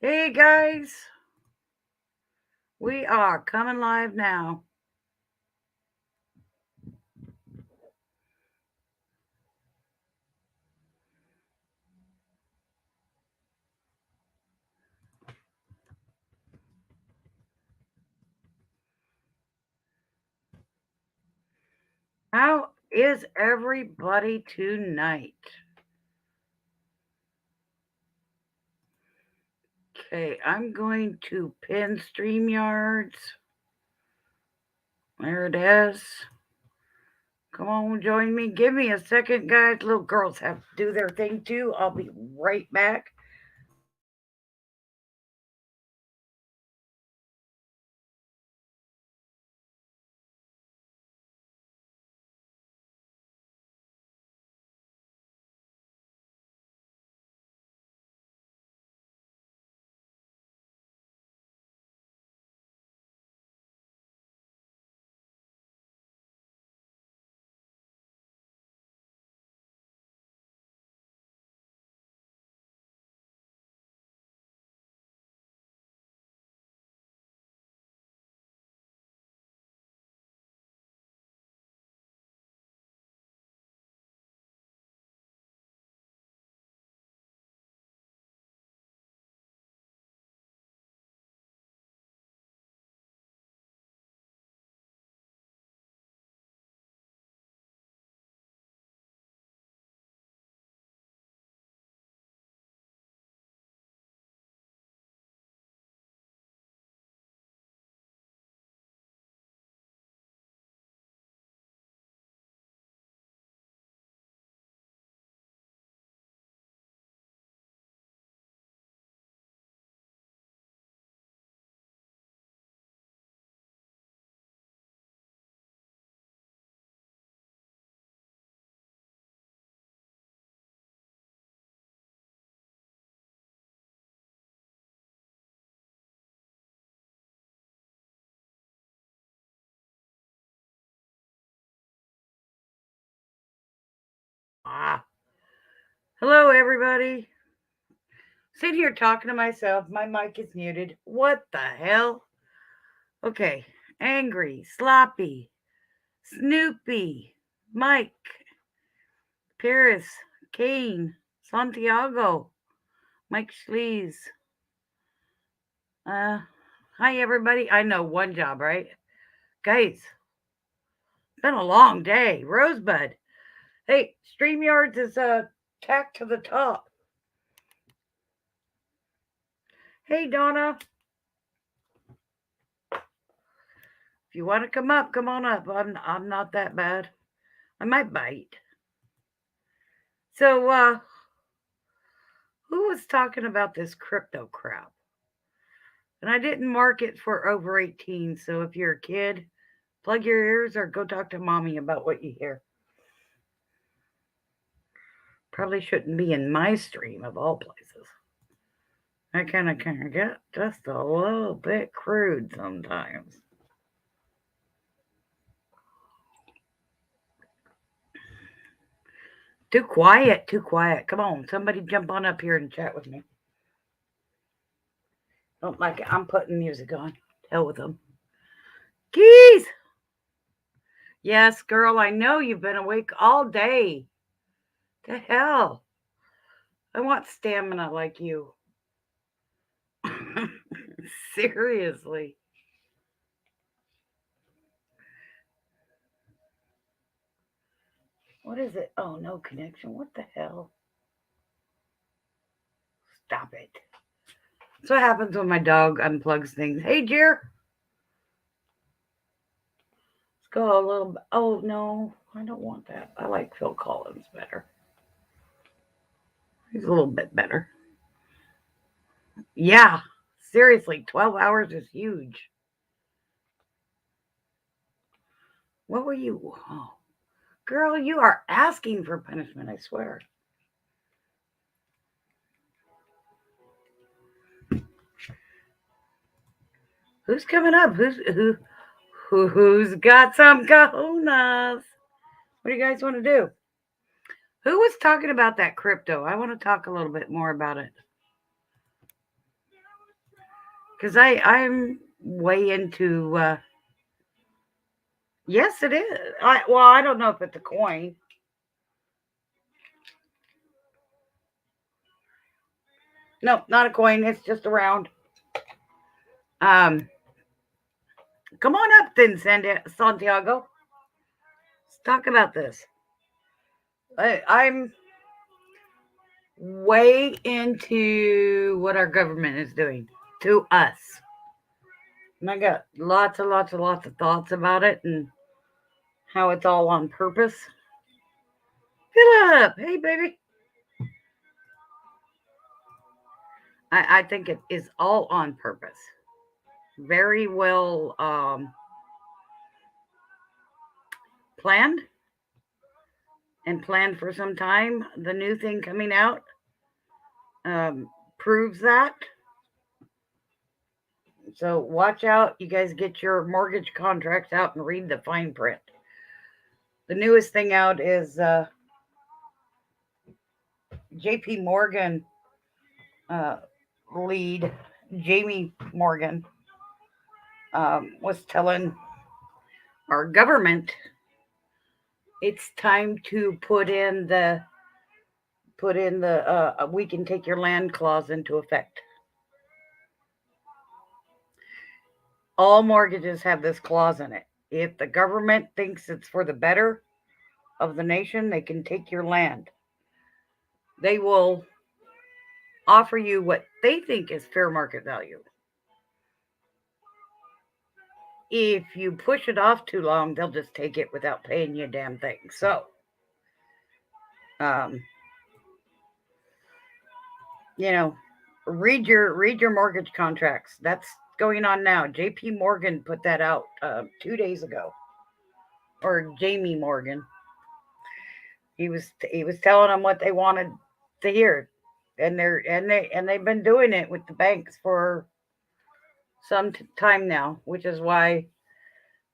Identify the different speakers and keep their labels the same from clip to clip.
Speaker 1: Hey guys, we are coming live now. How is everybody tonight? Okay, I'm going to pin StreamYards. There it is. Come on, join me. Give me a second, guys. Little girls have to do their thing too. I'll be right back. Ah, hello, everybody. Sit here talking to myself. My mic is muted. What the hell? Okay, angry, sloppy, Snoopy, Mike, Paris, Kane, Santiago, Mike Schlees. Uh, Hi everybody. I know one job, right? Guys, it's been a long day. Rosebud. Hey, StreamYards is tacked to the top. Hey Donna, if you want to come up, come on up. I'm not that bad. I might bite. So who was talking about this crypto crap? And I didn't mark it for over 18, so if you're a kid, plug your ears or go talk to mommy about what you hear. Probably shouldn't be in my stream of all places. I kind of get just a little bit crude sometimes. Too quiet, too quiet. Come on, somebody jump on up here and chat with me. Don't like it. I'm putting music on. Hell with them. Keys! Yes, girl, I know you've been awake all day. The hell? I want stamina like you. Seriously. What is it? Oh, no connection. What the hell? Stop it. That's what happens when my dog unplugs things. Hey, Jer. Let's go a little. Oh, no. I don't want that. I like Phil Collins better. He's a little bit better. Yeah. Seriously, 12 hours is huge. What were you? Oh, girl, you are asking for punishment, I swear. Who's coming up? Who's got some kahunas? What do you guys want to do? Who was talking about that crypto? I want to talk a little bit more about it. Because I'm way into. Yes, it is. I don't know if it's a coin. No, not a coin. It's just a round. Um, come on up then, Santiago. Let's talk about this. I'm way into what our government is doing to us. And I got lots and lots and lots of thoughts about it and how it's all on purpose. Philip, hey baby. I think it is all on purpose. Very well planned and planned for some time. The new thing coming out um, proves that. So watch out. You guys get your mortgage contracts out and read the fine print. The newest thing out is JP Morgan uh, lead, Jamie Morgan, was telling our government it's time to put in the we can take your land clause into effect. All mortgages have this clause in it. If the government thinks it's for the better of the nation, they can take your land. They will offer you what they think is fair market value. If you push it off too long, they'll just take it without paying you a damn thing. So, um, you know, read your mortgage contracts. That's going on now. J.P. Morgan put that out 2 days ago, or Jamie Morgan. He was telling them what they wanted to hear, and they've been doing it with the banks for some time now, which is why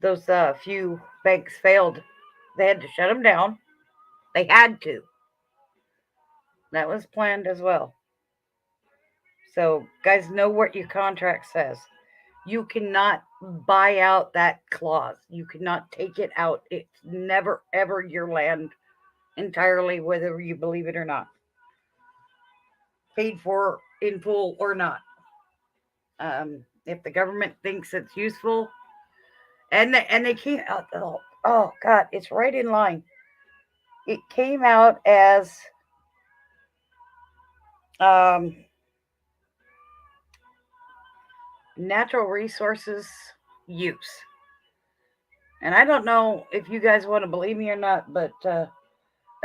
Speaker 1: those few banks failed. They had to shut them down. They had to. That was planned as well. So, guys, know what your contract says. You cannot buy out that clause. You cannot take it out. It's never, ever your land entirely, whether you believe it or not. Paid for in full or not. If the government thinks it's useful, and they came out, oh God, it's right in line. It came out as um, natural resources use. And I don't know if you guys want to believe me or not, but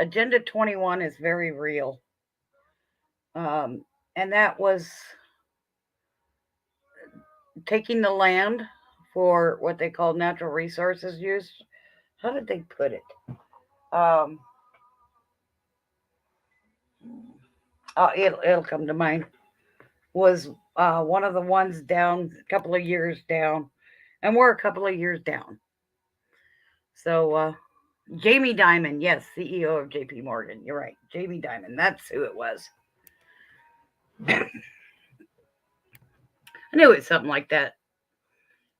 Speaker 1: Agenda 21 is very real. Um, and that was taking the land for what they call natural resources use. How did they put it? Um, it'll come to mind. Was one of the ones down, a couple of years down, and we're a couple of years down. So Jamie Dimon, yes, CEO of JP Morgan. You're right, Jamie Dimon. That's who it was. I knew it was something like that.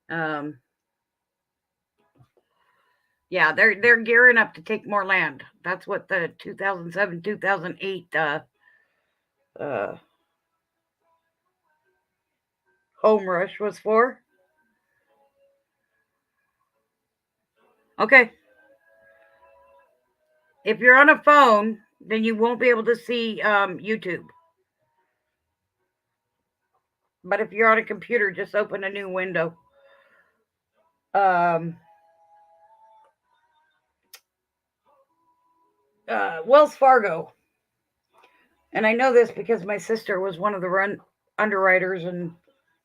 Speaker 1: Um, yeah, they're gearing up to take more land. That's what the 2007 2008 uh, home rush was for. Okay, if you're on a phone, then you won't be able to see YouTube. But if you're on a computer, just open a new window. Um, Wells Fargo, and I know this because my sister was one of the run underwriters, and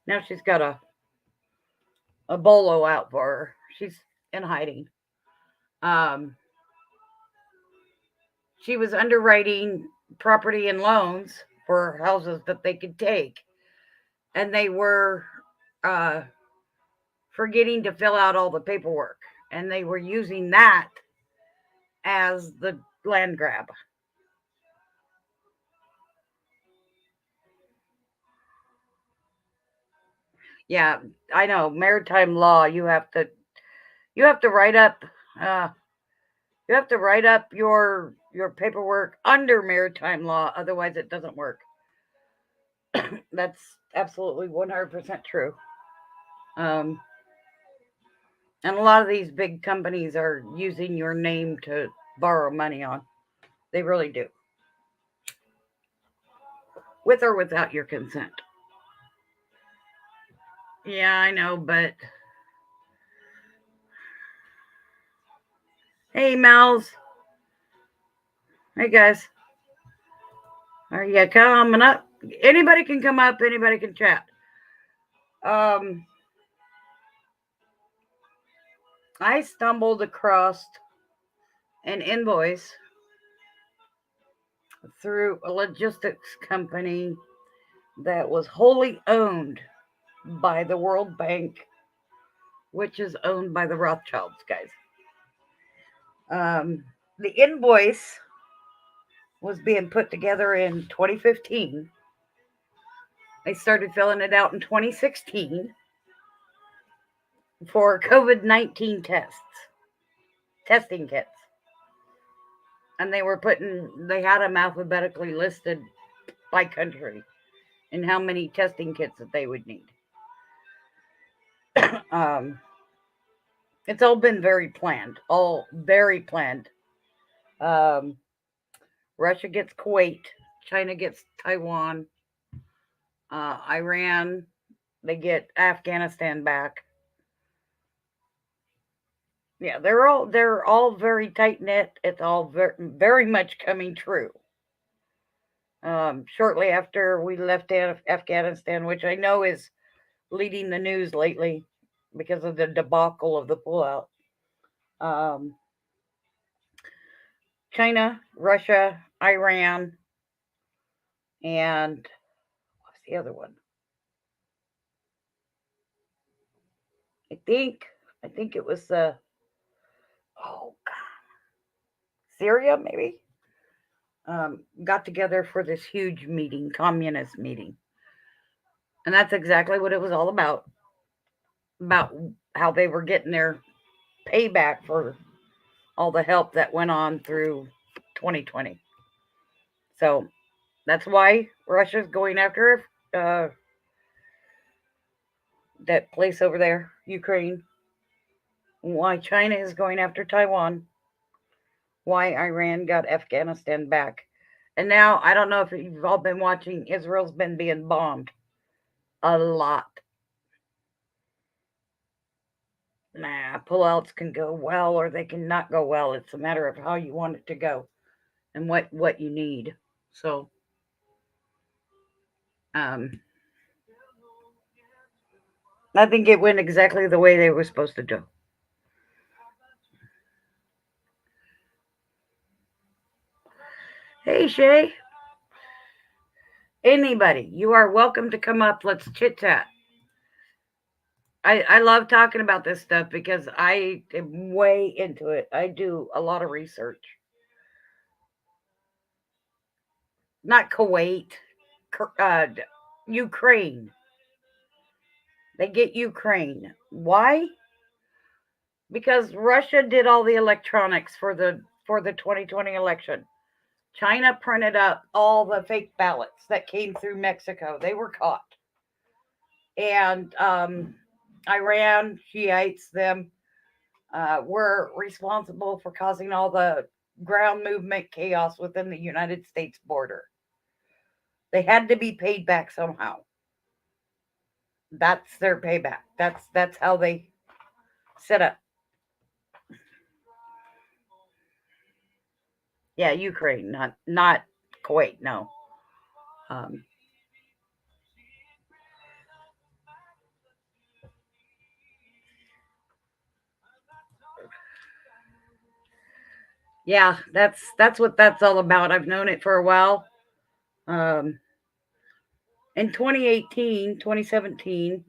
Speaker 1: now she's got a bolo out for her. She's in hiding. Um, she was underwriting property and loans for houses that they could take, and they were uh, forgetting to fill out all the paperwork, and they were using that as the land grab. Yeah, I know. Maritime law, you have to write up uh you have to write up your paperwork under maritime law, otherwise it doesn't work. That's absolutely 100% true. Um and a lot of these big companies are using your name to borrow money on. They really do, with or without your consent. Yeah, I know, but hey, Mals. Hey, guys. Are you coming up? Anybody can come up. Anybody can chat. Um, I stumbled across an invoice through a logistics company that was wholly owned by the World Bank, which is owned by the Rothschilds, guys. The invoice was being put together in 2015. They started filling it out in 2016 for COVID-19 testing kits. And they had them alphabetically listed by country and how many testing kits that they would need. um, it's all been very planned, all very planned. Um, Russia gets Kuwait, China gets Taiwan, Iran, they get Afghanistan back. Yeah, they're all very tight knit. It's all very much coming true. Shortly after we left Afghanistan, which I know is leading the news lately because of the debacle of the pullout. Um, China, Russia, Iran, and what's the other one? I think I think it was oh God, Syria maybe. Got together for this huge meeting, communist meeting, and that's exactly what it was all about how they were getting their payback for all the help that went on through 2020. So that's why Russia's going after that place over there, Ukraine. Why China is going after Taiwan. Why Iran got Afghanistan back. And now, I don't know if you've all been watching, Israel's been being bombed a lot. Nah, pullouts can go well or they can not go well. It's a matter of how you want it to go and what you need. So, um, I think it went exactly the way they were supposed to do. Hey, Shay. Anybody, you are welcome to come up. Let's chit chat. I love talking about this stuff because I am way into it. I do a lot of research. Not Kuwait, Ukraine. They get Ukraine. Why? Because Russia did all the electronics for the 2020 election. China printed up all the fake ballots that came through Mexico. They were caught. And Iran, Shiites, them were responsible for causing all the ground movement chaos within the United States border. They had to be paid back somehow. That's their payback. That's how they set up. Yeah, Ukraine, not Kuwait. No. Um, yeah, that's what that's all about. I've known it for a while. Um, in 2018, 2017,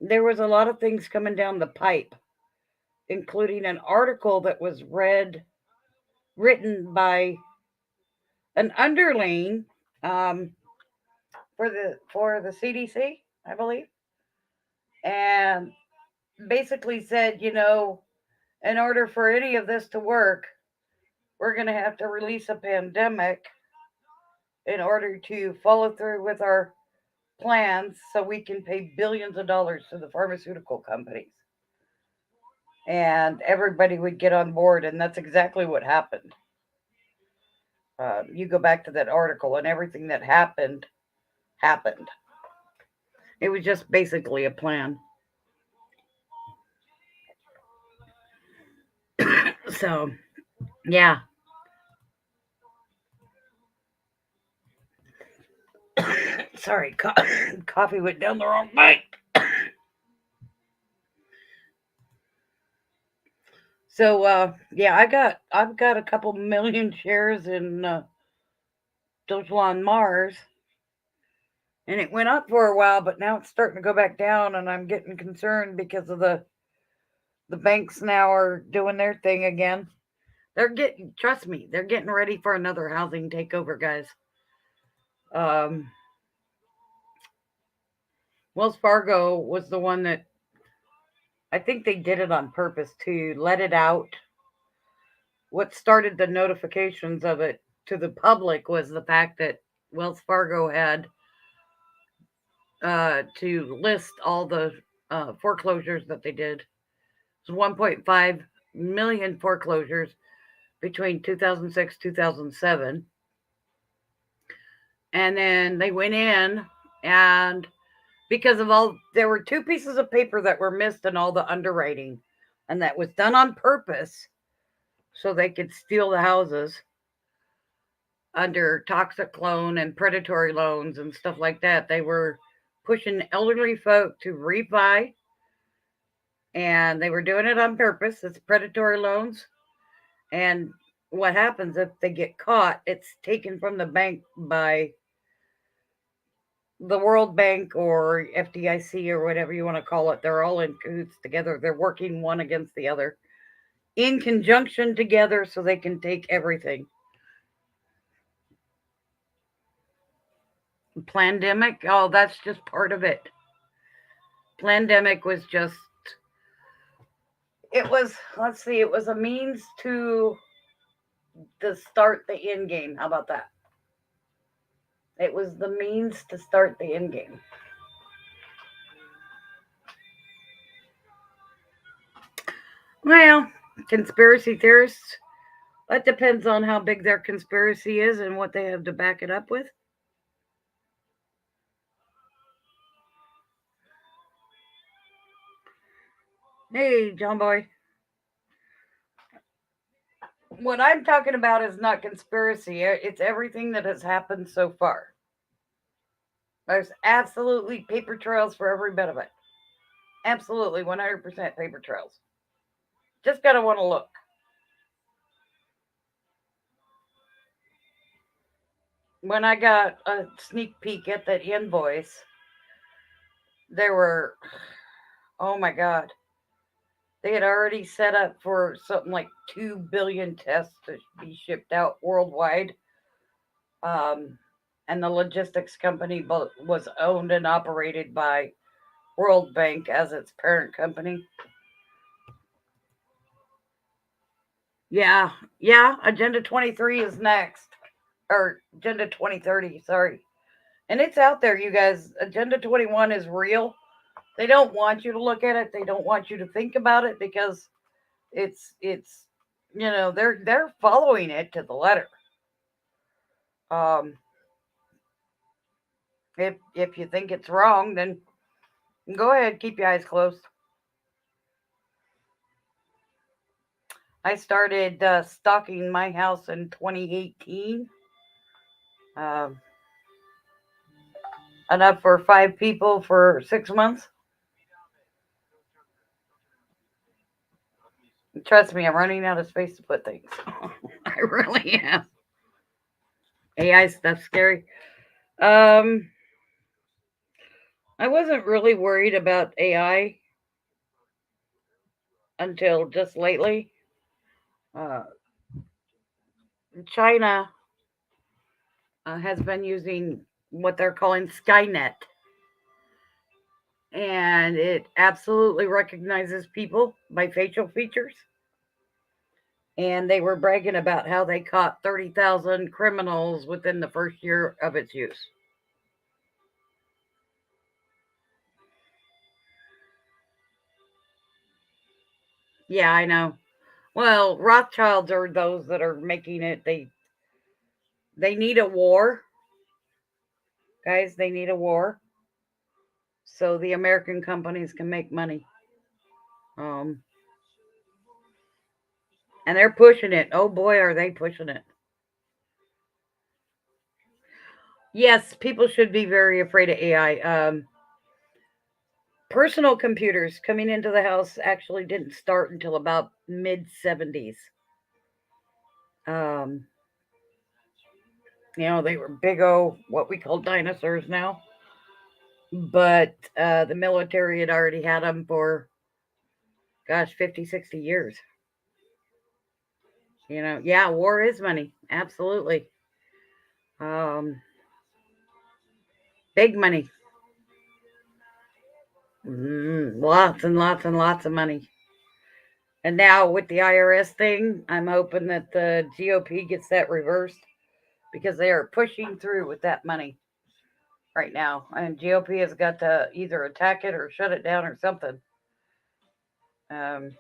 Speaker 1: there was a lot of things coming down the pipe, including an article that was written by an underling um, for the CDC. I believe, and basically said, in order for any of this to work, we're going to have to release a pandemic in order to follow through with our plans so we can pay billions of dollars to the pharmaceutical companies. And everybody would get on board, and that's exactly what happened. You go back to that article, and everything that happened happened. It was just basically a plan. So, yeah. Sorry, coffee went down the wrong pipe. So, yeah, I've got a couple million shares in Social on Mars, and it went up for a while, but now it's starting to go back down, and I'm getting concerned because of the banks now are doing their thing again. They're getting, trust me, they're getting ready for another housing takeover, guys. Um, Wells Fargo was the one that I think they did it on purpose to let it out. What started the notifications of it to the public was the fact that Wells Fargo had to list all the foreclosures that they did. It was 1.5 million foreclosures between 2006 2007, and then they went in, and because of all, there were two pieces of paper that were missed in all the underwriting, and that was done on purpose so they could steal the houses under toxic loan and predatory loans and stuff like that. They were pushing elderly folk to refi, and they were doing it on purpose. It's predatory loans. And what happens if they get caught? It's taken from the bank by the World Bank or FDIC or whatever you want to call it. They're all in cahoots together. They're working one against the other in conjunction together so they can take everything. Pandemic, oh, that's just part of it. Pandemic was just, it was, let's see, it was a means to start the end game. How about that? It was the means to start the end game. Well, conspiracy theorists, that depends on how big their conspiracy is and what they have to back it up with. Hey, John Boy. What I'm talking about is not conspiracy, it's everything that has happened so far. There's absolutely paper trails for every bit of it. Absolutely 100% paper trails. Just gotta want to look. When I got a sneak peek at that invoice, there were, oh my God, they had already set up for something like 2 billion tests to be shipped out worldwide. Um, and the logistics company was owned and operated by World Bank as its parent company. Yeah, yeah, Agenda 23 is next. Or Agenda 2030, sorry. And it's out there, you guys. Agenda 21 is real. They don't want you to look at it. They don't want you to think about it because it's they're following it to the letter. Um if you think it's wrong, then go ahead, keep your eyes closed. I started stocking my house in 2018. Um, Enough for 5 people for 6 months. Trust me, I'm running out of space to put things. I really am. AI stuff's scary. Um, I wasn't really worried about AI until just lately. Uh, China has been using what they're calling Skynet and it absolutely recognizes people by facial features. And they were bragging about how they caught 30,000 criminals within the first year of its use. Yeah, I know. Well, Rothschilds are those that are making it. They need a war, guys. They need a war so the American companies can make money. Um, and they're pushing it. Oh boy, are they pushing it. Yes, people should be very afraid of AI. Personal computers coming into the house actually didn't start until about mid 70s. Um, they were big O, what we call dinosaurs now. But the military had already had them for, gosh, 50, 60 years. Yeah, war is money. Absolutely. Um, Big money. Lots and lots and lots of money. And now with the IRS thing, I'm hoping that the GOP gets that reversed because they are pushing through with that money right now. And GOP has got to either attack it or shut it down or something. Um,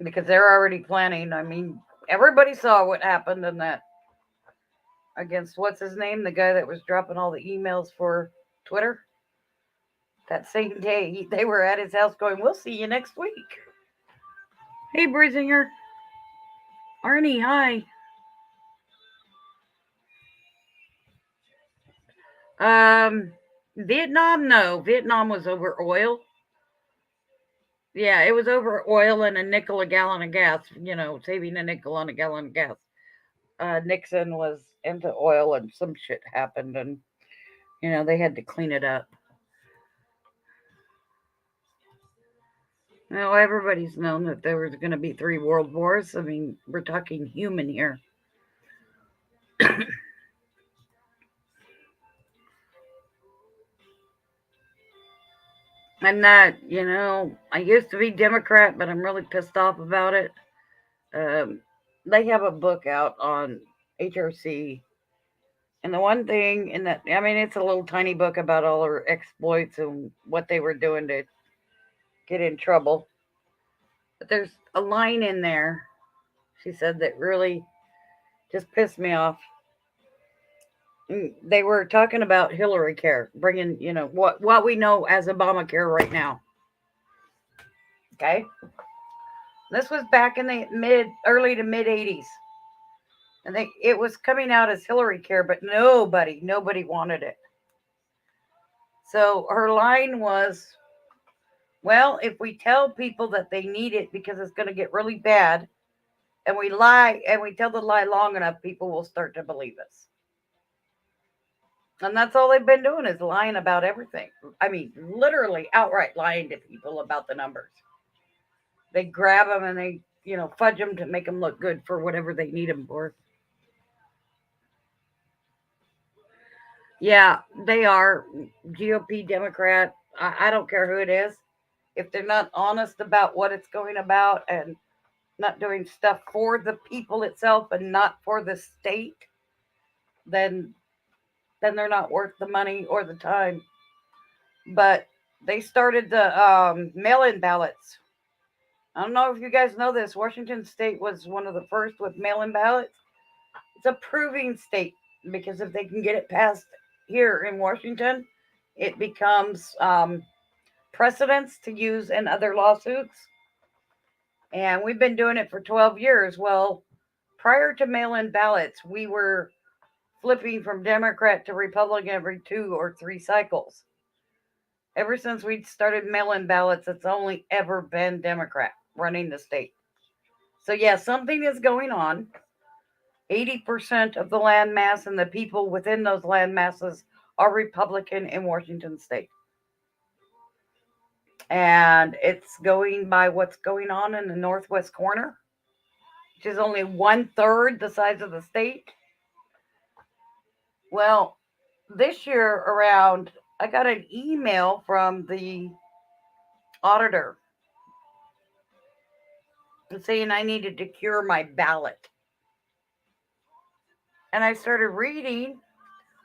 Speaker 1: because they're already planning. I mean, everybody saw what happened in that against what's his name, the guy that was dropping all the emails for Twitter. That same day, they were at his house going, "We'll see you next week." Hey, Brizinger. Arnie, hi. Um, Vietnam, no. Vietnam was over oil. Yeah, it was over oil and a nickel a gallon of gas, saving a nickel on a gallon of gas. Nixon was into oil and some shit happened and, they had to clean it up. Now, everybody's known that there was going to be three world wars. I mean, we're talking human here. I'm not, I used to be Democrat, but I'm really pissed off about it. Um, they have a book out on HRC. And the one thing in that, I mean, it's a little tiny book about all her exploits and what they were doing to get in trouble. But there's a line in there, she said, that really just pissed me off. They were talking about Hillary Care, bringing, what we know as Obamacare right now. Okay? This was back in the early to mid 80s. And it was coming out as Hillary Care, but nobody wanted it. So her line was, well, if we tell people that they need it because it's going to get really bad, and we lie and we tell the lie long enough, people will start to believe us. And that's all they've been doing is lying about everything. I mean, literally outright lying to people about the numbers. They grab them and they, fudge them to make them look good for whatever they need them for. Yeah, they are GOP, Democrat. I don't care who it is. If they're not honest about what it's going about and not doing stuff for the people itself and not for the state, then they're not worth the money or the time. But they started the mail-in ballots. I don't know if you guys know this. Washington State was one of the first with mail-in ballots. It's a proving state because if they can get it passed here in Washington, it becomes precedence to use in other lawsuits. And we've been doing it for 12 years. Well, prior to mail-in ballots, we were flipping from Democrat to Republican every 2 or 3 cycles. Ever since we started mail-in ballots, it's only ever been Democrat running the state. So yeah, something is going on. 80% of the land mass and the people within those land masses are Republican in Washington state. And it's going by what's going on in the northwest corner, which is only 1/3 the size of the state. Well, this year around, I got an email from the auditor saying I needed to cure my ballot. And I started reading.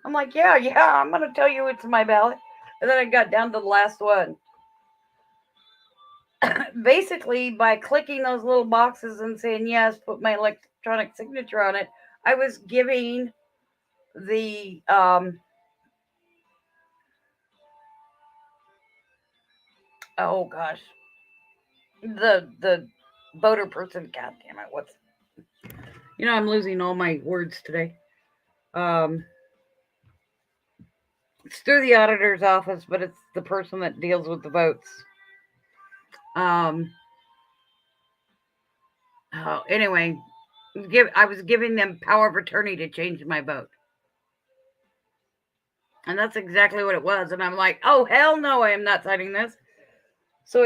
Speaker 1: I'm like, yeah, I'm going to tell you it's my ballot. And then I got down to the last one. Basically, by clicking those little boxes and saying yes, put my electronic signature on it, I was giving the oh gosh, the voter person. God damn it, what's I'm losing all my words today. Um, it's through the auditor's office, but it's the person that deals with the votes. Um, oh, anyway, I was giving them power of attorney to change my vote. And that's exactly what it was. And I'm like, oh, hell no, I am not signing this. So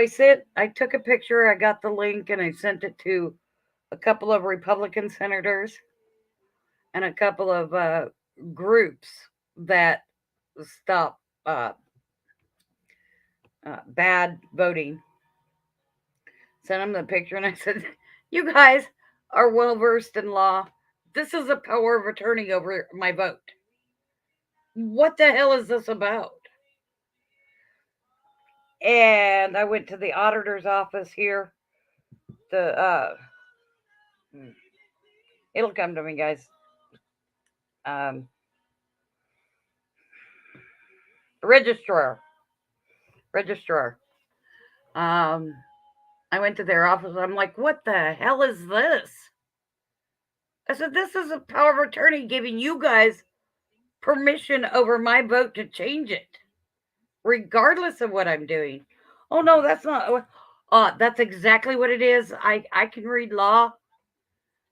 Speaker 1: I took a picture, I got the link, and I sent it to a couple of Republican senators and a couple of groups that stop uh, bad voting. Sent them the picture, and I said, you guys are well versed in law. This is a power of attorney over my vote. What the hell is this about? And I went to the auditor's office here. The it'll come to me, guys. Um, registrar, registrar. Um, I went to their office. I'm like, what the hell is this? I said, this is a power of attorney giving you guys permission over my vote to change it, regardless of what I'm doing. Oh no, that's not. That's exactly what it is. I can read law.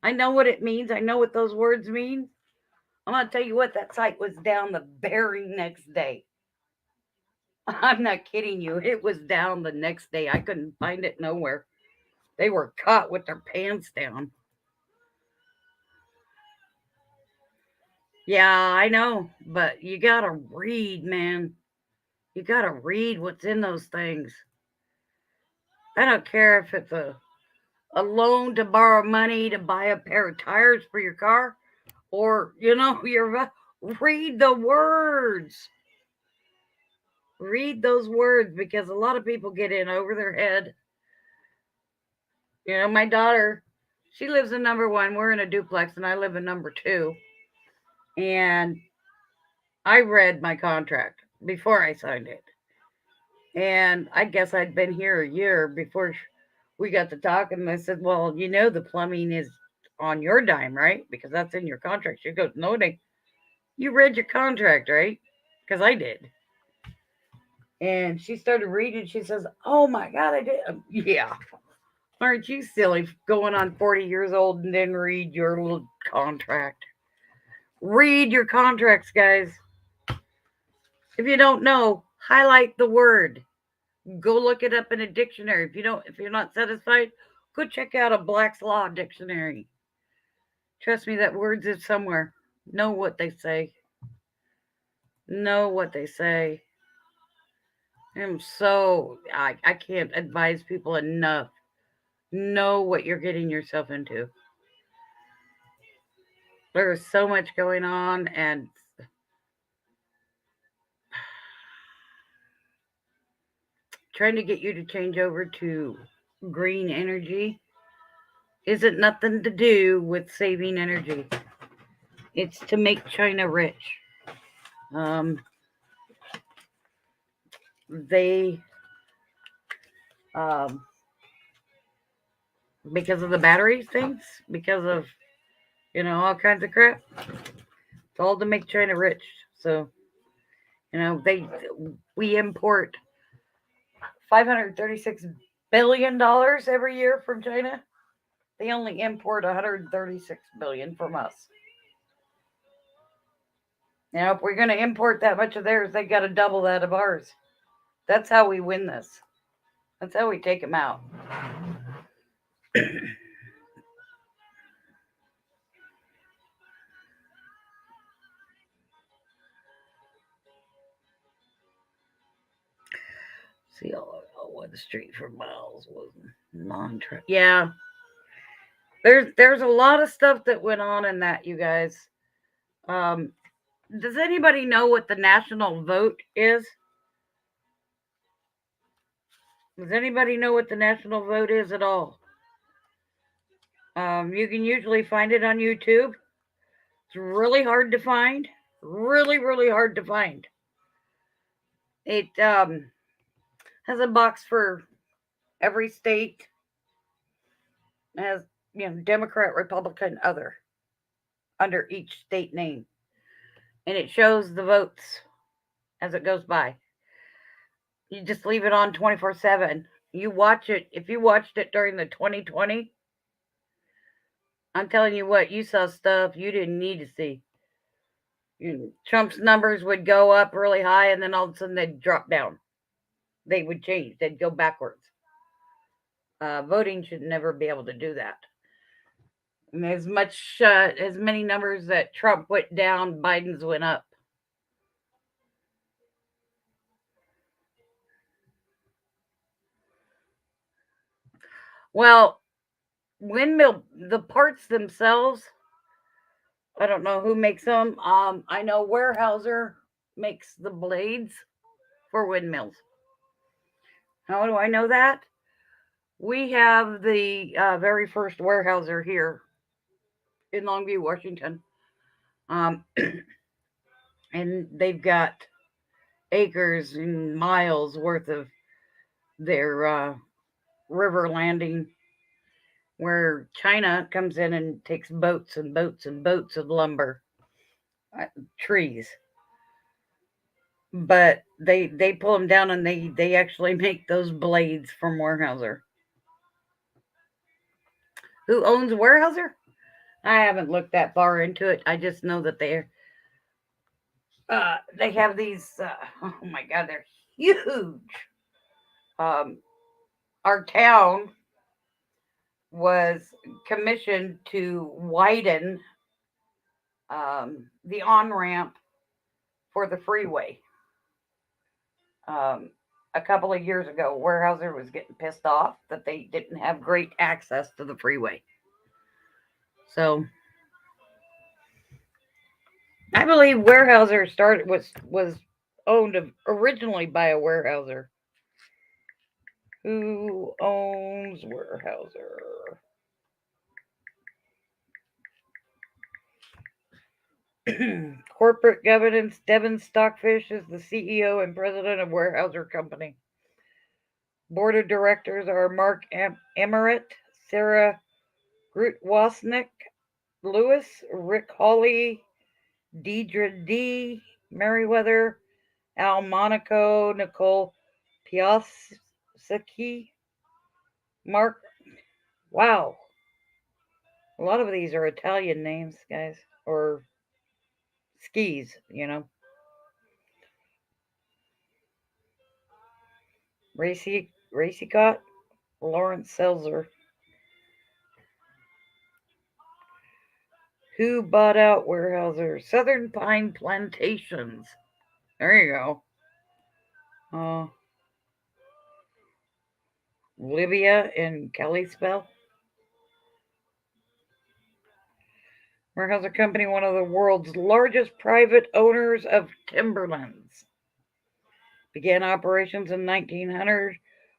Speaker 1: I know what it means. I know what those words mean. I'm gonna tell you what. That site was down the very next day. I'm not kidding you. It was down the next day. I couldn't find it nowhere. They were caught with their pants down. Yeah, I know, but you gotta read, man. You gotta read what's in those things. I don't care if it's a loan to borrow money to buy a pair of tires for your car, or you're read the words. Read those words because a lot of people get in over their head. My daughter, she lives in number one. We're in a duplex, and I live in number two. And I read my contract before I signed it. And I guess I'd been here a year before we got to talking. And I said, well, the plumbing is on your dime, right? Because that's in your contract. She goes, no, you read your contract, right? Because I did. And she started reading. She says, oh my God, I did. Yeah. Aren't you silly going on 40 years old and then read your little contract? Read your contracts, guys. If you don't know, highlight the word. Go look it up in a dictionary. If you're not satisfied, go check out a Black's Law dictionary. Trust me, that word's is somewhere. Know what they say. Know what they say. I can't advise people enough. Know what you're getting yourself into. There is so much going on, and trying to get you to change over to green energy isn't nothing to do with saving energy. It's to make China rich. Um, they, um, because of the batteries things, because of all kinds of crap. It's all to make China rich. So we import $536 billion every year from China. They only import 136 billion from us. If we're going to import that much of theirs, they got to double that of ours. That's how we win this. That's how we take them out. See all one street for miles was non-traffic. Yeah, there's a lot of stuff that went on in that, you guys. Um, does anybody know what the national vote is? Does anybody know what the national vote is at all? You can usually find it on YouTube. It's really hard to find. Really, really hard to find. It has a box for every state. It has, Democrat, Republican, other under each state name. And it shows the votes as it goes by. You just leave it on 24/7. You watch it. If you watched it during the 2020, I'm telling you what, you saw stuff you didn't need to see. Trump's numbers would go up really high, and then all of a sudden they'd drop down. They would change. They'd go backwards. Voting should never be able to do that. And as many numbers that Trump went down, Biden's went up. Well, the parts themselves, I don't know who makes them. I know Weyerhaeuser makes the blades for windmills. How do I know that? We have the very first Weyerhaeuser here in Longview, Washington. And they've got acres and miles worth of their river landing where China comes in and takes boats and boats and boats of lumber, trees. But they pull them down and they actually make those blades from Weyerhaeuser. Who owns Weyerhaeuser? I haven't looked that far into it. I just know that they have these. Oh my God, they're huge. Um, our town was commissioned to widen the on ramp for the freeway. A couple of years ago, Weyerhaeuser was getting pissed off that they didn't have great access to the freeway. So I believe Weyerhaeuser was owned originally by a Weyerhaeuser. Who owns Weyerhaeuser? Corporate governance. Devin Stockfish is the CEO and president of Weyerhaeuser Company. Board of directors are Mark Emmeret, Sarah Grutwasnik, Lewis, Rick Hawley, Deidre D. Merriweather, Al Monaco, Nicole Piasecki, Mark. Wow. A lot of these are Italian names, guys, or skis, Racicott, Lawrence Selzer. Who bought out Weyerhaeuser? Southern Pine Plantations. There you go. Livia and Kalispell. Weyerhaeuser Company, one of the world's largest private owners of timberlands. Began operations in 1900.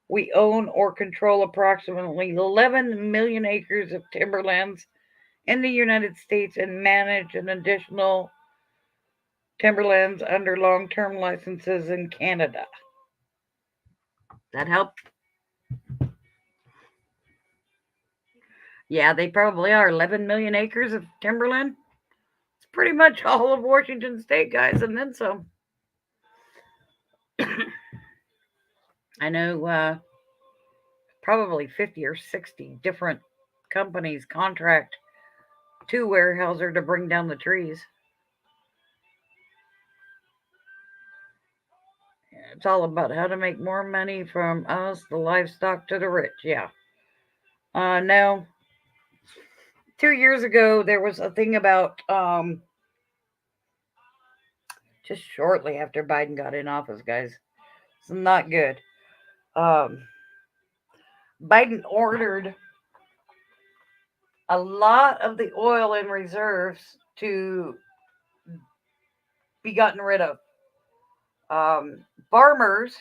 Speaker 1: We own or control approximately 11 million acres of timberlands in the United States and manage an additional timberlands under long-term licenses in Canada. That help? Yeah, they probably are. 11 million acres of timberland. It's pretty much all of Washington State, guys, and then some. I know probably 50 or 60 different companies contract to Weyerhaeuser to bring down the trees. It's all about how to make more money from us, the livestock, to the rich. Yeah. Now, 2 years ago, there was a thing about just shortly after Biden got in office, guys. It's not good. Um, Biden ordered a lot of the oil in reserves to be gotten rid of. Farmers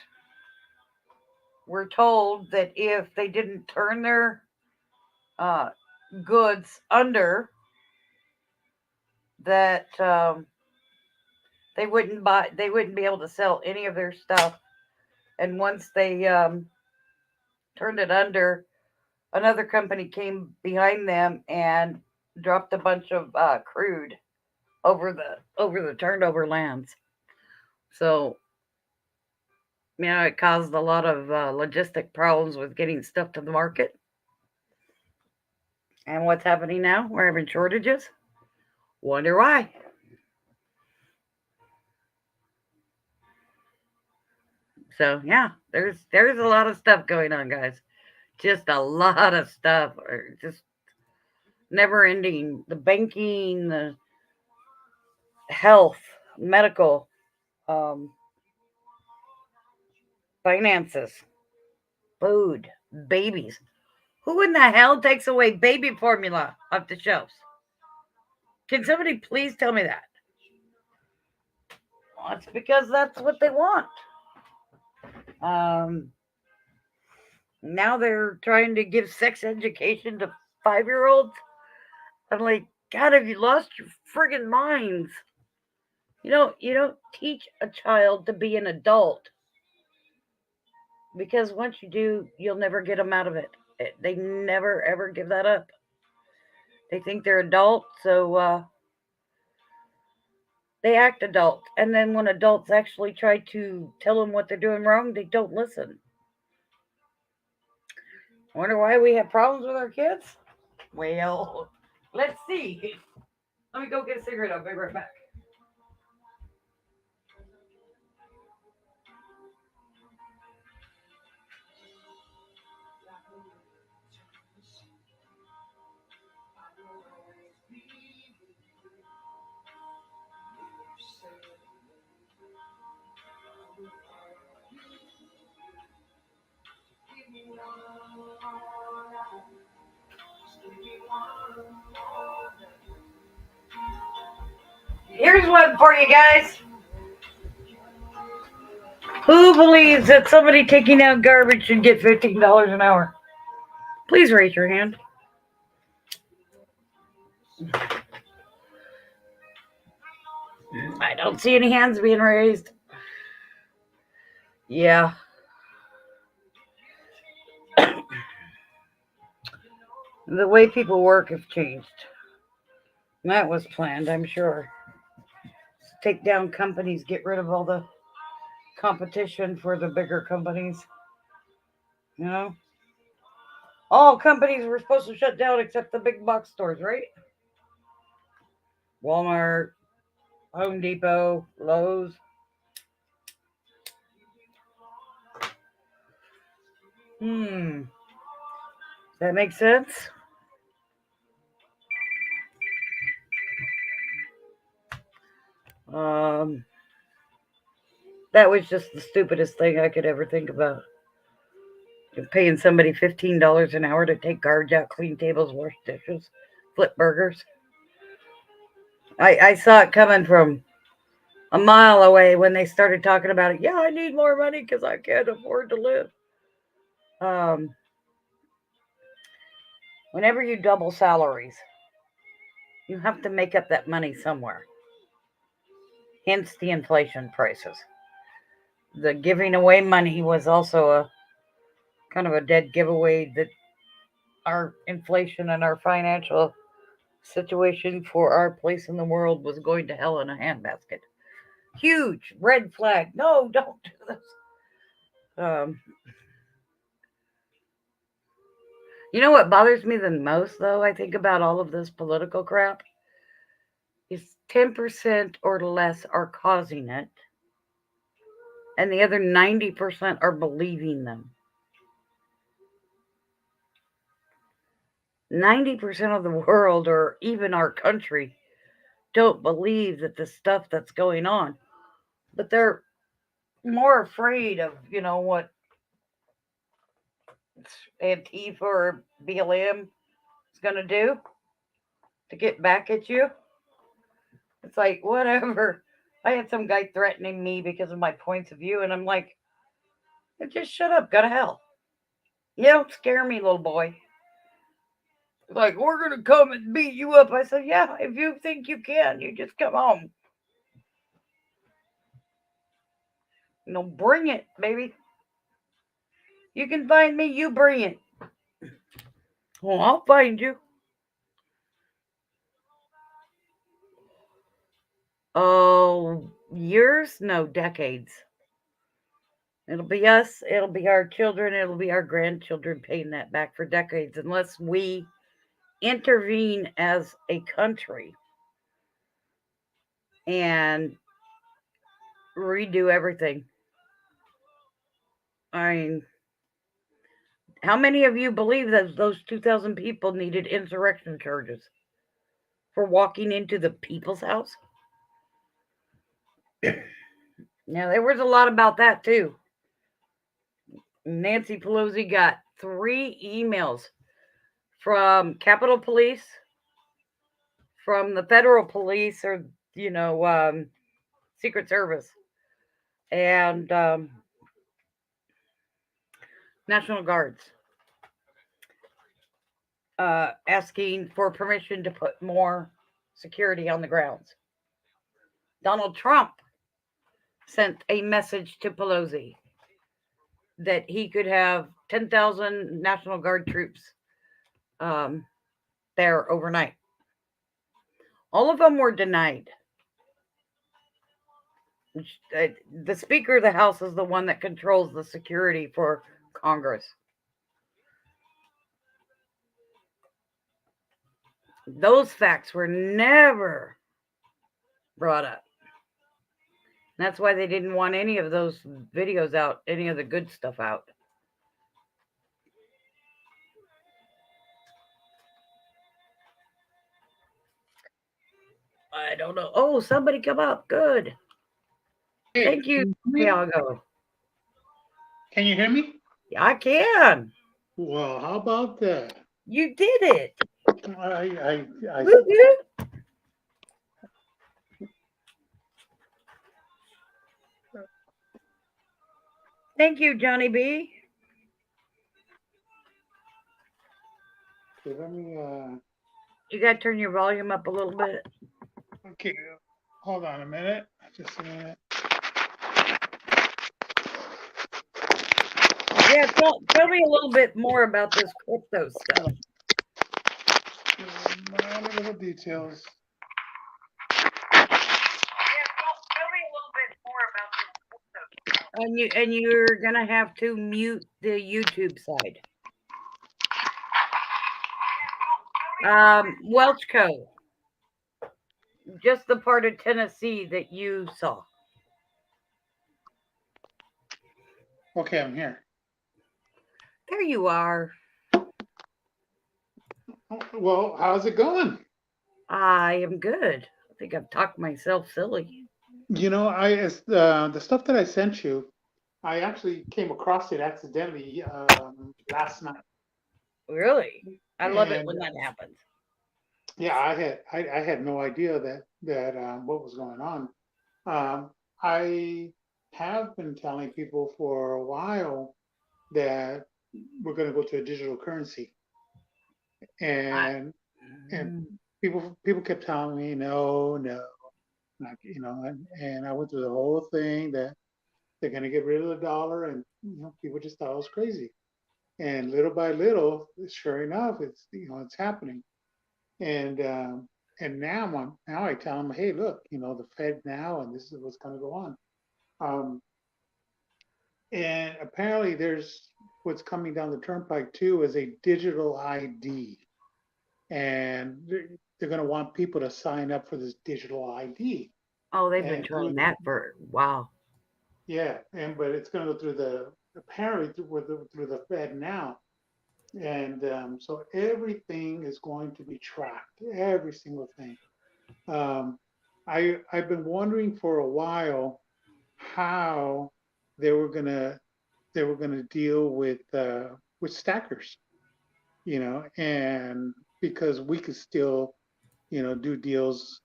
Speaker 1: were told that if they didn't turn their uh, goods under, that they wouldn't be able to sell any of their stuff. And once they turned it under, another company came behind them and dropped a bunch of crude over the turned over lands. So it caused a lot of logistic problems with getting stuff to the market. And what's happening now? We're having shortages. Wonder why. So yeah, there's a lot of stuff going on, guys. Just a lot of stuff, or just never ending. The banking, the health, medical, um, finances, food, babies. Who in the hell takes away baby formula off the shelves? Can somebody please tell me that? Well, it's because that's what they want. Um, Now they're trying to give sex education to 5-year-olds. I'm like, God, have you lost your friggin' minds? You don't teach a child to be an adult, because once you do, you'll never get them out of it. They never ever give that up. They think they're adult, so they act adult. And then when adults actually try to tell them what they're doing wrong, they don't listen. Wonder why we have problems with our kids? Well, let's see. Let me go get a cigarette. I'll be right back. Here's one for you guys. Who believes that somebody taking out garbage should get $15 an hour? Please raise your hand. I don't see any hands being raised. Yeah. The way people work have changed. That was planned, I'm sure. Take down companies, get rid of all the competition for the bigger companies. You know? All companies were supposed to shut down except the big box stores, right? Walmart, Home Depot, Lowe's. Does that make sense? Um, that was just the stupidest thing I could ever think about. Paying somebody $15 an hour to take garbage out, clean tables, wash dishes, flip burgers. I saw it coming from a mile away when they started talking about it. Yeah, I need more money because I can't afford to live. Um, Whenever you double salaries, you have to make up that money somewhere. Hence the inflation prices. The giving away money was also a kind of a dead giveaway that our inflation and our financial situation for our place in the world was going to hell in a handbasket. Huge red flag. No, don't do this. Um, you know what bothers me the most, though? I think about all of this political crap is 10% or less are causing it, and the other 90% are believing them. 90% of the world, or even our country, don't believe that the stuff that's going on, but they're more afraid of, what Antifa or BLM is going to do to get back at you. It's like, whatever. I had some guy threatening me because of my points of view, and I'm like, just shut up, go to hell. You don't scare me, little boy. Like, we're going to come and beat you up. I said, yeah, if you think you can, you just come on. Bring it, baby. You can find me, you bring it. Well, I'll find you. Oh, years? No, decades. It'll be us, it'll be our children, it'll be our grandchildren paying that back for decades unless we intervene as a country and redo everything. I mean, how many of you believe that those 2,000 people needed insurrection charges for walking into the people's house? Now, there was a lot about that too. Nancy Pelosi got 3 emails from Capitol Police, from the federal police, or, you know, Secret Service, and National Guards, asking for permission to put more security on the grounds. Donald Trump sent a message to Pelosi that he could have 10,000 National Guard troops um, there overnight. All of them were denied. The Speaker of the House is the one that controls the security for Congress. Those facts were never brought up. And that's why they didn't want any of those videos out, any of the good stuff out. I don't know. Oh, somebody come up. Good.
Speaker 2: Hey,
Speaker 1: Thank you,
Speaker 2: can you hear me?
Speaker 1: Santiago.
Speaker 2: Can you hear me?
Speaker 1: Yeah, I can.
Speaker 2: Well, how about that?
Speaker 1: You did it.
Speaker 2: I
Speaker 1: Woo-hoo. Thank you, Johnny B.
Speaker 2: okay. Let me.
Speaker 1: You got to turn your volume up a little bit.
Speaker 2: Okay, hold on a minute. Just a minute.
Speaker 1: Yeah, tell me a little bit more about this crypto stuff.
Speaker 2: Minor little details.
Speaker 1: And you're gonna have to mute the YouTube side. Welchco, just the part of Tennessee that you saw.
Speaker 2: Okay, I'm here.
Speaker 1: There you are.
Speaker 2: Well, how's it going?
Speaker 1: I am good. I think I've talked myself silly.
Speaker 2: The stuff that I sent you, I actually came across it accidentally last night,
Speaker 1: Really? I love it
Speaker 2: and
Speaker 1: when that happens.
Speaker 2: yeah, I had no idea that what was going on. I have been telling people for a while that we're going to go to a digital currency,
Speaker 1: I,
Speaker 2: and and
Speaker 1: mm,
Speaker 2: people kept telling me no, no, not, and I went through the whole thing that they're going to get rid of the dollar, and people just thought I was crazy. And little by little, sure enough, it's happening. And now I tell them, hey, look, the Fed now, and this is what's going to go on. Um, and apparently, there's what's coming down the turnpike too is a digital ID, and they're going to want people to sign up for this digital ID.
Speaker 1: oh, they've been
Speaker 2: And through
Speaker 1: trying that for wow.
Speaker 2: yeah, and but it's going to go through the apparently through the Fed now, and so everything is going to be tracked, every single thing. Um, I've been wondering for a while how they were gonna they were gonna deal with. with stackers, and because we could still, do deals,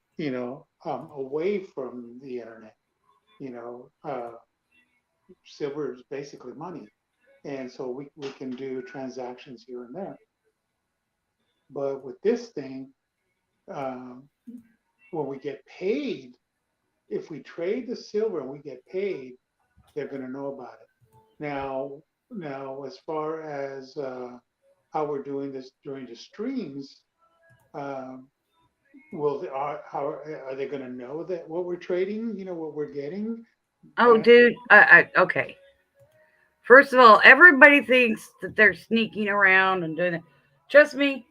Speaker 2: away from the internet. You know, silver is basically money, and so we can do transactions here and there. But with this thing, um, when we get paid, if we trade the silver and we get paid, they're going to know about it. Now, as far as how we're doing this during the streams, um, how are they going to know that what we're trading? What we're getting?
Speaker 1: Oh,
Speaker 2: I,
Speaker 1: dude. Okay. First of all, everybody thinks that they're sneaking around and doing it. Trust me,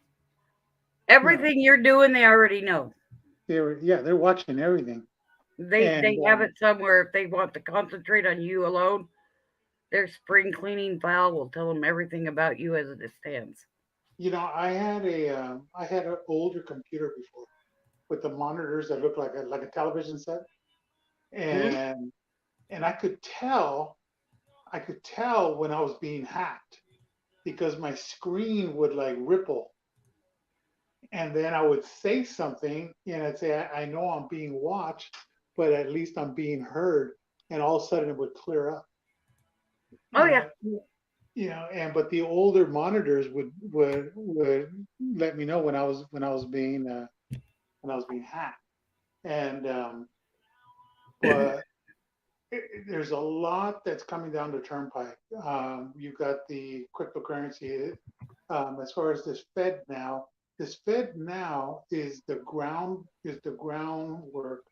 Speaker 2: no,
Speaker 1: everything you're doing, they already know.
Speaker 2: they're watching everything,
Speaker 1: They
Speaker 2: and
Speaker 1: have it somewhere. If they want to concentrate on you alone, their spring cleaning file will tell them everything about you as it stands.
Speaker 2: I had an older computer before with the monitors that looked like a television set,
Speaker 1: Hmm?
Speaker 2: and I could tell when I was being hacked because my screen would like ripple, and then I would say something and I'd say, I know I'm being watched, but at least I'm being heard, and all of a sudden it would clear up.
Speaker 1: Oh yeah.
Speaker 2: uh, and but the older monitors would let me know when I was being hacked. And but there's a lot that's coming down the turnpike. You've got the cryptocurrency. As far as this Fed now is the groundwork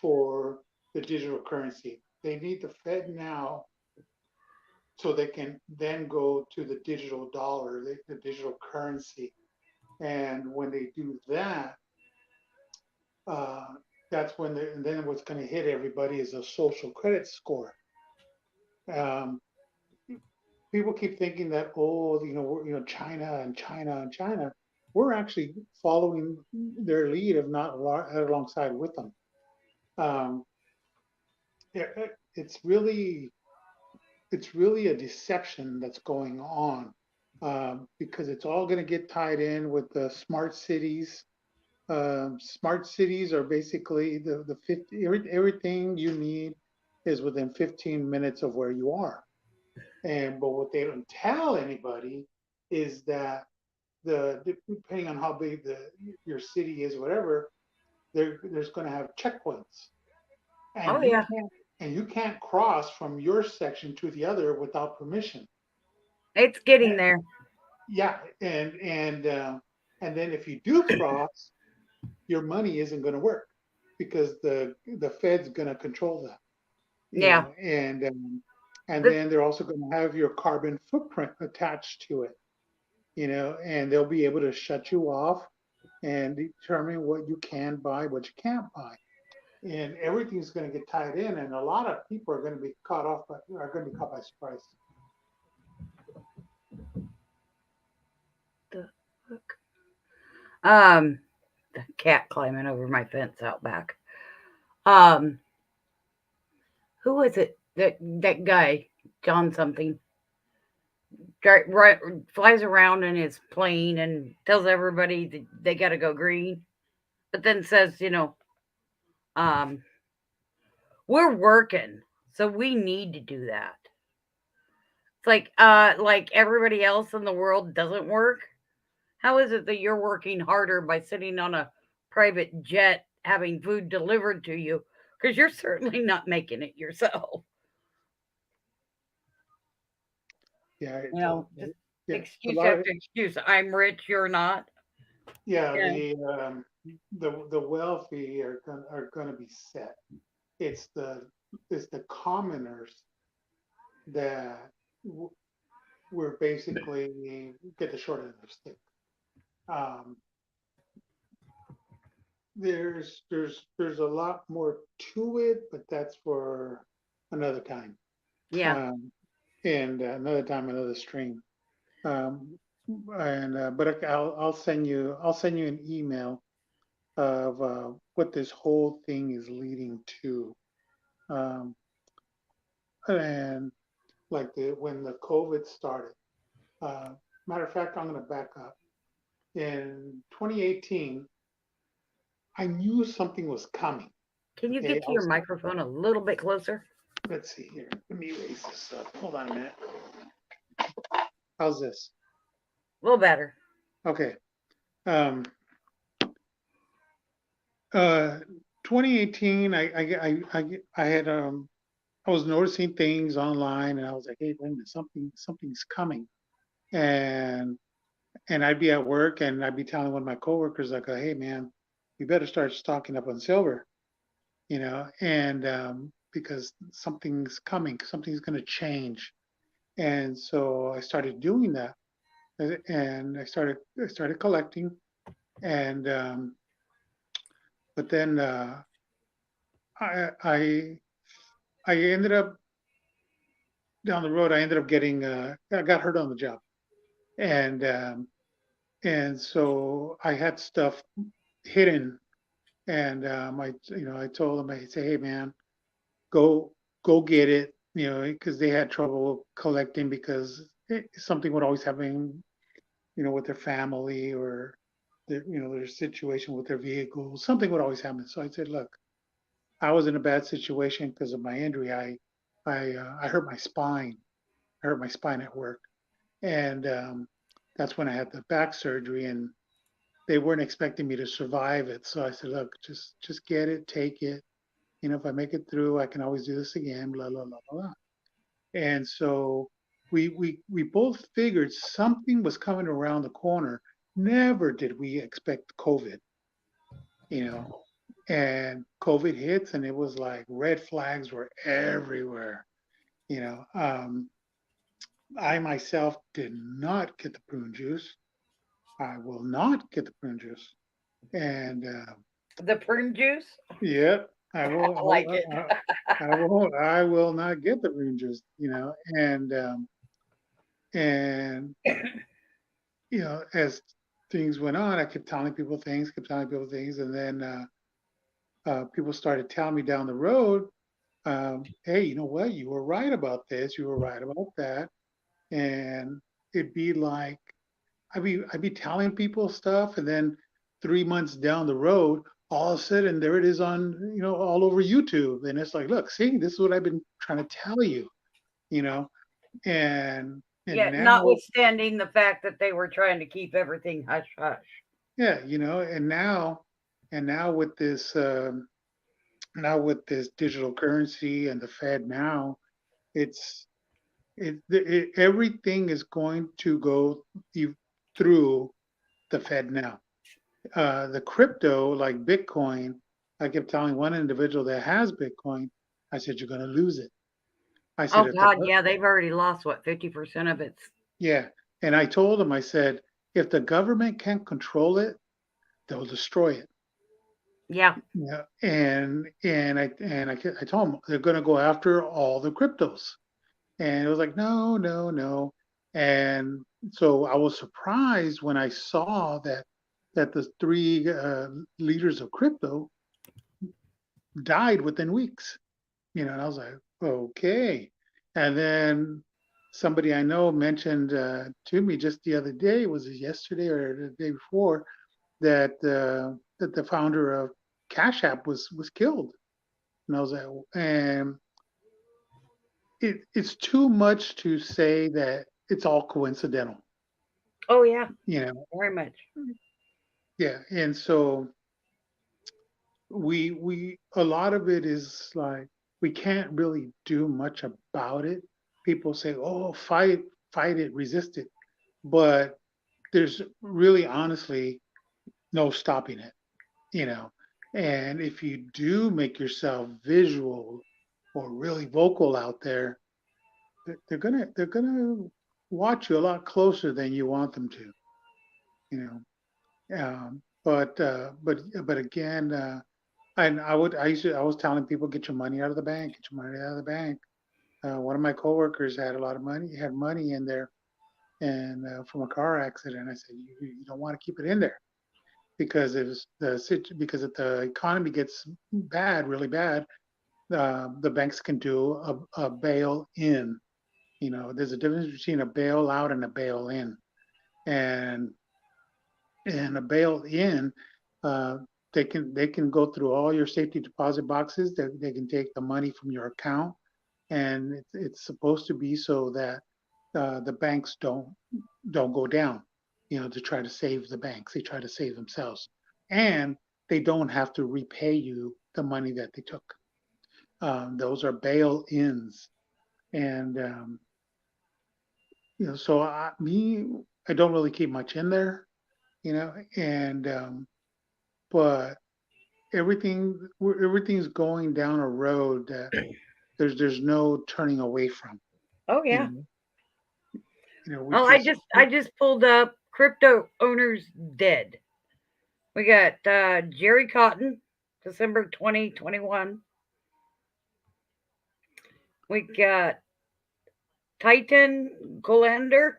Speaker 2: for the digital currency. They need the Fed now so they can then go to the digital dollar, the digital currency. And when they do that, uh, that's when and then what's going to hit everybody is a social credit score. Um, People keep thinking that, China and China and China. We're actually following their lead, if not alongside with them. Um, it's really a deception that's going on, because it's all going to get tied in with the smart cities. Smart cities are basically the 50, everything you need is within 15 minutes of where you are. But what they don't tell anybody is that depending on how big your city is, whatever, there's going to have checkpoints,
Speaker 1: Oh
Speaker 2: and you
Speaker 1: yeah.
Speaker 2: can't cross from your section to the other without permission.
Speaker 1: It's getting there.
Speaker 2: Yeah, and then if you do cross, your money isn't going to work because the Fed's going to control that.
Speaker 1: Yeah.
Speaker 2: And
Speaker 1: The,
Speaker 2: then they're also going to have your carbon footprint attached to it. And they'll be able to shut you off and determine what you can buy, what you can't buy. And everything's going to get tied in, and a lot of people are going to be are going to be caught by surprise.
Speaker 1: the fuck? Um, the cat climbing over my fence out back. Um, who was it? That guy, John something, right, flies around in his plane and tells everybody that they got to go green, but then says, um, we're working, so we need to do that. It's like everybody else in the world doesn't work. How is it that you're working harder by sitting on a private jet having food delivered to you? Because you're certainly not making it yourself.
Speaker 2: Yeah,
Speaker 1: Just
Speaker 2: yeah, a
Speaker 1: excuse
Speaker 2: lot of
Speaker 1: after excuse. I'm rich, you're not.
Speaker 2: yeah,
Speaker 1: Yeah.
Speaker 2: the wealthy are going to be set. It's the commoners that we're basically get the short end of the stick. Um, there's a lot more to it, but that's for another time.
Speaker 1: Yeah.
Speaker 2: Um, and another time, another stream. Um, and but I'll send you an email of what this whole thing is leading to. Um, and like when the COVID started. Uh, Matter of fact, I'm going to back up. In 2018, I knew something was coming.
Speaker 1: Can you
Speaker 2: Okay,
Speaker 1: get to your microphone a little bit closer?
Speaker 2: let's see here. Let me raise this up. Hold on a minute. How's this?
Speaker 1: A little better.
Speaker 2: Okay. Um, uh, 2018, I had I was noticing things online, and I was like, hey, wait a minute, something's coming, and I'd be at work, and I'd be telling one of my coworkers like, hey man, you better start stocking up on silver, and because something's coming, something's going to change, and so I started doing that, and I started collecting, and but then I I I ended up down the road. I ended up getting I got hurt on the job, and so I had stuff hidden, and I told them, I say, hey man, go get it, because they had trouble collecting because something would always happen, with their family or their situation with their vehicles. Something would always happen. So I said, look, I was in a bad situation because of my injury. I hurt my spine. I hurt my spine at work, and that's when I had the back surgery, and they weren't expecting me to survive it. So I said, look, just get it, take it. If I make it through, I can always do this again. Blah blah blah blah. And so we both figured something was coming around the corner. Never did we expect COVID, you know. And COVID hits, and it was like red flags were everywhere. You know, I myself did not get the prune juice. I will not get the prune juice. And
Speaker 1: The prune juice?
Speaker 2: yep, I will.
Speaker 1: I like it.
Speaker 2: I won't. I will not get the prune juice. And as things went on, I kept telling people things, and then people started telling me down the road, "Hey, you know what? You were right about this. You were right about that." And it'd be like I'd be telling people stuff, and then 3 months down the road, all of a sudden there it is on all over YouTube, and it's like, look, see, this is what I've been trying to tell you, you know, and
Speaker 1: Yet,
Speaker 2: now,
Speaker 1: notwithstanding the fact that they were trying to keep everything hush hush.
Speaker 2: yeah, and now with this digital currency and the Fed now, it's everything is going to go through the Fed now. The crypto, like Bitcoin, I kept telling one individual that has Bitcoin, I said, you're going to lose it. I said,
Speaker 1: Oh God, yeah, they've already lost what 50% of its.
Speaker 2: yeah. And I told him, I said, if the government can't control it, they'll destroy it.
Speaker 1: Yeah.
Speaker 2: Yeah. And I told him they're going to go after all the cryptos. And it was like, no, no, no. And so I was surprised when I saw that the three leaders of crypto died within weeks. And I was like, okay. And then somebody I know mentioned to me just the other day, was it yesterday or the day before, that the founder of Cash App was killed. And I was like, and it's too much to say that it's all coincidental,
Speaker 1: Oh yeah,
Speaker 2: you know.
Speaker 1: very much.
Speaker 2: Yeah, and so we a lot of it is like we can't really do much about it. People say, "Oh, fight it, resist it," but there's really, honestly, no stopping it, you know. And if you do make yourself visual or really vocal out there, they're gonna watch you a lot closer than you want them to, you know. But again, and I was telling people, get your money out of the bank, get your money out of the bank. One of my coworkers had a lot of money, had money in there, and from a car accident. I said, you don't want to keep it in there, because because if the economy gets bad, really bad, the banks can do a bail in, There's a difference between a bailout and a bail in. And a bail in, uh, they can go through all your safety deposit boxes. They can take the money from your account, and it's supposed to be so that the banks don't go down. To try to save the banks, they try to save themselves, and they don't have to repay you the money that they took. Those are bail ins, and so I don't really keep much in there, and but everything's going down a road that there's no turning away from.
Speaker 1: Oh
Speaker 2: You
Speaker 1: yeah.
Speaker 2: know, we
Speaker 1: Well,
Speaker 2: just
Speaker 1: I just pulled up crypto owners dead. We got Jerry Cotton, December 2021. We got Titan Golander,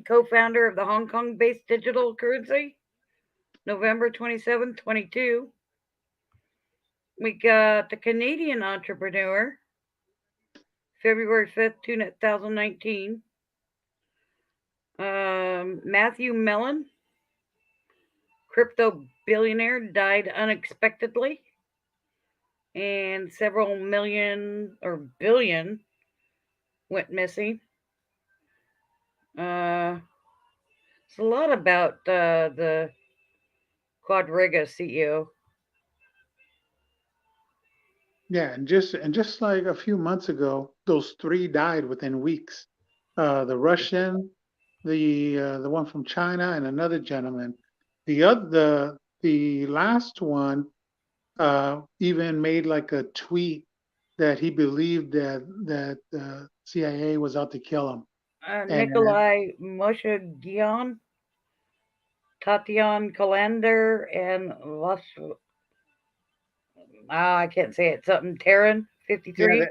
Speaker 1: co-founder of the Hong Kong-based digital currency, November 27th, 22. We got the Canadian entrepreneur, February 5th, 2019. Matthew Mellon, crypto billionaire, died unexpectedly, and several million or billion went missing. Uh, it's a lot about the Quadriga CEO.
Speaker 2: Yeah, and just like a few months ago, those three died within weeks. The Russian, the one from China, and another gentleman. The last one even made like a tweet that he believed that the CIA was out to kill him. And
Speaker 1: Nikolai Moshegian, Tatian Kalander, and I can't say it, something Terran
Speaker 2: yeah,
Speaker 1: 53.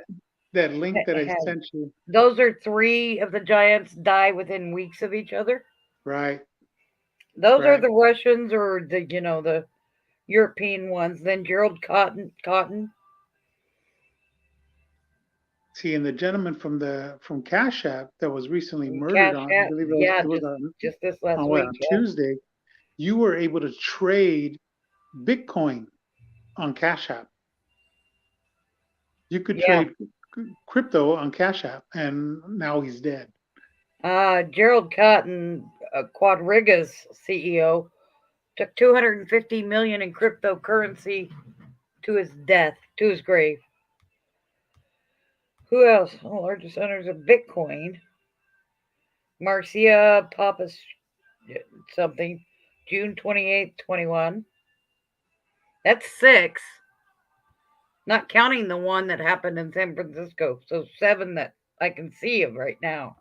Speaker 2: that link that I
Speaker 1: Had,
Speaker 2: sent you,
Speaker 1: those are three of the giants die within weeks of each other.
Speaker 2: right,
Speaker 1: Those are
Speaker 2: right.
Speaker 1: the Russians or the European ones. Then Gerald Cotton,
Speaker 2: See, and the gentleman from Cash App that was recently murdered
Speaker 1: Cash
Speaker 2: on, I
Speaker 1: App.
Speaker 2: believe
Speaker 1: Yeah,
Speaker 2: it was
Speaker 1: just this last
Speaker 2: on what,
Speaker 1: week.
Speaker 2: on
Speaker 1: Yeah.
Speaker 2: Tuesday, you were able to trade Bitcoin on Cash App. You could
Speaker 1: Yeah.
Speaker 2: trade crypto on Cash App, and now he's dead.
Speaker 1: Gerald Cotton, Quadriga's CEO, took 250 million in cryptocurrency to his death, to his grave. Who else? The largest owners of Bitcoin. Marcia Pappas something, June 28th, 21. That's six, not counting the one that happened in San Francisco. So seven that I can see of right now.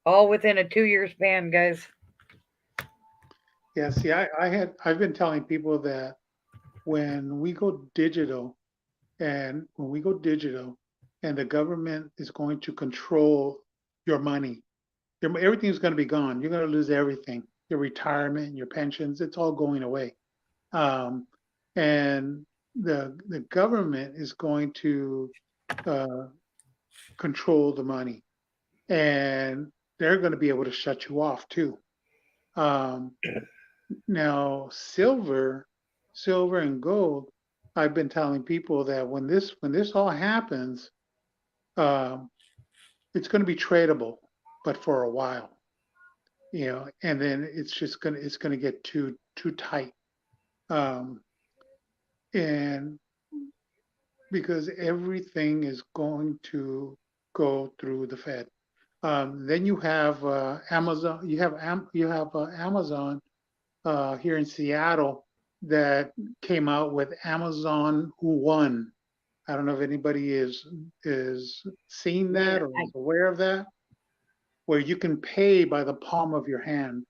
Speaker 1: All within a 2 year span, guys.
Speaker 2: Yeah, see, I've been telling people that when we go digital, when we go digital, and the government is going to control your money, everything's going to be gone. You're going to lose everything. Your retirement, your pensions, it's all going away. Um, and the government is going to uh, control the money, and they're going to be able to shut you off too. Um, Now, silver and gold, I've been telling people that when this all happens, um, it's going to be tradable, but for a while, and then it's gonna get too tight, um, and because everything is going to go through the Fed. Then you have Amazon. You have Amazon here in Seattle that came out with Amazon One. I don't know if anybody is seen
Speaker 1: Man,
Speaker 2: that or is aware of that, where you can pay by the palm of your hand.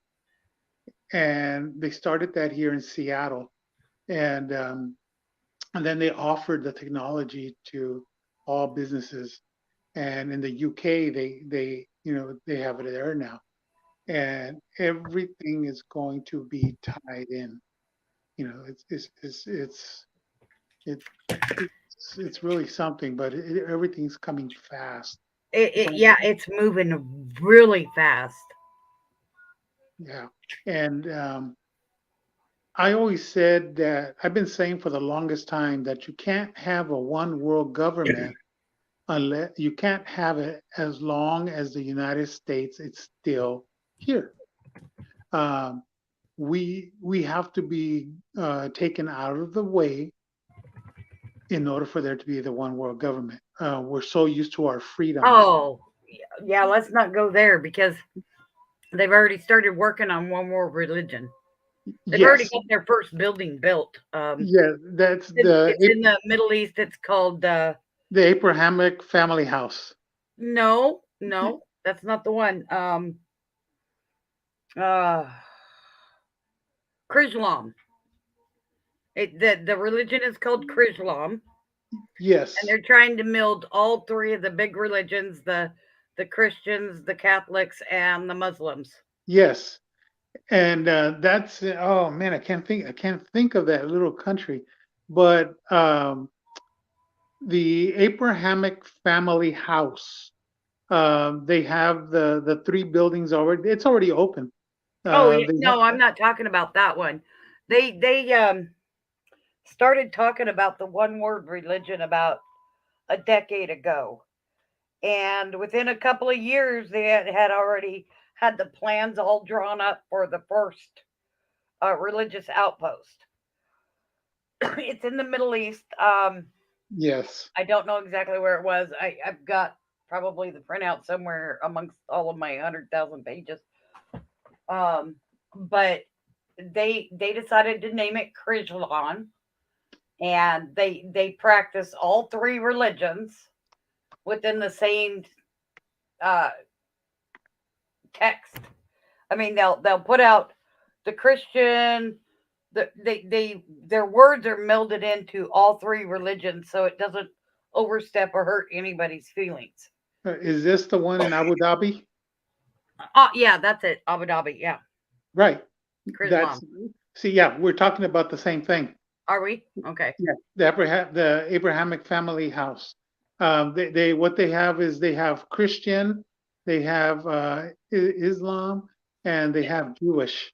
Speaker 2: And they started that here in Seattle, and and then they offered the technology to all businesses. And in the UK, they have it there now, and everything is going to be tied in. It's it, it's really something, but everything's coming fast. It's all,
Speaker 1: Yeah, it's moving really fast.
Speaker 2: yeah. And I always said that I've been saying for the longest time that you can't have a one world government unless you can't have it as long as the United States is still here. Um, we have to be taken out of the way in order for there to be the one world government. We're so used to our freedoms.
Speaker 1: Oh, yeah, let's not go there because they've already started working on one world religion. They've already
Speaker 2: Yes,
Speaker 1: got their first building built.
Speaker 2: yeah, that's
Speaker 1: It's in the Middle East. It's called
Speaker 2: the Abrahamic family house.
Speaker 1: no, no, that's not the one. Uh, Krislam. The religion is called Krislam, and
Speaker 2: Yes,
Speaker 1: they're trying to meld all three of the big religions: the Christians, the Catholics, and the Muslims.
Speaker 2: yes, and that's oh man, I can't think of that little country, but the Abrahamic family house. They have the three buildings already. It's already open.
Speaker 1: Oh
Speaker 2: They
Speaker 1: no, I'm not talking about that one. They started talking about the one word religion about a decade ago. And within a couple of years, they had already had the plans all drawn up for the first religious outpost. It's in the Middle East.
Speaker 2: yes,
Speaker 1: I don't know exactly where it was. I've got probably the printout somewhere amongst all of my 100,000 pages. But they decided to name it Krijlan, and they practice all three religions within the same uh, text. I mean, they'll put out the Christian. Their words are melded into all three religions, so it doesn't overstep or hurt anybody's feelings.
Speaker 2: Is this the one in Abu Dhabi?
Speaker 1: Oh yeah, that's it. Abu Dhabi. Yeah,
Speaker 2: Right.
Speaker 1: Krizlam.
Speaker 2: That's see, yeah, we're talking about the same thing.
Speaker 1: Are we okay?
Speaker 2: Yeah, the Abrahamic family house. They what they have is they have Christian, they have Islam, and they have Jewish.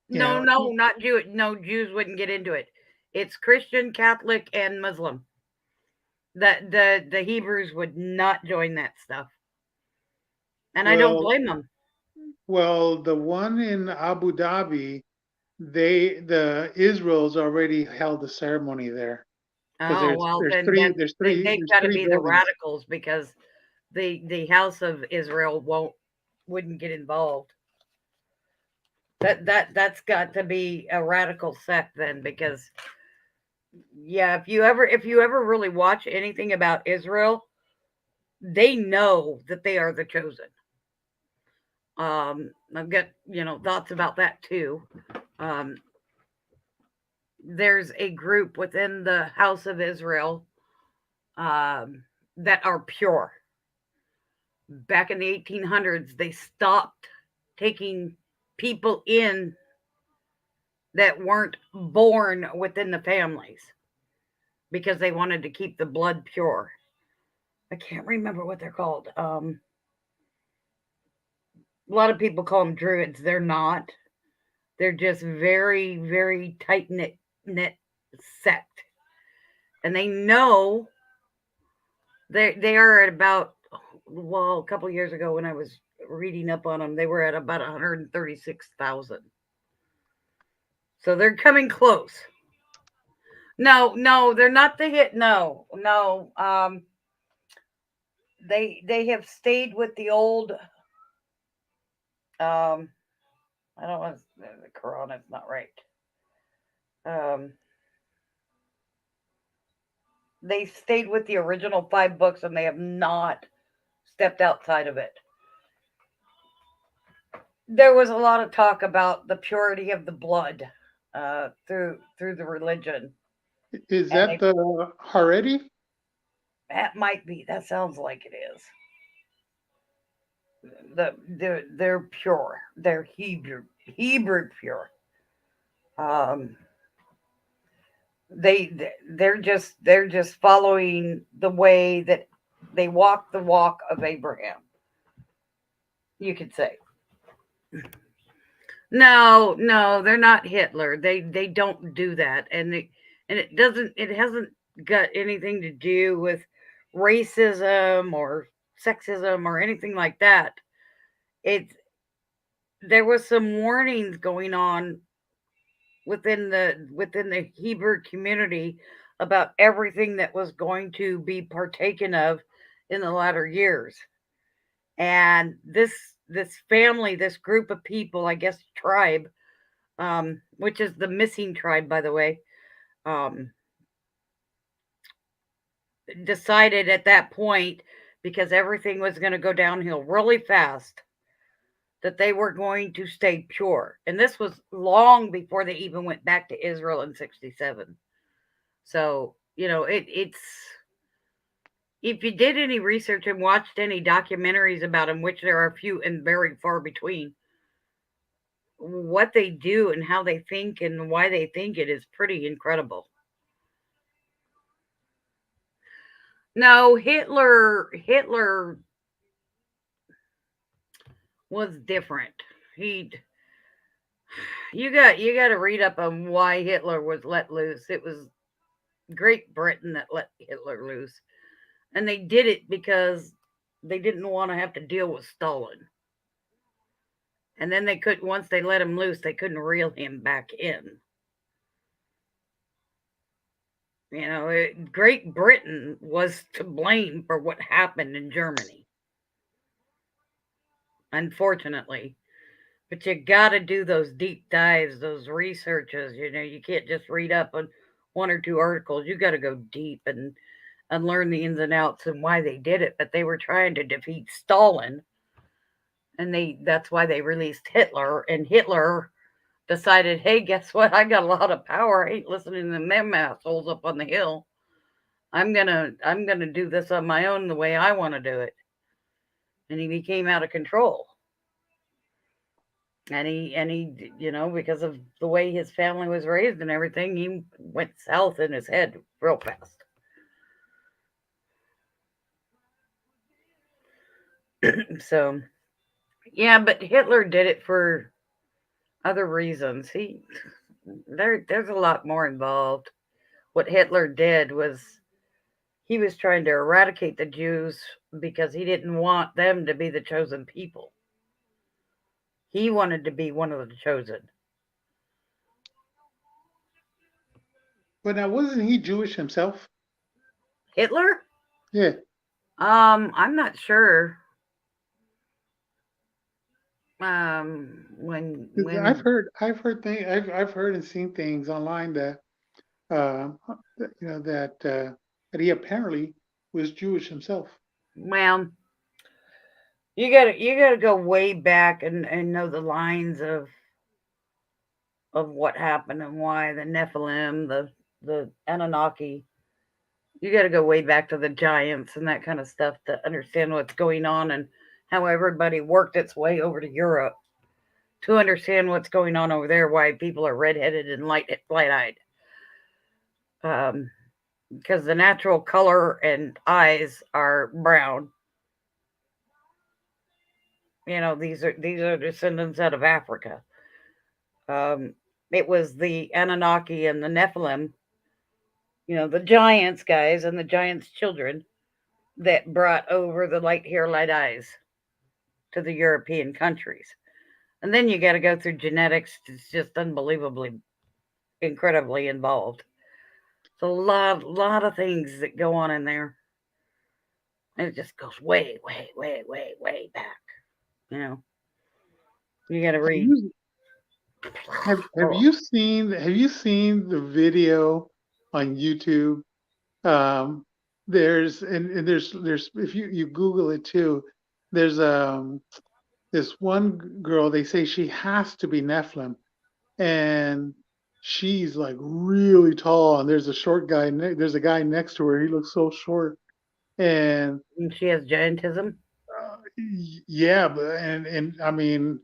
Speaker 2: You
Speaker 1: No,
Speaker 2: know,
Speaker 1: no, not Jew. No, Jews wouldn't get into it. It's Christian, Catholic, and Muslim. The Hebrews would not join that stuff, and I don't
Speaker 2: well,
Speaker 1: blame them.
Speaker 2: the one in Abu Dhabi, the Israel's already held a ceremony there because
Speaker 1: Oh well, then they've
Speaker 2: there's
Speaker 1: got to
Speaker 2: three
Speaker 1: be the
Speaker 2: buildings.
Speaker 1: radicals because the House of Israel wouldn't get involved. That's got to be a radical sect then because yeah, if you ever really watch anything about Israel, they know that they are the chosen. I've got thoughts about that too. Um, there's a group within the House of Israel um, that are pure. Back in the 1800s, they stopped taking people in that weren't born within the families because they wanted to keep the blood pure. I can't remember what they're called. A lot of people call them druids. They're not. They're just very, very tight knit sect, and they know they are at about well a couple years ago when I was reading up on them, they were at about 136,000. So they're coming close. No, no, they're not the hit. No, no. They have stayed with the old. I don't want the Quran is not right. Um, they stayed with the original five books and they have not stepped outside of it. There was a lot of talk about the purity of the blood through the religion,
Speaker 2: Is
Speaker 1: and
Speaker 2: that
Speaker 1: they
Speaker 2: the Haredi?
Speaker 1: that might be that sounds like it is. They're pure. They're Hebrew pure. Um, they're just following the way that they walk the walk of Abraham. You could say no, no, they're not Hitler. They don't do that, and it hasn't got anything to do with racism or sexism or anything like that. It's there was some warnings going on within the Hebrew community about everything that was going to be partaken of in the latter years. And this family, this group of people, I guess tribe, which is the missing tribe, by the way, um, decided at that point because everything was going to go downhill really fast that they were going to stay pure. And this was long before they even went back to Israel in 67. So, it's if you did any research and watched any documentaries about them, which there are few and very far between, what they do and how they think and why they think it is pretty incredible. No, Hitler was different. He you got to read up on why Hitler was let loose. It was Great Britain that let Hitler loose. And they did it because they didn't want to have to deal with Stalin. And then they could once they let him loose, they couldn't reel him back in. Great Britain was to blame for what happened in Germany, unfortunately. But you got to do those deep dives, those researches. You can't just read up on one or two articles. You got to go deep and learn the ins and outs and why they did it. But they were trying to defeat Stalin, and that's why they released Hitler. And Hitler decided, hey, guess what? I got a lot of power. I ain't listening to them assholes up on the hill. I'm gonna do this on my own the way I want to do it. And he became out of control. And he, because of the way his family was raised and everything, he went south in his head real fast. So yeah, but Hitler did it for other reasons. There's a lot more involved. What Hitler did was he was trying to eradicate the Jews because he didn't want them to be the chosen people. He wanted to be one of the chosen.
Speaker 2: But now, wasn't he Jewish himself?
Speaker 1: Hitler?
Speaker 2: Yeah,
Speaker 1: I'm not sure.
Speaker 2: because
Speaker 1: When
Speaker 2: I've heard and seen things online that uh, that he apparently was Jewish himself.
Speaker 1: well, you gotta go way back and know the lines of what happened and why the Nephilim, the Anunnaki. You got to go way back to the giants and that kind of stuff to understand what's going on and how everybody worked its way over to Europe to understand what's going on over there. Why people are redheaded and light eyed. Um, because the natural color and eyes are brown. These are descendants out of Africa. Um, it was the Anunnaki and the Nephilim, the giants guys and the giants' children that brought over the light hair, light eyes to the European countries. And then you got to go through genetics. It's just unbelievably, incredibly involved. It's a lot of things that go on in there. And it just goes way, way, way, way, way back. You know, you got to
Speaker 2: Have
Speaker 1: read.
Speaker 2: you have you seen the video on YouTube? Um, there's if you Google it too, there's this one girl, they say she has to be Nephilim, and she's like really tall, and there's a short guy there's a guy next to her, he looks so short, and
Speaker 1: And she has giantism.
Speaker 2: yeah, but and I mean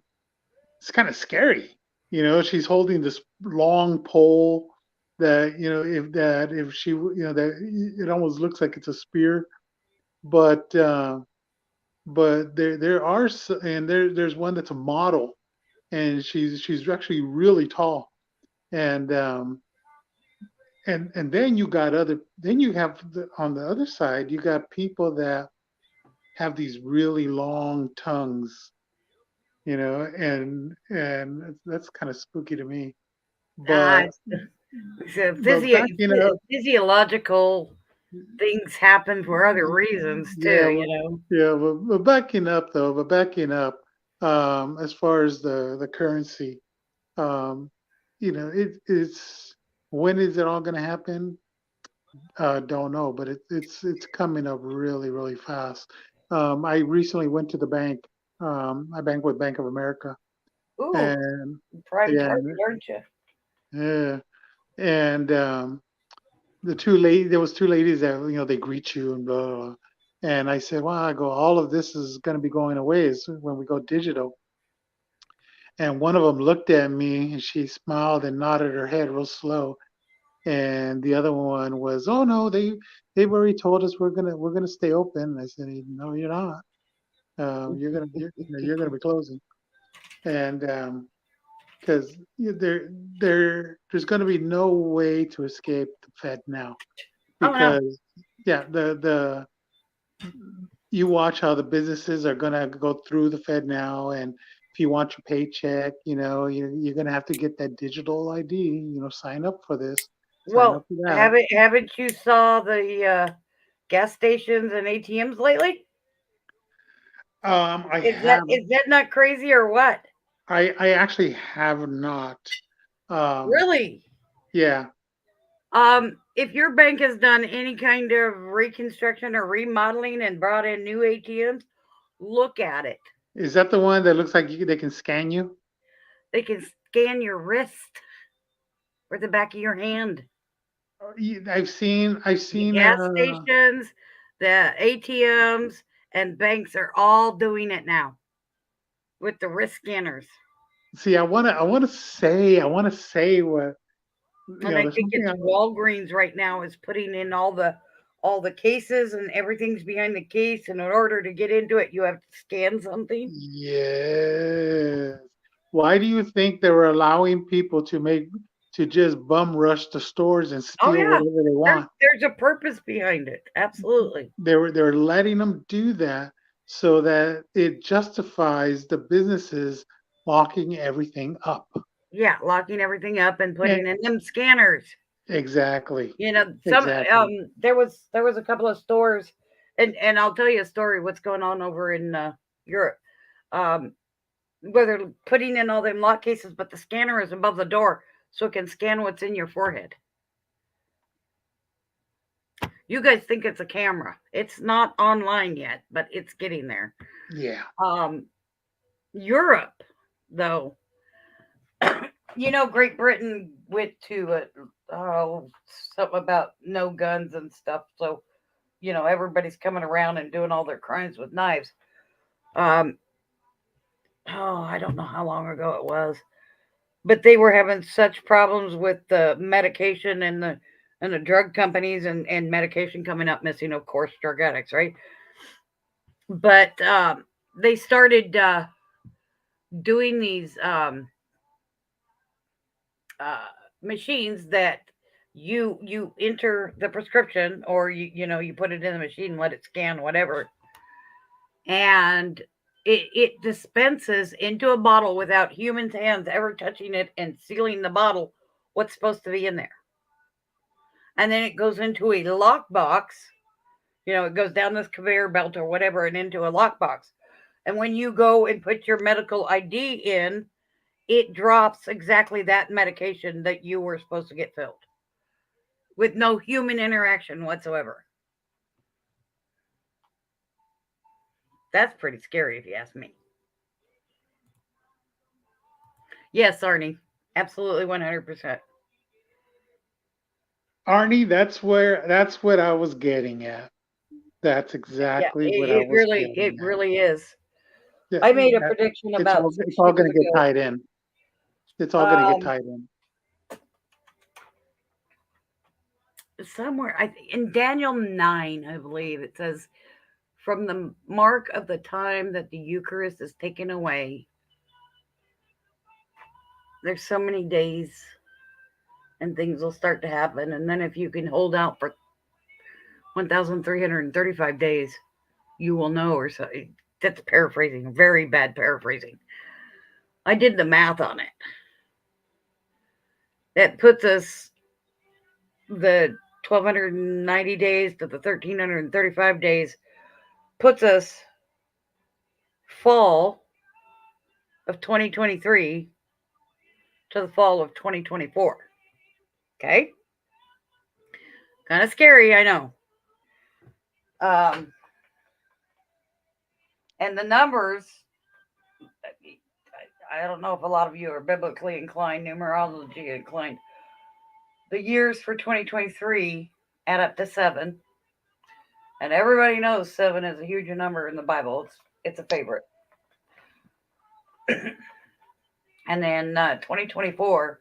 Speaker 2: it's kind of scary, she's holding this long pole, that if she that it almost looks like it's a spear, but there are and there's one that's a model, and she's actually really tall, and and then you have on the other side you got people that have these really long tongues, and that's kind of spooky to me.
Speaker 1: Ah,
Speaker 2: But
Speaker 1: it's a
Speaker 2: backing up,
Speaker 1: physiological things happen for other reasons too,
Speaker 2: yeah, but backing up, as far as the currency, um, it's when is it all going to happen? Don't know, but it's coming up really really fast. I recently went to the bank. I bank with Bank of America,
Speaker 1: Ooh,
Speaker 2: and
Speaker 1: prime
Speaker 2: yeah,
Speaker 1: target, aren't you?
Speaker 2: yeah, and there was two ladies that they greet you and blah, blah, blah. And I said, well, I go, all of this is going to be going away when we go digital. And one of them looked at me and she smiled and nodded her head real slow. And the other one was, oh no, they've already told us we're gonna stay open. And I said, no, you're not. You're gonna be closing. And because there's going to be no way to escape the Fed now,
Speaker 1: Oh no.
Speaker 2: because yeah, the you watch how the businesses are going to go through the Fed now, and if you want your paycheck, you're going to have to get that digital ID. Sign up for this, sign up
Speaker 1: Well,
Speaker 2: for that.
Speaker 1: haven't you saw the gas stations and ATMs lately?
Speaker 2: I have.
Speaker 1: Is that not crazy or what?
Speaker 2: I actually have not. Um,
Speaker 1: Really?
Speaker 2: yeah.
Speaker 1: If your bank has done any kind of reconstruction or remodeling and brought in new ATMs, look at it.
Speaker 2: Is that the one that looks like they can scan you?
Speaker 1: They can scan your wrist or the back of your hand.
Speaker 2: I've seen.
Speaker 1: The gas stations, the ATMs, and banks are all doing it now with the wrist scanners.
Speaker 2: See, I want to say what
Speaker 1: And I
Speaker 2: there's
Speaker 1: think
Speaker 2: something.
Speaker 1: it's Walgreens right now is putting in all the cases and everything's behind the case. And in order to get into it, you have to scan something.
Speaker 2: Yes. Why do you think they were allowing people to just bum rush the stores and
Speaker 1: Oh
Speaker 2: steal
Speaker 1: yeah,
Speaker 2: whatever they want?
Speaker 1: there's a purpose behind it. Absolutely.
Speaker 2: They were letting them do that so that it justifies the businesses locking everything up.
Speaker 1: Yeah, locking everything up and
Speaker 2: And
Speaker 1: putting in them scanners.
Speaker 2: exactly,
Speaker 1: Some
Speaker 2: exactly.
Speaker 1: there was a couple of stores, and I'll tell you a story. What's going on over in Europe? Um, where they're putting in all them lock cases, but the scanner is above the door, so it can scan what's in your forehead. You guys think it's a camera. It's not online yet, but it's getting there.
Speaker 2: Yeah,
Speaker 1: Um, Europe, though, Great Britain went to something about no guns and stuff. So everybody's coming around and doing all their crimes with knives. Um, I don't know how long ago it was, but they were having such problems with the medication and the drug companies and medication coming up missing, of course, drug addicts, right? But they started doing these uh, machines that you enter the prescription, or you put it in the machine, let it scan whatever, and it dispenses into a bottle without humans' hands ever touching it and sealing the bottle what's supposed to be in there. And then it goes into a lockbox. It goes down this conveyor belt or whatever and into a lockbox. And when you go and put your medical ID in, it drops exactly that medication that you were supposed to get filled with no human interaction whatsoever. That's pretty scary if you ask me. Yes, Arnie. Absolutely 100%.
Speaker 2: Arnie, that's what I was getting at. That's
Speaker 1: Yeah,
Speaker 2: exactly what I
Speaker 1: it
Speaker 2: was
Speaker 1: really it
Speaker 2: getting at.
Speaker 1: really is.
Speaker 2: Yeah,
Speaker 1: I made a
Speaker 2: that
Speaker 1: prediction
Speaker 2: it's
Speaker 1: about
Speaker 2: all
Speaker 1: six
Speaker 2: it's all
Speaker 1: years
Speaker 2: going to get
Speaker 1: ago.
Speaker 2: tied in. It's all going to get
Speaker 1: Um,
Speaker 2: tied in.
Speaker 1: somewhere in Daniel 9, I believe it says, from the mark of the time that the Eucharist is taken away, there's so many days and things will start to happen. And then if you can hold out for 1,335 days, you will know, or so. That's paraphrasing, very bad paraphrasing. I did the math on it. That puts us the 1,290 days to the 1,335 days, puts us fall of 2023 to the fall of 2024. Okay? Kind of scary, I know. Um, and the numbers, I don't know if a lot of you are biblically inclined, numerology inclined. The years for 2023 add up to seven. And everybody knows seven is a huge number in the Bible. It's a favorite. And then 2024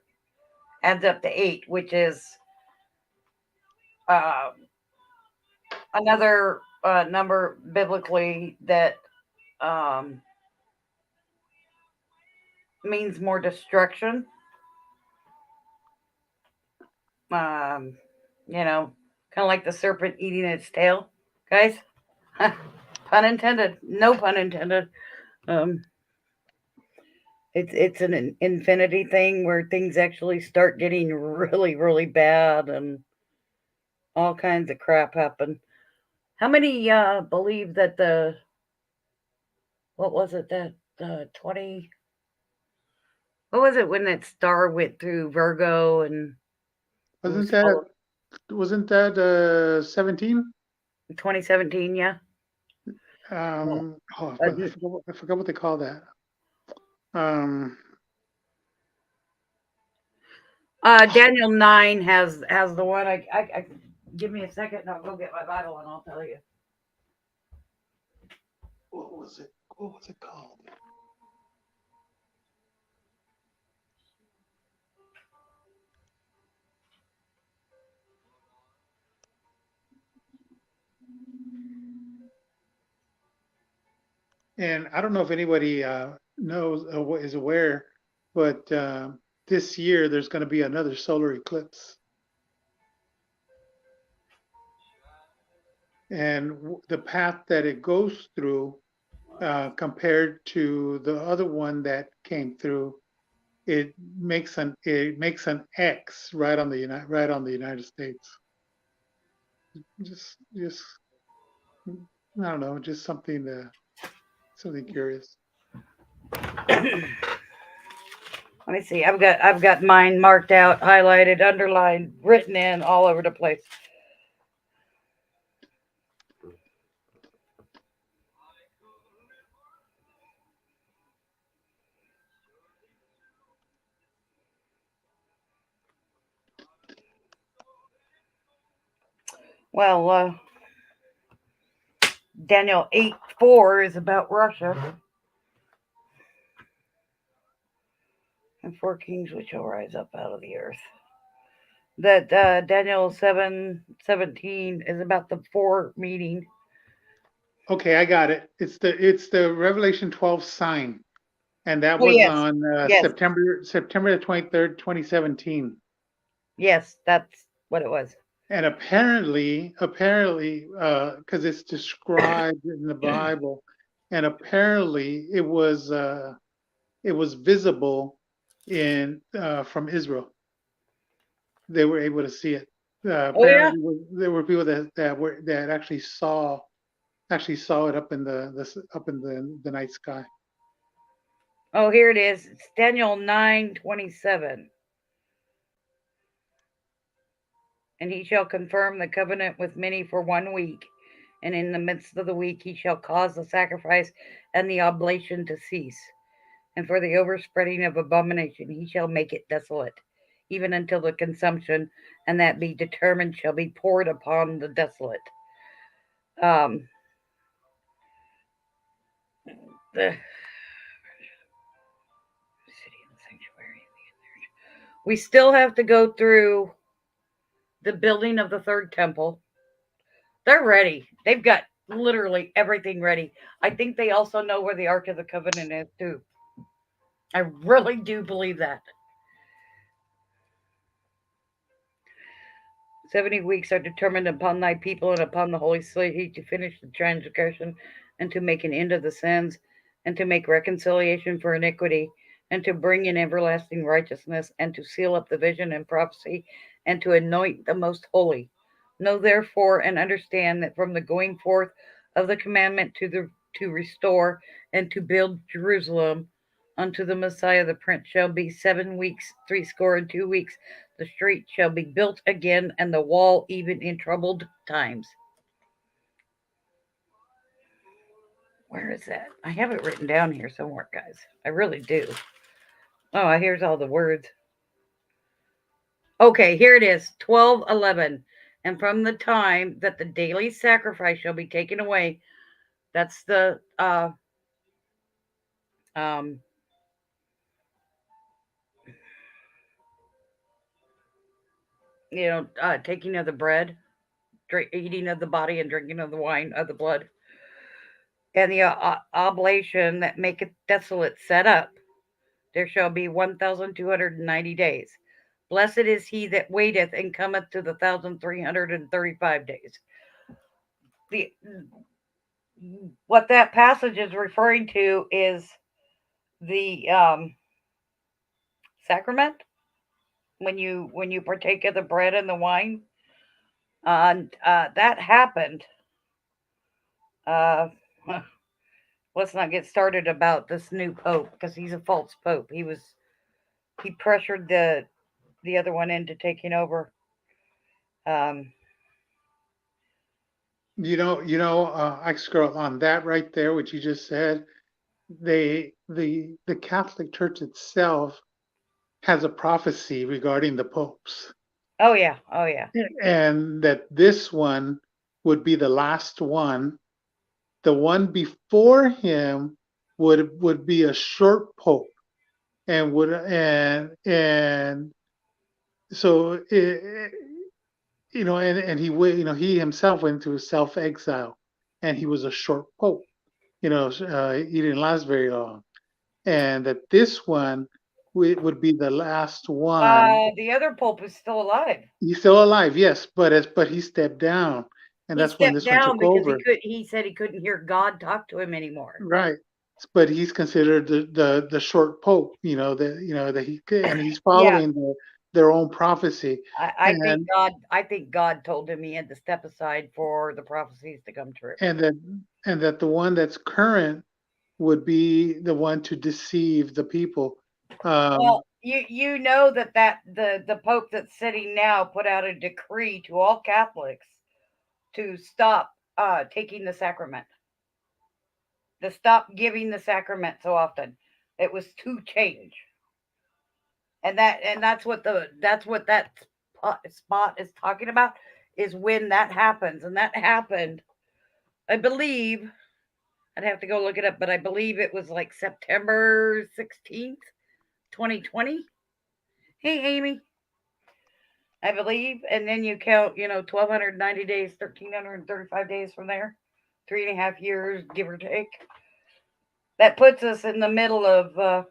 Speaker 1: adds up to eight, which is uh, another number biblically that um, means more destruction. Um, you know, kind of like the serpent eating its tail, guys. Pun intended. No pun intended. Um, it's an infinity thing where things actually start getting really, really bad and all kinds of crap happen. How many believe that the what was it that 20 what was it when that star went through Virgo and it was
Speaker 2: Wasn't that
Speaker 1: followed
Speaker 2: wasn't that 17?
Speaker 1: 2017? Yeah.
Speaker 2: Oh,
Speaker 1: Uh,
Speaker 2: I forgot what they call that. Um,
Speaker 1: Daniel 9 has the one. I give me a second and I'll go get my Bible and I'll tell you.
Speaker 2: what was it? What was it called? And I don't know if anybody knows is aware, but this year there's going to be another solar eclipse, and the path that it goes through, compared to the other one that came through, it makes an X right on the United States. Just I don't know, just something curious.
Speaker 1: Let me see. I've got mine marked out, highlighted, underlined, written in all over the place. Well, Daniel 8:4 is about Russia and four kings which shall rise up out of the earth. That Daniel 7:17 is about the four meeting.
Speaker 2: Okay, I got it. It's the Revelation 12 sign, and that
Speaker 1: Oh
Speaker 2: was
Speaker 1: yes,
Speaker 2: on
Speaker 1: yes,
Speaker 2: September the 23rd, 2017.
Speaker 1: yes. That's what it was.
Speaker 2: And apparently, because it's described in the Bible, and apparently it was visible in from Israel. They were able to see it.
Speaker 1: Oh yeah.
Speaker 2: Apparently, there were people that actually saw it up in the night sky.
Speaker 1: Oh, here it is. It's Daniel 9:27. And he shall confirm the covenant with many for 1 week. And in the midst of the week he shall cause the sacrifice and the oblation to cease. And for the overspreading of abomination he shall make it desolate, even until the consumption, and that be determined shall be poured upon the desolate. Um, the city and the sanctuary. We still have to go through the building of the third temple. They're ready. They've got literally everything ready. I think they also know where the Ark of the Covenant is too. I really do believe that. 70 weeks are determined upon thy people and upon the holy city to finish the transgression and to make an end of the sins and to make reconciliation for iniquity and to bring in everlasting righteousness and to seal up the vision and prophecy and to anoint the most holy. Know therefore and understand that from the going forth of the commandment to restore and to build Jerusalem unto the Messiah the Prince shall be 7 weeks, 62 weeks. The street shall be built again, and the wall even in troubled times. Where is that? I have it written down here somewhere, guys. I really do. Oh, here's all the words. Okay, here it is 12:11. And from the time that the daily sacrifice shall be taken away, that's the um, taking of the bread, eating of the body, and drinking of the wine of the blood, and the oblation that maketh desolate set up, there shall be 1,290 days. Blessed is he that waiteth and cometh to the 1,335 days. The what that passage is referring to is the sacrament when you partake of the bread and the wine, and that happened. Uh, let's not get started about this new pope because he's a false pope. He pressured the other one into taking over. Um,
Speaker 2: I scroll on that right there, what you just said. The Catholic Church itself has a prophecy regarding the popes,
Speaker 1: oh yeah, oh yeah.
Speaker 2: and that this one would be the last one. The one before him would be a short pope, and would and so and he himself went into self exile, and he was a short pope. He didn't last very long, and that this one would be the last one.
Speaker 1: The other pope is still alive.
Speaker 2: He's still alive, yes, but he stepped down, and
Speaker 1: He
Speaker 2: that's when
Speaker 1: stepped
Speaker 2: this one
Speaker 1: down
Speaker 2: took
Speaker 1: because
Speaker 2: over.
Speaker 1: he said he couldn't hear God talk to him anymore.
Speaker 2: Right. But he's considered the short pope, that he's
Speaker 1: Yeah,
Speaker 2: following their own prophecy. And
Speaker 1: I think God told him he had to step aside for the prophecies to come true.
Speaker 2: and that and that the one that's current would be the one to deceive the people. Um,
Speaker 1: Well, you know that the pope that's sitting now put out a decree to all Catholics to stop taking the sacrament, to stop giving the sacrament so often. It was to change, that's what that spot is talking about is when that happens, and that happened. I believe I'd have to go look it up, but I believe it was like September 16th, 2020. Hey, Amy, I believe. And then you count, 1,290 days, 1,335 days from there, 3.5 years, give or take. That puts us in the middle of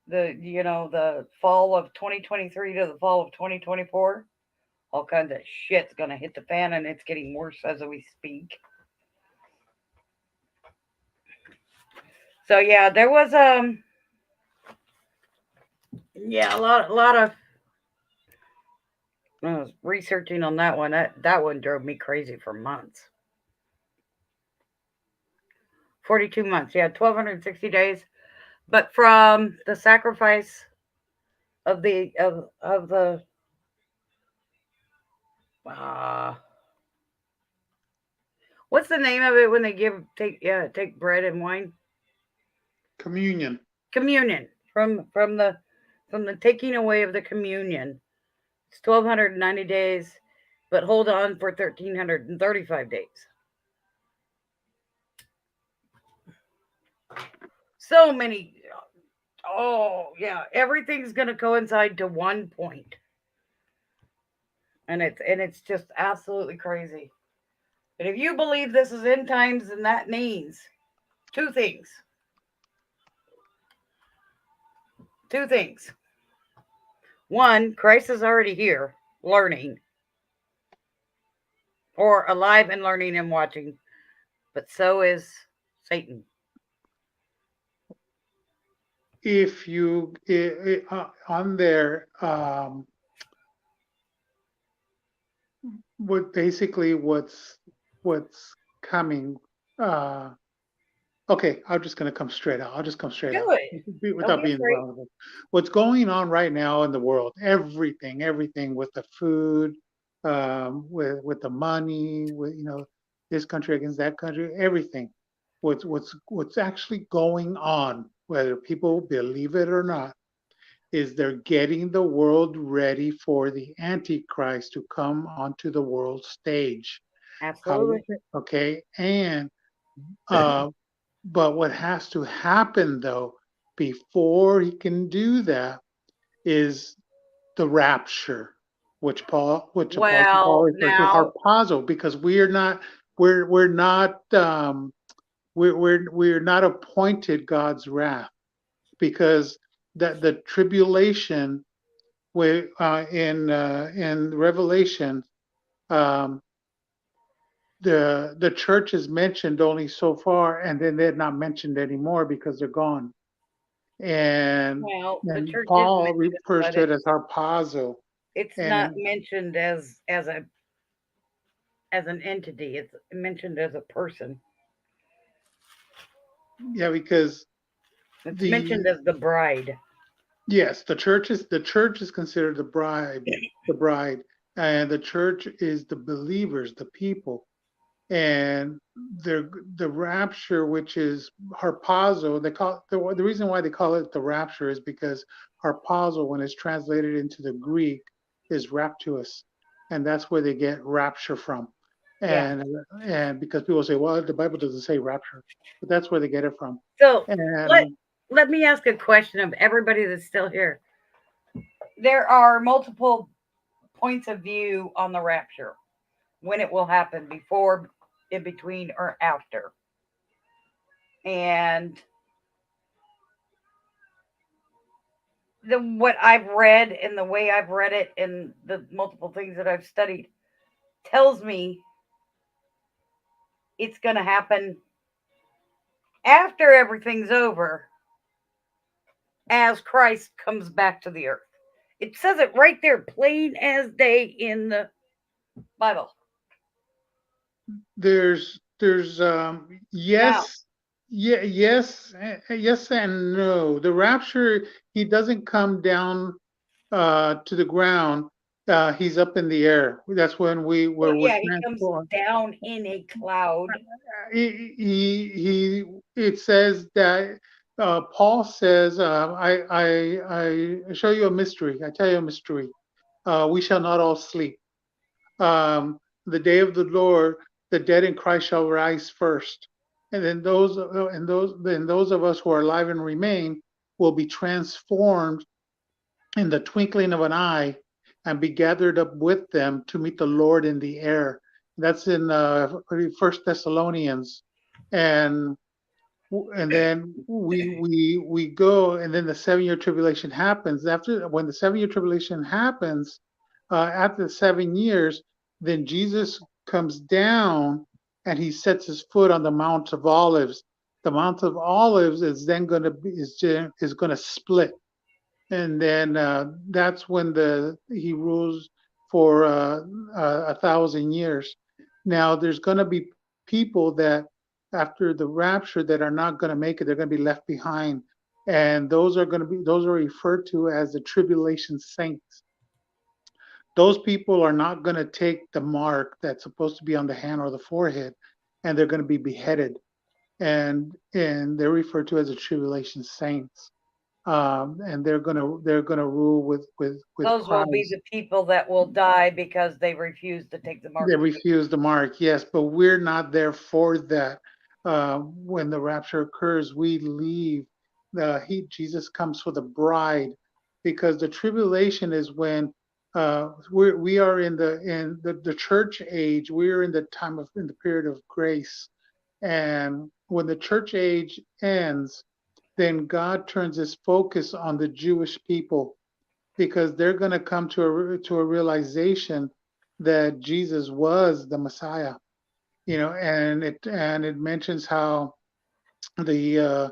Speaker 1: the fall of 2023 to the fall of 2024. All kinds of shit's gonna hit the fan, and it's getting worse as we speak. So yeah, there was yeah, a lot of I was researching on that one. That one drove me crazy for months. 42 months, yeah, 1,260 days. But from the sacrifice of the uh what's the name of it when they take bread and wine?
Speaker 2: Communion.
Speaker 1: Communion. From the taking away of the communion. It's 1,290 days, but hold on for 1,335 days. So many. Oh, yeah. Everything's going to coincide to one point. and it's just absolutely crazy. And if you believe this is end times, then that means two things. Two things. One, Christ is already here, learning, or alive and learning and watching, but so is Satan.
Speaker 2: If you on there, what basically what's coming. Uh, okay, I'm just going to come straight out. I'll just come straight
Speaker 1: Do
Speaker 2: out
Speaker 1: it. Don't
Speaker 2: without
Speaker 1: be
Speaker 2: being
Speaker 1: afraid.
Speaker 2: wrong. What's going on right now in the world? Everything with the food, with the money, with this country against that country, everything. What's actually going on, whether people believe it or not, is they're getting the world ready for the Antichrist to come onto the world stage. How,
Speaker 1: Absolutely.
Speaker 2: okay, and uh, but what has to happen though before he can do that is the rapture, which Apostle Paul
Speaker 1: Well,
Speaker 2: refers to
Speaker 1: now,
Speaker 2: harpazo, because we're not we're not appointed God's wrath, because the tribulation in Revelation, um, the church is mentioned only so far, and then they're not mentioned anymore because they're gone. And
Speaker 1: well, the
Speaker 2: and
Speaker 1: church is
Speaker 2: Paul
Speaker 1: mentioned,
Speaker 2: refers
Speaker 1: but
Speaker 2: to it as harpazo.
Speaker 1: it's not
Speaker 2: And
Speaker 1: mentioned as an entity. It's mentioned as a person.
Speaker 2: yeah, because
Speaker 1: It's mentioned
Speaker 2: the
Speaker 1: as the bride.
Speaker 2: yes, the church is considered the bride, and the church is the believers, the people. And the rapture, which is harpazo, they call the reason why they call it the rapture is because harpazo, when it's translated into the Greek, is rapturous, and that's where they get rapture from.
Speaker 1: Yeah.
Speaker 2: And because people say, well, the Bible doesn't say rapture, but that's where they get it from.
Speaker 1: So let
Speaker 2: And
Speaker 1: let me ask a question of everybody that's still here. There are multiple points of view on the rapture, when it will happen, before, in between, or after. And the what I've read and the way I've read it and the multiple things that I've studied tells me it's going to happen after everything's over, as Christ comes back to the earth. It says it right there, plain as day in the Bible.
Speaker 2: there's
Speaker 1: Now,
Speaker 2: yes, yeah, yes and no. The rapture, he doesn't come down to the ground. He's up in the air. That's when
Speaker 1: well,
Speaker 2: we're
Speaker 1: yeah, he comes
Speaker 2: transformed.
Speaker 1: down in a cloud.
Speaker 2: It says that Paul says, I show you a mystery. I tell you a mystery. We shall not all sleep. The day of the Lord, the dead in Christ shall rise first, and then those of us who are alive and remain will be transformed in the twinkling of an eye and be gathered up with them to meet the Lord in the air. That's in First Thessalonians, and and then we go, and then the 7 year tribulation happens. After when the 7 year tribulation happens, after the 7 years, then Jesus comes down and he sets his foot on the Mount of Olives. The Mount of Olives is then going to be is going to split, and then that's when the he rules for 1,000 years. Now there's going to be people that after the rapture that are not going to make it, they're going to be left behind, and those are referred to as the tribulation saints. Those people are not going to take the mark that's supposed to be on the hand or the forehead, and they're going to be beheaded, and they're referred to as the tribulation saints. And they're gonna rule with
Speaker 1: Those will be
Speaker 2: Christ.
Speaker 1: the people that will die because they refuse to take the mark
Speaker 2: They
Speaker 1: of the beast.
Speaker 2: refuse the mark, yes, but we're not there for that. When the rapture occurs, we leave. Jesus comes for the bride, because the tribulation is when We are in the church age. We're in the time of in the period of grace, and when the church age ends, then God turns His focus on the Jewish people because they're going to come to a realization that Jesus was the Messiah. And it mentions how the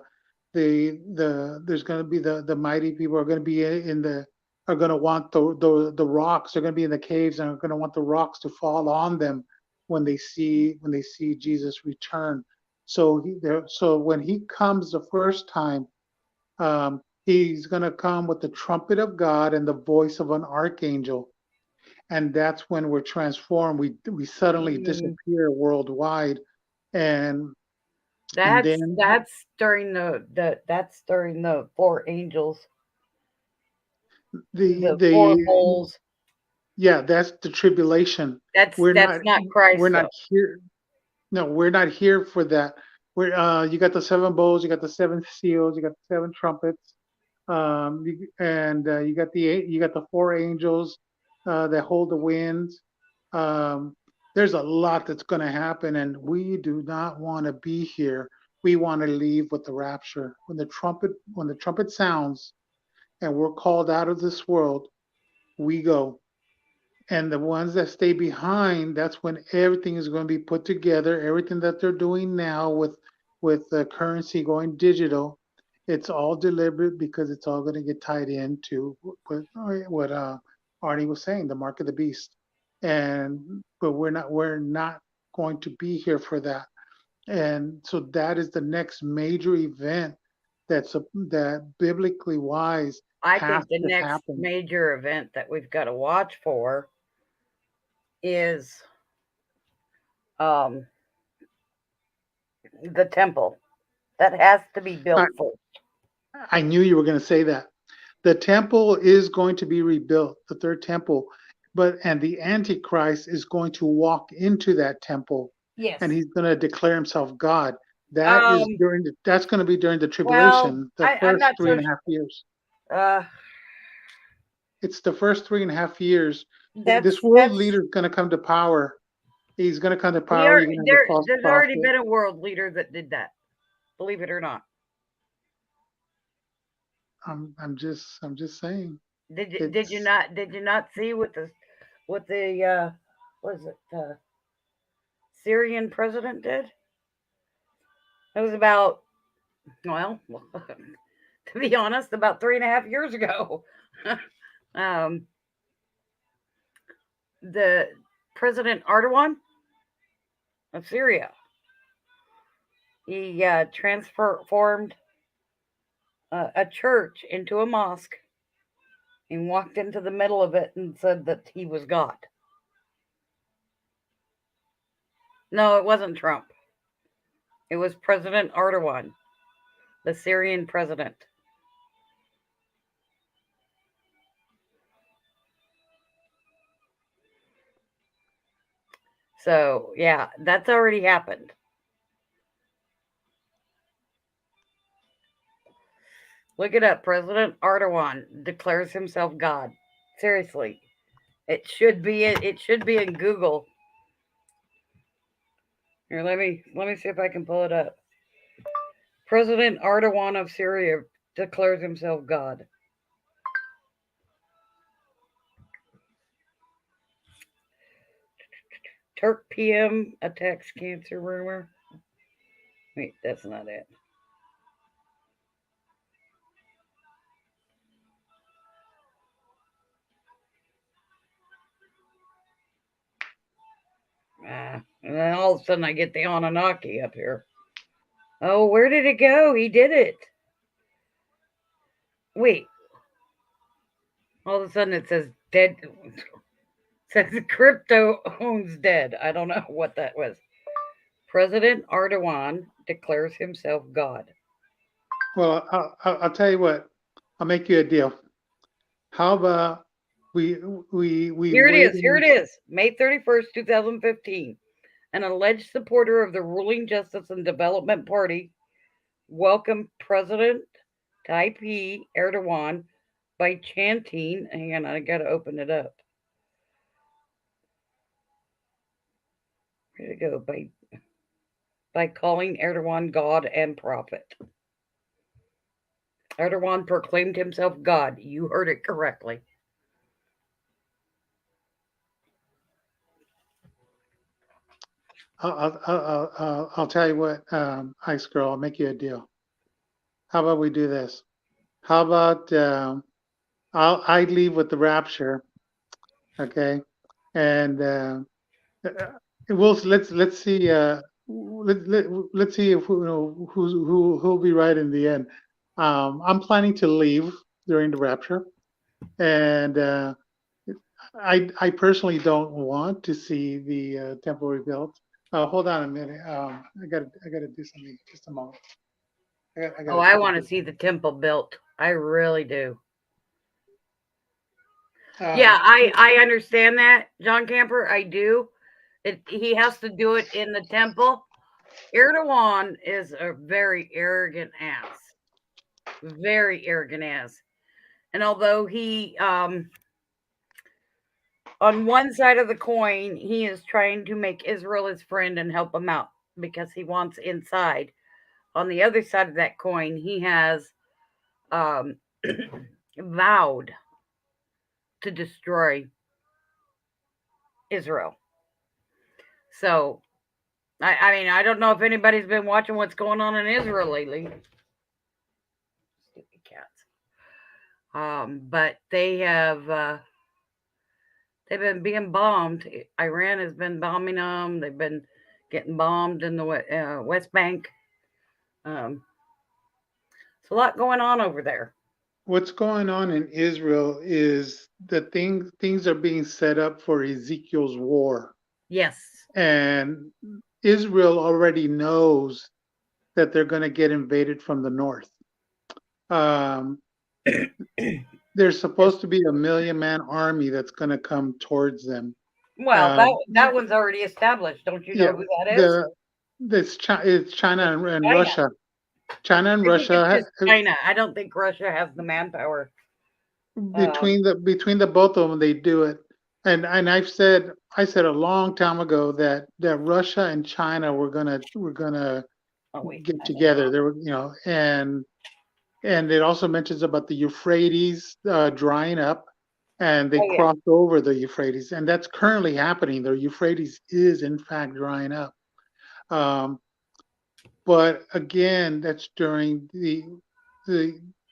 Speaker 2: there's going to be the mighty people are going to be in the are going to want the rocks. They're going to be in the caves and are going to want the rocks to fall on them when they see Jesus return. So when He comes the first time, He's going to come with the trumpet of God and the voice of an archangel, and that's when we're transformed. We suddenly
Speaker 1: Mm,
Speaker 2: disappear worldwide, and and
Speaker 1: that's
Speaker 2: then
Speaker 1: that's during the four angels,
Speaker 2: the
Speaker 1: the four
Speaker 2: the
Speaker 1: bowls.
Speaker 2: yeah, that's the tribulation.
Speaker 1: That's
Speaker 2: We're not
Speaker 1: that's not
Speaker 2: we're
Speaker 1: Christ
Speaker 2: not
Speaker 1: though.
Speaker 2: here. No, we're not here for that. We're you got the seven bowls, you got the seven seals, you got the seven trumpets, and you got you got the four angels that hold the winds. Um, there's a lot that's going to happen, and we do not want to be here. We want to leave with the rapture when the trumpet sounds, and we're called out of this world. We go, and the ones that stay behind, that's when everything is going to be put together. Everything that they're doing now with the currency going digital, it's all deliberate because it's all going to get tied into what Arnie was saying, the mark of the beast. And but we're not going to be here for that. And so that is the next major event that biblically wise
Speaker 1: I
Speaker 2: has
Speaker 1: think the
Speaker 2: to
Speaker 1: next
Speaker 2: happen.
Speaker 1: major event that we've got to watch for is um, the temple. That has to be
Speaker 2: I,
Speaker 1: built first.
Speaker 2: I knew you were going to say that. The temple is going to be rebuilt, the third temple, and the Antichrist is going to walk into that temple, and
Speaker 1: Yes.
Speaker 2: he's going to declare himself God.
Speaker 1: Um.
Speaker 2: That's going to be during the
Speaker 1: Well,
Speaker 2: tribulation, the
Speaker 1: I'm
Speaker 2: first
Speaker 1: not
Speaker 2: three
Speaker 1: so.
Speaker 2: and a half years.
Speaker 1: Uh.
Speaker 2: It's the first 3.5 years. This world
Speaker 1: That's
Speaker 2: leader is going to come to power. He's going to come to
Speaker 1: we
Speaker 2: power.
Speaker 1: are
Speaker 2: You're going to have the
Speaker 1: there.
Speaker 2: false
Speaker 1: There's already
Speaker 2: prophet.
Speaker 1: been a world leader that did that. Believe it or not.
Speaker 2: I'm just saying.
Speaker 1: Did you
Speaker 2: It's
Speaker 1: not see what the what is it Syrian president did? It was about, well, to be honest, about 3.5 years ago. um, the President Erdogan of Syria, he transformed a church into a mosque and walked into the middle of it and said that he was God. No, it wasn't Trump. It was President Erdogan, the Syrian president. So, yeah, that's already happened. Look it up. President Erdogan declares himself God. Seriously, it should be in Google. Here, let me see if I can pull it up. President Erdogan of Syria declares himself God. Turk PM attacks cancer rumor. Wait, that's not it. And then all of a sudden I get the Anunnaki up here. Oh, where did it go? He did it. Wait, all of a sudden it says dead. Says crypto owns dead. I don't know what that was. President Erdogan declares himself God.
Speaker 2: well. I'll tell you what. I'll make you a deal. How about we we
Speaker 1: Here it
Speaker 2: wait
Speaker 1: is. Here it
Speaker 2: and
Speaker 1: is. May 31st, 2015. An alleged supporter of the ruling Justice and Development Party welcomed President Tayyip Erdogan by chanting. Hang on, I gotta open it up. Here we go. By calling Erdogan God and prophet. Erdogan proclaimed himself God. You heard it correctly.
Speaker 2: I'll tell you what, Ice Girl, I'll make you a deal. How about we do this? How about I leave with the rapture, okay? And we'll let's see let's see if who'll be right in the end. I'm planning to leave during the rapture, and I personally don't want to see the temple rebuilt. Hold on a minute. I gotta do something. Just a moment. I
Speaker 1: Oh,
Speaker 2: gotta
Speaker 1: I
Speaker 2: take a
Speaker 1: want to
Speaker 2: break.
Speaker 1: see the temple built. I really do. Yeah,
Speaker 2: Um,
Speaker 1: I understand that, John Camper. I do. He has to do it in the temple. Erdogan is a very arrogant ass. Very arrogant ass. And although he, on one side of the coin, he is trying to make Israel his friend and help him out because he wants inside. On the other side of that coin, he has um, vowed to destroy Israel. So, I mean, I don't know if anybody's been watching what's going on in Israel lately. Stupid cats. But they've been being bombed. Iran has been bombing them. They've been getting bombed in the West Bank. Um, it's a lot going on over there.
Speaker 2: what's going on in Israel is that things are being set up for Ezekiel's war,
Speaker 1: Yes.
Speaker 2: and Israel already knows that they're going to get invaded from the north. Um, there's supposed to be a 1 million-man army that's going to come towards them.
Speaker 1: Well,
Speaker 2: Uh,
Speaker 1: that one's already established. Don't you know
Speaker 2: yeah,
Speaker 1: who that is?
Speaker 2: the it's China
Speaker 1: It's
Speaker 2: and
Speaker 1: China.
Speaker 2: Russia. China and
Speaker 1: I think it's
Speaker 2: Russia
Speaker 1: just China. I don't think Russia has the manpower. Um,
Speaker 2: between the both of them, they do it. And I said a long time ago that Russia and China were gonna
Speaker 1: oh wait,
Speaker 2: get
Speaker 1: I know.
Speaker 2: together. There were, and it also mentions about the Euphrates drying up, and they
Speaker 1: Oh yeah.
Speaker 2: crossed over the Euphrates, and that's currently happening. The Euphrates is in fact drying up. Um, but again, that's during the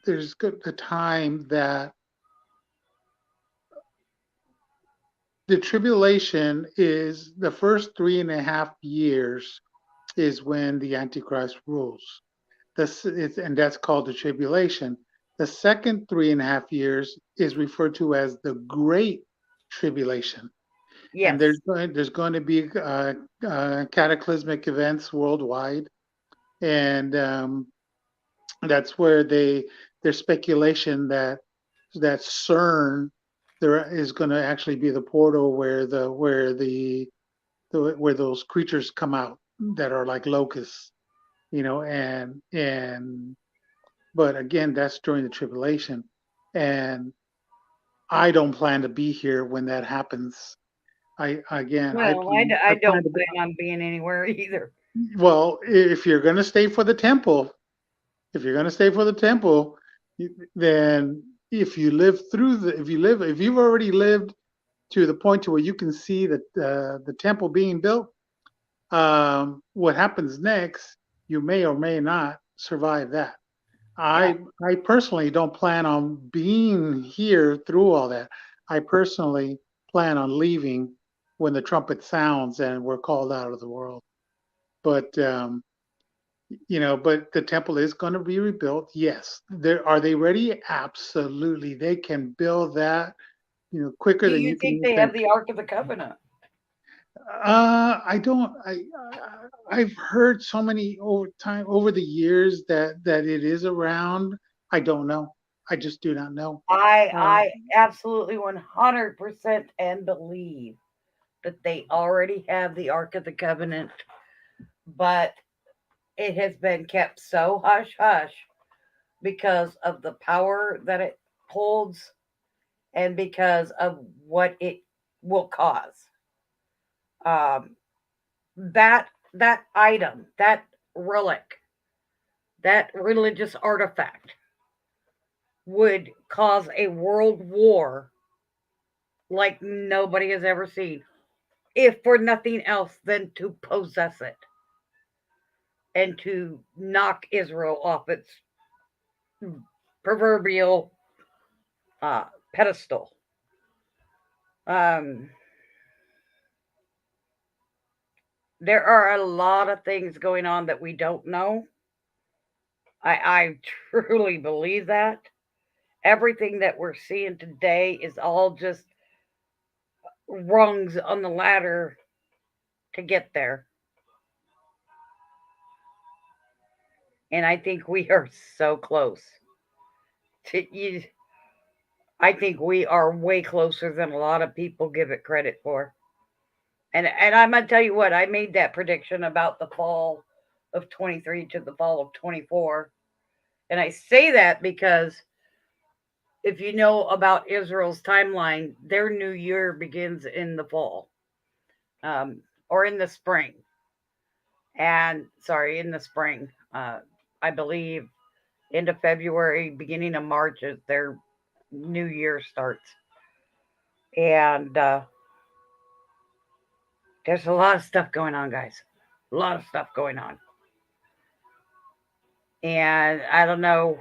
Speaker 2: there's the time that the tribulation is the first 3.5 years is when the Antichrist rules. And that's called the tribulation. The second 3.5 years is referred to as the Great Tribulation. And
Speaker 1: Yes.
Speaker 2: there's going to be cataclysmic events worldwide, and that's where there's speculation that CERN there is going to actually be the portal where those creatures come out that are like locusts, and but again, that's during the tribulation, and I don't plan to be here when that happens.
Speaker 1: Well,
Speaker 2: I
Speaker 1: I
Speaker 2: plan
Speaker 1: don't
Speaker 2: to be.
Speaker 1: plan on being anywhere either.
Speaker 2: Well, if you're going to stay for the temple, if you're going to stay for the temple, then if you live through the if you've already lived to the point to where you can see the temple being built, what happens next, you may or may not survive that.
Speaker 1: Yeah.
Speaker 2: I personally don't plan on being here through all that. I personally plan on leaving when the trumpet sounds and we're called out of the world. But but the temple is going to be rebuilt. Yes. Are they ready? Absolutely. They can build that, quicker
Speaker 1: Do
Speaker 2: than
Speaker 1: you
Speaker 2: you can
Speaker 1: think
Speaker 2: even
Speaker 1: they
Speaker 2: think.
Speaker 1: have the Ark of the Covenant?
Speaker 2: I don't. I've heard so many over the years that it is around. I don't know. I just do not know. Uh,
Speaker 1: I absolutely 100% and believe that they already have the Ark of the Covenant, but it has been kept so hush hush because of the power that it holds and because of what it will cause. Um, that item, that relic, that religious artifact would cause a world war like nobody has ever seen, if for nothing else than to possess it and to knock Israel off its proverbial uh, pedestal. Um, there are a lot of things going on that we don't know. I truly believe that. Everything that we're seeing today is all just rungs on the ladder to get there. And I think we are so close. I think we are way closer than a lot of people give it credit for. And I'm gonna tell you what, I made that prediction about the fall of 23 to the fall of 24. And I say that because if you know about Israel's timeline, their new year begins in the fall, um, or in the spring. And sorry, in the spring. I believe end of February, beginning of March is their new year starts. And there's a lot of stuff going on, guys. A lot of stuff going on. And I don't know.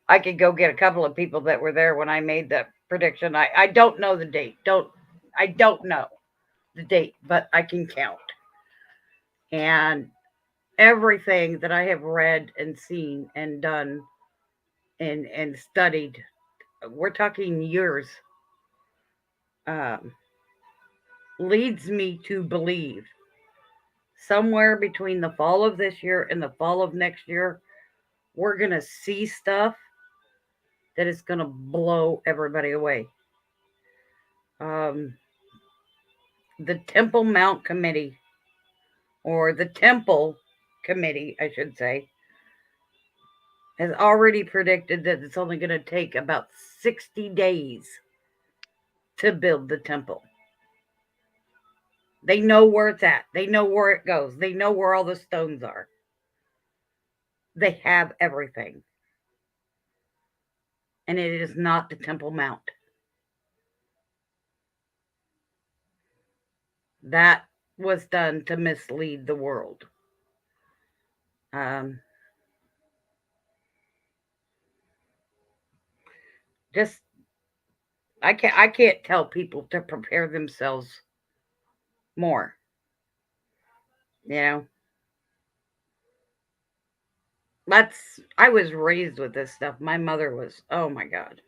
Speaker 1: I could go get a couple of people that were there when I made the prediction. I don't know the date. I don't know the date, but I can count. And everything that I have read and seen and done and studied, we're talking years, um, leads me to believe somewhere between the fall of this year and the fall of next year, we're going to see stuff that is going to blow everybody away. Um, the Temple Mount Committee, or the Temple Committee, I should say, has already predicted that it's only going to take about 60 days to build the temple. They know where it's at, they know where it goes, they know where all the stones are, they have everything. And it is not the Temple Mount. That was done to mislead the world. Um, just I can't tell people to prepare themselves more. You know, that's I was raised with this stuff. My mother was. Oh my god,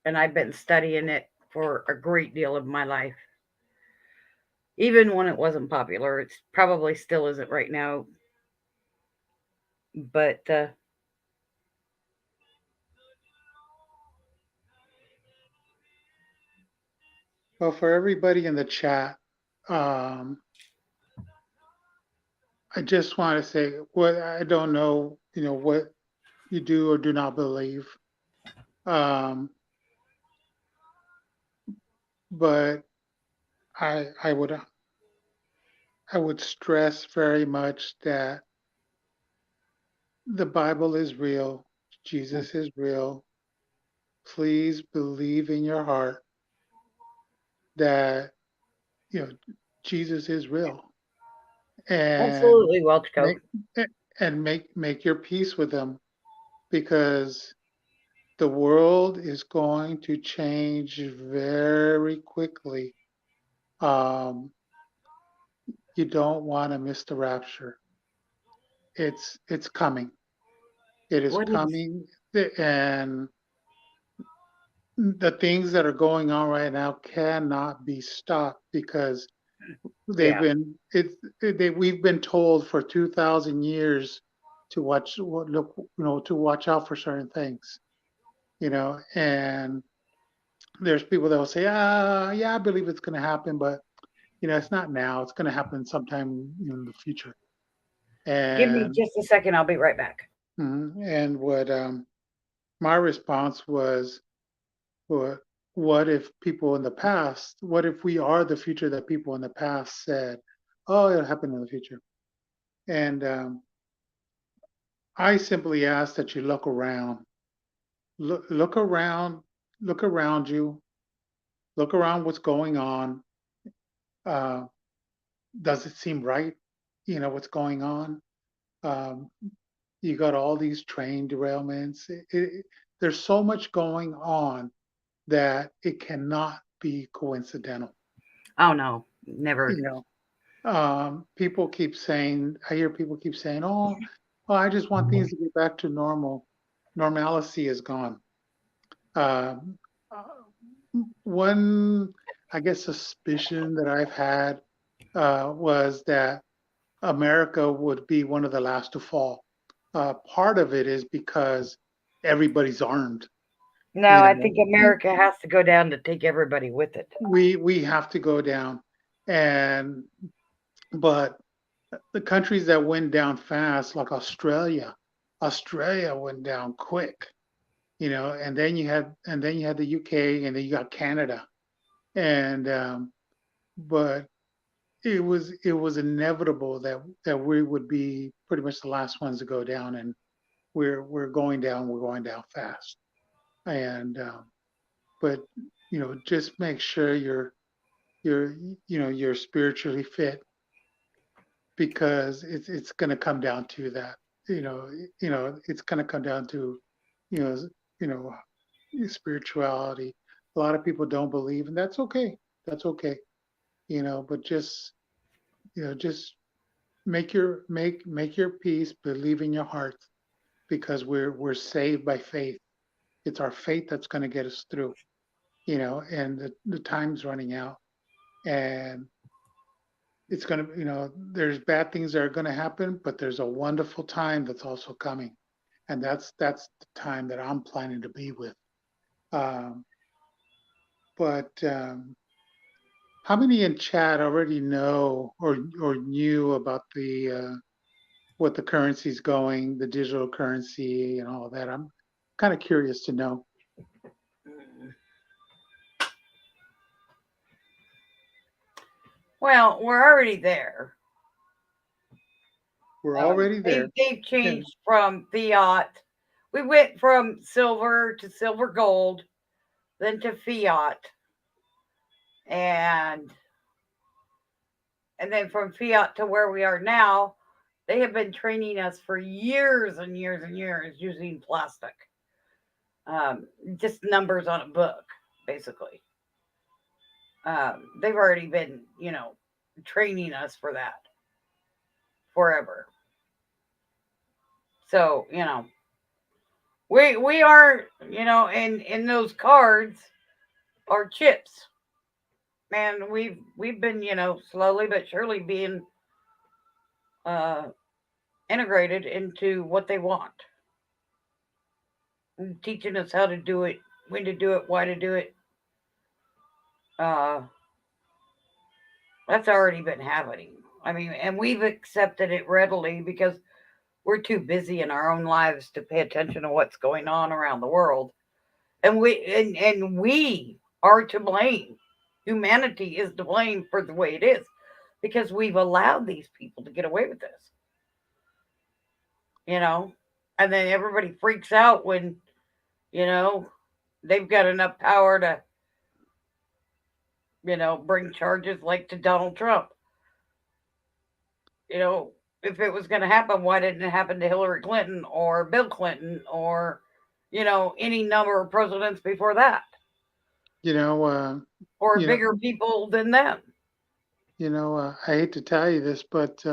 Speaker 1: and I've been studying it for a great deal of my life. Even when it wasn't popular, it probably still isn't right now. But
Speaker 2: Well, for everybody in the chat, um, I just want to say what I don't know, what you do or do not believe. Um, but I would stress very much that the Bible is real, Jesus is real. Please believe in your heart that you know Jesus is real, and
Speaker 1: absolutely, Welch Coat.
Speaker 2: make make your peace with him, because the world is going to change very quickly. Um, you don't want to miss the rapture. It's coming. It is
Speaker 1: What is?
Speaker 2: coming, and the things that are going on right now cannot be stopped because they've
Speaker 1: Yeah.
Speaker 2: been it's we've been told for 2,000 years to look, to watch out for certain things, and there's people that will say, yeah, I believe it's going to happen, but it's not now. It's going to happen sometime in the future.
Speaker 1: Give me
Speaker 2: And
Speaker 1: just a second. I'll be right back.
Speaker 2: what my response was, what? what if people in the past, what if we are the future that people in the past said, oh, it'll happen in the future? And I simply ask that you look around, look around you, look around what's going on. Uh, does it seem right? You know, what's going on? Um, you got all these train derailments. There's so much going on that it cannot be coincidental.
Speaker 1: Oh no, never.
Speaker 2: You know, people keep saying, I hear people keep saying, oh, well, I just want things to get back to normal. Normalcy is gone. Um, one, I guess, suspicion that I've had was that America would be one of the last to fall. Part of it is because everybody's armed.
Speaker 1: No,
Speaker 2: You
Speaker 1: I
Speaker 2: know,
Speaker 1: think America has to go down to take everybody with it.
Speaker 2: we have to go down, and but the countries that went down fast, like Australia went down quick. You know, and then you had the UK, and then you got Canada, and but it was inevitable that we would be pretty much the last ones to go down, and we're going down fast, and but just make sure you're you're spiritually fit, because it's going to come down to that. you know it's going to come down to you know you know spirituality. A lot of people don't believe, and that's okay. That's okay. But just make your peace, believe in your heart, because we're saved by faith. It's our faith that's going to get us through. And the time's running out, and it's going to, there's bad things that are going to happen, but there's a wonderful time that's also coming, and that's the time that I'm planning to be with. Um, but how many in chat already know or knew about the what the currency's going, the digital currency, and all of that? I'm kind of curious to know.
Speaker 1: Well, we're already there.
Speaker 2: We're already
Speaker 1: They've,
Speaker 2: there.
Speaker 1: they've
Speaker 2: Yeah.
Speaker 1: changed from fiat. We went from silver to silver gold, then to fiat, and and then from fiat to where we are now. They have been training us for years and years and years using plastic, um, just numbers on a book, basically. They've already been, training us for that forever. So, we are, in those cards are chips. And we've been, slowly but surely being uh integrated into what they want, and teaching us how to do it, when to do it, why to do it. Uh that's already been happening. I mean, and we've accepted it readily because we're too busy in our own lives to pay attention to what's going on around the world. And we are to blame. Humanity is to blame for the way it is, because we've allowed these people to get away with this, you know. And then everybody freaks out when, you know, they've got enough power to, bring charges like to Donald Trump. You know, if it was going to happen, why didn't it happen to Hillary Clinton or Bill Clinton or, any number of presidents before that,
Speaker 2: You know, uh,
Speaker 1: or
Speaker 2: you know,
Speaker 1: bigger people than them?
Speaker 2: I hate to tell you this, but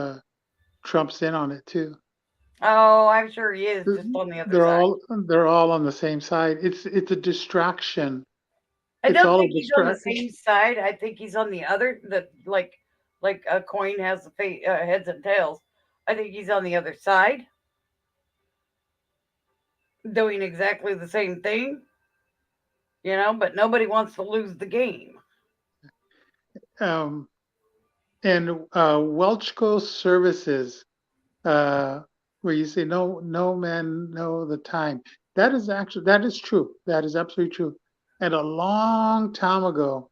Speaker 2: Trump's in on it too.
Speaker 1: Oh, I'm sure he is, just on the other
Speaker 2: They're
Speaker 1: side.
Speaker 2: all they're all on the same side. It's a distraction.
Speaker 1: I
Speaker 2: It's
Speaker 1: don't
Speaker 2: all a
Speaker 1: think he's on the
Speaker 2: distraction.
Speaker 1: same side. I think he's on the other, the like a coin has the heads and tails. I think he's on the other side, doing exactly the same thing, but nobody wants to lose the game.
Speaker 2: Um, and Welchco Services, uh, where you say no man know the time. That is true. That is absolutely true. And a long time ago,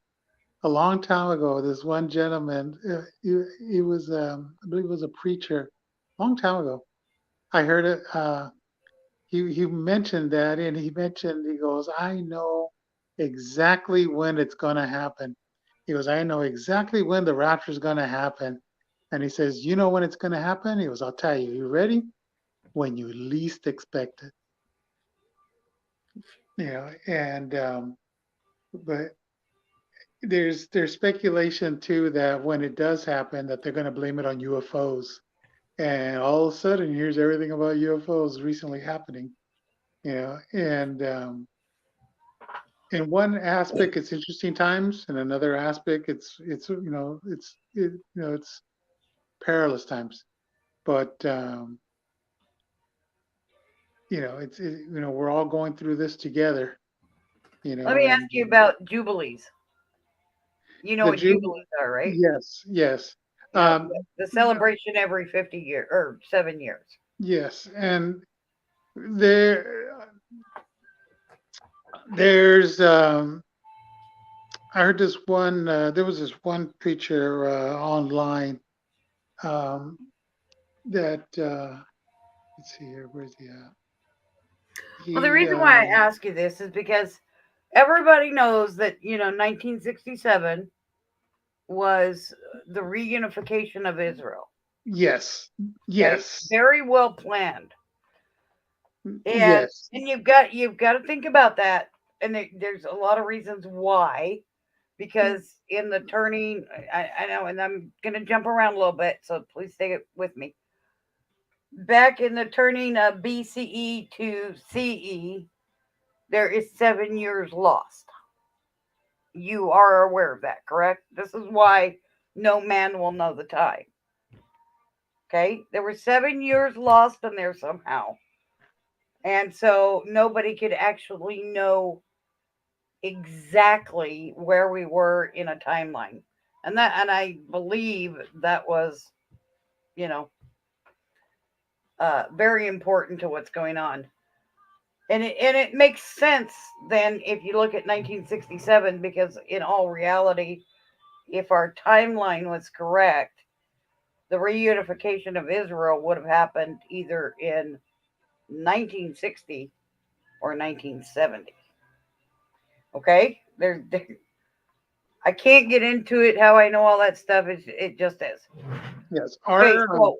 Speaker 2: this one gentleman, he was, I believe, it was a preacher. Long time ago, I heard it. He mentioned that, and he goes, I know exactly when it's going to happen. He goes, I know exactly when the rapture is going to happen. And he says, you know when it's going to happen? He goes, I'll tell you. You ready? When you least expect it. You know, and but there's speculation too that when it does happen, that they're going to blame it on UFOs. And all of a sudden, here's everything about UFOs recently happening. You know, and in one aspect it's interesting times, in another aspect it's it's perilous times. But we're all going through this together.
Speaker 1: Let me ask
Speaker 2: And
Speaker 1: you about jubilees. You know
Speaker 2: the
Speaker 1: what
Speaker 2: Jew,
Speaker 1: jubilees are, right?
Speaker 2: yes, yes,
Speaker 1: You know,
Speaker 2: um,
Speaker 1: the celebration every 50 years or 7 years.
Speaker 2: yes, and there there's I heard this one. There was this one preacher online um, that let's see here. Where's he at?
Speaker 1: Well, the
Speaker 2: He
Speaker 1: reason why I ask you this is because everybody knows that, 1967 was the reunification of Israel.
Speaker 2: Yes,
Speaker 1: Okay,
Speaker 2: yes,
Speaker 1: very well planned, and
Speaker 2: yes,
Speaker 1: and you've got to think about that. And there's a lot of reasons why. Because in the turning, I know, and I'm gonna jump around a little bit, so please stay with me. Back in the turning of BCE to CE, there is 7 years lost. You are aware of that, correct? This is why no man will know the time. Okay, there were 7 years lost in there somehow, and so nobody could actually know exactly where we were in a timeline, and I believe that was, you know very important to what's going on. And it makes sense then if you look at 1967, because in all reality, if our timeline was correct, the reunification of Israel would have happened either in 1960 or 1970. Okay, I can't get into it how I know all that stuff. It just is.
Speaker 2: yes.
Speaker 1: Okay,
Speaker 2: Our
Speaker 1: so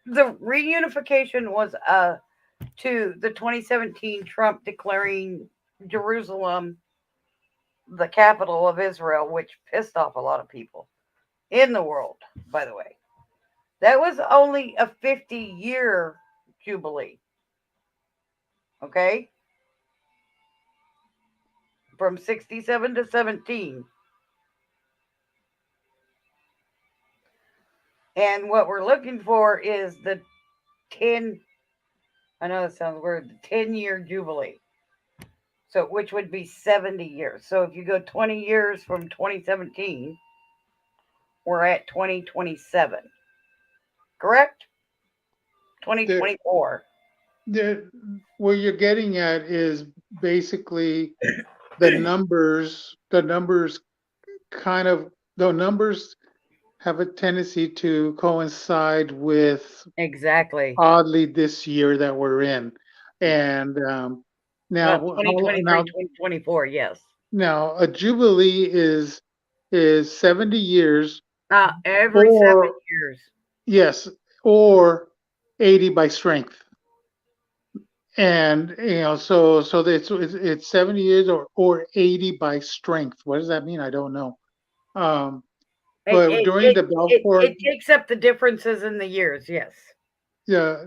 Speaker 1: the reunification was to the 2017 Trump declaring Jerusalem the capital of Israel, which pissed off a lot of people in the world, by the way. That was only a 50-year jubilee, okay? From 67 to 17. And what we're looking for is the 10, I know that sounds weird, the 10-year jubilee. So, which would be 70 years. So, if you go 20 years from 2017, we're at 2027. Correct?
Speaker 2: the
Speaker 1: 2024.
Speaker 2: the What you're getting at is basically the numbers kind of the numbers have a tendency to coincide with
Speaker 1: Exactly.
Speaker 2: oddly this year that we're in. And
Speaker 1: Well,
Speaker 2: now how
Speaker 1: 2023, 2024, yes.
Speaker 2: now a jubilee is 70 years,
Speaker 1: Every seven
Speaker 2: or
Speaker 1: years.
Speaker 2: yes, or 80 by strength. And so it's 70 years, or 80 by strength. What does that mean? I don't know. Um,
Speaker 1: It,
Speaker 2: but
Speaker 1: it,
Speaker 2: during
Speaker 1: it,
Speaker 2: the
Speaker 1: it,
Speaker 2: Balfour,
Speaker 1: it takes up the differences in the years, yes.
Speaker 2: yeah,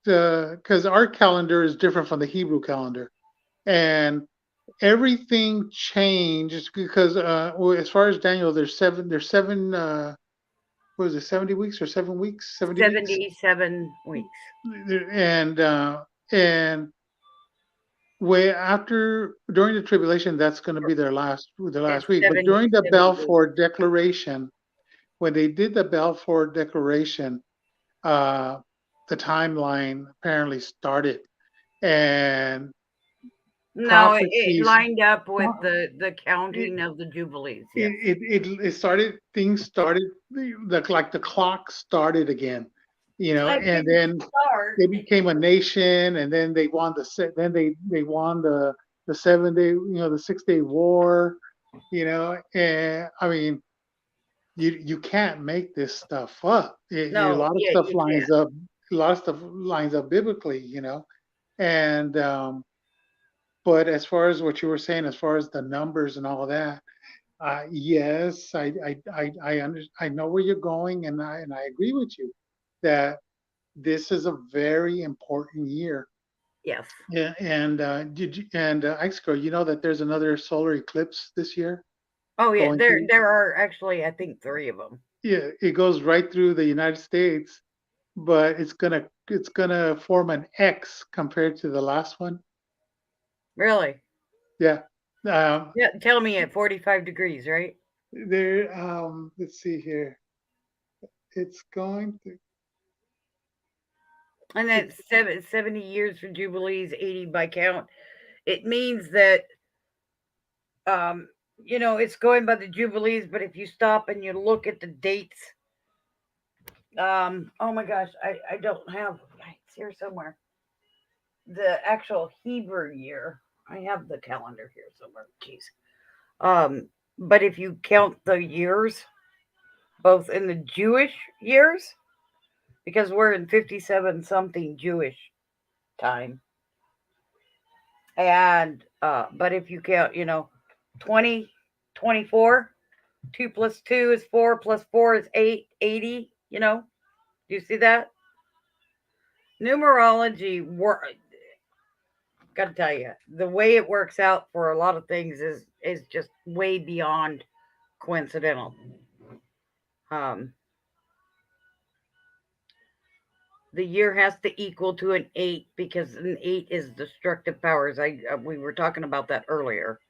Speaker 2: because our calendar is different from the Hebrew calendar, and everything changed because well, as far as Daniel, there's seven what is it, 70 weeks or 7 weeks, 70 weeks?
Speaker 1: 77 weeks.
Speaker 2: And and way after during the tribulation, that's going to be their last
Speaker 1: It's
Speaker 2: week. But
Speaker 1: 70,
Speaker 2: during the
Speaker 1: 70 weeks.
Speaker 2: Balfour Declaration, when they did the Balfour Declaration, uh, the timeline apparently started, and
Speaker 1: No, it
Speaker 2: prophecies.
Speaker 1: lined up with
Speaker 2: uh,
Speaker 1: the
Speaker 2: It,
Speaker 1: counting of the jubilees. Yes.
Speaker 2: it started. Things started. Like the clock started again,
Speaker 1: It
Speaker 2: and
Speaker 1: didn't
Speaker 2: then
Speaker 1: start.
Speaker 2: they became a nation, and then they won then they won the 7 day, the 6 day war, and I mean, you can't make this stuff up. A
Speaker 1: No,
Speaker 2: lot of
Speaker 1: yeah,
Speaker 2: stuff
Speaker 1: you can't.
Speaker 2: lines up. A lot of stuff lines up biblically, and but as far as what you were saying, as far as the numbers and all of that, yes, I know where you're going, and I agree with you that this is a very important year.
Speaker 1: Yes.
Speaker 2: Yeah, and Ice Girl, you know that there's another solar eclipse this year
Speaker 1: Oh yeah,
Speaker 2: going
Speaker 1: there
Speaker 2: through.
Speaker 1: there are actually I think three of them.
Speaker 2: Yeah, it goes right through the United States, but it's gonna form an X compared to the last one.
Speaker 1: Really?
Speaker 2: Yeah. Um,
Speaker 1: Yeah. Tell me at 45 degrees, right?
Speaker 2: let's see here. It's going to.
Speaker 1: And
Speaker 2: It's
Speaker 1: that's 70 years for jubilees, 80 by count. It means that um it's going by the jubilees, but if you stop and you look at the dates, oh my gosh, I don't have it's here somewhere. The actual Hebrew year. I have the calendar here somewhere. Jeez. Um, but if you count the years, both in the Jewish years, because we're in 57 something Jewish time, and but if you count, 20, 24, 2 plus 2 is 4, plus 4 is 8, 80. Do you see that? Numerology, gotta tell you, the way it works out for a lot of things is just way beyond coincidental. Um, the year has to equal to an 8 because an 8 is destructive powers. We were talking about that earlier.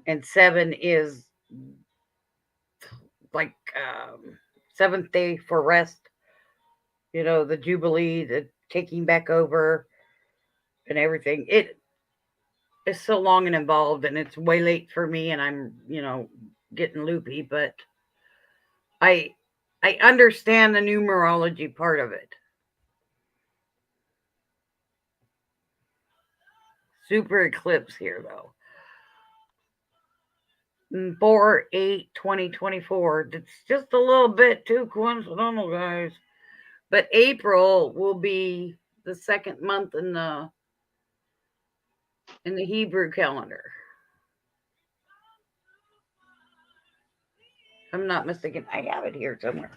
Speaker 1: And 7 is like seventh day for rest. The jubilee, the taking back over, and everything. It is so long and involved, and it's way late for me, and I'm getting loopy. But I I understand the numerology part of it. Super eclipse here though. 4 8 2024. That's just a little bit too coincidental, guys. But April will be the second month in the Hebrew calendar. I'm not mistaken. I have it here somewhere.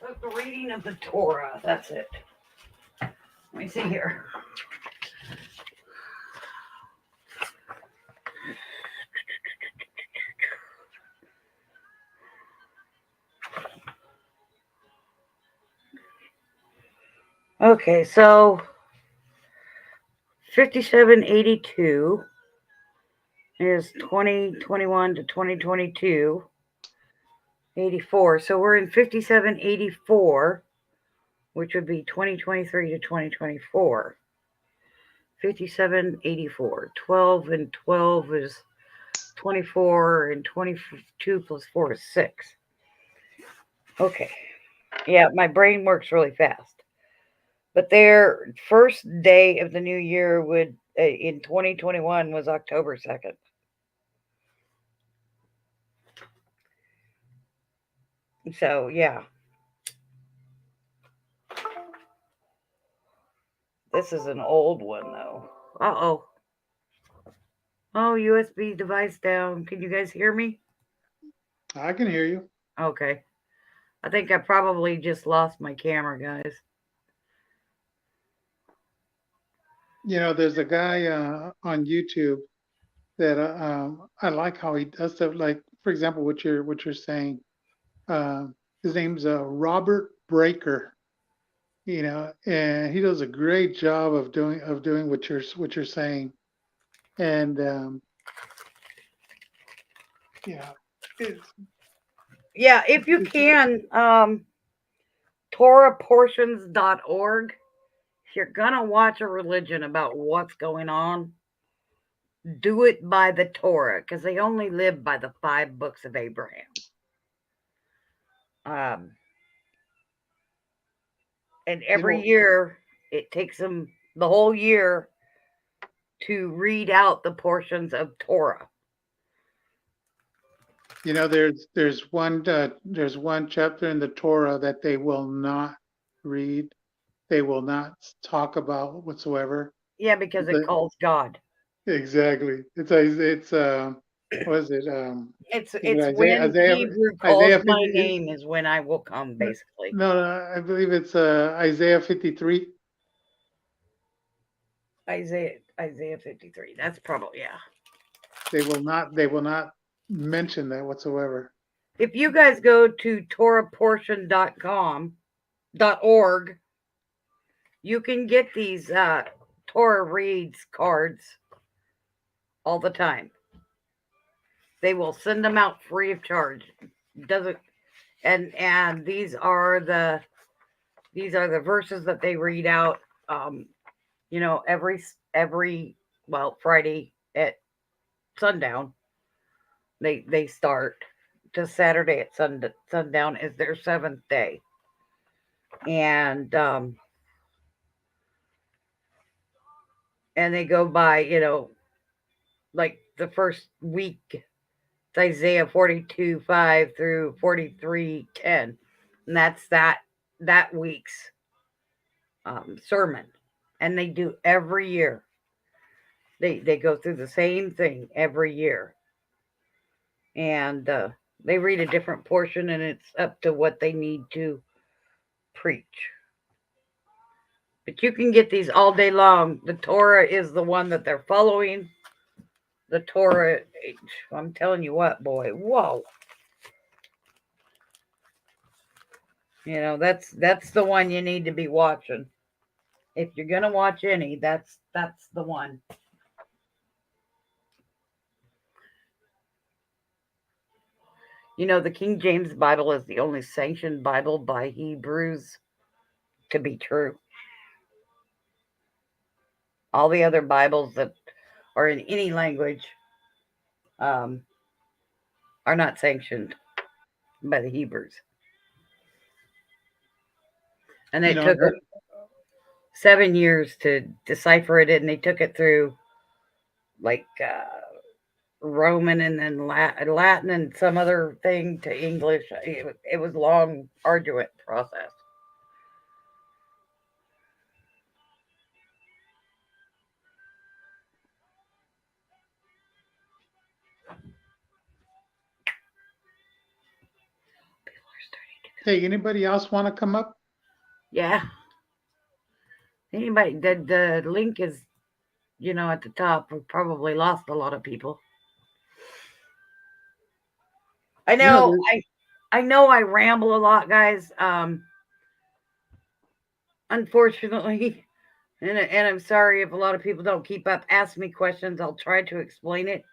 Speaker 1: So the reading of the Torah. That's it. Let me see here. Okay, so 5782 is 2021 to 2022. 84. So we're in 5784, which would be 2023 to 2024. 5784. 12 and 12 is 24, and 22 plus 4 is 6. Okay. Yeah, my brain works really fast. But their first day of the new year would in 2021 was October 2nd. So, yeah, this is an old one though. Uh-oh. Oh, USB device down. Can you guys hear me?
Speaker 2: I can hear you.
Speaker 1: Okay. I think I probably just lost my camera, guys.
Speaker 2: There's a guy on YouTube that I like how he does stuff. Like, for example, what you're saying. Uh, his name's Robert Breaker. And he does a great job of doing what you're saying. And you know, it's,
Speaker 1: Yeah, if you
Speaker 2: it's
Speaker 1: can, TorahPortions.org. If you're gonna watch a religion about what's going on, do it by the Torah because they only live by the 5 books of Abraham. Um, and
Speaker 2: you
Speaker 1: every
Speaker 2: know,
Speaker 1: year it takes them the whole year to read out the portions of Torah.
Speaker 2: there's one chapter in the Torah that they will not read. They will not talk about whatsoever.
Speaker 1: Yeah, because it
Speaker 2: The,
Speaker 1: calls God.
Speaker 2: exactly. It's what is it? Is it
Speaker 1: It's
Speaker 2: Isaiah?
Speaker 1: when
Speaker 2: Isaiah?
Speaker 1: Hebrew calls
Speaker 2: Isaiah
Speaker 1: my
Speaker 2: 50?
Speaker 1: name is when I will come,
Speaker 2: No,
Speaker 1: basically.
Speaker 2: no, I believe it's Isaiah 53.
Speaker 1: Isaiah 53. That's probably yeah.
Speaker 2: They will not mention that whatsoever.
Speaker 1: If you guys go to TorahPortion.com.org, you can get these Torah reads cards all the time. They will send them out free of charge. Doesn't and these are the verses that they read out. Um, every Friday at sundown they start to Saturday at sundown is their seventh day, and they go by like the first week it's Isaiah 42:5 through 43:10, and that's that week's sermon, and they do every year. They go through the same thing every year, and they read a different portion, and it's up to what they need to preach. But you can get these all day long. The Torah is the one that they're following. The Torah, I'm telling you what, boy, whoa. That's the one you need to be watching. If you're gonna watch any, that's the one. The King James Bible is the only sanctioned Bible by Hebrews to be true. All the other Bibles that are in any language um, are not sanctioned by the Hebrews. And
Speaker 2: You
Speaker 1: it
Speaker 2: know,
Speaker 1: took them 7 years to decipher it, and they took it through like Roman and then Latin and some other thing to English. It was a long, arduous process.
Speaker 2: hey, anybody else want to come up?
Speaker 1: Yeah. Anybody, the link is, at the top. We probably lost a lot of people. I
Speaker 2: You know,
Speaker 1: know,
Speaker 2: there's
Speaker 1: I know I ramble a lot, guys. Unfortunately, and I'm sorry if a lot of people don't keep up. Ask me questions. I'll try to explain it.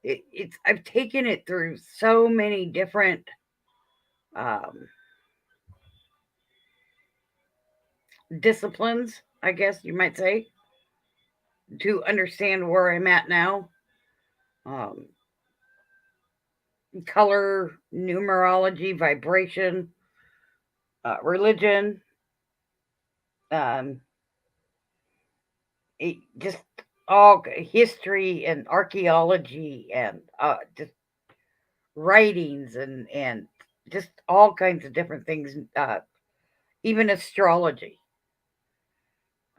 Speaker 1: It's I've taken it through so many different um, disciplines, I guess you might say, to understand where I'm at now. Um, Color, numerology, vibration, religion, um, just all history and archaeology and just writings and just all kinds of different things, even astrology.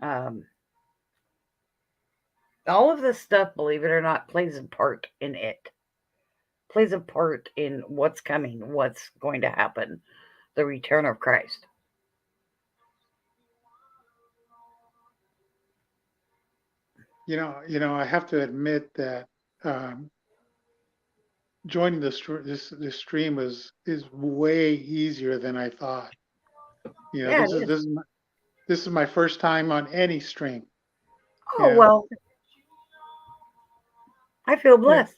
Speaker 1: Um, all of this stuff, believe it or not, plays a part in it. Plays a part in what's coming, what's going to happen. the return of Christ.
Speaker 2: I have to admit that um, joining this stream is way easier than I thought.
Speaker 1: Yeah, it is.
Speaker 2: This is my first time on any stream. You
Speaker 1: Oh
Speaker 2: know,
Speaker 1: well, I feel
Speaker 2: yeah.
Speaker 1: blessed.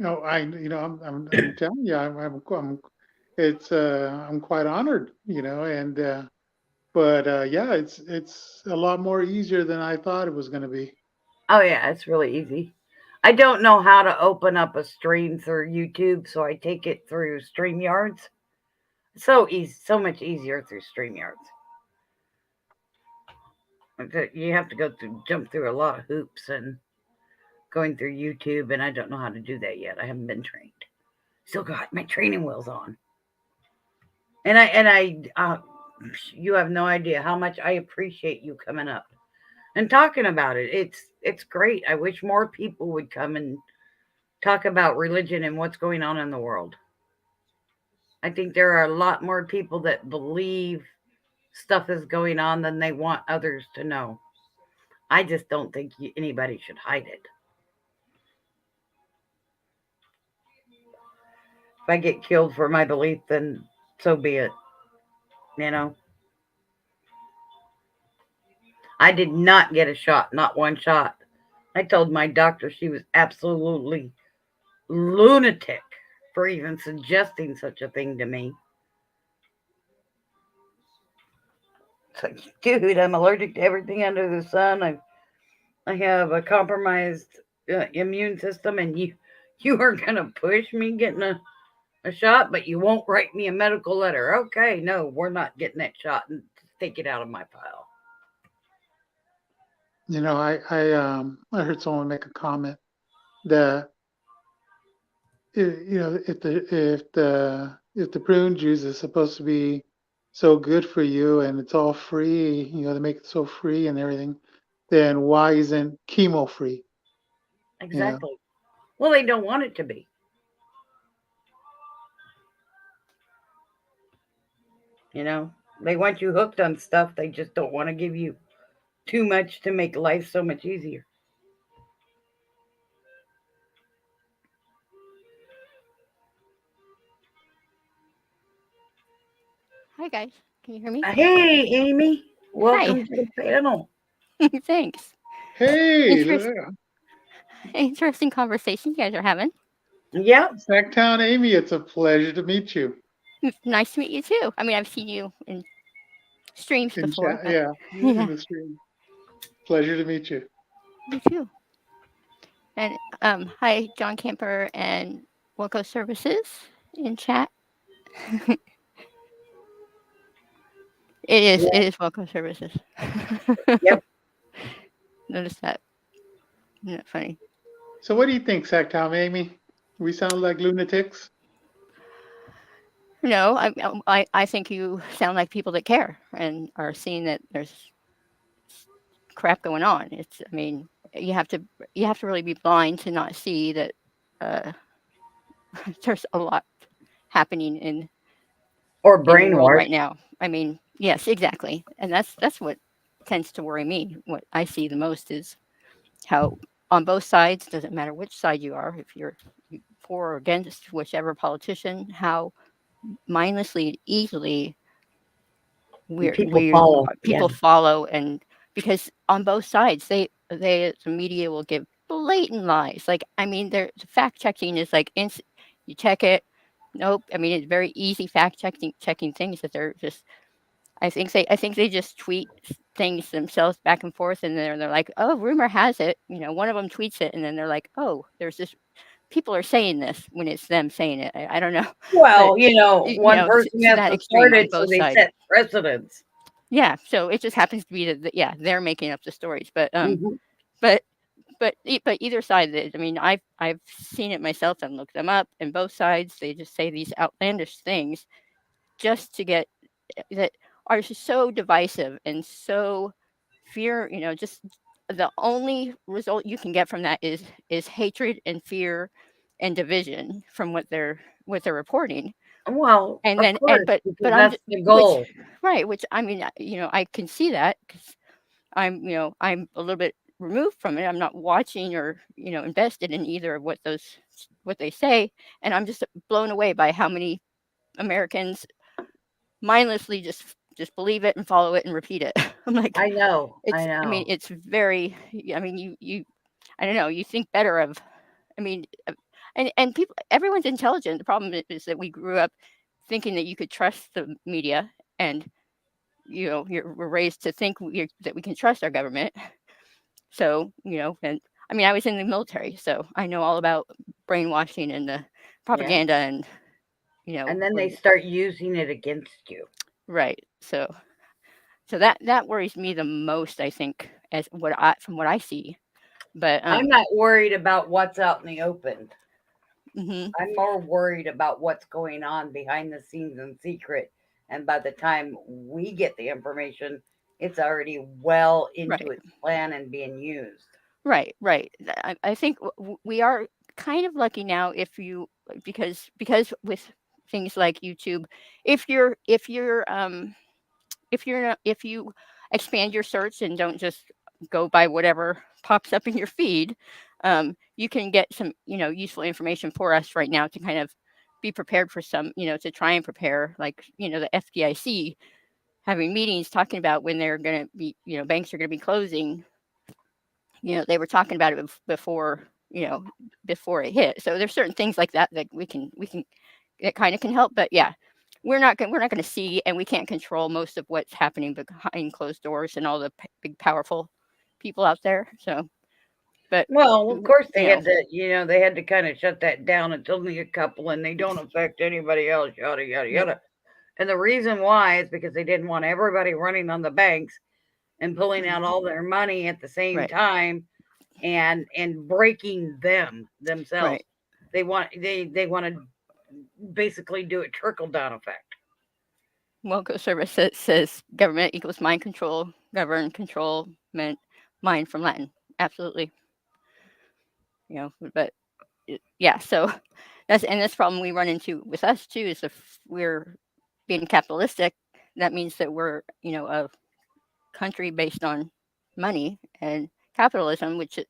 Speaker 2: I'm telling you, I'm quite honored. And but yeah, it's a lot more easier than I thought it was going to be.
Speaker 1: Oh yeah, it's really easy. I don't know how to open up a stream through YouTube, so I take it through StreamYards. So easy, so much easier through StreamYards. You have to jump through a lot of hoops and going through YouTube, and I don't know how to do that yet. I haven't been trained. Still got my training wheels on, and you have no idea how much I appreciate you coming up and talking about it. It's great. I wish more people would come and talk about religion and what's going on in the world. I think there are a lot more people that believe stuff is going on than they want others to know. I just don't think anybody should hide it. If I get killed for my belief, then so be it. You know, I did not get a shot, not one shot. I told my doctor she was absolutely lunatic for even suggesting such a thing to me. It's like, dude, I'm allergic to everything under the sun. I have a compromised immune system, and you are gonna push me getting a shot, but you won't write me a medical letter. Okay, no, we're not getting that shot, and take it out of my file.
Speaker 2: I heard someone make a comment that if the prune juice is supposed to be so good for you and it's all free, they make it so free and everything, then why isn't chemo free? You know,
Speaker 1: Exactly. Well, they don't want it to be. You know, they want you hooked on stuff. They just don't want to give you too much to make life so much easier.
Speaker 3: Hi guys, can you hear me?
Speaker 1: Hey, Amy,
Speaker 3: Hi,
Speaker 1: welcome to the panel.
Speaker 3: thanks.
Speaker 2: hey,
Speaker 3: Interest, interesting conversation you guys are having.
Speaker 1: Yep.
Speaker 2: Sacktown Amy, it's a pleasure to meet you.
Speaker 3: Nice to meet you too. I mean, I've seen you in streams
Speaker 2: In
Speaker 3: before,
Speaker 2: chat,
Speaker 3: but
Speaker 2: yeah, in
Speaker 3: yeah,
Speaker 2: the stream. Pleasure to meet you.
Speaker 3: you too. And hi, John Camper and Wilco Services in chat. It is Wilco Services.
Speaker 1: Yep.
Speaker 3: Notice that. Isn't that funny?
Speaker 2: So, what do you think, Sacktown Amy? We sound like lunatics?
Speaker 3: No, I think you sound like people that care and are seeing that there's crap going on. I mean, you have to you have to really be blind to not see that uh, there's a lot happening
Speaker 1: Or
Speaker 3: in the world
Speaker 1: brainwash.
Speaker 3: right now. I mean, yes, exactly, and that's what tends to worry me. What I see the most is how on both sides, doesn't matter which side you are, if you're for or against whichever politician, how mindlessly and easily
Speaker 1: People
Speaker 3: we
Speaker 1: follow. Yeah.
Speaker 3: people follow, and because on both sides the media will give blatant lies. Like, I mean, their fact checking is like you check it, nope. I mean, it's very easy fact checking things that they're just I think they just tweet things themselves back and forth, and they're like, oh, rumor has it, one of them tweets it, and then they're like, oh, there's this people are saying this when it's them saying it. I don't know, but
Speaker 1: Well, one person
Speaker 3: to
Speaker 1: has
Speaker 3: that
Speaker 1: to
Speaker 3: extreme
Speaker 1: start
Speaker 3: on
Speaker 1: it, so
Speaker 3: both
Speaker 1: they
Speaker 3: sides.
Speaker 1: set precedents.
Speaker 3: Yeah, so it just happens to be that yeah, they're making up the stories,
Speaker 1: Hmm.
Speaker 3: but but either side, I mean, I've seen it myself and looked them up, and both sides they just say these outlandish things just to get that are just so divisive and so fear. Just the only result you can get from that is hatred and fear and division from what they're reporting.
Speaker 1: Well,
Speaker 3: And
Speaker 1: of
Speaker 3: then and
Speaker 1: course,
Speaker 3: but
Speaker 1: because
Speaker 3: I'm
Speaker 1: that's
Speaker 3: just,
Speaker 1: the
Speaker 3: which
Speaker 1: goal.
Speaker 3: right, which I mean, I can see that because I'm a little bit removed from it. I'm not watching or invested in either of what they say, and I'm just blown away by how many Americans mindlessly just believe it and follow it and repeat it. I'm like,
Speaker 1: I know, I
Speaker 3: it's I mean,
Speaker 1: know.
Speaker 3: it's very I mean, you I don't know, you think better of I mean, and people everyone's intelligent. The problem is that we grew up thinking that you could trust the media and we're raised to think that we can trust our government. So, and I mean, I was in the military, so I know all about brainwashing and the
Speaker 1: Yeah.
Speaker 3: propaganda and
Speaker 1: And then they
Speaker 3: when
Speaker 1: start using it against you.
Speaker 3: right. So that worries me the most, I think, as what I from what I see. But
Speaker 1: I'm not worried about what's out in the open.
Speaker 3: mhm,
Speaker 1: I'm more worried about what's going on behind the scenes in secret. And by the time we get the information, it's already well into
Speaker 3: right.
Speaker 1: its plan and being used.
Speaker 3: Right, right. I think we are kind of lucky now because with things like YouTube, if you expand your search and don't just go by whatever pops up in your feed, you can get some useful information for us right now to kind of be prepared for some to try and prepare like the FDIC having meetings talking about when they're going to be banks are going to be closing. They were talking about it before, before it hit. So there's certain things like that that we can that kind of can help. But yeah, we're not going to see, and we can't control most of what's happening behind closed doors and all the big powerful people out there. So, but
Speaker 1: Well, of course
Speaker 3: you know,
Speaker 1: they had to kind of shut that down. It's only a couple and they don't affect anybody else, yada, yada,
Speaker 3: yep,
Speaker 1: yada. And the reason why is because they didn't want everybody running on the banks and pulling out
Speaker 3: mhm,
Speaker 1: all their money at the same
Speaker 3: right,
Speaker 1: time and breaking them themselves.
Speaker 3: right.
Speaker 1: They want to basically do a trickle down effect.
Speaker 3: Welcome service says government equals mind control, govern control meant mind from Latin. Absolutely, but yeah, so that's the problem we run into with us too is if we're being capitalistic, that means that we're a country based on money and capitalism, which it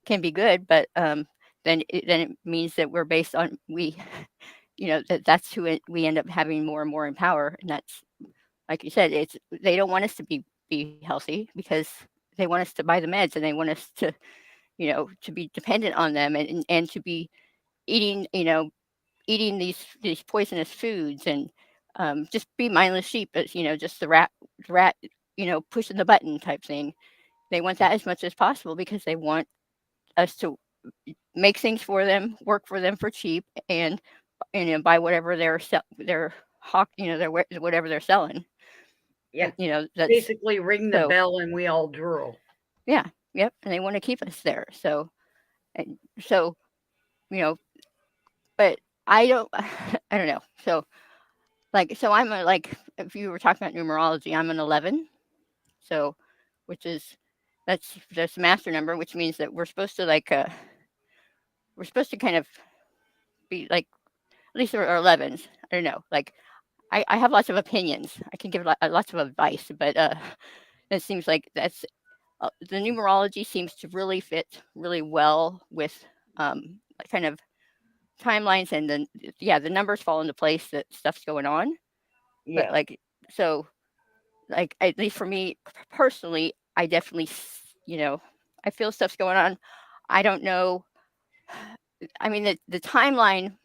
Speaker 3: can be good, but then it means that we're based on we that's who we end up having more and more in power, and that's like you said, it's they don't want us to be healthy because they want us to buy the meds and they want us to be dependent on them and to be eating eating these poisonous foods and just be mindless sheep as just the rat pushing the button type thing. They want that as much as possible because they want us to make things for them, work for them for cheap, and buy whatever they're hawk whatever they're selling.
Speaker 1: Yeah.
Speaker 3: That's
Speaker 1: Basically ring the
Speaker 3: so
Speaker 1: bell and we all drool.
Speaker 3: yeah, yep, and they want to keep us there. So you know, but I don't I don't know. So I'm like if you were talking about numerology, I'm an 11. So which is that's the master number, which means that we're supposed to kind of be like at least we're 11s. I don't know. Like I have lots of opinions. I can give lots of advice, but it seems like that's the numerology seems to really fit really well with kind of timelines and then yeah the numbers fall into place that stuff's going on. But
Speaker 1: Yeah.
Speaker 3: like at least for me personally, I definitely I feel stuff's going on. I don't know. I mean the timeline.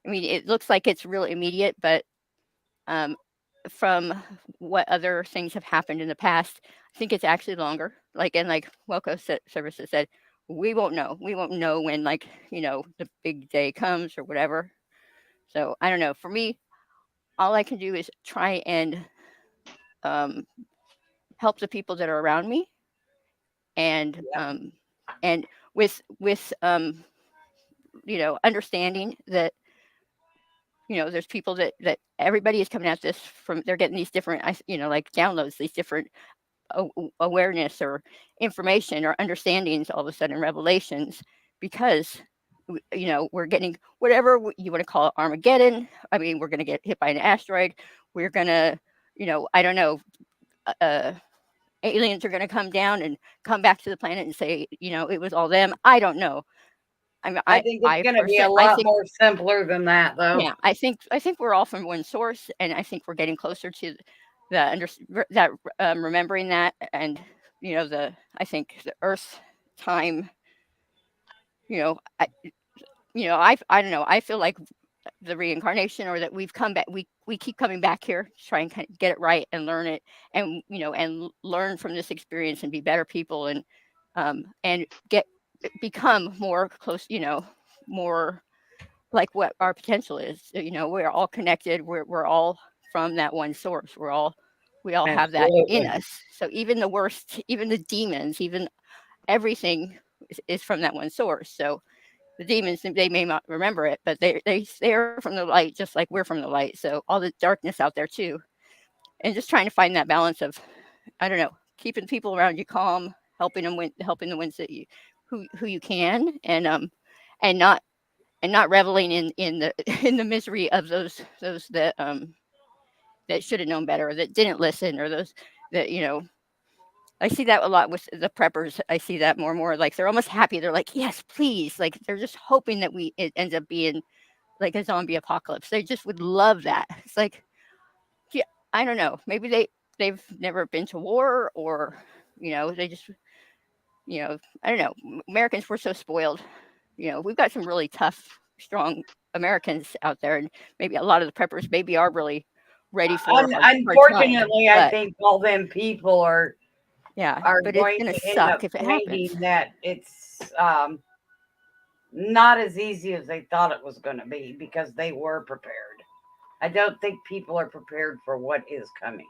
Speaker 3: I mean it looks like it's real immediate, but um, from what other things have happened in the past, I think it's actually longer. Like Welco Services said, we won't know. We won't know when the big day comes or whatever. So I don't know. For me, all I can do is try and um, help the people that are around me, and
Speaker 1: Yeah.
Speaker 3: and with understanding that there's people that everybody is coming at this from they're getting these different like downloads these different awareness or information or understandings all of a sudden revelations because we're getting whatever you want to call it, Armageddon. I mean, we're going to get hit by an asteroid. We're going to, I don't know, uh, aliens are going to come down and come back to the planet and say, it was all them. I don't know. I mean,
Speaker 1: I think it's going to be a
Speaker 3: I
Speaker 1: lot
Speaker 3: think,
Speaker 1: more simpler than that, though.
Speaker 3: yeah, I think we're all from one source, and I think we're getting closer to the that remembering that, and I think the Earth time. You know, I I don't know. I feel like the reincarnation, or that we've come back, we keep coming back here to try and get it right and learn it, and learn from this experience and be better people, and get become more close, more like what our potential is. We're all connected. We're all from that one source. We all have that in
Speaker 1: Absolutely.
Speaker 3: us. So even the worst, even the demons, even everything is from that one source. So the demons, they may not remember it, but they're from the light, just like we're from the light. So all the darkness out there too, and just trying to find that balance of, I don't know, keeping people around you calm, helping the ones that who you can, and not reveling in the in the misery of those that should have known better, or that didn't listen, or those that I see that a lot with the preppers. I see that more and more. Like, they're almost happy. They're like, yes, please. Like, they're just hoping that it ends up being like a zombie apocalypse. They just would love that. It's like, yeah, I don't know. Maybe they've never been to war, or they just I don't know. Americans, we're so spoiled. We've got some really tough, strong Americans out there, and maybe a lot of the preppers maybe are really ready for hard times.
Speaker 1: Unfortunately, I
Speaker 3: But
Speaker 1: think all them people
Speaker 3: yeah,
Speaker 1: are
Speaker 3: but it's
Speaker 1: going
Speaker 3: gonna
Speaker 1: to end up
Speaker 3: suck if it happens.
Speaker 1: finding that it's not as easy as they thought it was going to be because they were prepared. I don't think people are prepared for what is coming.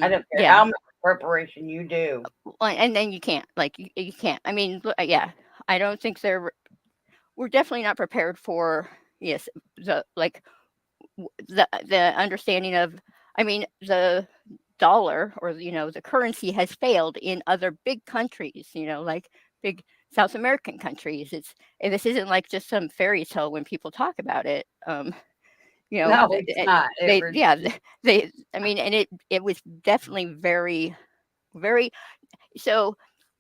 Speaker 1: I don't care
Speaker 3: Yeah.
Speaker 1: how much preparation you do.
Speaker 3: Well, and then you can't, like, you can't. I mean, yeah, I don't think we're definitely not prepared for, yes, the like the understanding of, I mean, the dollar, or the currency has failed in other big countries, like big South American countries. And this isn't like just some fairy tale when people talk about it.
Speaker 1: No, it's not. It
Speaker 3: They, yeah,
Speaker 1: really
Speaker 3: I mean, and it was definitely very, very, so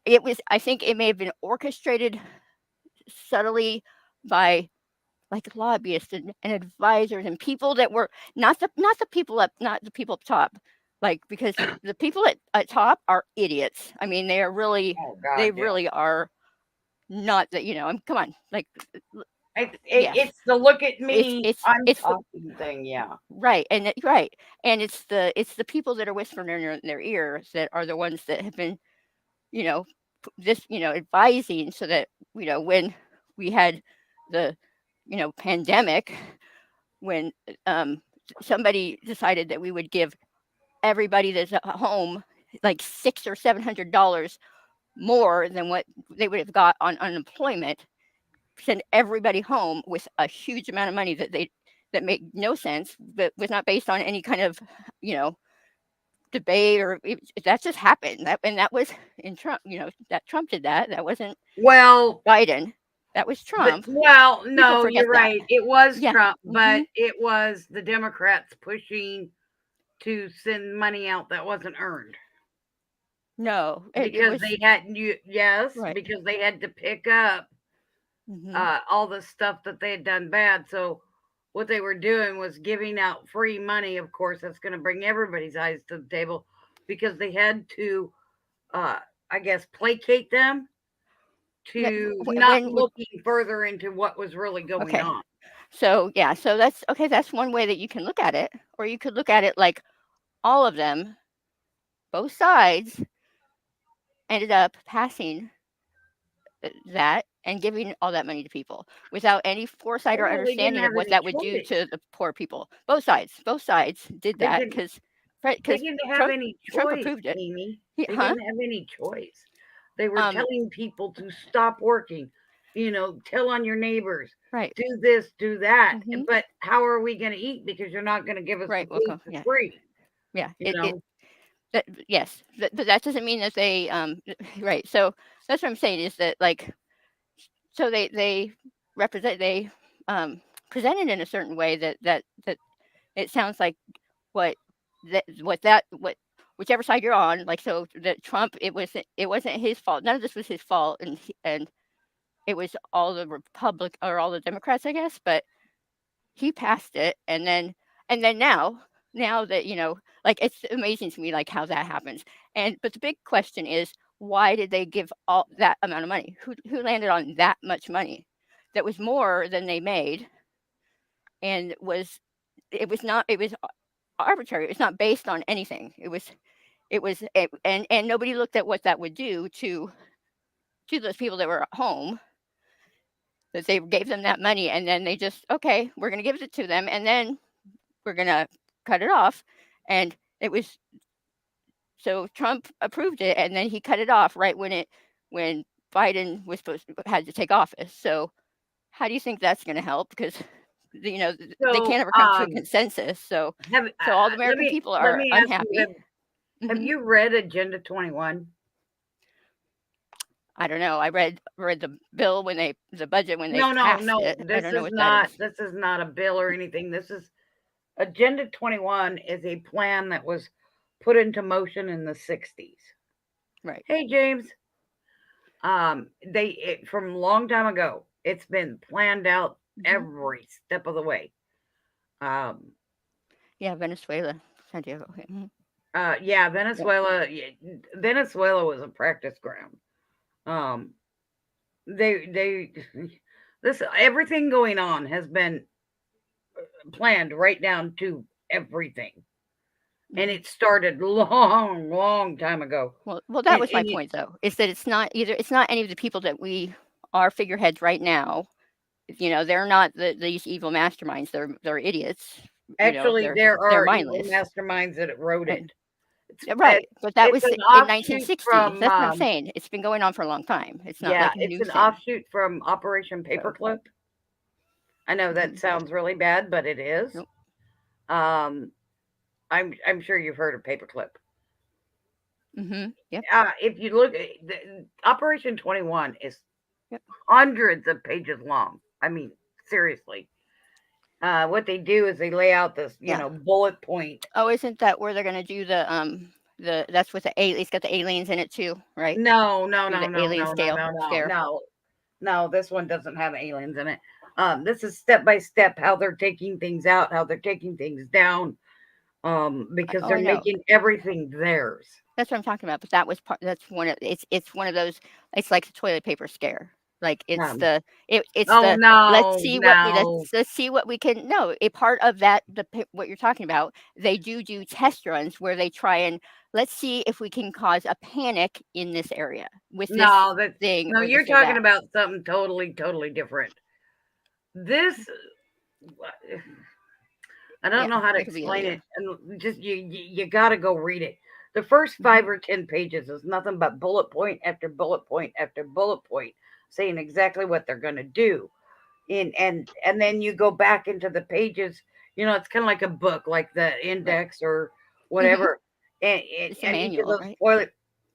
Speaker 3: it was, I think it may have been orchestrated subtly by, like, lobbyists and advisors and people that were not the people up top, like, because the people at top are idiots. I mean,
Speaker 1: oh
Speaker 3: they
Speaker 1: God, yeah.
Speaker 3: really are not that, come on, like, yes,
Speaker 1: It's the look at
Speaker 3: it's
Speaker 1: me,
Speaker 3: it's
Speaker 1: I'm
Speaker 3: it's the
Speaker 1: talking thing. Yeah.
Speaker 3: right, right, and it's the people that are whispering in their ears that are the ones that have been, you know, advising, so that, when we had the, pandemic, when somebody decided that we would give everybody that's at home like $600 or $700 more than what they would have got on unemployment, send everybody home with a huge amount of money that made no sense, that was not based on any kind of, you know, debate, or that just happened. That was in Trump. That Trump did that. That wasn't
Speaker 1: Well,
Speaker 3: Biden. That was Trump. People
Speaker 1: no,
Speaker 3: forget
Speaker 1: you're
Speaker 3: that.
Speaker 1: right. It was
Speaker 3: Yeah.
Speaker 1: Trump, but
Speaker 3: hmm
Speaker 1: it was the Democrats pushing to send money out that wasn't earned
Speaker 3: No, it
Speaker 1: because
Speaker 3: was
Speaker 1: they had you yes,
Speaker 3: right.
Speaker 1: because they had to pick up
Speaker 3: hmm
Speaker 1: all the stuff that they had done bad. So what they were doing was giving out free money. Of course, that's going to bring everybody's eyes to the table because they had to, uh, I guess, placate them
Speaker 3: Yeah.
Speaker 1: to not
Speaker 3: When would
Speaker 1: looking further into what was really going
Speaker 3: okay?
Speaker 1: on.
Speaker 3: So yeah. So that's okay. That's one way that you can look at it, or you could look at it like all of them, both sides, ended up passing that and giving all that money to people without any foresight or
Speaker 1: Well, they didn't
Speaker 3: understanding of
Speaker 1: have
Speaker 3: what
Speaker 1: any
Speaker 3: that would do
Speaker 1: choice.
Speaker 3: to the poor people. Both sides did
Speaker 1: They
Speaker 3: that
Speaker 1: didn't.
Speaker 3: because
Speaker 1: They
Speaker 3: because
Speaker 1: didn't have
Speaker 3: Trump
Speaker 1: any
Speaker 3: Trump
Speaker 1: choice,
Speaker 3: approved it.
Speaker 1: Amy. They
Speaker 3: Huh?
Speaker 1: didn't have any choice. They were
Speaker 3: Um.
Speaker 1: telling people to stop working. Tell on your neighbors.
Speaker 3: Right.
Speaker 1: Do this, do that.
Speaker 3: hmm
Speaker 1: But how are we going to eat because you're not going to give us the
Speaker 3: Right.
Speaker 1: food for
Speaker 3: Yeah.
Speaker 1: free?
Speaker 3: Yeah.
Speaker 1: You know.
Speaker 3: That, yes. But that doesn't mean that they right. So that's what I'm saying is that, like, so they represent they presented in a certain way that it sounds like what what whichever side you're on, like, so that Trump, it wasn't his fault. None of this was his fault, and it was all the Republic or all the Democrats, I guess. But he passed it, and then now that, like, it's amazing to me, like, how that happens. And but the big question is, why did they give all that amount of money? Who landed on that much money? That was more than they made, and it was arbitrary. It was not based on anything. And nobody looked at what that would do to those people that were at home, that they gave them that money, and then they just, okay, we're going to give it to them, and then we're going to cut it off. And it was, so Trump approved it, and then he cut it off right when Biden was had to take office. So how do you think that's going to help? Because they can't
Speaker 1: So,
Speaker 3: ever come to a consensus. So
Speaker 1: have
Speaker 3: all the
Speaker 1: let
Speaker 3: American
Speaker 1: me
Speaker 3: people
Speaker 1: let
Speaker 3: are
Speaker 1: me ask you,
Speaker 3: unhappy.
Speaker 1: have
Speaker 3: Hmm.
Speaker 1: you read Agenda 21?
Speaker 3: I don't know. I read the bill the budget when they
Speaker 1: No, no,
Speaker 3: passed
Speaker 1: no.
Speaker 3: it. I don't know what that is.
Speaker 1: This is not a bill or anything. This is Agenda 21 is a plan that was put into motion in the 60s.
Speaker 3: Right.
Speaker 1: Hey, James. From a long time ago, it's been planned out
Speaker 3: Hmm.
Speaker 1: every step of the way. Um,
Speaker 3: Yeah, Venezuela, Santiago. Okay. Mhm.
Speaker 1: yeah,
Speaker 3: Yep.
Speaker 1: Venezuela was a practice ground. Um, they this everything going on has been planned right down to everything, and
Speaker 3: Mhm.
Speaker 1: it started long time ago.
Speaker 3: Well, that
Speaker 1: And
Speaker 3: was my
Speaker 1: it
Speaker 3: point, though, is that it's not any of the people that we are figureheads right now. They're not these evil masterminds. They're idiots.
Speaker 1: actually there
Speaker 3: They're
Speaker 1: are evil
Speaker 3: mindless.
Speaker 1: masterminds that wrote it.
Speaker 3: And
Speaker 1: It's
Speaker 3: yeah,
Speaker 1: it,
Speaker 3: right, but that
Speaker 1: it's
Speaker 3: was
Speaker 1: an
Speaker 3: in
Speaker 1: offshoot
Speaker 3: 1960s.
Speaker 1: from
Speaker 3: That's what I'm saying. It's been going on for a long time. It's not
Speaker 1: yeah,
Speaker 3: like a
Speaker 1: it's
Speaker 3: new
Speaker 1: an
Speaker 3: thing.
Speaker 1: offshoot from Operation
Speaker 3: So,
Speaker 1: Paperclip. I know that
Speaker 3: mhm.
Speaker 1: sounds really bad, but it is.
Speaker 3: Nope.
Speaker 1: Um, I'm sure you've heard of Paperclip.
Speaker 3: Mhm. Yep.
Speaker 1: If you look, Operation 21 is
Speaker 3: Yep.
Speaker 1: hundreds of pages long. I mean, seriously. What they do is they lay out this,
Speaker 3: Yeah.
Speaker 1: bullet point.
Speaker 3: Oh, isn't that where they're gonna do the that's with the it's got the aliens in it too, right?
Speaker 1: No, no,
Speaker 3: Do
Speaker 1: no,
Speaker 3: the
Speaker 1: no,
Speaker 3: alien
Speaker 1: no, no, no, no,
Speaker 3: scare.
Speaker 1: no, no. This one doesn't have aliens in it. This is step by step how they're taking things out, how they're taking things down. Because
Speaker 3: Oh,
Speaker 1: they're
Speaker 3: I know.
Speaker 1: making everything theirs.
Speaker 3: That's what I'm talking about. But that was part. That's one of it's one of those. It's like the toilet paper scare. Like
Speaker 1: Um,
Speaker 3: it's
Speaker 1: oh
Speaker 3: the
Speaker 1: no, no,
Speaker 3: let's see what we can. No, a part of that what you're talking about. They do test runs where they try and let's see if we can cause a panic in this area with this
Speaker 1: no. That
Speaker 3: thing
Speaker 1: no.
Speaker 3: or
Speaker 1: You're
Speaker 3: this or
Speaker 1: talking
Speaker 3: that.
Speaker 1: about something totally different. This I don't
Speaker 3: Yeah,
Speaker 1: know how to
Speaker 3: it could be
Speaker 1: explain
Speaker 3: either.
Speaker 1: it, and just you got to go read it. The first
Speaker 3: Hmm.
Speaker 1: 5 or 10 pages is nothing but bullet point after bullet point after bullet point, saying exactly what they're going to do. And then you go back into the pages. It's kind of like a book, like the
Speaker 3: Right.
Speaker 1: index or
Speaker 3: Hmm.
Speaker 1: whatever,
Speaker 3: It's a
Speaker 1: and each of
Speaker 3: manual,
Speaker 1: those
Speaker 3: right?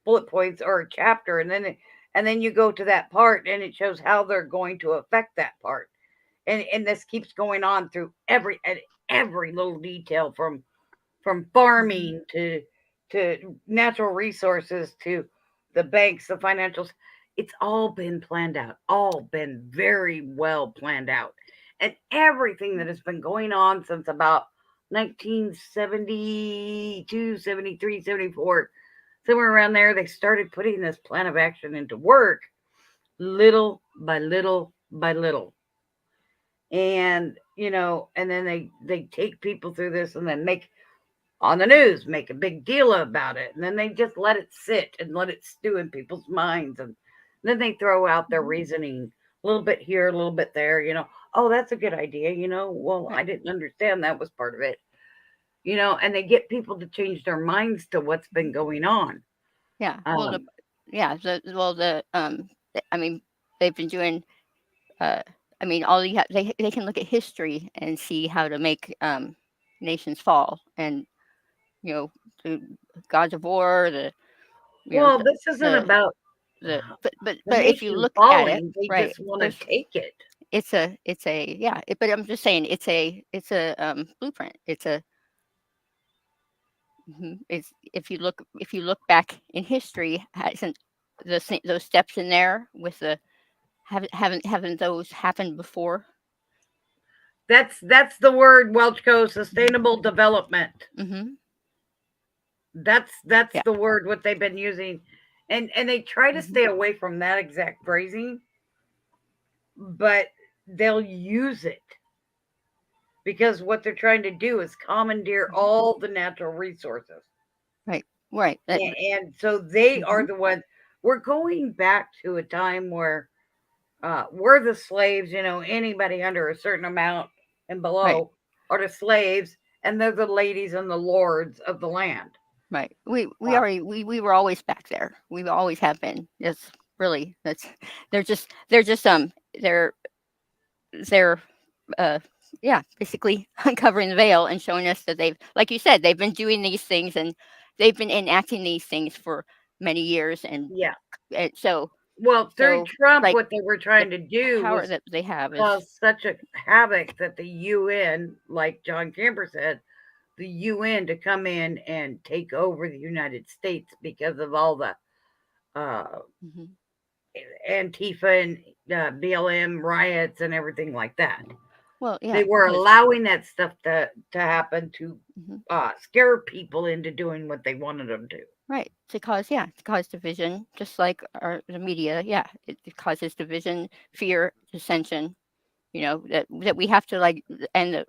Speaker 1: bullet points are a chapter, and then you go to that part, and it shows how they're going to affect that part, and this keeps going on through every little detail from
Speaker 3: Hmm.
Speaker 1: farming to natural resources to the banks, the financials. It's all been planned out, all been very well planned out. And everything that has been going on since about 1972, 73, 74, somewhere around there, they started putting this plan of action into work little by little by little. And then they take people through this and then make on the news, make a big deal about it, and then they just let it sit and let it stew in people's minds, and then they throw out their
Speaker 3: Hmm.
Speaker 1: reasoning a little bit here, a little bit there. Oh, that's a good idea. Well, I
Speaker 3: Right.
Speaker 1: didn't understand that was part of it. And they get people to change their minds to what's been going on.
Speaker 3: Yeah. Well,
Speaker 1: Um,
Speaker 3: I mean, they've been doing. Uh, I mean, all they can look at history and see how to make nations fall, and you know, the gods of war,
Speaker 1: well,
Speaker 3: the,
Speaker 1: this isn't
Speaker 3: the
Speaker 1: about.
Speaker 3: the
Speaker 1: The
Speaker 3: but if you
Speaker 1: nation's
Speaker 3: look at it,
Speaker 1: falling. They
Speaker 3: right,
Speaker 1: just want to
Speaker 3: there's
Speaker 1: take it.
Speaker 3: it's a yeah, but I'm just saying it's a blueprint. It's if you look back in history, hasn't those steps in there with the haven't those happened before?
Speaker 1: That's the word, Welchco, sustainable development.
Speaker 3: Mhm.
Speaker 1: That's
Speaker 3: Yeah.
Speaker 1: the word what they've been using. And they try to
Speaker 3: Mhm.
Speaker 1: stay away from that exact phrasing, but they'll use it because what they're trying to do is commandeer
Speaker 3: Mhm.
Speaker 1: all the natural resources.
Speaker 3: Right. Right.
Speaker 1: And so they are
Speaker 3: Mhm.
Speaker 1: the ones. We're going back to a time where we're the slaves, anybody under a certain amount and
Speaker 3: Right.
Speaker 1: below are the slaves, and they're the ladies and the lords of the land.
Speaker 3: Right. We
Speaker 1: Uh,
Speaker 3: already we were always back there. We always have been. It's really that's they're they're uh yeah, basically uncovering the veil and showing us that they've, like you said, they've been doing these things and they've been enacting these things for many years,
Speaker 1: yeah.
Speaker 3: and so
Speaker 1: Well, through
Speaker 3: so
Speaker 1: Trump,
Speaker 3: like
Speaker 1: what they were
Speaker 3: the
Speaker 1: trying to do
Speaker 3: power
Speaker 1: was
Speaker 3: that they have is
Speaker 1: cause such a havoc that the UN, like John Camper said, the UN to come in and take over the United States because of all the uh,
Speaker 3: mhm.
Speaker 1: Antifa and BLM riots and everything like that.
Speaker 3: Well,
Speaker 1: They
Speaker 3: yeah,
Speaker 1: were
Speaker 3: because
Speaker 1: allowing that stuff to happen to
Speaker 3: mhm.
Speaker 1: scare people into doing what they wanted them to.
Speaker 3: Right, to cause division, just like the media, yeah, it causes division, fear, dissension. That we have to like, and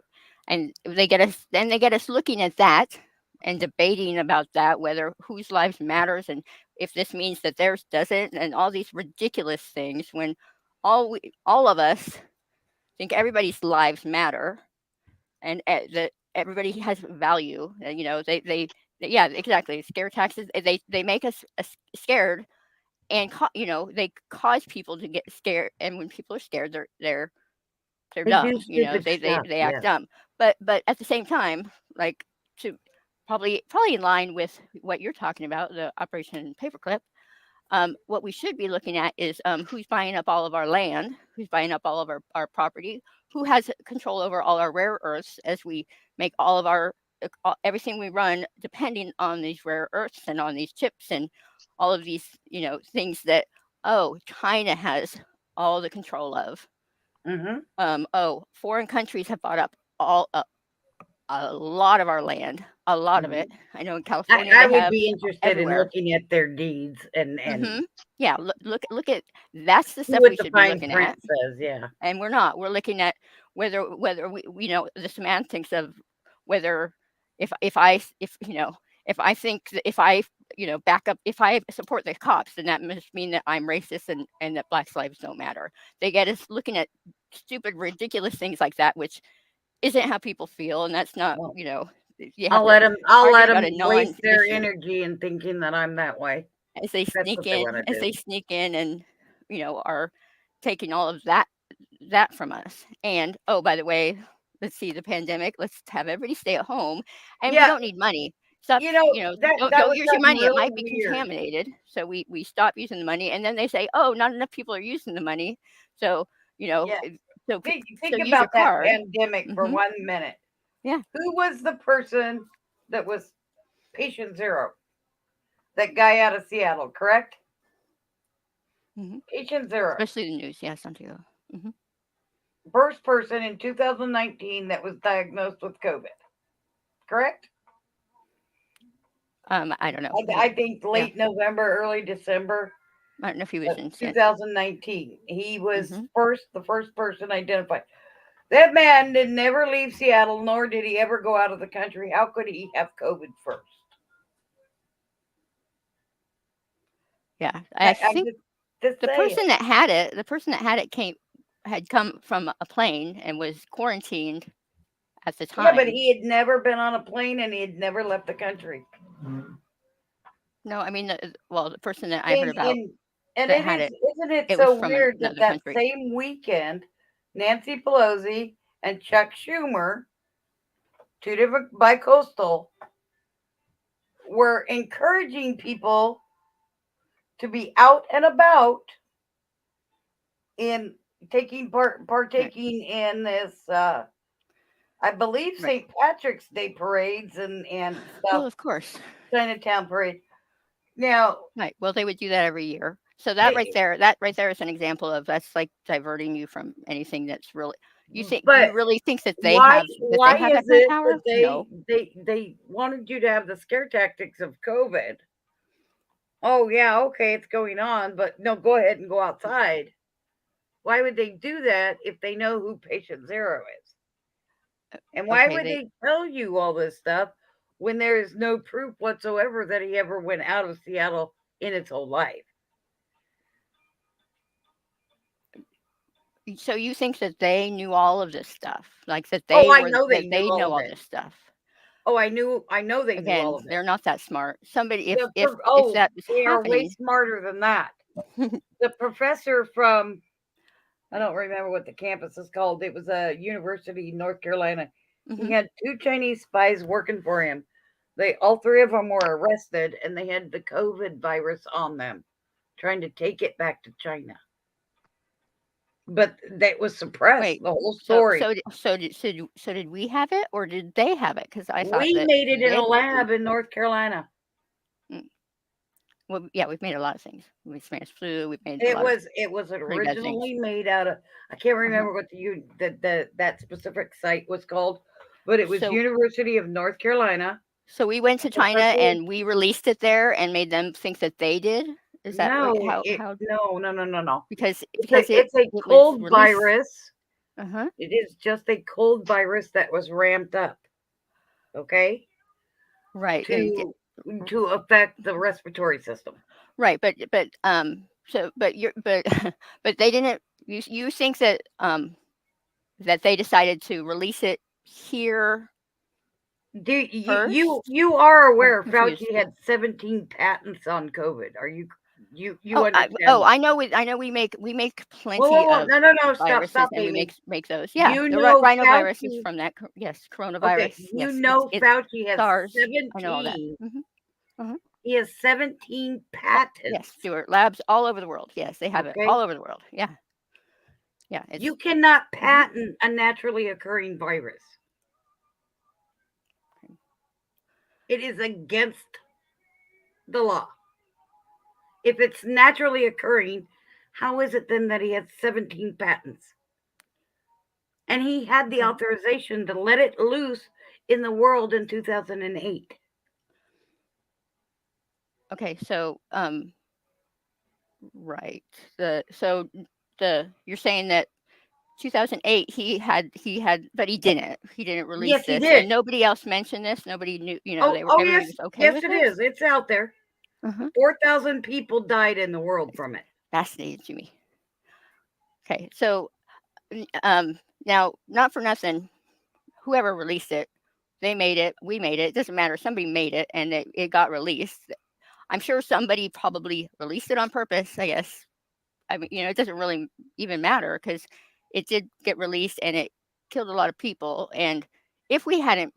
Speaker 3: they get us looking at that and debating about that, whether whose lives matters and if this means that theirs doesn't, and all these ridiculous things when all of us think everybody's lives matter, and that everybody has value. Yeah, exactly, scare taxes, they make us scared, and they cause people to get scared, and when people are scared, they're
Speaker 1: They do
Speaker 3: dumb,
Speaker 1: stupid stuff.
Speaker 3: they act
Speaker 1: Yes.
Speaker 3: dumb. But at the same time, like, to probably in line with what you're talking about, the Operation Paperclip, what we should be looking at is, who's buying up all of our land, who's buying up all of our property, who has control over all our rare earths as we make all of our everything we run depending on these rare earths and on these chips and all of these, things that, oh, China has all the control of.
Speaker 1: Hmm.
Speaker 3: Oh, foreign countries have bought up all a lot of our land, a lot of
Speaker 1: Hmm.
Speaker 3: it. I know in California
Speaker 1: I
Speaker 3: they
Speaker 1: would
Speaker 3: have
Speaker 1: be interested in
Speaker 3: everywhere.
Speaker 1: looking at their deeds and
Speaker 3: Mhm. Yeah, look at that's the
Speaker 1: see
Speaker 3: stuff
Speaker 1: what
Speaker 3: we
Speaker 1: the
Speaker 3: should be
Speaker 1: fine
Speaker 3: looking
Speaker 1: print
Speaker 3: at,
Speaker 1: says. Yeah.
Speaker 3: and we're not. We're looking at whether the semantics of whether if I think that if I, back up, if I support the cops, then that must mean that I'm racist and that Blacks' lives don't matter. They get us looking at stupid, ridiculous things like that, which isn't how people feel, and that's not,
Speaker 1: Well,
Speaker 3: you have to
Speaker 1: I'll
Speaker 3: argue
Speaker 1: let
Speaker 3: about
Speaker 1: them
Speaker 3: a
Speaker 1: waste their
Speaker 3: non-issue
Speaker 1: energy in thinking that I'm that way. That's what they want to
Speaker 3: as
Speaker 1: do.
Speaker 3: they sneak in and, are taking all of that from us. And, oh, by the way, let's see the pandemic. Let's have everybody stay at home, and we
Speaker 1: Yeah,
Speaker 3: don't need money. Stop,
Speaker 1: that
Speaker 3: don't
Speaker 1: was
Speaker 3: use your
Speaker 1: something
Speaker 3: money. It
Speaker 1: really
Speaker 3: might be
Speaker 1: weird.
Speaker 3: contaminated. So we stop using the money, and then they say, oh, not enough people are using the money. So
Speaker 1: Yeah.
Speaker 3: so
Speaker 1: Think
Speaker 3: use your
Speaker 1: about that
Speaker 3: card.
Speaker 1: pandemic for
Speaker 3: Hmm.
Speaker 1: 1 minute.
Speaker 3: Yeah.
Speaker 1: Who was the person that was patient zero? That guy out of Seattle, correct?
Speaker 3: Hmm.
Speaker 1: Patient zero.
Speaker 3: Especially the news. Yeah, Santiago. Hmm.
Speaker 1: First person in 2019 that was diagnosed with COVID, correct?
Speaker 3: I don't know.
Speaker 1: I think
Speaker 3: Yeah,
Speaker 1: late November, early December
Speaker 3: I don't know if he was
Speaker 1: of
Speaker 3: in San.
Speaker 1: 2019. He was
Speaker 3: Hmm.
Speaker 1: the first person identified. That man did never leave Seattle, nor did he ever go out of the country. How could he have COVID first?
Speaker 3: Yeah, I
Speaker 1: I'm
Speaker 3: think
Speaker 1: just saying.
Speaker 3: the person that had it had come from a plane and was quarantined at the
Speaker 1: Yeah, but
Speaker 3: time.
Speaker 1: he had never been on a plane and he had never left the country.
Speaker 3: No, I mean, well, the person that I heard
Speaker 1: And
Speaker 3: about
Speaker 1: and and
Speaker 3: that
Speaker 1: it
Speaker 3: had
Speaker 1: is
Speaker 3: it,
Speaker 1: isn't it
Speaker 3: it was
Speaker 1: so
Speaker 3: from
Speaker 1: weird that
Speaker 3: another
Speaker 1: that
Speaker 3: country.
Speaker 1: same weekend, Nancy Pelosi and Chuck Schumer, two different bicoastal, were encouraging people to be out and about in
Speaker 3: Right.
Speaker 1: partaking in this I believe
Speaker 3: Right.
Speaker 1: St. Patrick's Day parades and
Speaker 3: Well,
Speaker 1: stuff,
Speaker 3: of course.
Speaker 1: Chinatown parade. Now,
Speaker 3: Right. Well, they would do that every year. So
Speaker 1: it,
Speaker 3: that right there is an example of that's like diverting you from anything that's really. You
Speaker 1: but
Speaker 3: really think that they
Speaker 1: why
Speaker 3: have
Speaker 1: is
Speaker 3: that kind of
Speaker 1: it that
Speaker 3: power? No.
Speaker 1: they wanted you to have the scare tactics of COVID? Oh yeah, okay, it's going on, but no, go ahead and go outside. Why would they do that if they know who patient zero is? And why
Speaker 3: Okay.
Speaker 1: would they tell you all this stuff when there is no proof whatsoever that he ever went out of Seattle in his whole life?
Speaker 3: So you think that they knew all of this stuff, like
Speaker 1: Oh, I know they
Speaker 3: that
Speaker 1: knew
Speaker 3: they
Speaker 1: all
Speaker 3: know
Speaker 1: of
Speaker 3: all
Speaker 1: it.
Speaker 3: this stuff.
Speaker 1: Oh, I know they knew all
Speaker 3: Again,
Speaker 1: of it.
Speaker 3: they're not that smart. Somebody, if
Speaker 1: Oh,
Speaker 3: that was
Speaker 1: they are way
Speaker 3: happening,
Speaker 1: smarter than that. The professor from, I don't remember what the campus is called. It was a university in North Carolina. He
Speaker 3: hmm
Speaker 1: had two Chinese spies working for him. They all three of them were arrested, and they had the COVID virus on them, trying to take it back to China. But that was suppressed.
Speaker 3: wait.
Speaker 1: The whole story.
Speaker 3: So did we have it or did they have it? Because I thought
Speaker 1: We
Speaker 3: that
Speaker 1: made it in a
Speaker 3: they.
Speaker 1: lab in North Carolina.
Speaker 3: Mm, well, yeah, we've made a lot of things. We Spanish flu. We've made a
Speaker 1: It
Speaker 3: lot of
Speaker 1: was it was
Speaker 3: pretty bad things.
Speaker 1: originally made out of, I can't
Speaker 3: Uh-huh.
Speaker 1: remember what that specific site was called, but it was
Speaker 3: So
Speaker 1: University of North Carolina.
Speaker 3: so we went
Speaker 1: A
Speaker 3: to China
Speaker 1: professor,
Speaker 3: and we released it there and made them think that they did. Is that what
Speaker 1: no, it
Speaker 3: how
Speaker 1: no no no no no.
Speaker 3: because
Speaker 1: It's a
Speaker 3: it was
Speaker 1: cold
Speaker 3: released.
Speaker 1: virus.
Speaker 3: Uh-huh.
Speaker 1: It is just a cold virus that was ramped up, okay,
Speaker 3: Right. And
Speaker 1: to to affect the respiratory system.
Speaker 3: right, but you're but they didn't. You think that they decided to release it here
Speaker 1: Do
Speaker 3: first?
Speaker 1: you are
Speaker 3: I'm
Speaker 1: aware
Speaker 3: confused.
Speaker 1: Fauci had 17 patents on COVID? Are you
Speaker 3: Oh,
Speaker 1: understand that?
Speaker 3: I know we make
Speaker 1: Whoa,
Speaker 3: plenty
Speaker 1: whoa, whoa!
Speaker 3: of
Speaker 1: No, no, no! Stop,
Speaker 3: viruses
Speaker 1: stop,
Speaker 3: and we
Speaker 1: Amy.
Speaker 3: make those. Yeah,
Speaker 1: You
Speaker 3: the
Speaker 1: know
Speaker 3: rhinovirus is
Speaker 1: Fauci.
Speaker 3: from that. Yes,
Speaker 1: Okay,
Speaker 3: coronavirus.
Speaker 1: you
Speaker 3: Yes,
Speaker 1: know
Speaker 3: it's
Speaker 1: Fauci has
Speaker 3: SARS. I know all that.
Speaker 1: 17.
Speaker 3: Uh-huh.
Speaker 1: He has 17
Speaker 3: Yes,
Speaker 1: patents.
Speaker 3: Stuart. Labs all over the world. Yes, they have it all
Speaker 1: Okay,
Speaker 3: over the world. Yeah, yeah.
Speaker 1: you
Speaker 3: It's
Speaker 1: cannot
Speaker 3: mhm.
Speaker 1: patent a naturally occurring virus. It is against the law. If it's naturally occurring, how is it then that he has 17 patents? And he had the
Speaker 3: Okay.
Speaker 1: authorization to let it loose in the world in 2008.
Speaker 3: Okay. So right. The you're saying that 2008 but he didn't release
Speaker 1: Yes, he
Speaker 3: this
Speaker 1: did.
Speaker 3: and nobody else mentioned this. Nobody knew,
Speaker 1: Oh, oh
Speaker 3: everybody
Speaker 1: yes,
Speaker 3: was okay
Speaker 1: yes,
Speaker 3: with
Speaker 1: it
Speaker 3: this.
Speaker 1: is. It's out there.
Speaker 3: Uh-huh.
Speaker 1: 4,000 people died in the world from it.
Speaker 3: Fascinating to me. Okay. So now not for nothing, whoever released it, they made it, we made it. It doesn't matter. Somebody made it and it got released. I'm sure somebody probably released it on purpose, I guess. I mean, it doesn't really even matter because it did get released and it killed a lot of people. And if we hadn't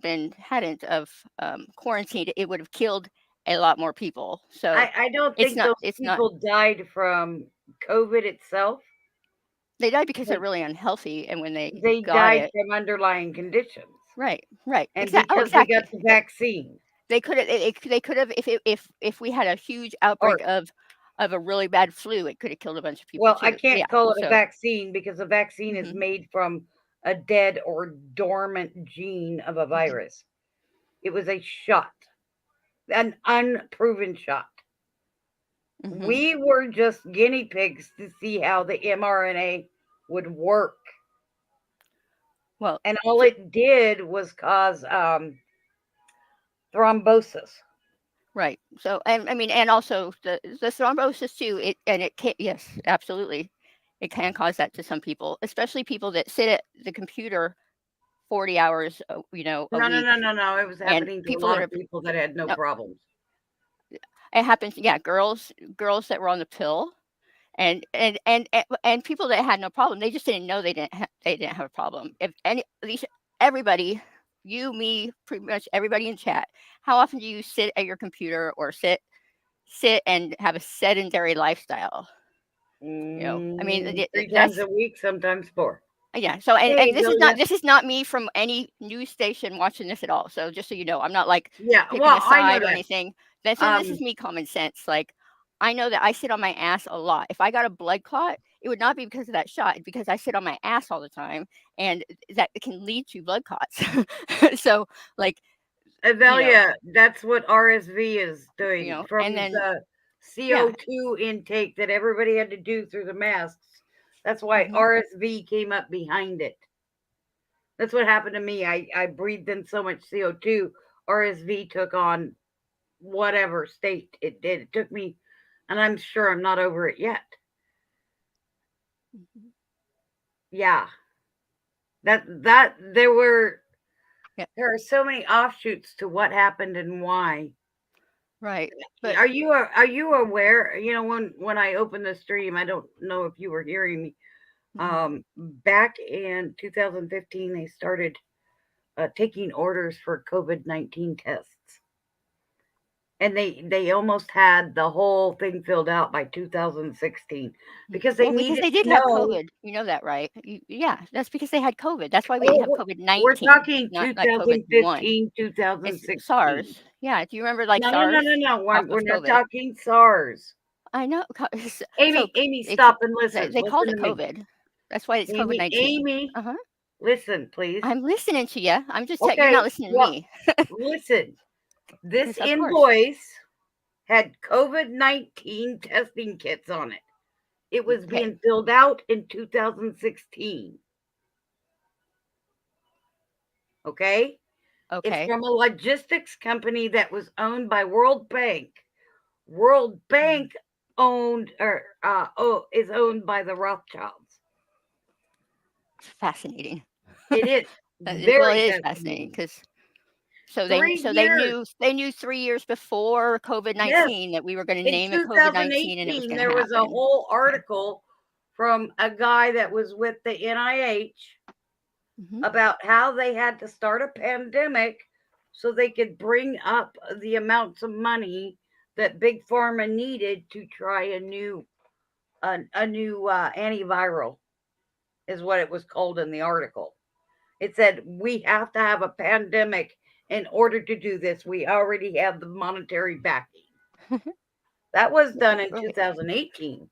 Speaker 3: of quarantined, it would have killed a lot more people. So
Speaker 1: I don't think those
Speaker 3: it's not.
Speaker 1: people died from COVID itself.
Speaker 3: They died because they're
Speaker 1: They,
Speaker 3: really unhealthy, and when they
Speaker 1: they
Speaker 3: got
Speaker 1: died
Speaker 3: it,
Speaker 1: from underlying conditions
Speaker 3: right,
Speaker 1: and
Speaker 3: exactly. Oh,
Speaker 1: because they got
Speaker 3: exactly.
Speaker 1: the vaccine.
Speaker 3: They could have. They could have if we had a huge outbreak
Speaker 1: Or,
Speaker 3: of a really bad flu, it could have killed a bunch of people
Speaker 1: well, I
Speaker 3: too.
Speaker 1: can't
Speaker 3: Yeah.
Speaker 1: call it a
Speaker 3: So.
Speaker 1: vaccine because a vaccine is
Speaker 3: hmm
Speaker 1: made from a dead or dormant gene of a
Speaker 3: hmm
Speaker 1: virus. It was a shot, an unproven shot.
Speaker 3: hmm
Speaker 1: We were just guinea pigs to see how the mRNA would work.
Speaker 3: Well,
Speaker 1: And all
Speaker 3: so,
Speaker 1: it did was cause thrombosis.
Speaker 3: right. So, and I mean, and also the thrombosis too. It can, yes, absolutely, it can cause that to some people, especially people that sit at the computer 40 hours, a
Speaker 1: No, no,
Speaker 3: week,
Speaker 1: no, no, no. It was
Speaker 3: and
Speaker 1: happening to a
Speaker 3: people
Speaker 1: lot
Speaker 3: that
Speaker 1: of
Speaker 3: are
Speaker 1: people that had no
Speaker 3: no,
Speaker 1: problems.
Speaker 3: it happens. Yeah, girls that were on the pill, and people that had no problem. They just didn't know they didn't have a problem. If any these everybody, you, me, pretty much everybody in chat. How often do you sit at your computer or sit sit and have a sedentary lifestyle. I mean,
Speaker 1: Three times
Speaker 3: that's
Speaker 1: a week, sometimes four.
Speaker 3: yeah. So,
Speaker 1: Hey,
Speaker 3: and
Speaker 1: Amelia.
Speaker 3: this is not me from any news station watching this at all. So just so you know, I'm not like
Speaker 1: Yeah,
Speaker 3: picking
Speaker 1: well,
Speaker 3: a
Speaker 1: I know
Speaker 3: side or
Speaker 1: that.
Speaker 3: anything. So this is
Speaker 1: Um,
Speaker 3: me common sense. Like I know that I sit on my ass a lot. If I got a blood clot, it would not be because of that shot, it's because I sit on my ass all the time, and that can lead to blood clots. So like you know,
Speaker 1: Avelia, that's what RSV is doing from
Speaker 3: and then
Speaker 1: the
Speaker 3: yeah.
Speaker 1: CO2 intake that everybody had to do through the masks. That's why
Speaker 3: Hmm.
Speaker 1: RSV came up behind it. That's what happened to me. I breathed in so much CO2, RSV took on whatever state it did. It took me, and I'm sure I'm not over it yet.
Speaker 3: Hmm.
Speaker 1: Yeah, that
Speaker 3: Yeah.
Speaker 1: there are so many offshoots to what happened and why.
Speaker 3: Right. But
Speaker 1: Are you aware? You know, when I opened the stream, I don't know if you were hearing me.
Speaker 3: mhm.
Speaker 1: Back in 2015, they started taking orders for COVID-19 tests, and they almost had the whole thing filled out by 2016 because they
Speaker 3: Well, because
Speaker 1: needed
Speaker 3: they
Speaker 1: to
Speaker 3: did have
Speaker 1: know.
Speaker 3: COVID, you know that, right? Yeah, that's because they had COVID. That's why we
Speaker 1: Oh,
Speaker 3: have
Speaker 1: we're
Speaker 3: COVID-19,
Speaker 1: talking
Speaker 3: not like COVID-1.
Speaker 1: 2015,
Speaker 3: It's
Speaker 1: 2016.
Speaker 3: SARS. Yeah, do you remember like
Speaker 1: No, no, no,
Speaker 3: SARS?
Speaker 1: no, no. We're
Speaker 3: Was
Speaker 1: not
Speaker 3: COVID.
Speaker 1: talking SARS.
Speaker 3: I know. So
Speaker 1: Amy,
Speaker 3: they
Speaker 1: stop and listen.
Speaker 3: they called
Speaker 1: Listen
Speaker 3: it
Speaker 1: to me.
Speaker 3: COVID. That's why it's COVID-19.
Speaker 1: Amy,
Speaker 3: Uh-huh.
Speaker 1: listen, please.
Speaker 3: I'm listening to you. I'm just telling you're
Speaker 1: Okay,
Speaker 3: not listening to
Speaker 1: well,
Speaker 3: me.
Speaker 1: listen. This
Speaker 3: Because of course.
Speaker 1: invoice had COVID-19 testing kits on it. It was
Speaker 3: Okay.
Speaker 1: being filled out in 2016. Okay? It's
Speaker 3: Okay.
Speaker 1: from a logistics company that was owned by World Bank. World
Speaker 3: Mhm.
Speaker 1: Bank owned or is owned by the Rothschilds.
Speaker 3: It's fascinating.
Speaker 1: It is
Speaker 3: Well,
Speaker 1: very
Speaker 3: it is fascinating
Speaker 1: fascinating.
Speaker 3: because
Speaker 1: 3 years.
Speaker 3: they knew 3 years before COVID
Speaker 1: Yes.
Speaker 3: 19 that we were going to
Speaker 1: In
Speaker 3: name it COVID 19 and it was
Speaker 1: 2018,
Speaker 3: going to
Speaker 1: there was a
Speaker 3: happen.
Speaker 1: whole
Speaker 3: Okay.
Speaker 1: article from a guy that was with the NIH
Speaker 3: Hmm.
Speaker 1: about how they had to start a pandemic so they could bring up the amounts of money that big pharma needed to try a new antiviral is what it was called in the article. It said we have to have a pandemic in order to do this. We already have the monetary backing. That was done in
Speaker 3: Right.
Speaker 1: 2018.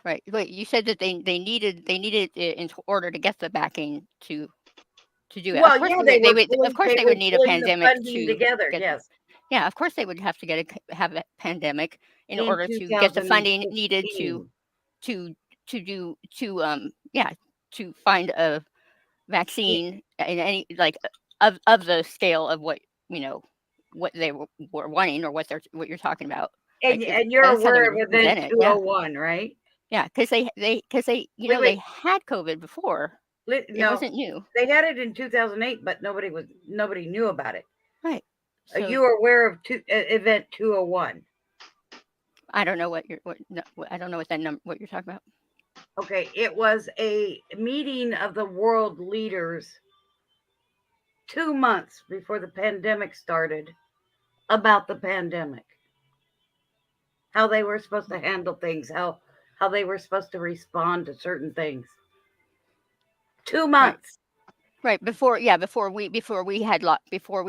Speaker 3: Right. Wait, you said that they needed it in order to get the backing to do it. Of
Speaker 1: Well,
Speaker 3: course
Speaker 1: yeah, they
Speaker 3: they
Speaker 1: were
Speaker 3: would. Of
Speaker 1: pulling
Speaker 3: course
Speaker 1: they
Speaker 3: they
Speaker 1: were
Speaker 3: would need a
Speaker 1: pulling the
Speaker 3: pandemic
Speaker 1: funding
Speaker 3: to
Speaker 1: together.
Speaker 3: get.
Speaker 1: Yes,
Speaker 3: Yeah, of course they would have to have a pandemic in
Speaker 1: in
Speaker 3: order to get the funding needed
Speaker 1: 2016.
Speaker 3: to yeah, to find a vaccine in any like of the scale of what you know what they were wanting or what you're talking about. Like if
Speaker 1: And you're
Speaker 3: that's how they
Speaker 1: aware
Speaker 3: would
Speaker 1: of
Speaker 3: present
Speaker 1: Event
Speaker 3: it. Yeah.
Speaker 1: 201, right?
Speaker 3: Yeah, because
Speaker 1: Wait,
Speaker 3: they
Speaker 1: wait.
Speaker 3: had COVID before. It
Speaker 1: No,
Speaker 3: wasn't new.
Speaker 1: they had it in 2008, but nobody knew about it.
Speaker 3: Right. So
Speaker 1: You are aware of Event 201?
Speaker 3: I don't know what you're what, no, I don't know what that number what you're talking about.
Speaker 1: Okay, it was a meeting of the world leaders 2 months before the pandemic started about the pandemic, how they were supposed to handle things, how they were supposed to respond to certain things. Two
Speaker 3: Right.
Speaker 1: months.
Speaker 3: Right. Before we had before we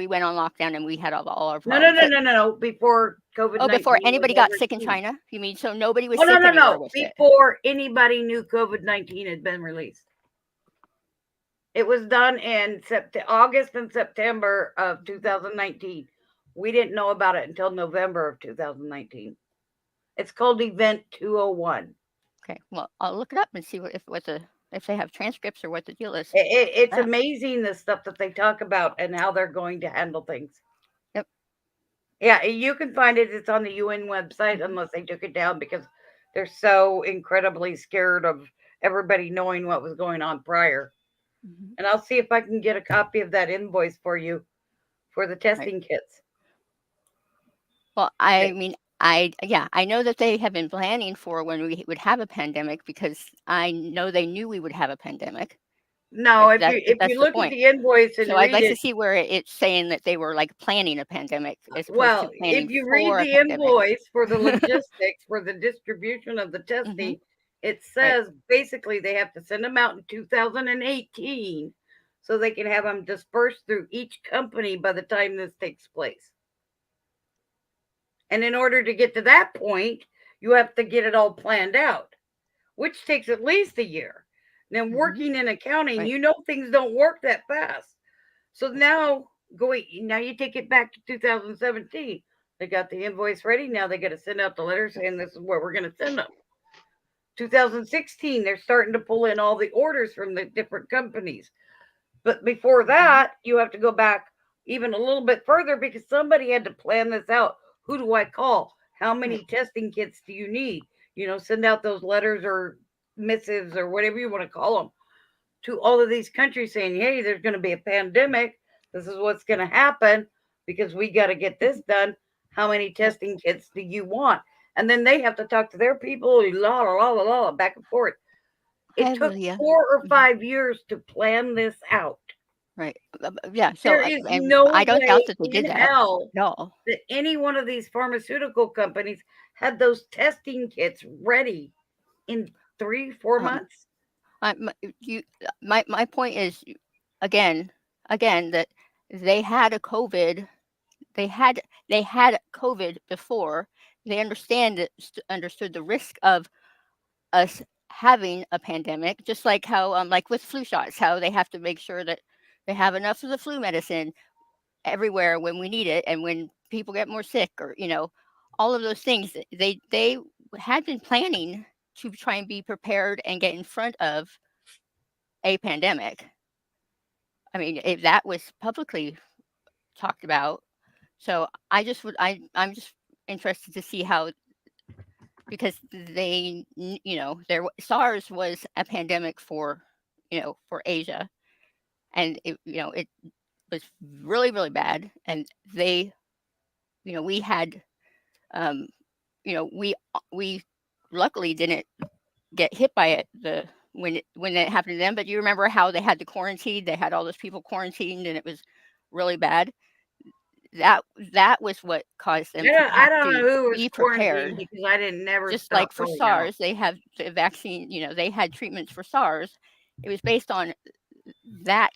Speaker 3: went on lockdown and we had all our
Speaker 1: No, no,
Speaker 3: problems.
Speaker 1: no, no, no, no. Before COVID
Speaker 3: Oh, before
Speaker 1: 19 was
Speaker 3: anybody got
Speaker 1: ever
Speaker 3: sick in
Speaker 1: seen.
Speaker 3: China? You mean so nobody was
Speaker 1: Oh no,
Speaker 3: sick
Speaker 1: no,
Speaker 3: anywhere
Speaker 1: no!
Speaker 3: with it?
Speaker 1: Before anybody knew COVID-19 had been released, it was done in August and September of 2019. We didn't know about it until November of 2019. It's called Event 201.
Speaker 3: Okay. Well, I'll look it up and see if they have transcripts or what the deal is.
Speaker 1: It's
Speaker 3: Yeah.
Speaker 1: amazing the stuff that they talk about and how they're going to handle things.
Speaker 3: Yep.
Speaker 1: Yeah, you can find it. It's on the UN website,
Speaker 3: Hmm.
Speaker 1: unless they took it down because they're so incredibly scared of everybody knowing what was going on prior.
Speaker 3: Hmm.
Speaker 1: And I'll see if I can get a copy of that invoice for you for the
Speaker 3: Right.
Speaker 1: testing kits.
Speaker 3: Well,
Speaker 1: Okay.
Speaker 3: I mean, I know that they have been planning for when we would have a pandemic because I know they knew we would have a pandemic.
Speaker 1: No,
Speaker 3: if
Speaker 1: if you
Speaker 3: that's the
Speaker 1: look at
Speaker 3: point.
Speaker 1: the invoice and
Speaker 3: So I'd
Speaker 1: read
Speaker 3: like to
Speaker 1: it,
Speaker 3: see where it's saying that they were like planning a pandemic as opposed to
Speaker 1: well,
Speaker 3: planning
Speaker 1: if you read
Speaker 3: for a
Speaker 1: the
Speaker 3: pandemic.
Speaker 1: invoice for the logistics for the distribution of the
Speaker 3: Hmm.
Speaker 1: testing, it
Speaker 3: Right.
Speaker 1: says basically they have to send them out in 2018 so they can have them dispersed through each company by the time this takes place. And in order to get to that point, you have to get it all planned out, which takes at least a year. Now,
Speaker 3: Hmm.
Speaker 1: working in accounting,
Speaker 3: Right.
Speaker 1: you know things don't work that fast. So now you take it back to 2017. They got the invoice ready. Now they got to send out the letter saying this is where we're going to send them. 2016, they're starting to pull in all the orders from the different companies. But before
Speaker 3: Hmm.
Speaker 1: that, you have to go back even a little bit further because somebody had to plan this out. Who do I call? How
Speaker 3: Right.
Speaker 1: many testing kits do you need? Send out those letters or missives or whatever you want to call them to all of these countries saying, hey, there's going to be a pandemic. This is what's going to happen because we got to get this
Speaker 3: Hmm.
Speaker 1: done. How many
Speaker 3: Right.
Speaker 1: testing kits do you want? And then they have to talk to their people, la la la la la, back and forth. It took
Speaker 3: Yeah.
Speaker 1: 4 or 5 years to plan this out.
Speaker 3: Right. Yeah. So,
Speaker 1: There is
Speaker 3: and
Speaker 1: no
Speaker 3: I don't doubt
Speaker 1: way
Speaker 3: that they
Speaker 1: in
Speaker 3: did that
Speaker 1: hell
Speaker 3: at all.
Speaker 1: that any one of these pharmaceutical companies had those testing kits ready in 3, 4
Speaker 3: Um,
Speaker 1: months.
Speaker 3: you, my point is, again, that they had a COVID. They had COVID before. They understood the risk of us having a pandemic, just like how, like with flu shots, how they have to make sure that they have enough of the flu medicine everywhere when we need it and when people get more sick, or all of those things. They had been planning to try and be prepared and get in front of a pandemic. I mean, if that was publicly talked about. So I just would I'm just interested to see how, because SARS was a pandemic for, for Asia, and it was really, really bad, and we had, um, we luckily didn't get hit by it when it happened to them. But you remember how they had to quarantine? They had all those people quarantined, and it was really bad. That that was what caused them to
Speaker 1: I
Speaker 3: have
Speaker 1: don't know
Speaker 3: to
Speaker 1: who was
Speaker 3: be
Speaker 1: quarantined
Speaker 3: prepared.
Speaker 1: because I didn't never
Speaker 3: Just like
Speaker 1: stop
Speaker 3: for
Speaker 1: going out.
Speaker 3: SARS, they have the vaccine. They had treatments for SARS. It was based on that,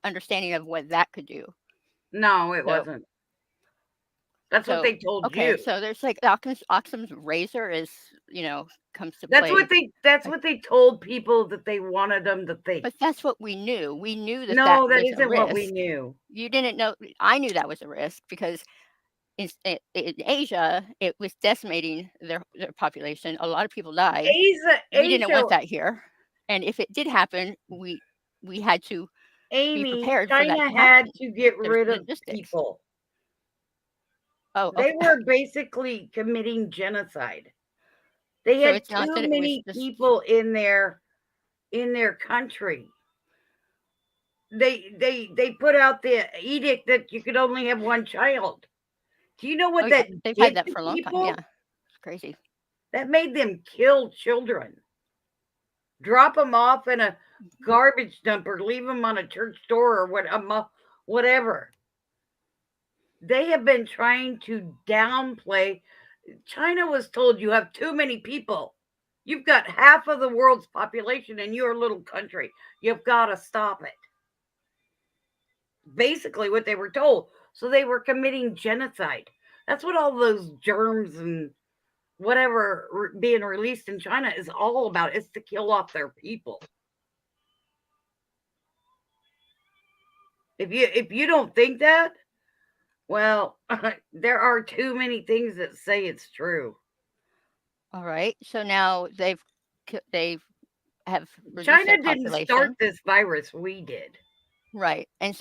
Speaker 3: understanding of what that could do.
Speaker 1: No, it
Speaker 3: So,
Speaker 1: wasn't. That's what
Speaker 3: so
Speaker 1: they told
Speaker 3: okay,
Speaker 1: you.
Speaker 3: so there's like Occam's razor is, comes to
Speaker 1: That's
Speaker 3: play.
Speaker 1: what that's
Speaker 3: Like,
Speaker 1: what they told people that they wanted them to think.
Speaker 3: but that's what we knew. We knew that that
Speaker 1: No, that
Speaker 3: was a
Speaker 1: isn't what we
Speaker 3: risk.
Speaker 1: knew.
Speaker 3: You didn't know. I knew that was a risk because in Asia, it was decimating their population. A lot of people died. We didn't
Speaker 1: Asia,
Speaker 3: want that here, and if it did happen, we had to be
Speaker 1: Amy,
Speaker 3: prepared for that
Speaker 1: China
Speaker 3: to
Speaker 1: had
Speaker 3: happen.
Speaker 1: to get
Speaker 3: There's
Speaker 1: rid of
Speaker 3: logistics.
Speaker 1: people.
Speaker 3: Oh,
Speaker 1: They
Speaker 3: okay.
Speaker 1: were basically committing genocide. They
Speaker 3: So
Speaker 1: had
Speaker 3: it's not
Speaker 1: too
Speaker 3: that it was
Speaker 1: many
Speaker 3: just
Speaker 1: people in their country. They put out the edict that you could only have one child. Do you know
Speaker 3: oh
Speaker 1: what
Speaker 3: yeah,
Speaker 1: that
Speaker 3: they've had
Speaker 1: did
Speaker 3: that
Speaker 1: to
Speaker 3: for a long time. Yeah,
Speaker 1: people?
Speaker 3: it's crazy.
Speaker 1: That made them kill children, drop them off in a garbage dump, or leave them on a church door or whatever. They have been trying to downplay. China was told you have too many people. You've got half of the world's population in your little country. You've got to stop it. Basically, what they were told. So they were committing genocide. That's what all those germs and whatever being released in China is all about. It's to kill off their people. If you don't think that, well, there are too many things that say it's true.
Speaker 3: All right. So now they have reduced their
Speaker 1: China didn't start
Speaker 3: population.
Speaker 1: this virus, we did.
Speaker 3: Right. And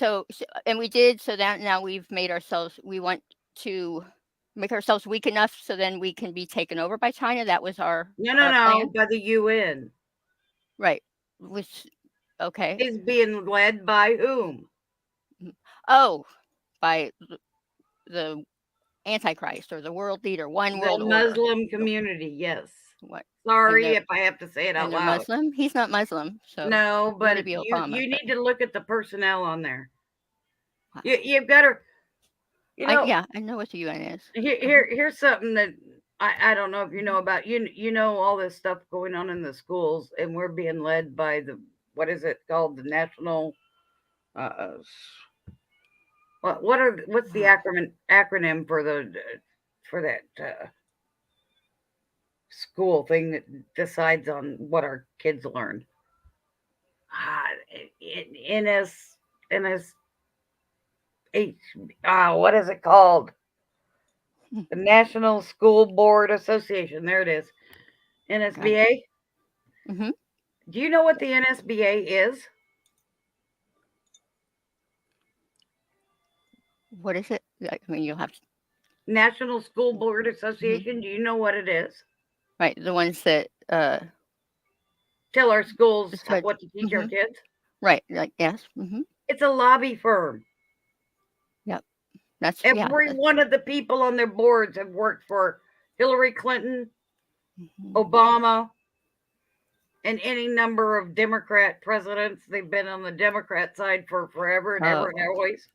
Speaker 3: and we did, so that now we want to make ourselves weak enough so then we can be taken over by China. That was
Speaker 1: No, no,
Speaker 3: our
Speaker 1: no,
Speaker 3: plan.
Speaker 1: by the UN.
Speaker 3: Right. Which, okay.
Speaker 1: Is being led by whom?
Speaker 3: Mhm. Oh, by the Antichrist, or the world leader, one
Speaker 1: The
Speaker 3: world order.
Speaker 1: Muslim
Speaker 3: Oh,
Speaker 1: community, yes.
Speaker 3: what? And
Speaker 1: Sorry
Speaker 3: they're
Speaker 1: if I have to say it
Speaker 3: and
Speaker 1: out
Speaker 3: they're
Speaker 1: loud.
Speaker 3: Muslim. He's not Muslim, so
Speaker 1: No,
Speaker 3: it would
Speaker 1: but
Speaker 3: be
Speaker 1: you
Speaker 3: Obama.
Speaker 1: you
Speaker 3: But
Speaker 1: need to look at the personnel on there.
Speaker 3: wow.
Speaker 1: You've got to, you know,
Speaker 3: Yeah, I know what the UN is.
Speaker 1: here's something that I don't know if you know about. You know all this stuff going on in the schools, and we're being led by the, what is it called, the national, uh, what's the
Speaker 3: Wow.
Speaker 1: acronym for the for that school thing that decides on what our kids learn? Ah, NS NSH. What is it called? The National School Board Association. There it is.
Speaker 3: Okay.
Speaker 1: NSBA.
Speaker 3: Mhm.
Speaker 1: Do you know what the NSBA is?
Speaker 3: What is it? I mean, you'll have to.
Speaker 1: National School Board
Speaker 3: Mhm.
Speaker 1: Association. Do you know what it is?
Speaker 3: Right, the ones that
Speaker 1: Tell our schools
Speaker 3: decide.
Speaker 1: what to teach our
Speaker 3: Mhm.
Speaker 1: kids.
Speaker 3: Right, like yes. Mhm.
Speaker 1: It's a lobby firm.
Speaker 3: Yep. That's yeah.
Speaker 1: Every one of the people on their boards have worked for Hillary Clinton,
Speaker 3: Mhm.
Speaker 1: Obama, and any number of Democrat presidents. They've been on the Democrat side for forever and ever and
Speaker 3: Oh,
Speaker 1: always.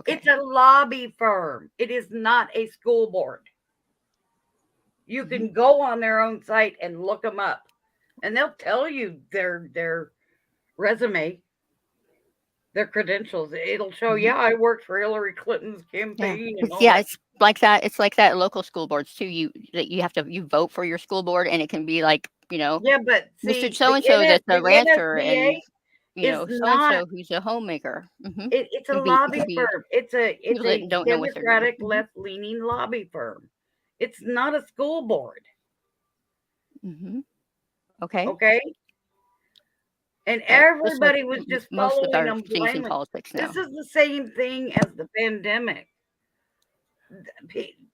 Speaker 1: It's
Speaker 3: okay.
Speaker 1: a lobby firm. It is not a school board. You
Speaker 3: Mhm.
Speaker 1: can go on their own site and look them up, and they'll tell you their resume, their credentials. It'll show,
Speaker 3: Mhm.
Speaker 1: yeah, I worked for Hillary Clinton's
Speaker 3: Yeah.
Speaker 1: campaign and
Speaker 3: It's
Speaker 1: all
Speaker 3: yeah,
Speaker 1: that.
Speaker 3: it's like that. It's like that at local school boards too. You have to you vote for your school board, and it can be like,
Speaker 1: Yeah, but
Speaker 3: Mr.
Speaker 1: see,
Speaker 3: So and so that's a
Speaker 1: the
Speaker 3: rancher, and
Speaker 1: NSBA is
Speaker 3: so and
Speaker 1: not.
Speaker 3: so who's a homemaker. Mhm.
Speaker 1: It's a
Speaker 3: It
Speaker 1: lobby
Speaker 3: can be
Speaker 1: firm. It's
Speaker 3: people that
Speaker 1: a
Speaker 3: don't know what they're doing.
Speaker 1: Democratic left leaning lobby firm. It's not a school board.
Speaker 3: Mhm. Okay.
Speaker 1: Okay, and
Speaker 3: Right. Just like
Speaker 1: everybody was just
Speaker 3: most of
Speaker 1: following
Speaker 3: our
Speaker 1: them
Speaker 3: things in
Speaker 1: blindly.
Speaker 3: politics
Speaker 1: This
Speaker 3: now.
Speaker 1: is the same thing as the pandemic.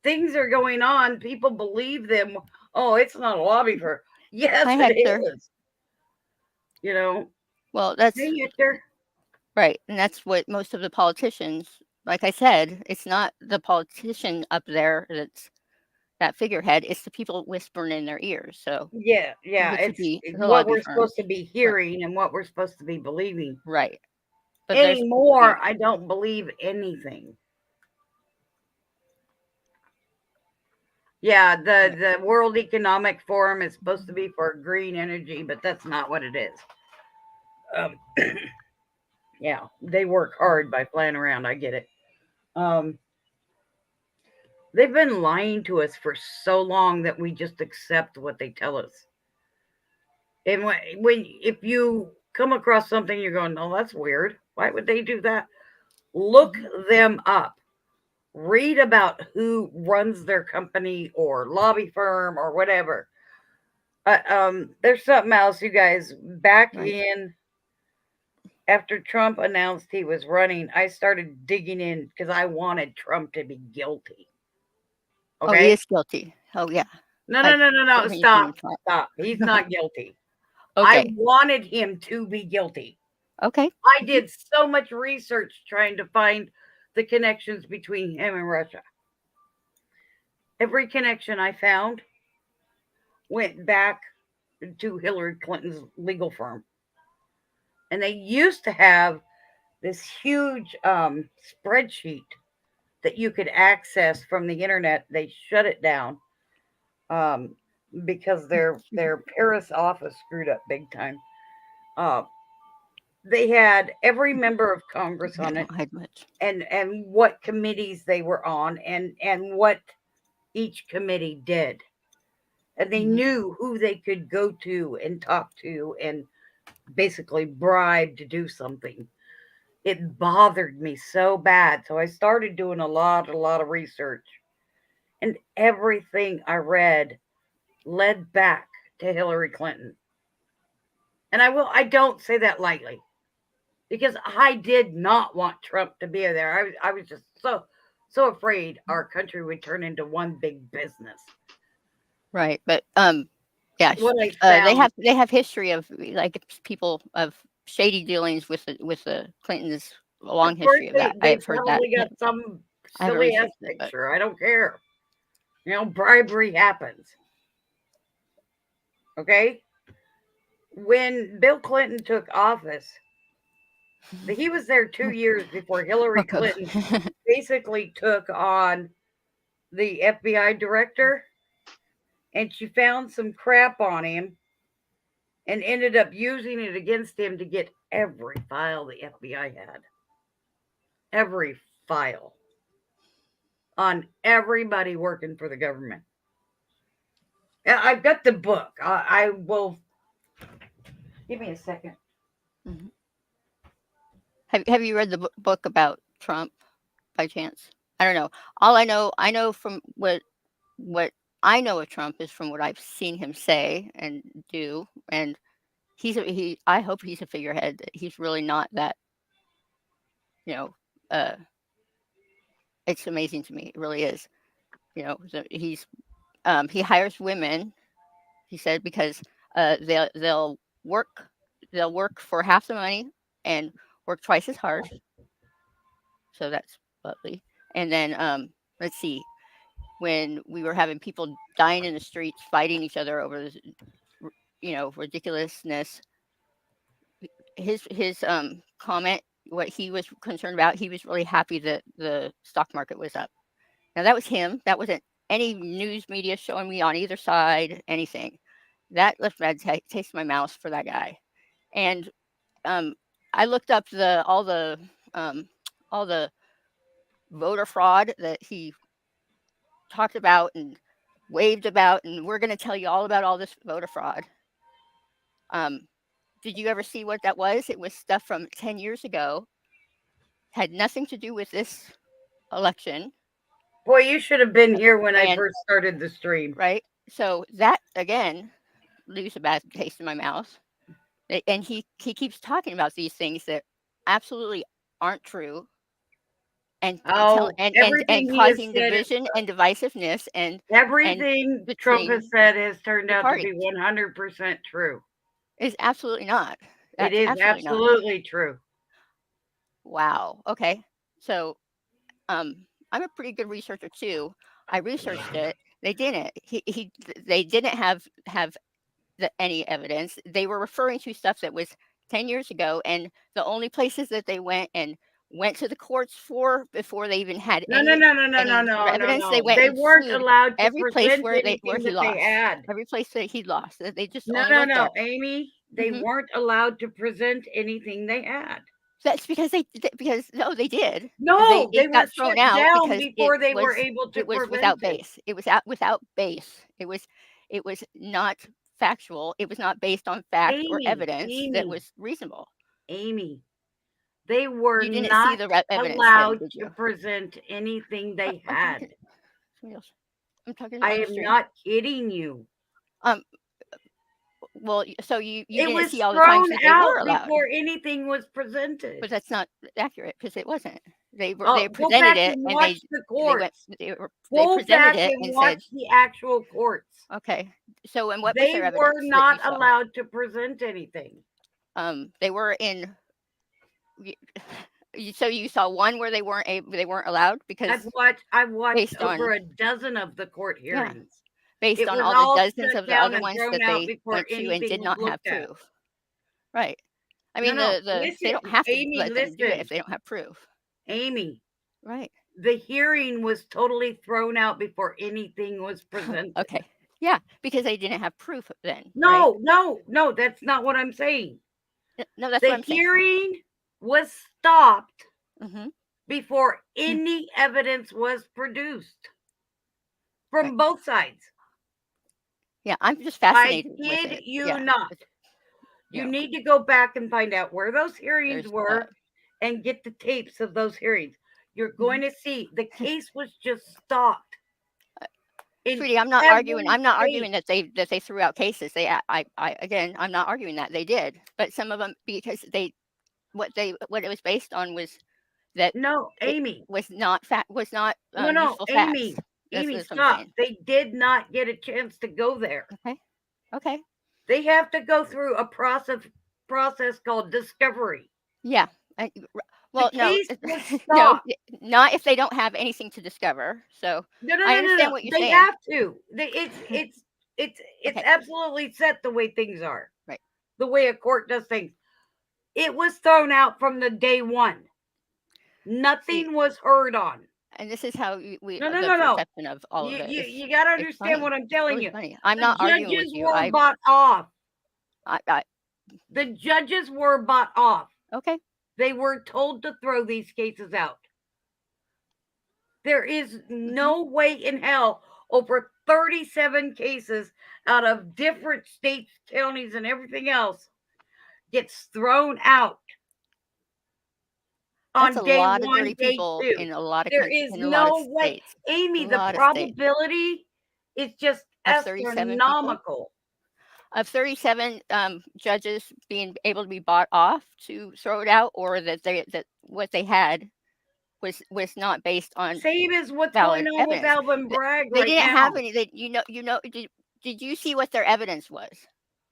Speaker 1: Things are going on. People believe them. Oh, it's not a lobby firm. Yes,
Speaker 3: Hi,
Speaker 1: it
Speaker 3: Hector.
Speaker 1: is. You know.
Speaker 3: Well, that's
Speaker 1: Hey, Hector.
Speaker 3: right, and that's what most of the politicians, like I said, it's not the politician up there that's that figurehead, it's the people whispering in their ears. So,
Speaker 1: Yeah, yeah.
Speaker 3: which would
Speaker 1: It's
Speaker 3: be the
Speaker 1: what
Speaker 3: lobby
Speaker 1: we're
Speaker 3: firms.
Speaker 1: supposed to be
Speaker 3: Right.
Speaker 1: hearing and what we're supposed to be believing.
Speaker 3: Right. But there's yeah.
Speaker 1: Anymore, I don't believe anything. Yeah,
Speaker 3: Right.
Speaker 1: the World Economic Forum is supposed to be for green energy, but that's not what it is. Um, yeah, they work hard by flying around. I get it. Um, they've been lying to us for so long that we just accept what they tell us. And when if you come across something, you're going, "Oh, that's weird. Why would they do that?" Look
Speaker 3: Mhm.
Speaker 1: them up. Read about who runs their company or lobby firm or whatever. There's something else, you guys. Back
Speaker 3: Right.
Speaker 1: in after Trump announced he was running, I started digging in because I wanted Trump to be guilty.
Speaker 3: Oh, he
Speaker 1: Okay?
Speaker 3: is guilty. Oh, yeah.
Speaker 1: No,
Speaker 3: I
Speaker 1: no, no, no,
Speaker 3: put
Speaker 1: no.
Speaker 3: my opinion
Speaker 1: Stop.
Speaker 3: flat.
Speaker 1: Stop. He's not guilty. I
Speaker 3: Okay.
Speaker 1: wanted him to be guilty.
Speaker 3: Okay.
Speaker 1: I
Speaker 3: Mhm.
Speaker 1: did so much research trying to find the connections between him and Russia. Every connection I found went back to Hillary Clinton's legal firm. And they used to have this huge spreadsheet that you could access from the internet. They shut it down um, because their Paris office screwed up big time. Uh, they had every member of Congress
Speaker 3: Yeah,
Speaker 1: on it,
Speaker 3: don't hide much.
Speaker 1: and what committees they were on, and what each committee did, and they
Speaker 3: Mhm.
Speaker 1: knew who they could go to and talk to and basically bribe to do something. It bothered me so bad, so I started doing a lot of research, and everything I read led back to Hillary Clinton. And I don't say that lightly because I did not want Trump to be there. I was just so afraid our country would turn into one big business.
Speaker 3: Right. But yeah,
Speaker 1: What I found,
Speaker 3: they have history of like people of shady dealings with the Clintons, a
Speaker 1: of
Speaker 3: long
Speaker 1: course,
Speaker 3: history of that. I
Speaker 1: they
Speaker 3: have heard that.
Speaker 1: probably
Speaker 3: Yeah,
Speaker 1: got some
Speaker 3: I haven't
Speaker 1: silly ass
Speaker 3: researched it, but
Speaker 1: picture. I don't care. Bribery happens. Okay? When Bill Clinton took office, he was there 2 years before Hillary
Speaker 3: Welcome.
Speaker 1: Clinton basically took on the FBI director, and she found some crap on him and ended up using it against him to get every file the FBI had. Every file on everybody working for the government. I've got the book. I will. Give me a second.
Speaker 3: Mhm. Have you read the book about Trump by chance? I don't know. All I know from what I know of Trump is from what I've seen him say and do, and he. I hope he's a figurehead. He's really not that. You know, uh, it's amazing to me. It really is. So he hires women. He said because they'll work for half the money and work twice as hard. So that's lovely. And then let's see, when we were having people dying in the streets, fighting each other over this, ridiculousness, his comment, what he was concerned about, he was really happy that the stock market was up. Now that was him. That wasn't any news media showing me on either side anything. That left bad taste in my mouth for that guy. And um, I looked up um, all the voter fraud that he talked about and waved about, and we're going to tell you all about all this voter fraud. Um, did you ever see what that was? It was stuff from 10 years ago, had nothing to do with this election.
Speaker 1: Boy, you should have been here when I
Speaker 3: And
Speaker 1: first started the stream.
Speaker 3: right. So that again leaves a bad taste in my mouth. And he keeps talking about these things that absolutely aren't true, and tell
Speaker 1: Oh,
Speaker 3: and
Speaker 1: everything he has
Speaker 3: causing
Speaker 1: said,
Speaker 3: division and divisiveness and
Speaker 1: everything Trump has
Speaker 3: between
Speaker 1: said has turned
Speaker 3: the
Speaker 1: out to
Speaker 3: parties.
Speaker 1: be 100% true.
Speaker 3: Is absolutely not.
Speaker 1: It
Speaker 3: That's
Speaker 1: is
Speaker 3: absolutely not.
Speaker 1: absolutely true.
Speaker 3: Wow. Okay. So I'm a pretty good researcher too. I researched it. They didn't. They didn't have any evidence. They were referring to stuff that was 10 years ago, and the only places that they went to the courts for before they even had
Speaker 1: No, no, no, no, no, no,
Speaker 3: any
Speaker 1: no, no,
Speaker 3: evidence, they
Speaker 1: no.
Speaker 3: went
Speaker 1: They
Speaker 3: and
Speaker 1: weren't
Speaker 3: sued
Speaker 1: allowed to
Speaker 3: every place
Speaker 1: present
Speaker 3: where
Speaker 1: anything
Speaker 3: he
Speaker 1: that they
Speaker 3: lost.
Speaker 1: had.
Speaker 3: Every place that he lost. They just
Speaker 1: No,
Speaker 3: only
Speaker 1: no,
Speaker 3: went
Speaker 1: no,
Speaker 3: there.
Speaker 1: Amy. They
Speaker 3: Hmm.
Speaker 1: weren't allowed to present anything they had.
Speaker 3: That's because no, they did.
Speaker 1: No, they
Speaker 3: It
Speaker 1: were
Speaker 3: got thrown
Speaker 1: shut
Speaker 3: out
Speaker 1: down
Speaker 3: because
Speaker 1: before they were able to
Speaker 3: it was
Speaker 1: prevent
Speaker 3: without
Speaker 1: it.
Speaker 3: base. It was out without base. It was not factual. It was not based on fact or
Speaker 1: Amy,
Speaker 3: evidence that
Speaker 1: Amy,
Speaker 3: was reasonable.
Speaker 1: Amy. They were
Speaker 3: You didn't see
Speaker 1: not
Speaker 3: the evidence then,
Speaker 1: allowed
Speaker 3: did
Speaker 1: to
Speaker 3: you?
Speaker 1: present anything they
Speaker 3: I'm talking
Speaker 1: had.
Speaker 3: to somebody else. I'm talking
Speaker 1: I
Speaker 3: on the
Speaker 1: am
Speaker 3: stream.
Speaker 1: not kidding you.
Speaker 3: Um. Well, so you
Speaker 1: It
Speaker 3: didn't
Speaker 1: was
Speaker 3: see all the times
Speaker 1: thrown
Speaker 3: that they were
Speaker 1: out
Speaker 3: allowed,
Speaker 1: before anything was presented.
Speaker 3: but that's not accurate because it wasn't. They
Speaker 1: Go
Speaker 3: presented
Speaker 1: back
Speaker 3: it
Speaker 1: and
Speaker 3: and
Speaker 1: watch the courts.
Speaker 3: they
Speaker 1: Go
Speaker 3: presented
Speaker 1: back
Speaker 3: it
Speaker 1: and
Speaker 3: and
Speaker 1: watch
Speaker 3: said,
Speaker 1: the actual courts.
Speaker 3: okay. So, and what was
Speaker 1: They
Speaker 3: their
Speaker 1: were
Speaker 3: evidence that
Speaker 1: not
Speaker 3: you saw?
Speaker 1: allowed to present anything.
Speaker 3: They were in. So you saw one where they weren't allowed because
Speaker 1: I've watched
Speaker 3: based
Speaker 1: over
Speaker 3: on
Speaker 1: a dozen of the court
Speaker 3: yeah
Speaker 1: hearings.
Speaker 3: based
Speaker 1: It
Speaker 3: on
Speaker 1: was
Speaker 3: all the
Speaker 1: all
Speaker 3: dozens
Speaker 1: shut
Speaker 3: of the
Speaker 1: down
Speaker 3: other
Speaker 1: and
Speaker 3: ones
Speaker 1: thrown
Speaker 3: that
Speaker 1: out
Speaker 3: they
Speaker 1: before
Speaker 3: went to and
Speaker 1: anything
Speaker 3: did
Speaker 1: was
Speaker 3: not have
Speaker 1: looked at.
Speaker 3: proof. Right. I
Speaker 1: No,
Speaker 3: mean
Speaker 1: no,
Speaker 3: they
Speaker 1: listen,
Speaker 3: don't have to
Speaker 1: Amy,
Speaker 3: let them do it if
Speaker 1: listen,
Speaker 3: they don't have proof.
Speaker 1: Amy.
Speaker 3: Right.
Speaker 1: The hearing was totally thrown out before anything was presented.
Speaker 3: Okay. Yeah, because they didn't have proof then, right?
Speaker 1: No, no, no, that's not what I'm saying.
Speaker 3: No, that's
Speaker 1: The
Speaker 3: what I'm saying.
Speaker 1: hearing was stopped
Speaker 3: Hmm.
Speaker 1: before
Speaker 3: Yeah.
Speaker 1: any evidence was produced
Speaker 3: Right.
Speaker 1: from both sides.
Speaker 3: Yeah, I'm just
Speaker 1: I
Speaker 3: fascinated with
Speaker 1: kid
Speaker 3: it.
Speaker 1: you
Speaker 3: Yeah.
Speaker 1: not.
Speaker 3: It's, you
Speaker 1: You
Speaker 3: know,
Speaker 1: need to go back and find out where those hearings
Speaker 3: there's
Speaker 1: were and get the tapes of those hearings. You're going
Speaker 3: mhm.
Speaker 1: to see the case was just stopped in
Speaker 3: Sweetie,
Speaker 1: every
Speaker 3: I'm not
Speaker 1: state.
Speaker 3: arguing that they threw out cases. I again, I'm not arguing that they did, but some of them because what it was based on was that
Speaker 1: No,
Speaker 3: it
Speaker 1: Amy.
Speaker 3: was not
Speaker 1: No, no,
Speaker 3: useful facts.
Speaker 1: Amy.
Speaker 3: That's
Speaker 1: Amy,
Speaker 3: what I'm
Speaker 1: stop.
Speaker 3: saying.
Speaker 1: They did not get a chance to go there.
Speaker 3: Okay. Okay.
Speaker 1: They have to go through a process called discovery.
Speaker 3: Yeah.
Speaker 1: The
Speaker 3: Well, no,
Speaker 1: case was
Speaker 3: no,
Speaker 1: stopped.
Speaker 3: not if they don't have anything to discover. So
Speaker 1: No, no,
Speaker 3: I
Speaker 1: no, no,
Speaker 3: understand
Speaker 1: no.
Speaker 3: what you're
Speaker 1: They
Speaker 3: saying.
Speaker 1: have to. It's It's
Speaker 3: Okay.
Speaker 1: absolutely set the way things are,
Speaker 3: Right.
Speaker 1: the way a court does things. It was thrown out from the day one.
Speaker 3: See,
Speaker 1: Nothing was heard on.
Speaker 3: and this is how
Speaker 1: No, no,
Speaker 3: the
Speaker 1: no, no.
Speaker 3: perception of all of it
Speaker 1: You
Speaker 3: is.
Speaker 1: you got to
Speaker 3: It's
Speaker 1: understand
Speaker 3: funny.
Speaker 1: what I'm
Speaker 3: It's
Speaker 1: telling
Speaker 3: really
Speaker 1: you.
Speaker 3: funny. I'm
Speaker 1: The
Speaker 3: not arguing
Speaker 1: judges
Speaker 3: with you.
Speaker 1: were bought off.
Speaker 3: I
Speaker 1: The judges were bought off.
Speaker 3: okay.
Speaker 1: They were told to throw these cases out. There is
Speaker 3: Hmm.
Speaker 1: no way in hell over 37 cases out of different states, counties, and everything else gets thrown out
Speaker 3: That's a
Speaker 1: on day
Speaker 3: lot of
Speaker 1: one,
Speaker 3: dirty
Speaker 1: day
Speaker 3: people
Speaker 1: two.
Speaker 3: in a lot of
Speaker 1: There is
Speaker 3: in a lot of
Speaker 1: no way.
Speaker 3: states. A
Speaker 1: Amy, the
Speaker 3: lot of states
Speaker 1: probability is just
Speaker 3: of 37 people.
Speaker 1: astronomical.
Speaker 3: Of 37 judges being able to be bought off to throw it out, or that what they had was not based on
Speaker 1: Same as what's going
Speaker 3: valid
Speaker 1: on with
Speaker 3: evidence.
Speaker 1: Alvin Bragg
Speaker 3: They
Speaker 1: right
Speaker 3: didn't have
Speaker 1: now.
Speaker 3: any. That did you see what their evidence was?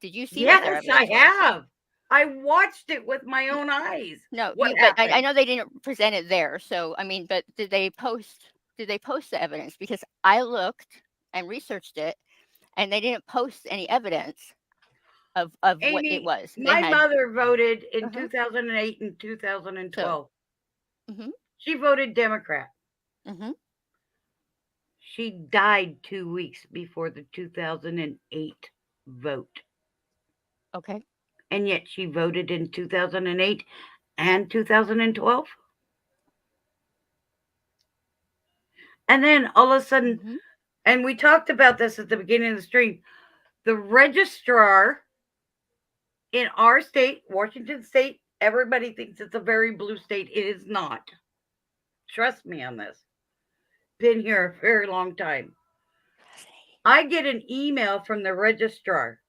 Speaker 3: Did you see what their
Speaker 1: Yes, I
Speaker 3: evidence was?
Speaker 1: have. I watched it with my own eyes.
Speaker 3: No,
Speaker 1: What
Speaker 3: but I
Speaker 1: happened?
Speaker 3: know they didn't present it there. So I mean, but did they post? Did they post the evidence? Because I looked and researched it, and they didn't post any evidence of what it
Speaker 1: Amy,
Speaker 3: was. They
Speaker 1: my
Speaker 3: had.
Speaker 1: mother voted in
Speaker 3: Uh-huh.
Speaker 1: 2008 and
Speaker 3: So.
Speaker 1: 2012.
Speaker 3: Mhm.
Speaker 1: She voted Democrat.
Speaker 3: Mhm.
Speaker 1: She died 2 weeks before the 2008 vote.
Speaker 3: Okay.
Speaker 1: And yet she voted in 2008 and 2012. And then all of a sudden,
Speaker 3: Mhm.
Speaker 1: and we talked about this at the beginning of the stream, the registrar in our state, Washington State, everybody thinks it's a very blue state. It is not. Trust me on this. Been here a very long time. I get an email from the registrar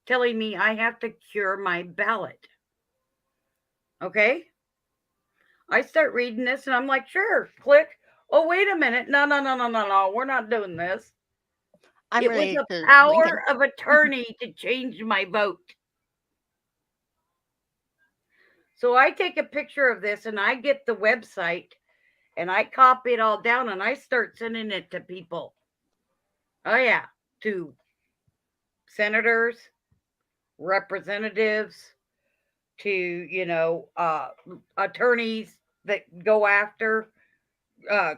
Speaker 1: telling me I have to cure my ballot. Okay? I start reading this and I'm like, sure, click. Oh, wait a minute. No, no, no, no, no, no. We're not doing this.
Speaker 3: I'm
Speaker 1: It was
Speaker 3: related
Speaker 1: a
Speaker 3: to Lincoln.
Speaker 1: power of attorney to change my vote. So I take a picture of this and I get the website and I copy it all down and I start sending it to people. Oh, yeah, to senators, representatives, to, attorneys that go after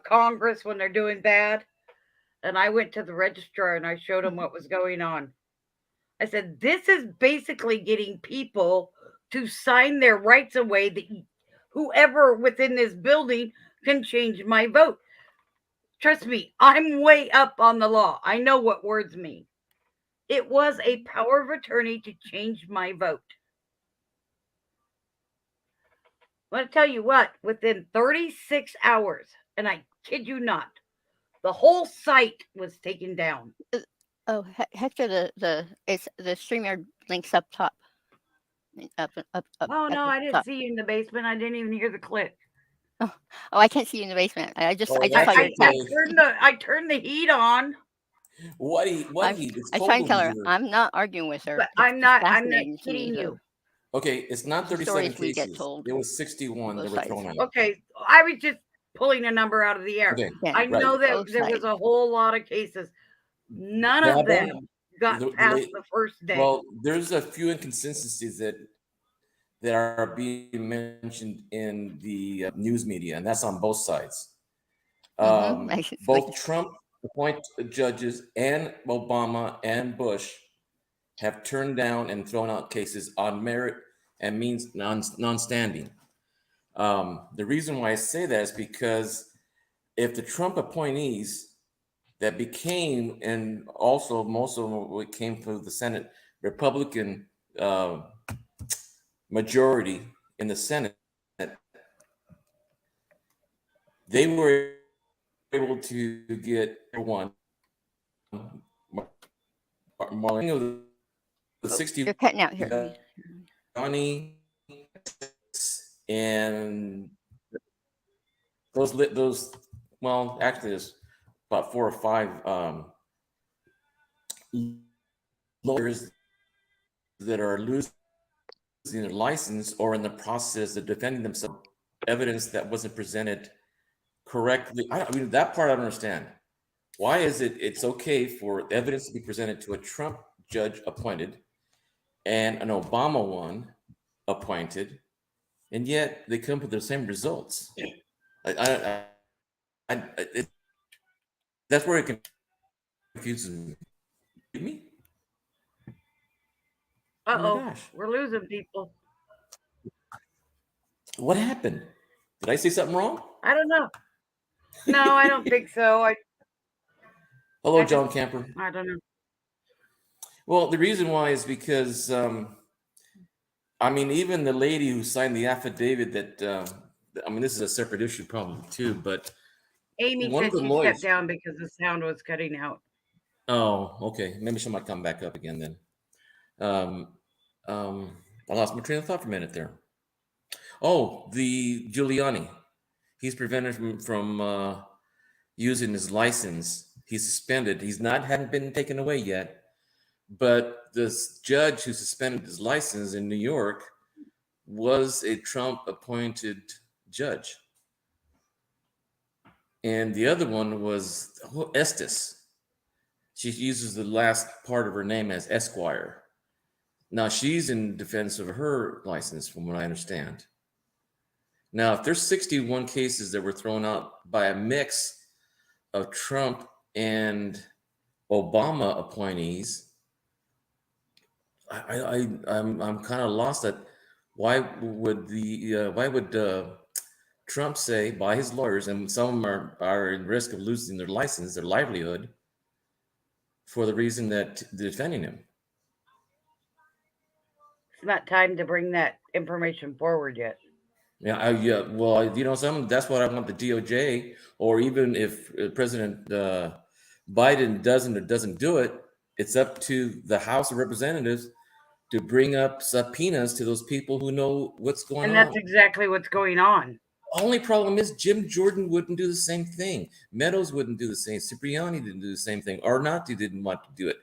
Speaker 1: Congress when they're doing bad. And I went to the registrar and I showed him
Speaker 3: Mhm.
Speaker 1: what was going on. I said, this is basically getting people to sign their rights away that whoever within this building can change my vote. Trust me, I'm way up on the law. I know what words mean. It was a power of attorney to change my vote. I'm going to tell you what, within 36 hours, and I kid you not, the whole site was taken down.
Speaker 3: Oh, Hector, it's the StreamYard links up top, up
Speaker 1: Oh,
Speaker 3: at
Speaker 1: no,
Speaker 3: the
Speaker 1: I didn't
Speaker 3: top.
Speaker 1: see you in the basement. I didn't even hear the click.
Speaker 3: Oh, I can't see you in the basement.
Speaker 4: Oh,
Speaker 3: I just
Speaker 1: I,
Speaker 3: saw
Speaker 4: that's
Speaker 1: I,
Speaker 3: your
Speaker 1: I
Speaker 3: text.
Speaker 4: okay.
Speaker 1: turned the heat on,
Speaker 4: What
Speaker 3: I'm
Speaker 4: heat? It's
Speaker 3: I try
Speaker 4: cold
Speaker 3: and
Speaker 4: over
Speaker 3: tell her
Speaker 4: here.
Speaker 3: I'm not arguing with her.
Speaker 1: but
Speaker 3: It's just
Speaker 1: I'm not
Speaker 3: fascinating to me
Speaker 1: kidding you.
Speaker 4: Okay, it's not
Speaker 3: the
Speaker 4: 37
Speaker 3: stories we get
Speaker 4: cases.
Speaker 3: told
Speaker 4: It was
Speaker 3: on
Speaker 4: 61 that
Speaker 3: both
Speaker 4: were
Speaker 3: sides.
Speaker 4: thrown out.
Speaker 1: Okay, I was just pulling a number out of the air.
Speaker 4: Okay,
Speaker 1: I
Speaker 3: Again,
Speaker 4: right.
Speaker 1: know that
Speaker 3: both
Speaker 1: there was
Speaker 3: sides.
Speaker 1: a whole lot of cases. None of
Speaker 4: Baba,
Speaker 1: them got
Speaker 4: the,
Speaker 1: past
Speaker 4: late,
Speaker 1: the first day.
Speaker 4: well, there's a few inconsistencies that are being mentioned in the news media, and that's on both sides.
Speaker 3: Mm-hmm. It's like
Speaker 4: Both Trump appointed judges and Obama and Bush have turned down and thrown out cases on merit and means non-standing. The reason why I say that is because if the Trump appointees that became, and also most of them came through the Senate, Republican uh, majority in the Senate, they were able to get one, Marlene of the
Speaker 3: oh,
Speaker 4: 60
Speaker 3: you're cutting out here.
Speaker 4: Johnny, and those well, actually, there's about 4 or 5 lawyers that are losing their license or in the process of defending themselves, evidence that wasn't presented correctly. I mean, that part I don't understand. Why is it's okay for evidence to be presented to a Trump judge appointed and an Obama one appointed, and yet they come with the same results? It, that's where it confuses me. Oh my
Speaker 1: Uh-oh,
Speaker 4: gosh,
Speaker 1: we're losing people.
Speaker 4: what happened? Did I say something wrong?
Speaker 1: I don't know. No, I don't think so.
Speaker 4: Hello,
Speaker 1: I just,
Speaker 4: John Camper.
Speaker 1: I don't know.
Speaker 4: Well, the reason why is because I mean, even the lady who signed the affidavit that I mean, this is a separate issue probably too, but
Speaker 1: Amy
Speaker 4: one of
Speaker 1: said
Speaker 4: the
Speaker 1: she stepped
Speaker 4: lawyers.
Speaker 1: down because the sound was cutting out.
Speaker 4: Oh, okay. Maybe she might come back up again then. Um, um, I lost my train of thought for a minute there. Oh, the Giuliani. He's prevented from using his license. He's suspended. He's not hadn't been taken away yet, but this judge who suspended his license in New York was a Trump appointed judge. And the other one was Estes. She uses the last part of her name as Esquire. Now she's in defense of her license, from what I understand. Now, if there's 61 cases that were thrown out by a mix of Trump and Obama appointees, I'm kind of lost at why would Trump say by his lawyers, and some of them are in risk of losing their license, their livelihood, for the reason that they're defending him.
Speaker 1: It's not time to bring that information forward yet.
Speaker 4: Yeah, well, that's what I want the DOJ, or even if President Biden doesn't do it, it's up to the House of Representatives to bring up subpoenas to those people who know what's going
Speaker 1: And
Speaker 4: on.
Speaker 1: that's exactly what's going on.
Speaker 4: Only problem is Jim Jordan wouldn't do the same thing. Meadows wouldn't do the same. Cipriani didn't do the same thing. Arnott didn't want to do it.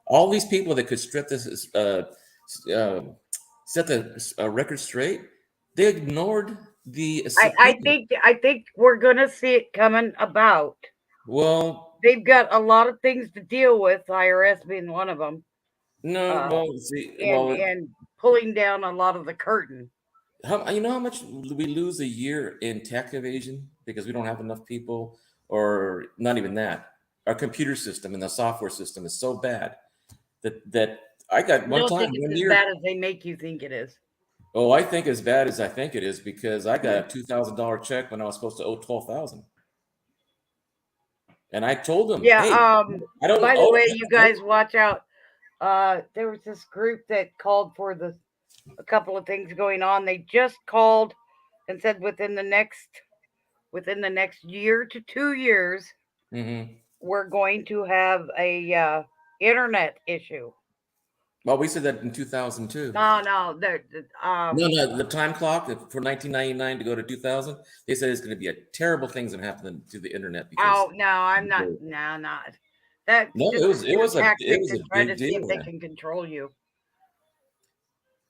Speaker 4: All these people that could set the record straight, they ignored the subpoena.
Speaker 1: I think we're gonna see it coming about.
Speaker 4: Well,
Speaker 1: They've got a lot of things to deal with, IRS being one of them,
Speaker 4: no, well, see,
Speaker 1: and pulling down a lot of the curtain.
Speaker 4: you know how much we lose a year in tech evasion because we don't have enough people, or not even that. Our computer system and the software system is so bad that I got
Speaker 1: I
Speaker 4: one
Speaker 1: don't
Speaker 4: time
Speaker 1: think it's
Speaker 4: 1
Speaker 1: as
Speaker 4: year.
Speaker 1: bad as they make you think it is.
Speaker 4: Oh, I think as bad as I think it is because I got a $2,000 check when I was supposed to owe 12,000, and I told them,
Speaker 1: Yeah.
Speaker 4: hey, I don't
Speaker 1: By the
Speaker 4: owe.
Speaker 1: way, you guys watch out. There was this group that called for a couple of things going on. They just called and said within the next year to 2 years,
Speaker 4: Mm-hmm.
Speaker 1: we're going to have a internet issue.
Speaker 4: Well, we said that in 2002.
Speaker 1: No,
Speaker 4: No, the time clock for 1999 to go to 2000. They said it's going to be a terrible things that happen to the internet because.
Speaker 1: Oh no, I'm not. No, not. That's
Speaker 4: No,
Speaker 1: just
Speaker 4: it was a
Speaker 1: tactic to try to
Speaker 4: big
Speaker 1: see
Speaker 4: deal.
Speaker 1: if they
Speaker 4: Man.
Speaker 1: can control you.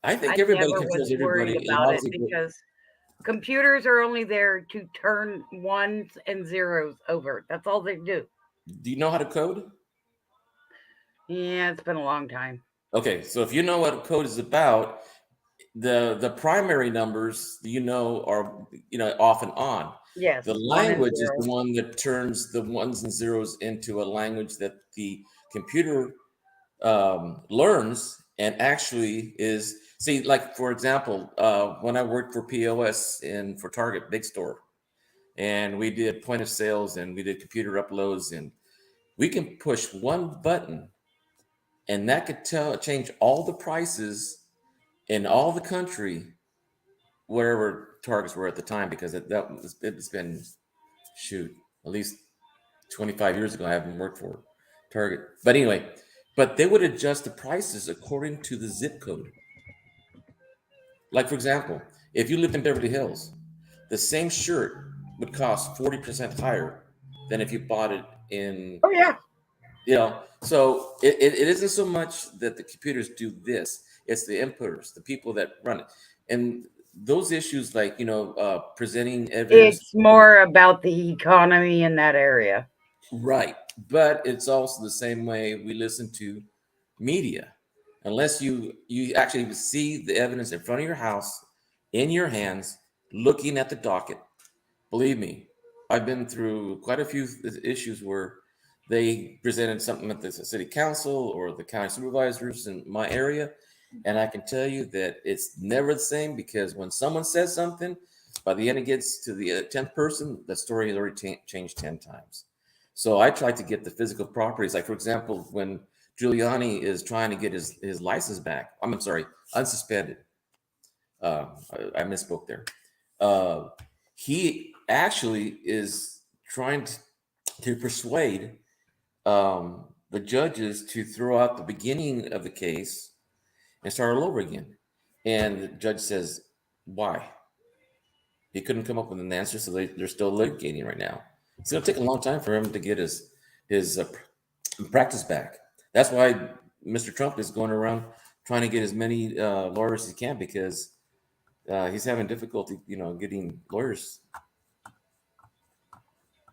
Speaker 4: I think
Speaker 1: I
Speaker 4: everybody
Speaker 1: never
Speaker 4: controls
Speaker 1: was worried
Speaker 4: everybody.
Speaker 1: about it because computers are only there to turn ones and zeros over. That's all they do.
Speaker 4: Do you know how to code?
Speaker 1: Yeah, it's been a long time.
Speaker 4: Okay, so if you know what code is about, the primary numbers are off and on.
Speaker 1: Yes.
Speaker 4: The language is the one that turns the ones and zeros into a language that the computer learns and actually is. See, like for example, when I worked for POS for Target big store, and we did point of sales and we did computer uploads, and we can push one button and that could change all the prices in all the country, wherever targets were at the time, because it's been at least 25 years ago. I haven't worked for Target, but anyway, but they would adjust the prices according to the zip code. Like for example, if you lived in Beverly Hills, the same shirt would cost 40% higher than if you bought it in.
Speaker 1: Oh yeah.
Speaker 4: So it isn't so much that the computers do this, it's the inputters, the people that run it. And those issues like presenting evidence,
Speaker 1: It's more about the economy in that area.
Speaker 4: right? But it's also the same way we listen to media. Unless you actually see the evidence in front of your house, in your hands, looking at the docket, believe me, I've been through quite a few issues where they presented something at the city council or the county supervisors in my area, and I can tell you that it's never the same, because when someone says something, by the end it gets to the 10th person, the story has already changed 10 times. So I try to get the physical properties. Like, for example, when Giuliani is trying to get his license back, I'm sorry, unsuspended. I misspoke there. Uh, he actually is trying to persuade the judges to throw out the beginning of the case and start all over again. And the judge says, why? He couldn't come up with an answer, so they're still litigating right now. It's going to take a long time for him to get his practice back. That's why Mr. Trump is going around trying to get as many lawyers as he can, because he's having difficulty, getting lawyers.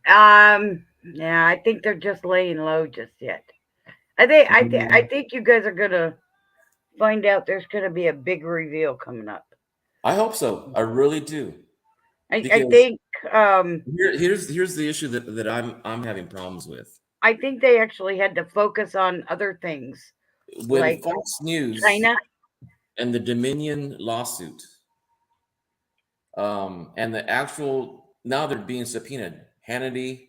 Speaker 1: Yeah, I think they're just laying low just yet. I think you guys are gonna find out there's gonna be a big reveal coming up.
Speaker 4: I hope so. I really do,
Speaker 1: I
Speaker 4: because
Speaker 1: think um
Speaker 4: here's the issue that I'm having problems with.
Speaker 1: I think they actually had to focus on other things
Speaker 4: When
Speaker 1: like
Speaker 4: Fox News
Speaker 1: China.
Speaker 4: and the Dominion lawsuit, and the actual, now they're being subpoenaed. Hannity,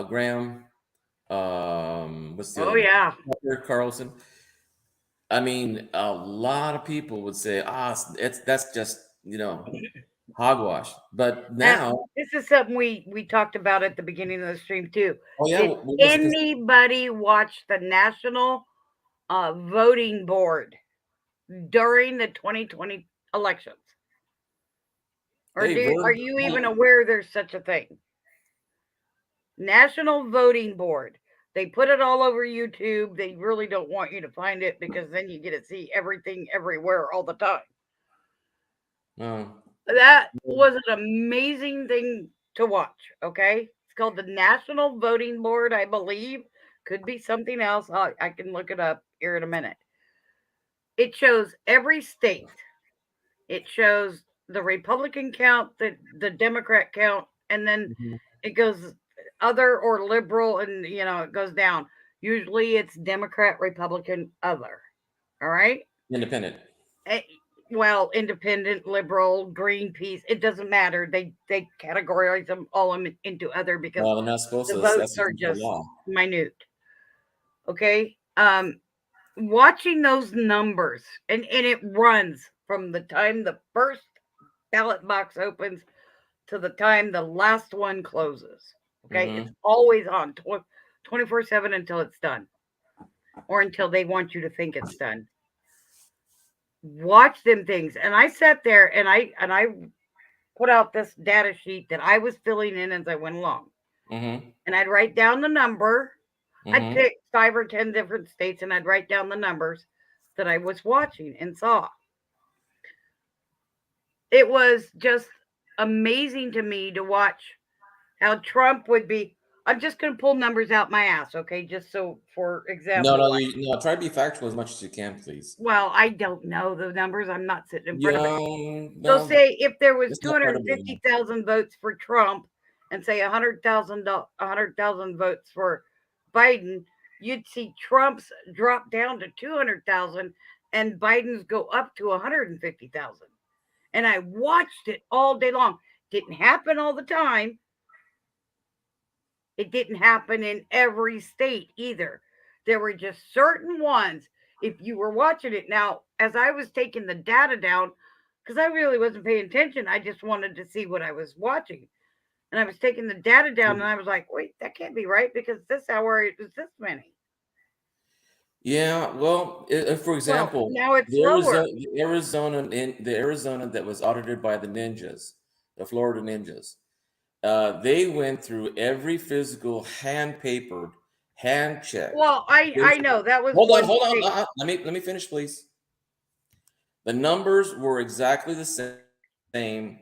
Speaker 4: Graham, what's the
Speaker 1: Oh
Speaker 4: other one?
Speaker 1: yeah.
Speaker 4: Tucker Carlson. I mean, a lot of people would say, that's just hogwash. But
Speaker 1: Now,
Speaker 4: now,
Speaker 1: this is something we talked about at the beginning of the stream too.
Speaker 4: oh yeah,
Speaker 1: Did
Speaker 4: what was it?
Speaker 1: anybody watch the national voting board during the 2020 elections? Or
Speaker 4: Hey,
Speaker 1: are
Speaker 4: voter,
Speaker 1: you even aware there's such a thing? National Voting Board. They put it all over YouTube. They really don't want you to find it because then you get to see everything everywhere all the time.
Speaker 4: uh,
Speaker 1: That was an amazing thing to watch. Okay. It's called the National Voting Board, I believe. Could be something else. I can look it up here in a minute. It shows every state. It shows the Republican count, the Democrat count, and then
Speaker 4: mhm,
Speaker 1: it goes other or liberal, and it goes down. Usually it's Democrat, Republican, other. All right.
Speaker 4: independent.
Speaker 1: Eh, well, independent, liberal, Greenpeace, it doesn't matter. They categorize them all into other because
Speaker 4: No, they're not supposed
Speaker 1: the
Speaker 4: to.
Speaker 1: votes
Speaker 4: That's
Speaker 1: are
Speaker 4: against the
Speaker 1: just
Speaker 4: law.
Speaker 1: minute. Okay. Watching those numbers, and it runs from the time the first ballot box opens to the time the last one closes. Okay, it's
Speaker 4: Hmm.
Speaker 1: always on 24/7 until it's done, or until they want you to think it's done. Watch them things, and I sat there and I put out this data sheet that I was filling in as I went along,
Speaker 4: Hmm.
Speaker 1: and I'd write down the number. I'd
Speaker 4: Hmm.
Speaker 1: pick 5 or 10 different states, and I'd write down the numbers that I was watching and saw. It was just amazing to me to watch how Trump would be. I'm just going to pull numbers out my ass, okay? Just so, for
Speaker 4: No,
Speaker 1: example,
Speaker 4: no, no. Try to be factual as much as you can, please.
Speaker 1: well, I don't know the numbers. I'm not sitting in front of it.
Speaker 4: Yeah,
Speaker 1: So,
Speaker 4: no,
Speaker 1: say if there was
Speaker 4: it's not part of it.
Speaker 1: 250,000 votes for Trump, and say 100,000 votes for Biden, you'd see Trump's drop down to 200,000 and Biden's go up to 150,000. And I watched it all day long. Didn't happen all the time. It didn't happen in every state either. There were just certain ones. If you were watching it now, as I was taking the data down, because I really wasn't paying attention, I just wanted to see what I was watching. And I was taking the data down and I was like, wait, that can't be right because this hour it was this many.
Speaker 4: Yeah, well, for
Speaker 1: Well,
Speaker 4: example,
Speaker 1: now it's lower.
Speaker 4: The Arizona that was audited by the ninjas, the Florida ninjas, they went through every physical, hand papered, hand checked.
Speaker 1: Well, I know that was
Speaker 4: Hold on,
Speaker 1: one
Speaker 4: hold on.
Speaker 1: state.
Speaker 4: Let me finish, please. The numbers were exactly the same,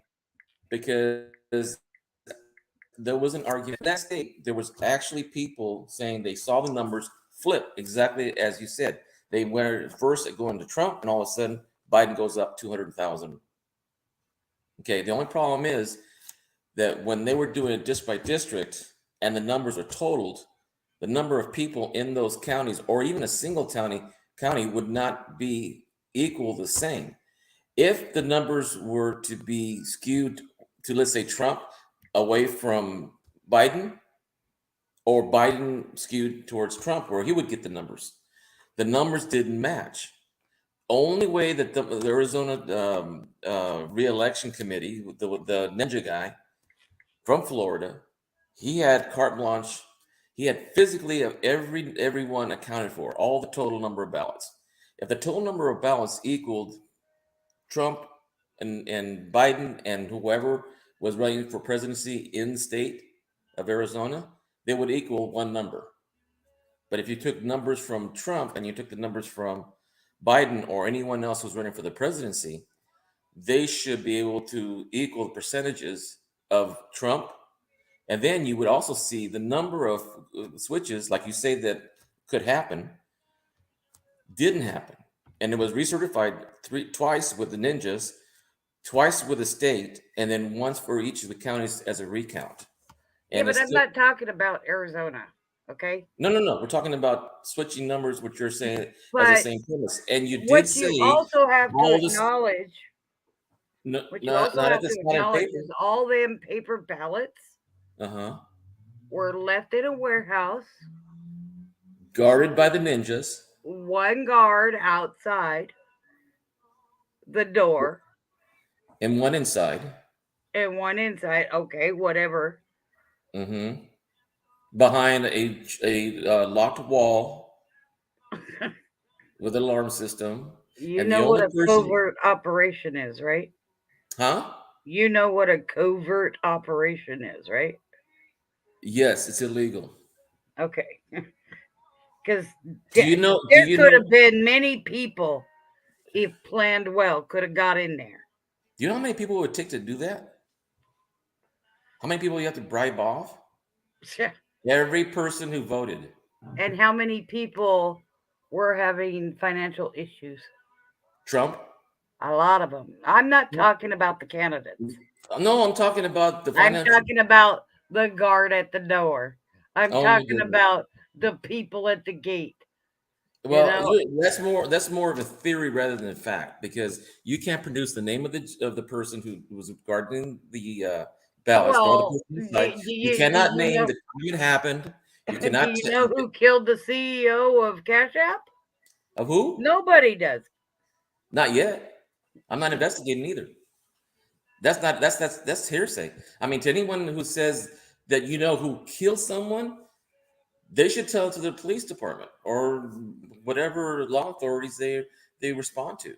Speaker 4: because there was an argument in that state. There was actually people saying they saw the numbers flip exactly as you said. They were first at going to Trump, and all of a sudden Biden goes up 200,000. Okay, the only problem is that when they were doing it district by district and the numbers are totaled, the number of people in those counties or even a single county would not be equal the same. If the numbers were to be skewed to, let's say, Trump away from Biden, or Biden skewed towards Trump, where he would get the numbers didn't match. Only way that the Arizona re-election committee, the ninja guy from Florida, he had carte blanche. He had physically of everyone accounted for, all the total number of ballots. If the total number of ballots equaled Trump and Biden and whoever was running for presidency in the state of Arizona, they would equal one number. But if you took numbers from Trump and you took the numbers from Biden or anyone else who's running for the presidency, they should be able to equal the percentages of Trump. And then you would also see the number of switches, like you say, that could happen, didn't happen. And it was recertified twice with the ninjas, twice with the state, and then once for each of the counties as a recount.
Speaker 1: Yeah,
Speaker 4: And
Speaker 1: but
Speaker 4: it's
Speaker 1: I'm
Speaker 4: still,
Speaker 1: not talking about Arizona, okay?
Speaker 4: no. We're talking about switching numbers, which you're saying as the
Speaker 1: But
Speaker 4: same premise. And you did
Speaker 1: what you
Speaker 4: say
Speaker 1: also have to
Speaker 4: all this,
Speaker 1: acknowledge,
Speaker 4: no,
Speaker 1: what you also
Speaker 4: not if
Speaker 1: have to
Speaker 4: it's not in
Speaker 1: acknowledge
Speaker 4: paper.
Speaker 1: is all them paper ballots
Speaker 4: Uh-huh.
Speaker 1: were left in a warehouse,
Speaker 4: Guarded by the ninjas.
Speaker 1: one guard outside the door,
Speaker 4: And one inside.
Speaker 1: and one inside. Okay, whatever.
Speaker 4: Mm-hmm. Behind a locked wall with an alarm system.
Speaker 1: You
Speaker 4: And the
Speaker 1: know what
Speaker 4: only
Speaker 1: a
Speaker 4: person,
Speaker 1: covert operation is, right?
Speaker 4: huh?
Speaker 1: You know what a covert operation is, right?
Speaker 4: Yes, it's illegal.
Speaker 1: Okay. Because
Speaker 4: Do you know? Do
Speaker 1: there
Speaker 4: you
Speaker 1: could
Speaker 4: know?
Speaker 1: have been many people, if planned well, could have got in there.
Speaker 4: Do you know how many people it would take to do that? How many people you have to bribe off? Every person who voted.
Speaker 1: And how many people were having financial issues?
Speaker 4: Trump?
Speaker 1: A lot of them. I'm not talking about the candidates.
Speaker 4: No, I'm talking about the
Speaker 1: I'm
Speaker 4: financial.
Speaker 1: talking about the guard at the door. I'm
Speaker 4: Oh my
Speaker 1: talking
Speaker 4: goodness.
Speaker 1: about the people at the gate.
Speaker 4: Well,
Speaker 1: know?
Speaker 4: that's more of a theory rather than a fact, because you can't produce the name of the person who was guarding the ballots, nor the
Speaker 1: Well,
Speaker 4: person inside.
Speaker 1: do
Speaker 4: You
Speaker 1: you
Speaker 4: cannot name
Speaker 1: know?
Speaker 4: the time it happened. You
Speaker 1: Do
Speaker 4: cannot
Speaker 1: you know who killed the CEO of Cash App?
Speaker 4: of who?
Speaker 1: Nobody does.
Speaker 4: Not yet. I'm not investigating either. That's hearsay. I mean, to anyone who says that you know who killed someone, they should tell it to the police department or whatever law authorities they respond to.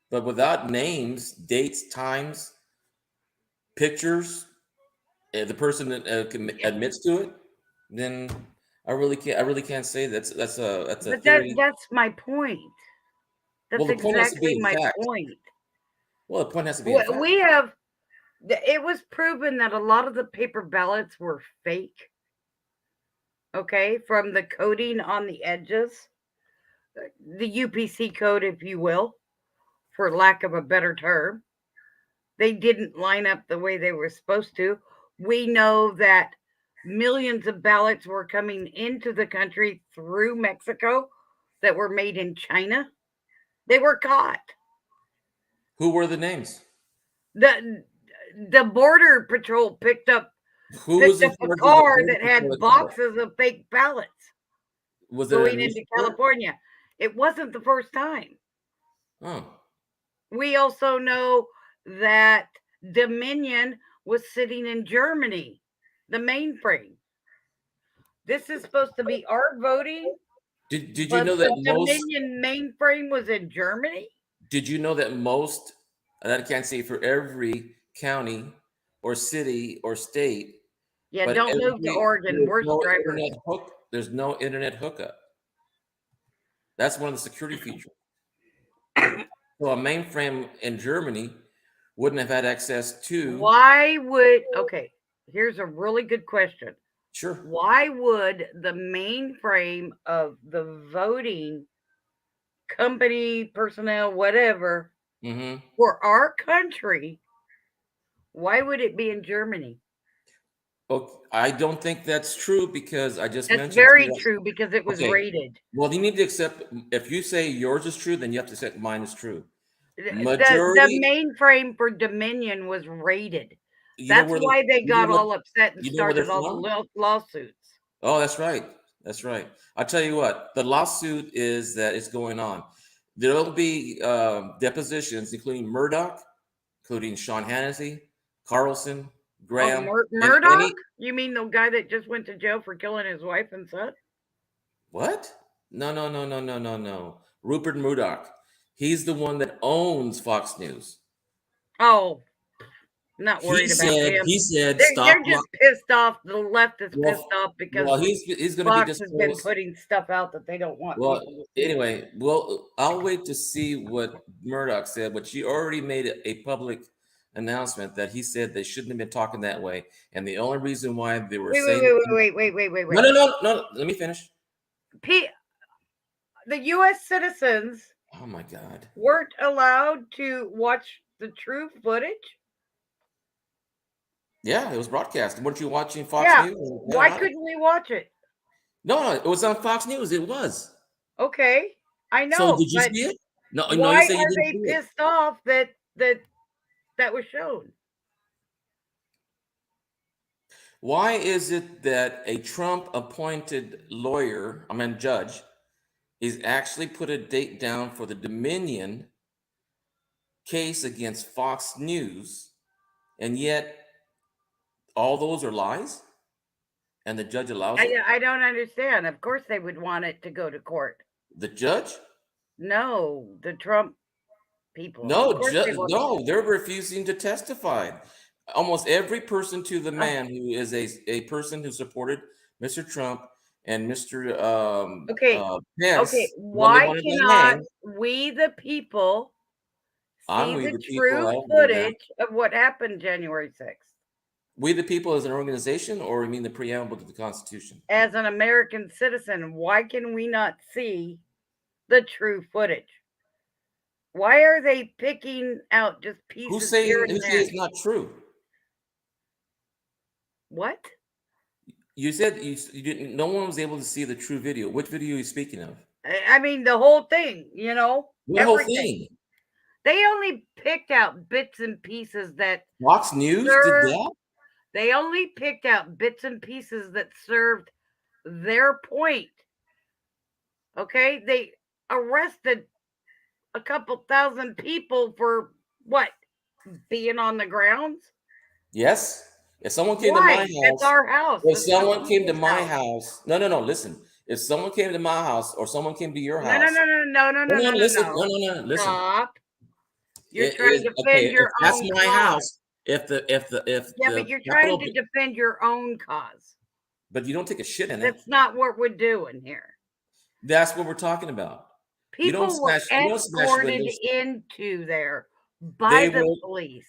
Speaker 4: But without names, dates, times, pictures, the person that admits to it, then I really can't say that's a
Speaker 1: But
Speaker 4: theory.
Speaker 1: that's my point. That's
Speaker 4: Well, the point has to be
Speaker 1: exactly
Speaker 4: in
Speaker 1: my
Speaker 4: fact.
Speaker 1: point.
Speaker 4: Well, the point has to be in fact.
Speaker 1: We have, it was proven that a lot of the paper ballots were fake. Okay, from the coding on the edges, the UPC code, if you will, for lack of a better term, they didn't line up the way they were supposed to. We know that millions of ballots were coming into the country through Mexico that were made in China. They were caught.
Speaker 4: Who were the names?
Speaker 1: The border patrol picked up
Speaker 4: Who was in
Speaker 1: a
Speaker 4: charge of
Speaker 1: car
Speaker 4: the
Speaker 1: that had
Speaker 4: car?
Speaker 1: boxes of fake ballots
Speaker 4: Was it a
Speaker 1: going
Speaker 4: news
Speaker 1: into
Speaker 4: report?
Speaker 1: California. It wasn't the first time.
Speaker 4: Oh,
Speaker 1: We also know that Dominion was sitting in Germany, the mainframe. This is supposed to be our voting,
Speaker 4: did you
Speaker 1: but
Speaker 4: know
Speaker 1: the
Speaker 4: that most?
Speaker 1: Dominion mainframe was in Germany?
Speaker 4: Did you know that most? And I can't say for every county or city or state,
Speaker 1: Yeah,
Speaker 4: but
Speaker 1: don't move to Oregon. Worst drivers.
Speaker 4: there's no internet hookup. That's one of the security features. So a mainframe in Germany wouldn't have had access to.
Speaker 1: Why would, okay, Here's a really good question.
Speaker 4: Sure.
Speaker 1: Why would the mainframe of the voting company, personnel, whatever,
Speaker 4: Mm-hmm.
Speaker 1: for our country, why would it be in Germany?
Speaker 4: Okay, I don't think that's true because I just
Speaker 1: That's
Speaker 4: mentioned to
Speaker 1: very
Speaker 4: you.
Speaker 1: true because it was
Speaker 4: Okay.
Speaker 1: rated.
Speaker 4: Well, you need to accept. If you say yours is true, then you have to accept mine is true.
Speaker 1: The
Speaker 4: Majority.
Speaker 1: mainframe for Dominion was rated.
Speaker 4: You know
Speaker 1: That's
Speaker 4: where the.
Speaker 1: why they
Speaker 4: You know
Speaker 1: got
Speaker 4: what.
Speaker 1: all upset and
Speaker 4: You know where they're
Speaker 1: started all the
Speaker 4: from.
Speaker 1: lawsuits.
Speaker 4: Oh, that's right. That's right. I'll tell you what. The lawsuit is that it's going on. There'll be depositions, including Murdoch, including Sean Hannity, Carlson,
Speaker 1: Oh,
Speaker 4: Graham, and
Speaker 1: Murdoch?
Speaker 4: any.
Speaker 1: You mean the guy that just went to jail for killing his wife and son?
Speaker 4: What? No, no, no, no, no, no, no. Rupert Murdoch. He's the one that owns Fox News.
Speaker 1: Oh, not
Speaker 4: He
Speaker 1: worried about
Speaker 4: said.
Speaker 1: him.
Speaker 4: He said,
Speaker 1: They're,
Speaker 4: "Stop."
Speaker 1: they're just pissed off. The left is pissed
Speaker 4: Well,
Speaker 1: off because
Speaker 4: well, he's going to be
Speaker 1: Fox has been
Speaker 4: disclosed.
Speaker 1: putting stuff out that they don't want
Speaker 4: Well,
Speaker 1: people to see.
Speaker 4: anyway, well, I'll wait to see what Murdoch said, but she already made a public announcement that he said they shouldn't have been talking that way, and the only reason why they were
Speaker 1: Wait, wait,
Speaker 4: saying,
Speaker 1: wait, wait, wait, wait, wait,
Speaker 4: no,
Speaker 1: wait.
Speaker 4: no, no, no, let me finish.
Speaker 1: The U.S. citizens
Speaker 4: Oh my God.
Speaker 1: weren't allowed to watch the true footage.
Speaker 4: Yeah, it was broadcast. Weren't you watching Fox
Speaker 1: Yeah.
Speaker 4: News?
Speaker 1: Why couldn't we watch it?
Speaker 4: No, no, it was on Fox News. It was.
Speaker 1: Okay, I
Speaker 4: So
Speaker 1: know,
Speaker 4: did you
Speaker 1: but
Speaker 4: see it? No, no, you
Speaker 1: why
Speaker 4: say you
Speaker 1: are
Speaker 4: didn't
Speaker 1: they
Speaker 4: see it.
Speaker 1: pissed off that was shown?
Speaker 4: Why is it that a Trump appointed judge, is actually put a date down for the Dominion case against Fox News, and yet all those are lies, and the judge allows it?
Speaker 1: I don't understand. Of course, they would want it to go to court.
Speaker 4: The judge?
Speaker 1: No, the Trump people. Of
Speaker 4: No,
Speaker 1: course, they want.
Speaker 4: no, they're refusing to testify. Almost every person to the
Speaker 1: Oh,
Speaker 4: man who is a person who supported Mr. Trump and Mr.
Speaker 1: okay, okay.
Speaker 4: Pence when they
Speaker 1: Why
Speaker 4: wanted to
Speaker 1: cannot
Speaker 4: hang.
Speaker 1: we, the people,
Speaker 4: I'm
Speaker 1: see
Speaker 4: We
Speaker 1: the
Speaker 4: the People.
Speaker 1: true
Speaker 4: I don't do that.
Speaker 1: footage of what happened January 6th?
Speaker 4: We the People as an organization, or you mean the preamble to the Constitution?
Speaker 1: As an American citizen, why can we not see the true footage? Why are they picking out just
Speaker 4: Who
Speaker 1: pieces
Speaker 4: say
Speaker 1: here
Speaker 4: who
Speaker 1: and
Speaker 4: say
Speaker 1: there?
Speaker 4: it's not true?
Speaker 1: What?
Speaker 4: You said you didn't. No one was able to see the true video. Which video are you speaking of?
Speaker 1: I mean, the whole thing,
Speaker 4: What whole
Speaker 1: everything.
Speaker 4: thing?
Speaker 1: They only picked out bits and pieces that
Speaker 4: Fox News did
Speaker 1: served.
Speaker 4: that?
Speaker 1: They only picked out bits and pieces that served their point. Okay, they arrested a couple thousand people for what? Being on the grounds?
Speaker 4: Yes. If someone came to
Speaker 1: Why?
Speaker 4: my
Speaker 1: That's
Speaker 4: house,
Speaker 1: our house.
Speaker 4: if
Speaker 1: That's the
Speaker 4: someone came to
Speaker 1: people's
Speaker 4: my
Speaker 1: house.
Speaker 4: house, no, no, no. Listen. If someone came to my house, or someone came to your
Speaker 1: No, no,
Speaker 4: house,
Speaker 1: no, no, no, no, no,
Speaker 4: no,
Speaker 1: no,
Speaker 4: no,
Speaker 1: no,
Speaker 4: listen,
Speaker 1: no.
Speaker 4: no, no, no, listen.
Speaker 1: Stop. You're
Speaker 4: It
Speaker 1: trying
Speaker 4: is
Speaker 1: to
Speaker 4: okay.
Speaker 1: defend
Speaker 4: If
Speaker 1: your
Speaker 4: that's
Speaker 1: own
Speaker 4: my
Speaker 1: cause.
Speaker 4: house, if
Speaker 1: Yeah, but
Speaker 4: the
Speaker 1: you're
Speaker 4: Capitol,
Speaker 1: trying to defend your own cause.
Speaker 4: but you don't take a shit in it.
Speaker 1: That's not what we're doing here.
Speaker 4: That's what we're talking about.
Speaker 1: People were
Speaker 4: You don't smash
Speaker 1: escorted
Speaker 4: windows.
Speaker 1: into there by
Speaker 4: They
Speaker 1: the
Speaker 4: will.
Speaker 1: police.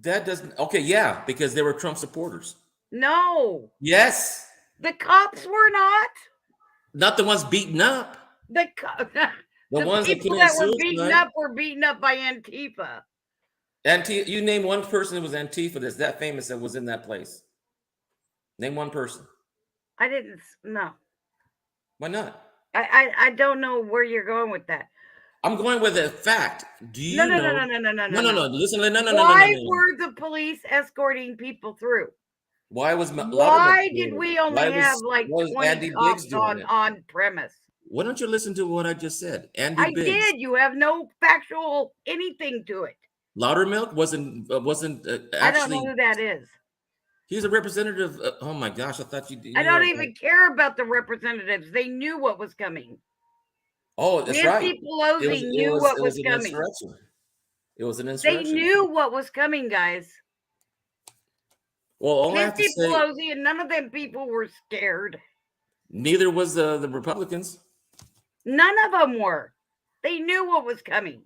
Speaker 4: That doesn't. Okay, yeah, because they were Trump supporters.
Speaker 1: No,
Speaker 4: Yes,
Speaker 1: the cops were not.
Speaker 4: not the ones beaten up.
Speaker 1: The
Speaker 4: The ones that
Speaker 1: people
Speaker 4: committed
Speaker 1: that were beaten
Speaker 4: suicide.
Speaker 1: up were beaten up by Antifa.
Speaker 4: You name one person that was Antifa that's that famous that was in that place. Name one person.
Speaker 1: I didn't. No,
Speaker 4: Why not?
Speaker 1: I don't know where you're going with that.
Speaker 4: I'm going with a fact. Do
Speaker 1: No,
Speaker 4: you
Speaker 1: no, no,
Speaker 4: know?
Speaker 1: no, no, no, no,
Speaker 4: No, no,
Speaker 1: no.
Speaker 4: no. Listen, no, no, no, no, no,
Speaker 1: Why
Speaker 4: no, no.
Speaker 1: were the police escorting people through?
Speaker 4: Why was Loudermilk
Speaker 1: Why
Speaker 4: doing
Speaker 1: did
Speaker 4: it?
Speaker 1: we only have like
Speaker 4: why was
Speaker 1: 20
Speaker 4: Andy
Speaker 1: cops
Speaker 4: Biggs doing it?
Speaker 1: on premise?
Speaker 4: Why don't you listen to what I just said? Andy
Speaker 1: I
Speaker 4: Biggs.
Speaker 1: did. You have no factual anything to it.
Speaker 4: Loudermilk wasn't
Speaker 1: I don't know
Speaker 4: actually.
Speaker 1: who that is.
Speaker 4: He's a representative. Oh my gosh, I thought you.
Speaker 1: I don't even care about the representatives. They knew what was coming.
Speaker 4: Oh, that's right.
Speaker 1: Nancy Pelosi knew what was
Speaker 4: an
Speaker 1: coming.
Speaker 4: insurrection. It was an
Speaker 1: They
Speaker 4: insurrection.
Speaker 1: knew what was coming, guys.
Speaker 4: Well, all I have to
Speaker 1: Nancy
Speaker 4: say,
Speaker 1: Pelosi and none of them people were scared.
Speaker 4: neither was the Republicans.
Speaker 1: None of them were. They knew what was coming.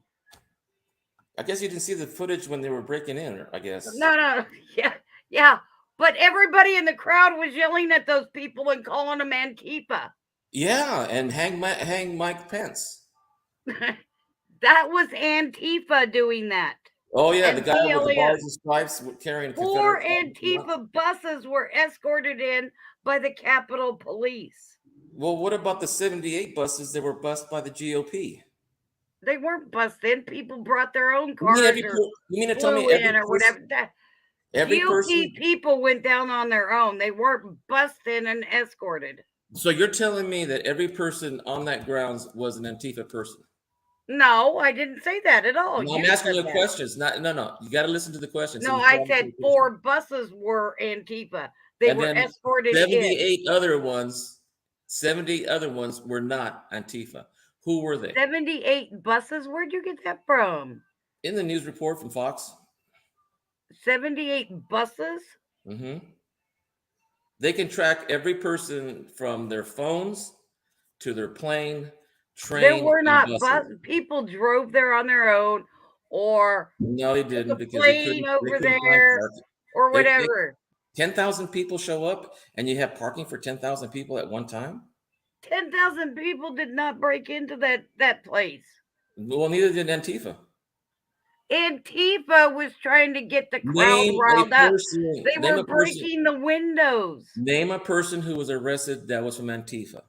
Speaker 4: I guess you didn't see the footage when they were breaking in. I guess.
Speaker 1: No. Yeah. But everybody in the crowd was yelling at those people and calling them Antifa.
Speaker 4: Yeah, and hang Mike Pence.
Speaker 1: That was Antifa doing that.
Speaker 4: Oh yeah, the
Speaker 1: And
Speaker 4: guy with the
Speaker 1: BLM.
Speaker 4: bars and stripes carrying a
Speaker 1: 4
Speaker 4: Confederate flag.
Speaker 1: Antifa buses were escorted in by the Capitol Police.
Speaker 4: Well, what about the 78 buses that were bused by the GOP?
Speaker 1: They weren't bussed in. People brought their own
Speaker 4: You
Speaker 1: cars or
Speaker 4: mean to tell me
Speaker 1: flew in or whatever.
Speaker 4: every
Speaker 1: GOP
Speaker 4: person?
Speaker 1: people went down on their own. They weren't bussed in and escorted.
Speaker 4: So you're telling me that every person on that grounds was an Antifa person?
Speaker 1: No, I didn't say that at all.
Speaker 4: No, I'm asking you questions. No. You got to listen to the questions.
Speaker 1: No, I said 4 buses were Antifa. They were escorted
Speaker 4: 78 in. 70 other ones were not Antifa. Who were they?
Speaker 1: 78 buses? Where'd you get that from?
Speaker 4: In the news report from Fox.
Speaker 1: 78 buses?
Speaker 4: Mm-hmm. They can track every person from their phones to their plane, train.
Speaker 1: There were not buses. People drove there on their own, or
Speaker 4: no, they didn't, because
Speaker 1: plane over there or whatever.
Speaker 4: 10,000 people show up, and you have parking for 10,000 people at one time.
Speaker 1: 10,000 people did not break into that place.
Speaker 4: Well, neither did Antifa.
Speaker 1: Antifa was trying to get the crowd riled up. They were breaking the windows.
Speaker 4: Name a person who was arrested that was from Antifa.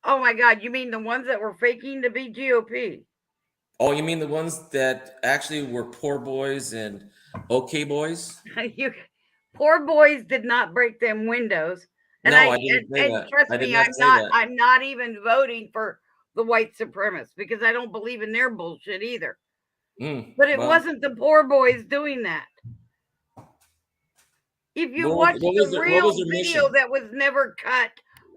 Speaker 1: Oh my God, you mean the ones that were faking to be GOP?
Speaker 4: Oh, you mean the ones that actually were poor boys and okay boys?
Speaker 1: Poor boys did not break them windows. And
Speaker 4: no, I didn't say that.
Speaker 1: Trust me, I'm not even voting for the white supremacists because I don't believe in their bullshit either. But it wasn't the poor boys doing that. If you watch the real video that was never cut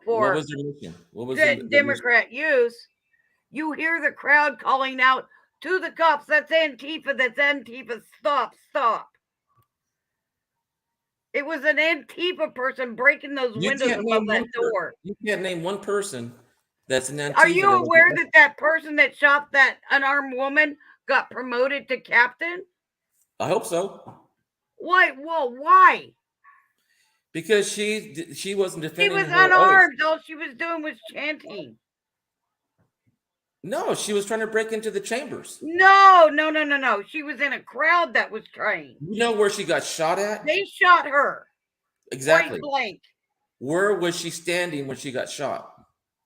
Speaker 1: for
Speaker 4: what was their mission? What was
Speaker 1: Democrat use, you hear the crowd calling out to the cops, "That's Antifa, that's Antifa, stop, stop." It was an Antifa person breaking those windows above that door.
Speaker 4: You can't name one person that's an Antifa.
Speaker 1: Are you aware that person that shot that unarmed woman got promoted to captain?
Speaker 4: I hope so.
Speaker 1: Why? Well, why?
Speaker 4: Because she wasn't defending.
Speaker 1: She was unarmed. All she was doing was chanting.
Speaker 4: No, she was trying to break into the chambers.
Speaker 1: No. She was in a crowd that was trying.
Speaker 4: You know where she got shot at?
Speaker 1: They shot her.
Speaker 4: Exactly.
Speaker 1: Point blank.
Speaker 4: Where was she standing when she got shot?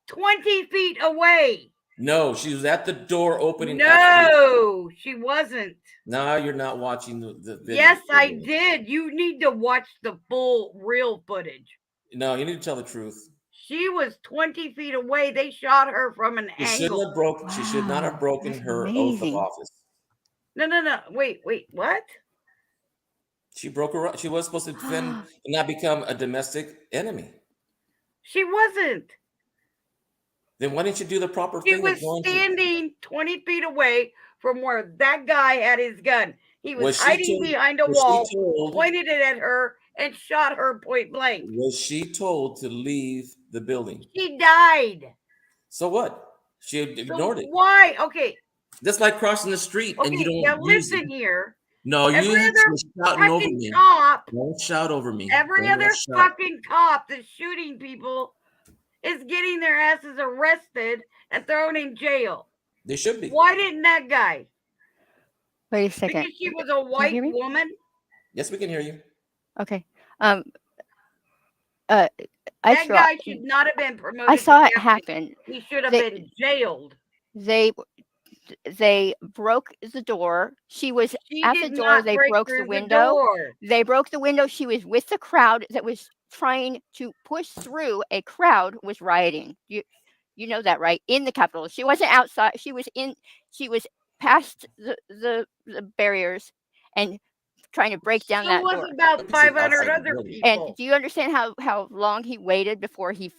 Speaker 1: 20 feet away.
Speaker 4: No, she was at the door opening.
Speaker 1: No, she wasn't.
Speaker 4: No, you're not watching the video.
Speaker 1: Yes, I did. You need to watch the full real footage.
Speaker 4: No, you need to tell the truth.
Speaker 1: She was 20 feet away. They shot her from an angle.
Speaker 4: She should not have broken her oath of office.
Speaker 1: No. Wait, what?
Speaker 4: She broke her. She was supposed to defend and not become a domestic enemy.
Speaker 1: She wasn't.
Speaker 4: Then why didn't you do the proper thing?
Speaker 1: She was standing 20 feet away from where that guy had his gun. He was hiding behind a wall, pointed it at her, and shot her point blank.
Speaker 4: Was she told to leave the building?
Speaker 1: She died.
Speaker 4: So what? She ignored it.
Speaker 1: Why? Okay.
Speaker 4: That's like crossing the street and you don't.
Speaker 1: Now listen here.
Speaker 4: No, you shouting over me. Don't shout over me.
Speaker 1: Every other fucking cop that's shooting people is getting their asses arrested and thrown in jail.
Speaker 4: They should be.
Speaker 1: Why didn't that guy?
Speaker 3: Wait a second.
Speaker 1: Because she was a white woman?
Speaker 4: Yes, we can hear you.
Speaker 3: Okay.
Speaker 1: That guy should not have been promoted.
Speaker 3: I saw it happen.
Speaker 1: He should have been jailed.
Speaker 3: They broke the door. She was at the door. They broke the window. They broke the window. She was with the crowd that was trying to push through. A crowd was rioting. You know that, right? In the Capitol. She wasn't outside. She was past the barriers and trying to break down that door.
Speaker 1: So was about 500 other people.
Speaker 3: And do you understand how long he waited before he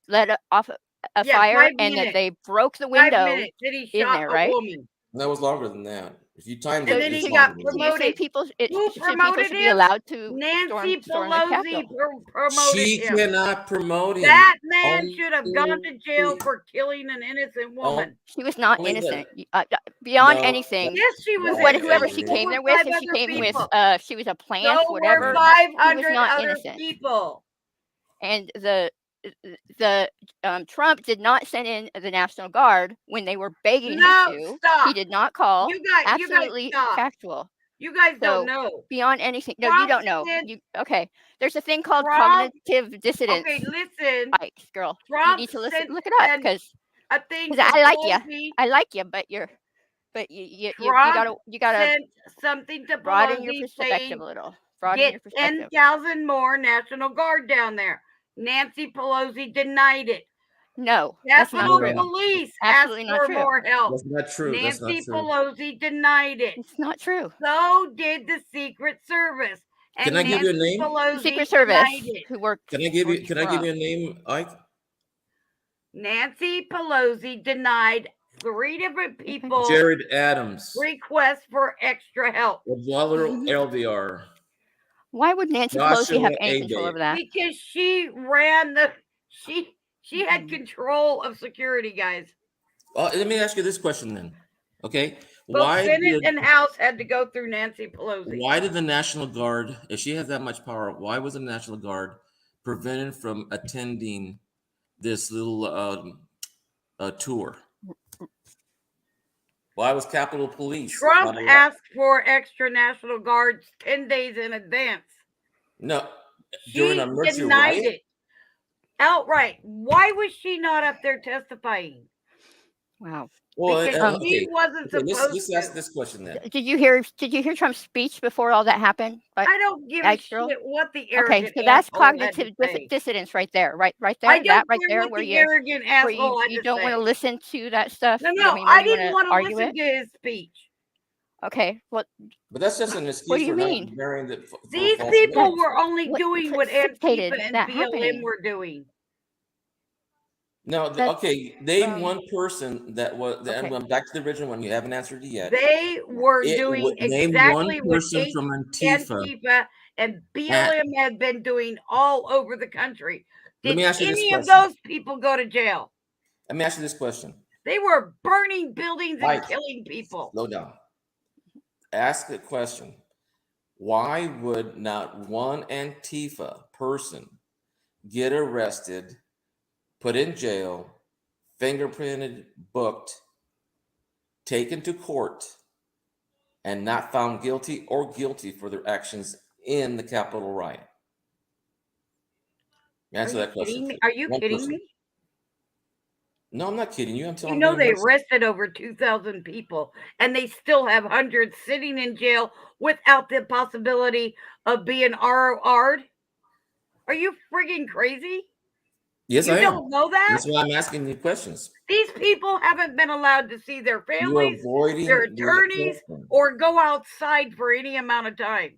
Speaker 3: let off a fire, and that they broke the window
Speaker 1: Did he shot
Speaker 3: in there, right?
Speaker 1: Woman.
Speaker 4: That was longer than that. If you timed
Speaker 1: And
Speaker 4: it,
Speaker 1: then
Speaker 4: it's
Speaker 1: he got
Speaker 4: longer.
Speaker 3: Do you think
Speaker 1: promoted.
Speaker 3: people
Speaker 1: Who
Speaker 3: should
Speaker 1: promoted
Speaker 3: be
Speaker 1: him?
Speaker 3: allowed to
Speaker 1: Nancy
Speaker 3: storm the
Speaker 1: Pelosi
Speaker 3: Capitol?
Speaker 1: promoted
Speaker 4: She
Speaker 1: him.
Speaker 4: cannot promote him.
Speaker 1: That man should have gone
Speaker 4: Only,
Speaker 1: to jail for killing an innocent woman.
Speaker 3: She was not
Speaker 4: only
Speaker 3: innocent.
Speaker 4: the
Speaker 3: Beyond
Speaker 4: no.
Speaker 3: anything,
Speaker 1: Yes, she was
Speaker 3: whoever
Speaker 1: innocent.
Speaker 3: she
Speaker 1: So
Speaker 3: came
Speaker 1: were
Speaker 3: there with,
Speaker 1: 5
Speaker 3: if she
Speaker 1: other
Speaker 3: came with,
Speaker 1: people.
Speaker 3: she was a plant,
Speaker 1: So were
Speaker 3: whatever, she was
Speaker 1: 500
Speaker 3: not
Speaker 1: other
Speaker 3: innocent.
Speaker 1: people.
Speaker 3: And the Trump did not send in the National Guard when they were begging him
Speaker 1: No,
Speaker 3: to. He
Speaker 1: stop.
Speaker 3: did not call.
Speaker 1: You guys
Speaker 3: Absolutely
Speaker 1: stop.
Speaker 3: factual.
Speaker 1: You guys don't
Speaker 3: So
Speaker 1: know.
Speaker 3: beyond anything, no, you
Speaker 1: Trump
Speaker 3: don't know.
Speaker 1: sent
Speaker 3: Okay, there's a thing called
Speaker 1: Trump.
Speaker 3: cognitive dissonance.
Speaker 1: Okay, listen.
Speaker 3: Ike's girl, you
Speaker 1: Trump
Speaker 3: need to
Speaker 1: sent
Speaker 3: look it up because
Speaker 1: a thing to
Speaker 3: I like you.
Speaker 1: Pelosi.
Speaker 3: I like you, but you
Speaker 1: Trump
Speaker 3: gotta
Speaker 1: sent something to
Speaker 3: broaden your
Speaker 1: Pelosi
Speaker 3: perspective
Speaker 1: saying,
Speaker 3: a little. Broaden
Speaker 1: get
Speaker 3: your perspective.
Speaker 1: 10,000 more National Guard down there. Nancy Pelosi denied it.
Speaker 3: No, that's not
Speaker 1: Capitol
Speaker 3: true.
Speaker 1: Police
Speaker 3: Absolutely
Speaker 1: asked
Speaker 3: not
Speaker 1: for
Speaker 3: true.
Speaker 1: more help.
Speaker 4: That's not true. That's not
Speaker 1: Nancy
Speaker 4: true.
Speaker 1: Pelosi denied it.
Speaker 3: It's not true.
Speaker 1: So did the Secret Service. And
Speaker 4: Can I give you a
Speaker 1: Nancy
Speaker 4: name?
Speaker 1: Pelosi
Speaker 3: The Secret Service
Speaker 1: denied it.
Speaker 3: who worked.
Speaker 4: Can I give you
Speaker 3: for
Speaker 4: a name, Ike?
Speaker 1: Nancy Pelosi denied 3 different people
Speaker 4: Jared Adams.
Speaker 1: requests for extra help.
Speaker 4: Eduardo LDR.
Speaker 3: Why would Nancy
Speaker 4: Joshua
Speaker 3: Pelosi have any
Speaker 4: Abe.
Speaker 3: control over that?
Speaker 1: Because she ran she had
Speaker 3: Mhm.
Speaker 1: control of security, guys.
Speaker 4: Let me ask you this question then. Okay.
Speaker 1: Both Senate and House had to go through Nancy Pelosi.
Speaker 4: Why did the National Guard, if she has that much power, why was the National Guard prevented from attending this little tour? Why was Capitol Police?
Speaker 1: Trump asked for extra National Guards 10 days in advance.
Speaker 4: No,
Speaker 1: She denied it outright. Why was she not up there testifying?
Speaker 3: Wow.
Speaker 4: Well,
Speaker 1: Because she wasn't supposed
Speaker 4: let's
Speaker 1: to.
Speaker 4: ask this question then.
Speaker 3: Did you hear Trump's speech before all that happened?
Speaker 1: I don't give a shit what the arrogant
Speaker 3: Okay, so that's
Speaker 1: asshole had
Speaker 3: cognitive
Speaker 1: to say.
Speaker 3: dissonance right there. Right there.
Speaker 1: I don't
Speaker 3: That right
Speaker 1: care
Speaker 3: there
Speaker 1: what
Speaker 3: where
Speaker 1: the arrogant asshole had
Speaker 3: you
Speaker 1: to
Speaker 3: don't want
Speaker 1: say.
Speaker 3: to listen to that stuff.
Speaker 1: No,
Speaker 3: where
Speaker 1: I
Speaker 3: you
Speaker 1: didn't want to
Speaker 3: argue
Speaker 1: listen
Speaker 3: it.
Speaker 1: to his speech.
Speaker 3: Okay, well,
Speaker 4: But that's just an excuse
Speaker 3: what do you
Speaker 4: for
Speaker 3: mean?
Speaker 4: not bearing the.
Speaker 1: These people
Speaker 4: false
Speaker 1: were only
Speaker 3: What
Speaker 1: doing what
Speaker 3: precipitated
Speaker 1: Antifa and
Speaker 3: that
Speaker 1: BLM
Speaker 3: happening?
Speaker 1: were doing.
Speaker 4: No,
Speaker 3: That's,
Speaker 4: okay. Name one person that was.
Speaker 3: okay.
Speaker 4: And I'm back to the original one. You haven't answered it yet.
Speaker 1: They were doing
Speaker 4: name
Speaker 1: exactly
Speaker 4: one
Speaker 1: what
Speaker 4: person from
Speaker 1: Antifa and BLM had been doing all over the country.
Speaker 4: Let
Speaker 1: Did
Speaker 4: me ask you this
Speaker 1: any of
Speaker 4: question.
Speaker 1: those people go to jail?
Speaker 4: Let me ask you this question.
Speaker 1: They were burning buildings and
Speaker 4: Mike,
Speaker 1: killing people.
Speaker 4: Slow down. Ask a question. Why would not one Antifa person get arrested, put in jail, fingerprinted, booked, taken to court, and not found guilty or guilty for their actions in the Capitol riot? Answer that question.
Speaker 1: Are you kidding me?
Speaker 4: No, I'm not kidding you. I'm telling
Speaker 1: you. You know they arrested over 2,000 people, and they still have hundreds sitting in jail without the possibility of being ROR'd. Are you friggin' crazy?
Speaker 4: Yes, I am.
Speaker 1: You don't know that?
Speaker 4: That's why I'm asking you questions.
Speaker 1: These people haven't been allowed to see their families, their attorneys, or go outside for any amount of time.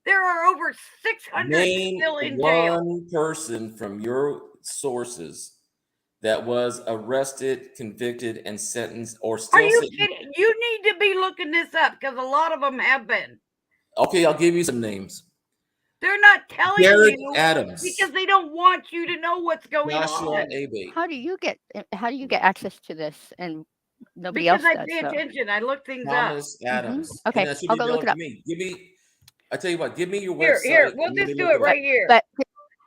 Speaker 1: There are over 600 still in jail.
Speaker 4: One person from your sources that was arrested, convicted, and sentenced, or still.
Speaker 1: Are you kidding? You need to be looking this up because a lot of them have been.
Speaker 4: Okay, I'll give you some names.
Speaker 1: They're not telling
Speaker 4: Jared
Speaker 1: you
Speaker 4: Adams,
Speaker 1: because they don't want you to know what's going
Speaker 4: Joshua
Speaker 1: on.
Speaker 4: Abe.
Speaker 3: How do you get access to this and nobody
Speaker 1: because
Speaker 3: else
Speaker 1: I pay attention. I look things
Speaker 4: Thomas
Speaker 1: up.
Speaker 4: Adams.
Speaker 3: Okay, I'll go look it up.
Speaker 4: Give me. I tell you what. Give me your website.
Speaker 1: Here, we'll just do it right here.
Speaker 3: But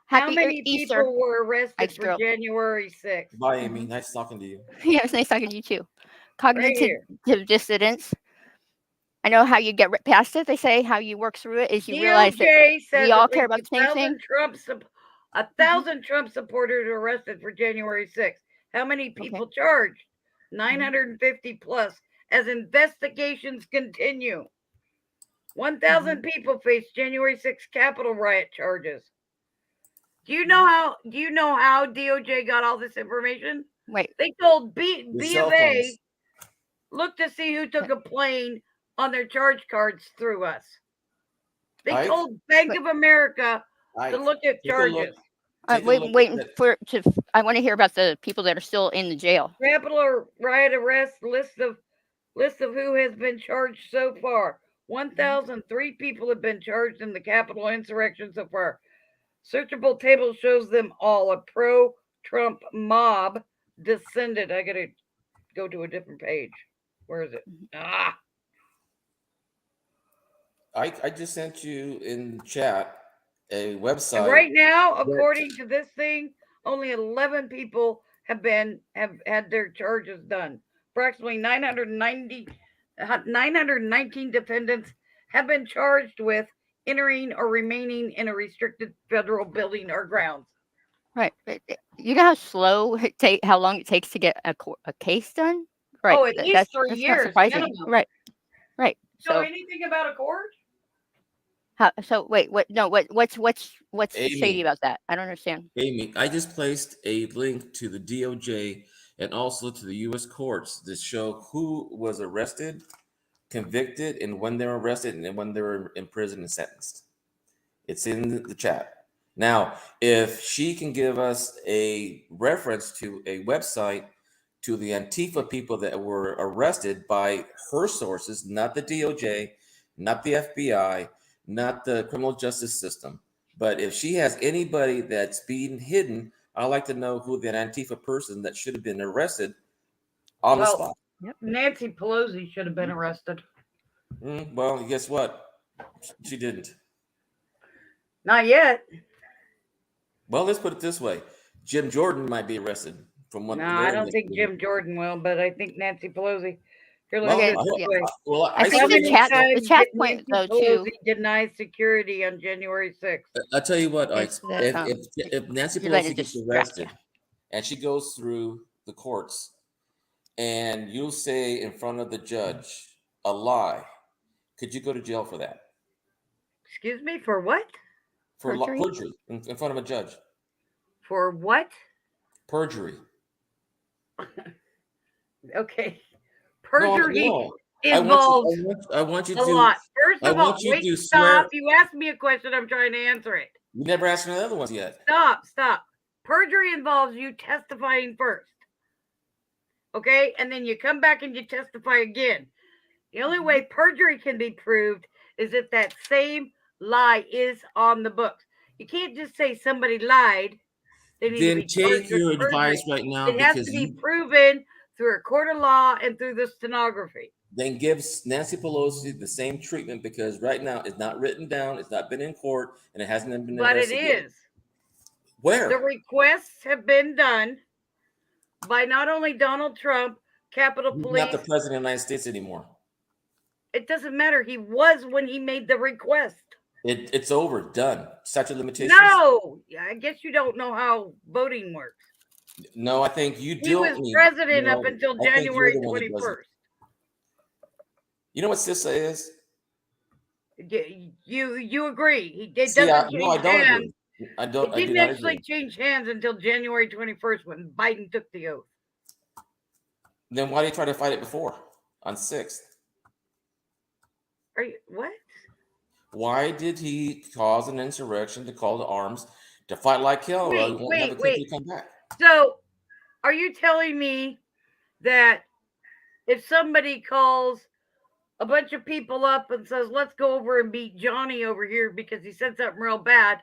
Speaker 1: how many people were arrested for January 6th?
Speaker 4: Bye, Amy. Nice talking to you.
Speaker 3: Yeah, it's nice talking to you too. Cognitive dissidence. I know how you get past it. They say how you work through it is you realize that we all care about the same thing.
Speaker 1: 1,000 Trump supporters arrested for January 6th. How many people charged? 950 plus as investigations continue. 1,000 people face January 6th Capitol riot charges. Do you know how DOJ got all this information?
Speaker 3: Wait.
Speaker 1: They told B of A, look to see who took a plane on their charge cards through us. They told Bank of America to look at charges.
Speaker 3: I want to hear about the people that are still in the jail.
Speaker 1: Capitol riot arrest list of List of who has been charged so far. 1,003 people have been charged in the Capitol insurrection so far. Searchable table shows them all. A pro-Trump mob descended. I gotta go to a different page. Where is it? Ah,
Speaker 4: I just sent you in chat a
Speaker 1: and
Speaker 4: website
Speaker 1: right now,
Speaker 4: that
Speaker 1: according to this thing, only 11 people have had their charges done. Approximately 919 defendants have been charged with entering or remaining in a restricted federal building or grounds.
Speaker 3: Right. You know how how long it takes to get a case done? Right.
Speaker 1: Oh, at least 3
Speaker 3: That's not
Speaker 1: years
Speaker 3: surprising.
Speaker 1: minimum.
Speaker 3: Right. Right.
Speaker 1: Know
Speaker 3: So
Speaker 1: anything about a court?
Speaker 3: wait, what? No, what's shady
Speaker 4: Amy,
Speaker 3: about that? I don't understand.
Speaker 4: Amy, I just placed a link to the DOJ and also to the U.S. courts to show who was arrested, convicted, and when they were arrested and when they were in prison and sentenced. It's in the chat. Now, if she can give us a reference to a website to the Antifa people that were arrested by her sources, not the DOJ, not the FBI, not the criminal justice system, but if she has anybody that's being hidden, I'd like to know who that Antifa person that should have been arrested on the
Speaker 1: Well,
Speaker 4: spot.
Speaker 1: Nancy Pelosi should have been arrested.
Speaker 4: Well, guess what? She didn't.
Speaker 1: Not yet.
Speaker 4: Well, let's put it this way: Jim Jordan might be arrested from what
Speaker 1: No, I
Speaker 4: their
Speaker 1: don't think
Speaker 4: investigation.
Speaker 1: Jim Jordan will, but I think Nancy Pelosi. Here, let's
Speaker 4: Well,
Speaker 3: Okay.
Speaker 1: put it this
Speaker 3: Yeah.
Speaker 1: way.
Speaker 3: I think
Speaker 1: How
Speaker 3: the
Speaker 1: many
Speaker 3: chat
Speaker 1: times
Speaker 3: the chat
Speaker 1: did
Speaker 3: point
Speaker 1: Nancy
Speaker 3: though
Speaker 1: Pelosi
Speaker 3: too
Speaker 1: deny security on January 6th?
Speaker 4: I tell you what,
Speaker 3: is
Speaker 4: Alex,
Speaker 3: that
Speaker 4: if Nancy
Speaker 3: you're letting
Speaker 4: Pelosi
Speaker 3: it
Speaker 4: gets
Speaker 3: distract you.
Speaker 4: arrested and she goes through the courts and you'll say in front of the judge a lie, could you go to jail for that?
Speaker 1: Excuse me, for what?
Speaker 4: For
Speaker 3: Perjury?
Speaker 4: perjury in front of a judge?
Speaker 1: For what?
Speaker 4: Perjury.
Speaker 1: Okay.
Speaker 4: No,
Speaker 1: Perjury
Speaker 4: I want you.
Speaker 1: involves
Speaker 4: I want you
Speaker 1: a
Speaker 4: to.
Speaker 1: lot. First
Speaker 4: I
Speaker 1: of all,
Speaker 4: want you
Speaker 1: wait,
Speaker 4: to
Speaker 1: stop.
Speaker 4: swear.
Speaker 1: You asked me a question, I'm trying to answer it.
Speaker 4: You never asked me the other ones yet.
Speaker 1: Stop. Perjury involves you testifying first. Okay? And then you come back and you testify again. The only way perjury can be proved is if that same lie is on the books. You can't just say somebody lied. They need to
Speaker 4: Then
Speaker 1: be
Speaker 4: take
Speaker 1: charged with
Speaker 4: your advice
Speaker 1: perjury.
Speaker 4: right now
Speaker 1: It has
Speaker 4: because
Speaker 1: to be
Speaker 4: you
Speaker 1: proven through a court of law and through the stenography.
Speaker 4: then give Nancy Pelosi the same treatment because right now it's not written down, it's not been in court, and it hasn't been
Speaker 1: But it
Speaker 4: investigated.
Speaker 1: is.
Speaker 4: Where?
Speaker 1: The requests have been done by not only Donald Trump, Capitol
Speaker 4: He's
Speaker 1: Police.
Speaker 4: not the president of the United States anymore.
Speaker 1: It doesn't matter. He was when he made the request.
Speaker 4: It's over, done. Statute of limitations.
Speaker 1: No, I guess you don't know how voting works.
Speaker 4: No, I think you
Speaker 1: He
Speaker 4: do.
Speaker 1: was president up until
Speaker 4: I think you're
Speaker 1: January
Speaker 4: the one that doesn't.
Speaker 1: 21st.
Speaker 4: You know what CISA is?
Speaker 1: You agree? It
Speaker 4: See,
Speaker 1: doesn't
Speaker 4: no, I
Speaker 1: change
Speaker 4: don't
Speaker 1: hands.
Speaker 4: agree. I don't.
Speaker 1: It
Speaker 4: I do
Speaker 1: didn't
Speaker 4: not
Speaker 1: actually
Speaker 4: agree.
Speaker 1: change hands until January 21st when Biden took the oath.
Speaker 4: Then why did you try to fight it before on 6th?
Speaker 1: Are you what?
Speaker 4: Why did he cause an insurrection to call to arms to fight like hell? Or you won't have a country to come back.
Speaker 1: So, are you telling me that if somebody calls a bunch of people up and says, let's go over and beat Johnny over here because he said something real bad,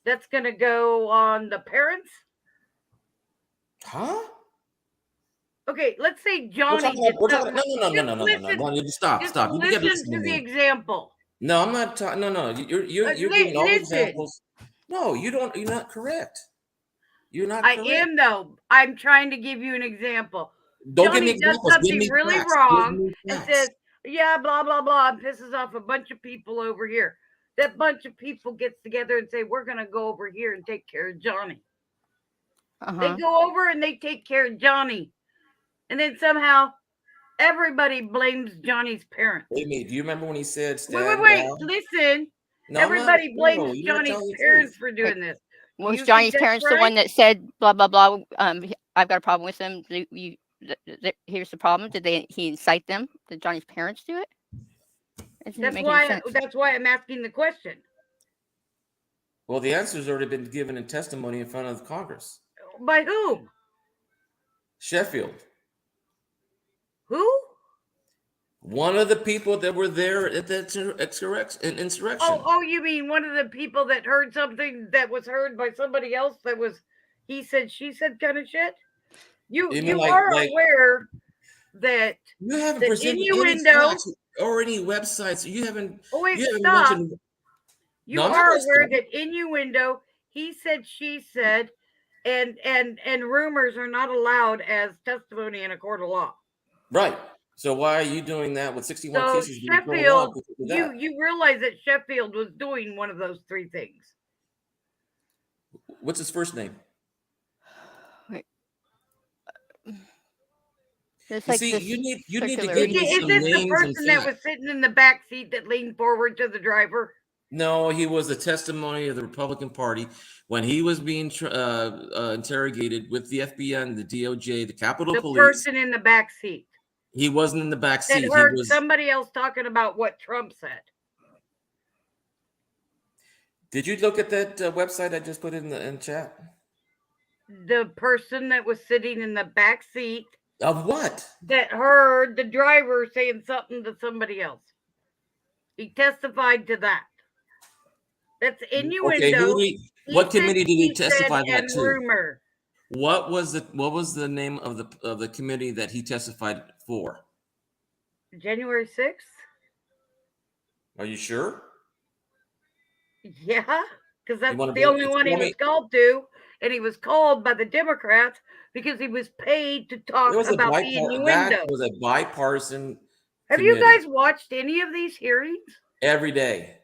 Speaker 1: that's going to go on the parents?
Speaker 4: Huh?
Speaker 1: Okay, let's say Johnny did something.
Speaker 4: No. Stop.
Speaker 1: Just
Speaker 4: You gotta
Speaker 1: listen to the example.
Speaker 4: No, I'm not talking. No. You're giving all the examples. No, you don't. You're not correct. You're not correct.
Speaker 1: I am, though. I'm trying to give you an example.
Speaker 4: Don't
Speaker 1: Johnny
Speaker 4: give me examples.
Speaker 1: does something really
Speaker 4: facts.
Speaker 1: wrong and says, yeah, blah, blah, blah, and pisses off a bunch of people over here. That bunch of people gets together and say, we're going to go over here and take care of Johnny. They go over and they take care of Johnny. And then somehow everybody blames Johnny's parents.
Speaker 4: Amy, do you remember when he said,
Speaker 1: wait, listen.
Speaker 4: No,
Speaker 1: everybody blames Johnny's parents for doing this.
Speaker 3: Was Johnny's parents the one that said, blah, blah, blah, I've got a problem with them? Here's the problem. He incite them? Did Johnny's parents do it?
Speaker 1: That's why I'm asking the question.
Speaker 4: Well, the answer's already been given in testimony in front of Congress.
Speaker 1: By whom?
Speaker 4: Sheffield.
Speaker 1: Who?
Speaker 4: One of the people that were there at the insurrection.
Speaker 1: Oh, you mean one of the people that heard something that was heard by somebody else that was he said, she said kind of shit?
Speaker 4: You mean
Speaker 1: You are
Speaker 4: like
Speaker 1: aware that
Speaker 4: you haven't
Speaker 1: the
Speaker 4: presented any
Speaker 1: innuendo.
Speaker 4: facts or any websites. You haven't
Speaker 1: Oh wait,
Speaker 4: mentioned.
Speaker 1: stop.
Speaker 4: No,
Speaker 1: You
Speaker 4: I'm not
Speaker 1: are
Speaker 4: gonna
Speaker 1: aware
Speaker 4: stop.
Speaker 1: that innuendo, he said, she said, and rumors are not allowed as testimony in a court of law.
Speaker 4: Right. So why are you doing that with 61
Speaker 1: So
Speaker 4: cases being thrown out
Speaker 1: Sheffield,
Speaker 4: with that?
Speaker 1: you realize that Sheffield was doing one of those three things.
Speaker 4: What's his first name?
Speaker 3: Wait. It's
Speaker 4: You
Speaker 3: like
Speaker 4: see,
Speaker 3: this
Speaker 4: you need to
Speaker 3: circular
Speaker 4: give me
Speaker 1: Is
Speaker 4: some
Speaker 1: this the
Speaker 4: names and
Speaker 1: person that was
Speaker 4: facts.
Speaker 1: sitting in the back seat that leaned forward to the driver?
Speaker 4: No, he was the testimony of the Republican Party when he was being interrogated with the FBI and the DOJ, the Capitol
Speaker 1: The
Speaker 4: Police.
Speaker 1: person in the back seat
Speaker 4: He wasn't in the back
Speaker 1: that
Speaker 4: seat. He
Speaker 1: heard
Speaker 4: was.
Speaker 1: somebody else talking about what Trump said.
Speaker 4: Did you look at that website I just put in the chat?
Speaker 1: The person that was sitting in the back seat
Speaker 4: Of what?
Speaker 1: that heard the driver saying something to somebody else. He testified to that. That's innuendo.
Speaker 4: Okay, what committee did he testify that
Speaker 1: and
Speaker 4: to?
Speaker 1: rumor.
Speaker 4: What was the name of the committee that he testified for?
Speaker 1: January 6th?
Speaker 4: Are you sure?
Speaker 1: Yeah, because that's
Speaker 4: wanna
Speaker 1: the only one he
Speaker 4: tell
Speaker 1: was
Speaker 4: me-
Speaker 1: called to, and he was called by the Democrats because he was paid to talk
Speaker 4: It was
Speaker 1: about the innuendo.
Speaker 4: that was a bipartisan
Speaker 1: Have you
Speaker 4: committee.
Speaker 1: guys watched any of these hearings?
Speaker 4: Every day.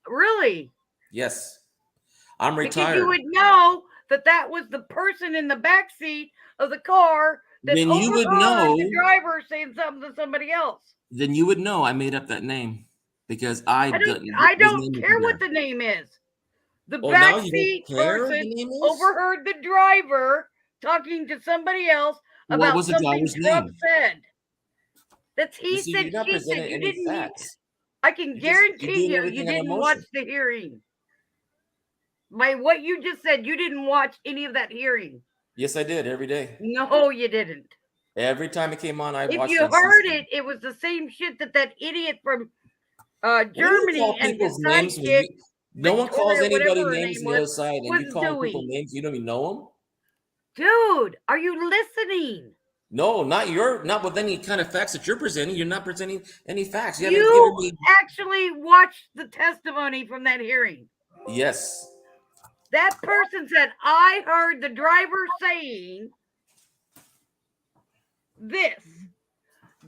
Speaker 1: Really?
Speaker 4: Yes. I'm
Speaker 1: Because
Speaker 4: retired.
Speaker 1: you would know that that was the person in the back seat of the car that
Speaker 4: Then you would
Speaker 1: overheard
Speaker 4: know.
Speaker 1: the driver saying something to somebody else.
Speaker 4: Then you would know I made up that name because I
Speaker 1: don't care what the name is. The
Speaker 4: Oh, now you
Speaker 1: backseat
Speaker 4: don't care
Speaker 1: person
Speaker 4: the name is?
Speaker 1: overheard the driver talking to somebody else
Speaker 4: What
Speaker 1: about
Speaker 4: was the
Speaker 1: something
Speaker 4: driver's
Speaker 1: Trump
Speaker 4: name?
Speaker 1: said. That's he
Speaker 4: You see,
Speaker 1: said,
Speaker 4: you're not
Speaker 1: she said.
Speaker 4: presenting
Speaker 1: You
Speaker 4: any
Speaker 1: didn't.
Speaker 4: facts.
Speaker 1: I can
Speaker 4: You're
Speaker 1: guarantee
Speaker 4: doing
Speaker 1: you,
Speaker 4: everything
Speaker 1: you
Speaker 4: on
Speaker 1: didn't
Speaker 4: emotion.
Speaker 1: watch the hearing. By what you just said, you didn't watch any of that hearing.
Speaker 4: Yes, I did every day.
Speaker 1: No, you didn't.
Speaker 4: Every time it came on, I
Speaker 1: If
Speaker 4: watched
Speaker 1: you
Speaker 4: on
Speaker 1: heard
Speaker 4: CC.
Speaker 1: it, it was the same shit that idiot from
Speaker 4: Why do you
Speaker 1: Germany
Speaker 4: call
Speaker 1: and his
Speaker 4: people's names when
Speaker 1: sidekick,
Speaker 4: no one calls
Speaker 1: Victoria,
Speaker 4: anybody
Speaker 1: whatever her
Speaker 4: names
Speaker 1: name
Speaker 4: on the other
Speaker 1: was
Speaker 4: side, and you calling people
Speaker 1: doing.
Speaker 4: names you don't even know them?
Speaker 1: Dude, are you listening?
Speaker 4: No, not with any kind of facts that you're presenting. You're not presenting any facts. You haven't
Speaker 1: You
Speaker 4: given me.
Speaker 1: actually watched the testimony from that hearing.
Speaker 4: Yes.
Speaker 1: That person said, I heard the driver saying this.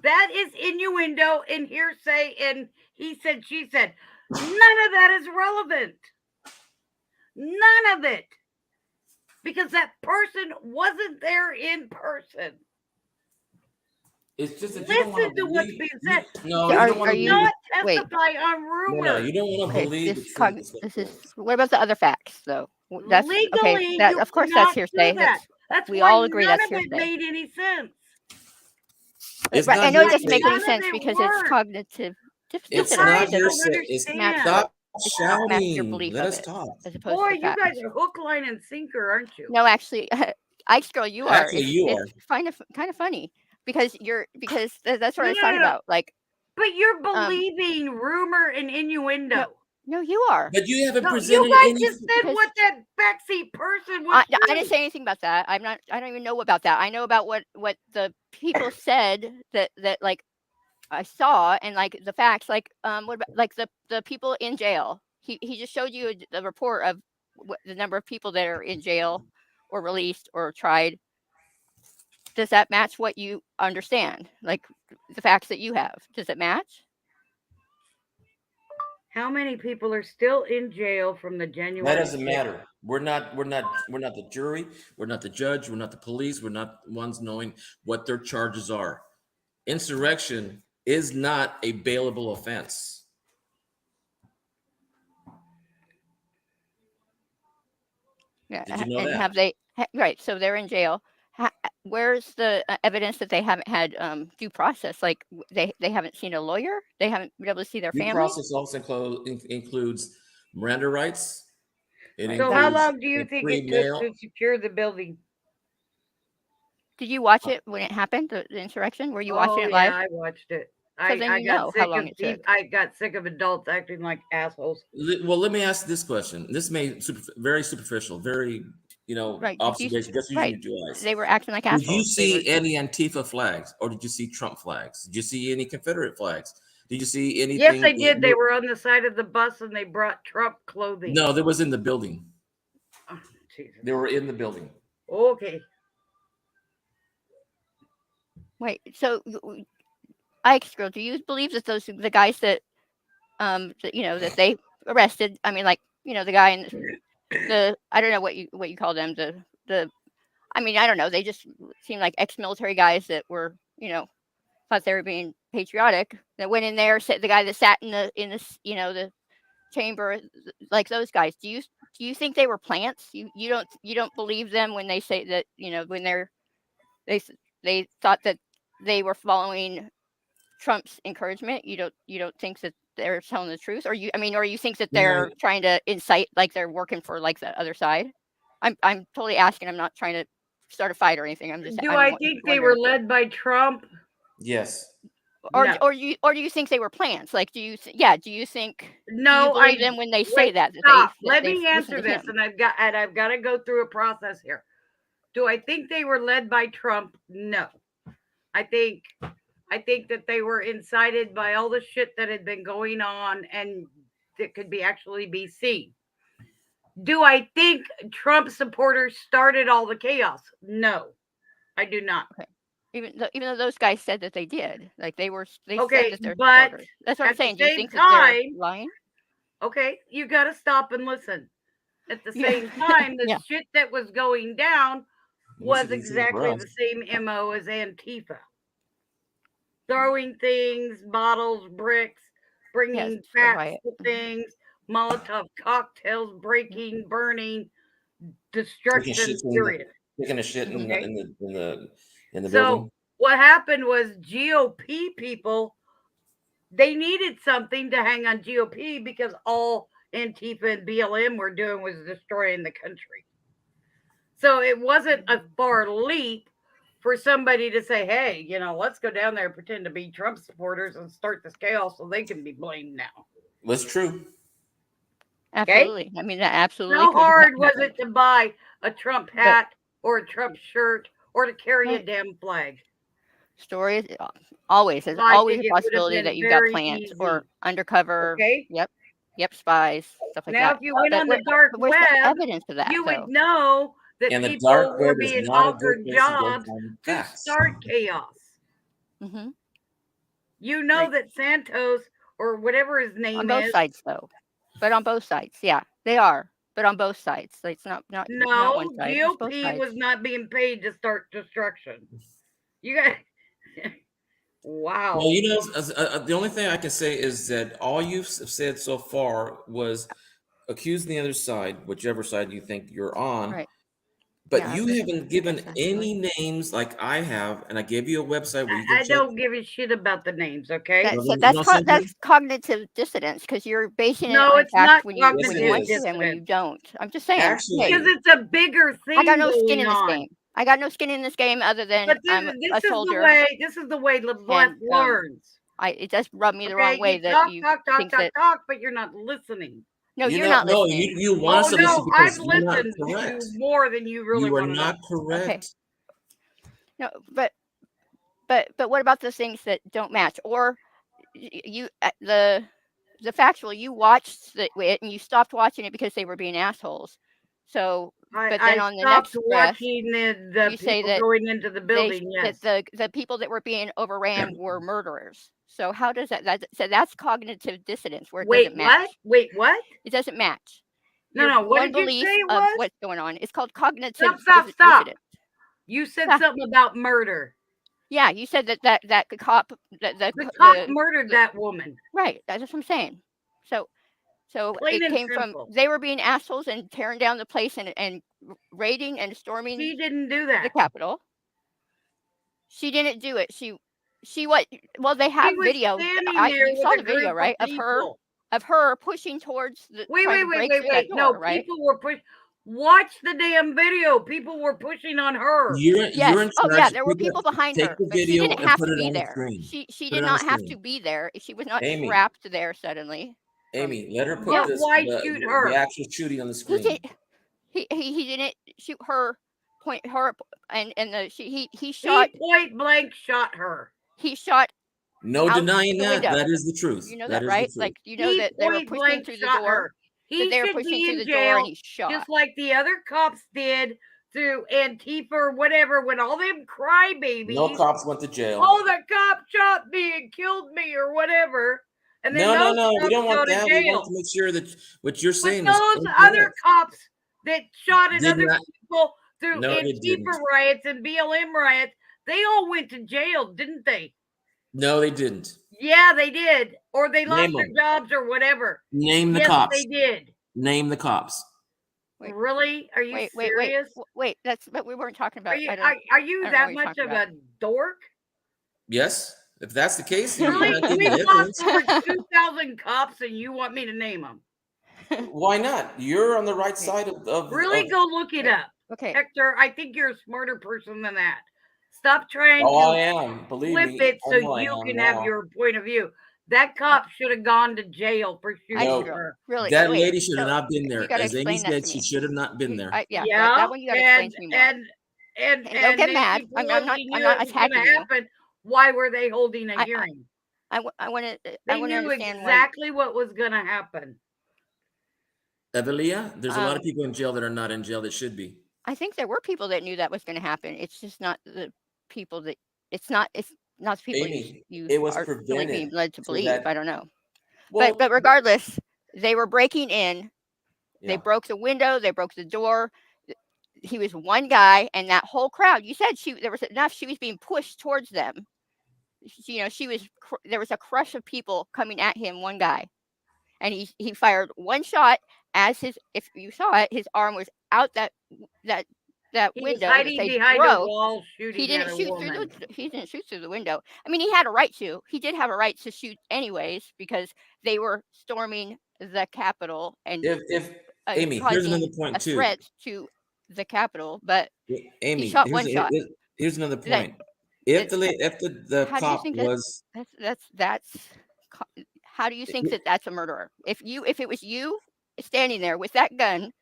Speaker 1: That is innuendo and hearsay and he said, she said. None of that is relevant. None of it. Because that person wasn't there in person.
Speaker 4: It's just that you don't want
Speaker 1: Listen to what's being said.
Speaker 4: No,
Speaker 3: So
Speaker 4: you
Speaker 3: are-
Speaker 4: don't want
Speaker 3: are
Speaker 4: to
Speaker 3: you-
Speaker 1: Not
Speaker 3: wait.
Speaker 1: testify on rumors.
Speaker 4: No, you don't want to
Speaker 3: Okay,
Speaker 4: believe
Speaker 3: this
Speaker 4: the truth.
Speaker 3: this is. What about the other facts, though? That's okay.
Speaker 1: Legally,
Speaker 3: That
Speaker 1: you
Speaker 3: of course
Speaker 1: cannot
Speaker 3: that's hearsay.
Speaker 1: do that. That's
Speaker 3: we
Speaker 1: why
Speaker 3: all agree
Speaker 1: none
Speaker 3: that's
Speaker 1: of it
Speaker 3: hearsay.
Speaker 1: made any sense.
Speaker 4: It's
Speaker 3: Right,
Speaker 4: not
Speaker 3: I know it
Speaker 4: hearsay.
Speaker 3: doesn't make any
Speaker 1: None of
Speaker 3: sense
Speaker 1: it
Speaker 3: because
Speaker 1: worked.
Speaker 3: it's cognitive
Speaker 4: It's
Speaker 3: dissonance.
Speaker 4: not
Speaker 1: guys don't
Speaker 4: hearsay. It's
Speaker 1: understand.
Speaker 4: stop
Speaker 3: It's not match your
Speaker 4: shouting.
Speaker 3: belief
Speaker 4: Let
Speaker 3: of
Speaker 4: us
Speaker 3: it,
Speaker 4: talk.
Speaker 3: as opposed
Speaker 1: Boy,
Speaker 3: to
Speaker 1: you
Speaker 3: facts.
Speaker 1: guys are hook, line, and sinker, aren't you?
Speaker 3: No, actually, Ice Girl, you are.
Speaker 4: Actually, you are.
Speaker 3: It's kind of funny because that's what I was
Speaker 1: No,
Speaker 3: talking
Speaker 1: no.
Speaker 3: about. Like,
Speaker 1: But you're believing rumor and innuendo.
Speaker 3: no, you are.
Speaker 4: But you haven't
Speaker 1: No,
Speaker 4: presented
Speaker 1: you guys
Speaker 4: any.
Speaker 1: just said
Speaker 3: because-
Speaker 1: what that backseat person was
Speaker 3: I
Speaker 1: doing.
Speaker 3: didn't say anything about that. I don't even know about that. I know about what the people said that like I saw, and like the facts, like what about like the people in jail? He just showed you the report of the number of people that are in jail or released or tried. Does that match what you understand? Like the facts that you have? Does it match?
Speaker 1: How many people are still in jail from the January?
Speaker 4: That doesn't
Speaker 1: 6th?
Speaker 4: matter. We're not the jury. We're not the judge. We're not the police. We're not the ones knowing what their charges are. Insurrection is not a bailable offense.
Speaker 3: Yeah.
Speaker 4: Did you know
Speaker 3: and
Speaker 4: that?
Speaker 3: have they right? So they're in jail. Where's the evidence that they haven't had due process? Like they haven't seen a lawyer. They haven't been able to see their
Speaker 4: Due
Speaker 3: family.
Speaker 4: process also includes Miranda rights. It
Speaker 1: So how
Speaker 4: includes
Speaker 1: long do you
Speaker 4: a
Speaker 1: think
Speaker 4: free
Speaker 1: it took
Speaker 4: mail.
Speaker 1: to secure the building?
Speaker 3: Did you watch it when it happened? The insurrection? Were you watching it live?
Speaker 1: Yeah, I watched it.
Speaker 3: So then
Speaker 1: I
Speaker 3: you
Speaker 1: got
Speaker 3: know how
Speaker 1: sick
Speaker 3: long
Speaker 1: of
Speaker 3: it took.
Speaker 1: I got sick of adults acting like assholes.
Speaker 4: Well, let me ask this question. This may very superficial, very
Speaker 3: Right? Did you?
Speaker 4: observation, just using
Speaker 3: Right?
Speaker 4: your eyes.
Speaker 3: They were acting like
Speaker 4: Did you
Speaker 3: assholes. They were.
Speaker 4: see any Antifa flags, or did you see Trump flags? Did you see any Confederate flags? Did you see
Speaker 1: Yes,
Speaker 4: anything?
Speaker 1: they did. They were on the side of the bus and they brought Trump clothing.
Speaker 4: No, there was in the building.
Speaker 1: Oh, Jesus.
Speaker 4: They were in the building.
Speaker 1: Okay.
Speaker 3: Wait. So, Ike's girl, do you believe that the guys that that they arrested? I mean, like the guy in the I don't know what you call them the I mean, I don't know. They just seem like ex-military guys that were thought they were being patriotic. That went in there. The guy that sat the chamber, like those guys. Do you think they were plants? You don't believe them when they say that when they they thought that they were following Trump's encouragement? You don't think that they're telling the truth, or you think that
Speaker 4: No,
Speaker 3: they're trying to incite, like they're working for like the other side? I'm totally asking. I'm not trying to start a fight or anything.
Speaker 1: Do I think they were
Speaker 3: wondering.
Speaker 1: led by Trump?
Speaker 4: yes.
Speaker 1: No.
Speaker 3: Or do you think they were plants? Like, do you think do you
Speaker 1: No,
Speaker 3: believe them when they say
Speaker 1: wait,
Speaker 3: that
Speaker 1: stop.
Speaker 3: they
Speaker 1: Let
Speaker 3: they've
Speaker 1: me
Speaker 3: listened
Speaker 1: answer
Speaker 3: to
Speaker 1: this,
Speaker 3: him?
Speaker 1: and I've got to go through a process here. Do I think they were led by Trump? No. I think that they were incited by all the shit that had been going on and that could actually be seen. Do I think Trump supporters started all the chaos? No, I do not.
Speaker 3: Okay. Even though those guys said that they did, like they said
Speaker 1: Okay,
Speaker 3: that they're
Speaker 1: but
Speaker 3: supporters. That's what I'm
Speaker 1: at the
Speaker 3: saying. Do you
Speaker 1: same
Speaker 3: think that they're
Speaker 1: time,
Speaker 3: lying?
Speaker 1: okay, you got to stop and listen. At the
Speaker 3: Yeah.
Speaker 1: same time, the
Speaker 3: Yeah.
Speaker 1: shit that was going down
Speaker 4: We
Speaker 1: was
Speaker 4: should be seeing for
Speaker 1: exactly
Speaker 4: us.
Speaker 1: the same MO as Antifa. Throwing things, bottles, bricks,
Speaker 3: Yes.
Speaker 1: bringing
Speaker 3: A
Speaker 1: fats
Speaker 3: riot.
Speaker 1: to things, Molotov cocktails, breaking, burning, destruction, period.
Speaker 4: Taking a shit in the
Speaker 1: Okay.
Speaker 4: in the in the in the
Speaker 1: So
Speaker 4: building.
Speaker 1: what happened was GOP people, they needed something to hang on GOP because all Antifa and BLM were doing was destroying the country. So it wasn't a far leap for somebody to say, hey, let's go down there and pretend to be Trump supporters and start this chaos so they can be blamed now.
Speaker 4: That's true.
Speaker 1: Okay.
Speaker 3: Absolutely. I mean, that absolutely
Speaker 1: How
Speaker 3: could have
Speaker 1: hard was
Speaker 3: happened.
Speaker 1: it to buy a Trump
Speaker 3: But
Speaker 1: hat or a Trump shirt or to carry a
Speaker 3: right.
Speaker 1: damn flag?
Speaker 3: Story is always there's
Speaker 1: I
Speaker 3: always
Speaker 1: think
Speaker 3: a
Speaker 1: it would have
Speaker 3: possibility that
Speaker 1: been
Speaker 3: you've got
Speaker 1: very
Speaker 3: plants or
Speaker 1: easy.
Speaker 3: undercover.
Speaker 1: Okay.
Speaker 3: Yep, spies, stuff like
Speaker 1: Now,
Speaker 3: that.
Speaker 1: if you went
Speaker 3: But
Speaker 1: on the dark
Speaker 3: where's the
Speaker 1: web,
Speaker 3: evidence of that
Speaker 1: you would
Speaker 3: though?
Speaker 1: know that
Speaker 4: And the
Speaker 1: people
Speaker 4: dark
Speaker 1: were
Speaker 4: web is
Speaker 1: being
Speaker 4: not a good
Speaker 1: offered
Speaker 4: place to go
Speaker 1: jobs
Speaker 4: find
Speaker 1: to
Speaker 4: facts.
Speaker 1: start chaos.
Speaker 3: Mm-hmm.
Speaker 1: You know
Speaker 3: Right.
Speaker 1: that Santos or whatever his
Speaker 3: On
Speaker 1: name
Speaker 3: both
Speaker 1: is.
Speaker 3: sides though. But on both sides, yeah, they are. But on both sides, like, it's not one
Speaker 1: No,
Speaker 3: side. It's both
Speaker 1: GOP
Speaker 3: sides.
Speaker 1: was not being paid to start destruction. You got wow.
Speaker 4: Well, the only thing I can say is that all you've said so far was accuse the other side, whichever side you think you're on,
Speaker 3: Right.
Speaker 4: but
Speaker 3: Yeah.
Speaker 4: you haven't given
Speaker 3: That's
Speaker 4: any names like I have, and I gave you a website where you can
Speaker 1: I
Speaker 4: check.
Speaker 1: don't give a shit about the names, okay?
Speaker 3: That,
Speaker 4: Well,
Speaker 3: so
Speaker 4: then, you know something?
Speaker 3: that's cognitive dissonance because you're basing it
Speaker 1: No,
Speaker 3: on
Speaker 1: it's
Speaker 3: facts
Speaker 1: not
Speaker 3: when
Speaker 4: Yes, it
Speaker 3: you want
Speaker 1: cognitive
Speaker 3: to and when you
Speaker 1: dissonance
Speaker 3: don't. I'm just saying.
Speaker 4: Actually,
Speaker 3: Hey,
Speaker 1: because it's a bigger
Speaker 3: I got
Speaker 1: thing
Speaker 3: no skin
Speaker 1: going
Speaker 3: in this
Speaker 1: on.
Speaker 3: game. I got no skin in this game other than
Speaker 1: But
Speaker 3: I'm a
Speaker 1: this is
Speaker 3: soldier,
Speaker 1: the way the left
Speaker 3: and
Speaker 1: learns.
Speaker 3: it does rub me the
Speaker 1: Okay,
Speaker 3: wrong way
Speaker 1: you
Speaker 3: that
Speaker 1: talk,
Speaker 3: you
Speaker 1: talk, talk,
Speaker 3: think
Speaker 1: talk,
Speaker 3: that
Speaker 1: talk, but you're not listening.
Speaker 3: no,
Speaker 4: you
Speaker 3: you're
Speaker 4: know,
Speaker 3: not
Speaker 4: no,
Speaker 3: listening.
Speaker 4: you want us
Speaker 1: Oh
Speaker 4: to listen
Speaker 1: no, I've
Speaker 4: because you're not
Speaker 1: listened
Speaker 4: correct.
Speaker 1: to more than you really
Speaker 4: You are
Speaker 1: want to know.
Speaker 4: not
Speaker 3: Okay.
Speaker 4: correct.
Speaker 3: No, but what about the things that don't match? Or you the factual, you watched it and you stopped watching it because they were being assholes. So, but then
Speaker 1: I
Speaker 3: on the
Speaker 1: stopped
Speaker 3: next breath,
Speaker 1: watching the
Speaker 3: you say
Speaker 1: people
Speaker 3: that
Speaker 1: going into the building.
Speaker 3: that
Speaker 1: Yes.
Speaker 3: the people that were being overran were murderers. So how does so that's cognitive dissonance where it
Speaker 1: Wait,
Speaker 3: doesn't
Speaker 1: what?
Speaker 3: match.
Speaker 1: Wait, what?
Speaker 3: It doesn't match.
Speaker 1: No,
Speaker 3: Your
Speaker 1: no. What
Speaker 3: one
Speaker 1: did you say
Speaker 3: belief
Speaker 1: it
Speaker 3: of
Speaker 1: was?
Speaker 3: what's going on. It's called cognitive
Speaker 1: Stop.
Speaker 3: dissonance.
Speaker 1: You said
Speaker 3: Yeah.
Speaker 1: something about murder.
Speaker 3: Yeah, you said that cop
Speaker 1: The cop murdered that woman.
Speaker 3: right. That's what I'm saying. So
Speaker 1: Plain
Speaker 3: it
Speaker 1: and
Speaker 3: came from
Speaker 1: simple.
Speaker 3: they were being assholes and tearing down the place and raiding and storming
Speaker 1: She didn't do
Speaker 3: the
Speaker 1: that.
Speaker 3: Capitol. She didn't do it. She what? Well, they
Speaker 1: She
Speaker 3: have
Speaker 1: was
Speaker 3: video.
Speaker 1: standing there
Speaker 3: You
Speaker 1: with
Speaker 3: saw
Speaker 1: a
Speaker 3: the video,
Speaker 1: group
Speaker 3: right?
Speaker 1: of people.
Speaker 3: Of her pushing towards
Speaker 1: Wait,
Speaker 3: trying
Speaker 1: wait,
Speaker 3: to
Speaker 1: wait,
Speaker 3: break
Speaker 1: wait,
Speaker 3: through that
Speaker 1: wait. No,
Speaker 3: door, right?
Speaker 1: people were pushed. Watch the damn video. People were pushing on her.
Speaker 4: You're in
Speaker 3: Yes. Oh, yeah.
Speaker 4: charge.
Speaker 3: There were
Speaker 4: Take
Speaker 3: people behind
Speaker 4: take
Speaker 3: her,
Speaker 4: the
Speaker 3: but she
Speaker 4: video
Speaker 3: didn't
Speaker 4: and
Speaker 3: have
Speaker 4: put
Speaker 3: to
Speaker 4: it
Speaker 3: be
Speaker 4: on the
Speaker 3: there.
Speaker 4: screen.
Speaker 3: She
Speaker 4: Put it
Speaker 3: did
Speaker 4: on the
Speaker 3: not have to
Speaker 4: screen.
Speaker 3: be there. She was not
Speaker 4: Amy,
Speaker 3: trapped there suddenly. From
Speaker 4: Amy, let her put
Speaker 1: But
Speaker 3: yeah,
Speaker 4: this
Speaker 1: why shoot
Speaker 4: the
Speaker 1: her?
Speaker 4: actual shooting on the
Speaker 3: he
Speaker 4: screen.
Speaker 3: did. He didn't shoot her. Point her, and the he
Speaker 1: He
Speaker 3: shot
Speaker 1: point blank shot her.
Speaker 3: he shot
Speaker 4: No
Speaker 3: out
Speaker 4: denying
Speaker 3: the
Speaker 4: that.
Speaker 3: window.
Speaker 4: That is the truth.
Speaker 3: You know
Speaker 4: That
Speaker 3: that,
Speaker 4: is the
Speaker 3: right?
Speaker 4: truth.
Speaker 3: Like you know
Speaker 1: He
Speaker 3: that they were
Speaker 1: point
Speaker 3: pushing
Speaker 1: blank
Speaker 3: through the
Speaker 1: shot
Speaker 3: door.
Speaker 1: her.
Speaker 3: That
Speaker 1: He
Speaker 3: they were
Speaker 1: should
Speaker 3: pushing
Speaker 1: be
Speaker 3: through
Speaker 1: in
Speaker 3: the door, and
Speaker 1: jail
Speaker 3: he shot.
Speaker 1: just like the other cops did through Antifa or whatever when all them crybabies.
Speaker 4: No cops went to jail.
Speaker 1: Oh, the cop shot me and killed me or whatever. And then
Speaker 4: No.
Speaker 1: those
Speaker 4: We
Speaker 1: cops
Speaker 4: don't
Speaker 1: go
Speaker 4: want
Speaker 1: to
Speaker 4: that. We want
Speaker 1: jail.
Speaker 4: to make sure that what you're
Speaker 1: But
Speaker 4: saying is
Speaker 1: those other
Speaker 4: incorrect.
Speaker 1: cops that shot at
Speaker 4: Did
Speaker 1: other
Speaker 4: not.
Speaker 1: people through
Speaker 4: No, they didn't.
Speaker 1: Antifa riots and BLM riots, they all went to jail, didn't they?
Speaker 4: No, they didn't.
Speaker 1: Yeah, they did. Or they lost
Speaker 4: Name
Speaker 1: their
Speaker 4: them.
Speaker 1: jobs or whatever.
Speaker 4: Name the
Speaker 1: Yes,
Speaker 4: cops.
Speaker 1: they did.
Speaker 4: Name the cops.
Speaker 3: Wait.
Speaker 1: Really? Are you serious?
Speaker 3: Wait. That's but we weren't talking about.
Speaker 1: Are you
Speaker 3: I don't.
Speaker 1: are you
Speaker 3: I don't know
Speaker 1: that
Speaker 3: what you're
Speaker 1: much
Speaker 3: talking
Speaker 1: of a dork?
Speaker 4: Yes. If that's the case, then you're
Speaker 1: Really?
Speaker 4: not getting
Speaker 1: We've
Speaker 4: the
Speaker 1: lost
Speaker 4: evidence.
Speaker 1: over 2,000 cops, and you want me to name them?
Speaker 4: Why not? You're on the right side of
Speaker 1: Really? Go look it up.
Speaker 3: Okay.
Speaker 1: Hector, I think you're a smarter person than that. Stop trying
Speaker 4: Oh, I
Speaker 1: to
Speaker 4: am. Believe
Speaker 1: flip
Speaker 4: me.
Speaker 1: it
Speaker 4: I
Speaker 1: so
Speaker 4: know I
Speaker 1: you
Speaker 4: am
Speaker 1: can have
Speaker 4: now.
Speaker 1: your point of view. That cop should have gone to jail for shooting
Speaker 4: No.
Speaker 1: her.
Speaker 3: Really.
Speaker 4: That
Speaker 3: wait,
Speaker 4: lady should have
Speaker 3: so
Speaker 4: not been
Speaker 3: you
Speaker 4: there.
Speaker 3: gotta
Speaker 4: As Amy
Speaker 3: explain that
Speaker 4: said,
Speaker 3: to
Speaker 4: she
Speaker 3: me.
Speaker 4: should have not been there.
Speaker 3: That one you gotta explain to me more.
Speaker 1: And
Speaker 3: don't get mad.
Speaker 1: Nancy
Speaker 3: I'm not
Speaker 1: Pelosi knew
Speaker 3: not
Speaker 1: it was going
Speaker 3: attacking
Speaker 1: to
Speaker 3: you.
Speaker 1: happen. Why were they holding a hearing?
Speaker 3: I want to.
Speaker 1: They
Speaker 3: I want to
Speaker 1: knew
Speaker 3: understand
Speaker 1: exactly what was going to happen.
Speaker 4: Evelia, there's a lot of people in jail that are not in jail that should be.
Speaker 3: I think there were people that knew that was going to happen. It's just not the people that. It's not the people
Speaker 4: Amy,
Speaker 3: you
Speaker 4: it was
Speaker 3: are feeling being
Speaker 4: prevented
Speaker 3: led to
Speaker 4: so
Speaker 3: believe.
Speaker 4: that.
Speaker 3: I don't know.
Speaker 4: Well,
Speaker 3: But regardless, they were breaking in. They
Speaker 4: yeah.
Speaker 3: broke the window. They broke the door. He was one guy, and that whole crowd. You said there was enough. She was being pushed towards them. She was. There was a crush of people coming at him. One guy, and he fired one shot. If you saw it, his arm was out that
Speaker 1: He was
Speaker 3: window that
Speaker 1: hiding
Speaker 3: they
Speaker 1: behind a
Speaker 3: broke.
Speaker 1: wall
Speaker 3: He
Speaker 1: shooting
Speaker 3: didn't
Speaker 1: at a
Speaker 3: shoot through
Speaker 1: woman.
Speaker 3: he didn't shoot through the window. I mean, he had a right to. He did have a right to shoot anyways because they were storming the Capitol and
Speaker 4: If Amy, here's another
Speaker 3: causing
Speaker 4: point
Speaker 3: a
Speaker 4: too.
Speaker 3: threat to the Capitol. But
Speaker 4: Amy,
Speaker 3: he shot one shot.
Speaker 4: here's another
Speaker 3: That
Speaker 4: point. If the
Speaker 3: how do you
Speaker 4: cop
Speaker 3: think
Speaker 4: was
Speaker 3: that's how do you think that that's a murderer? If it was you standing there with that gun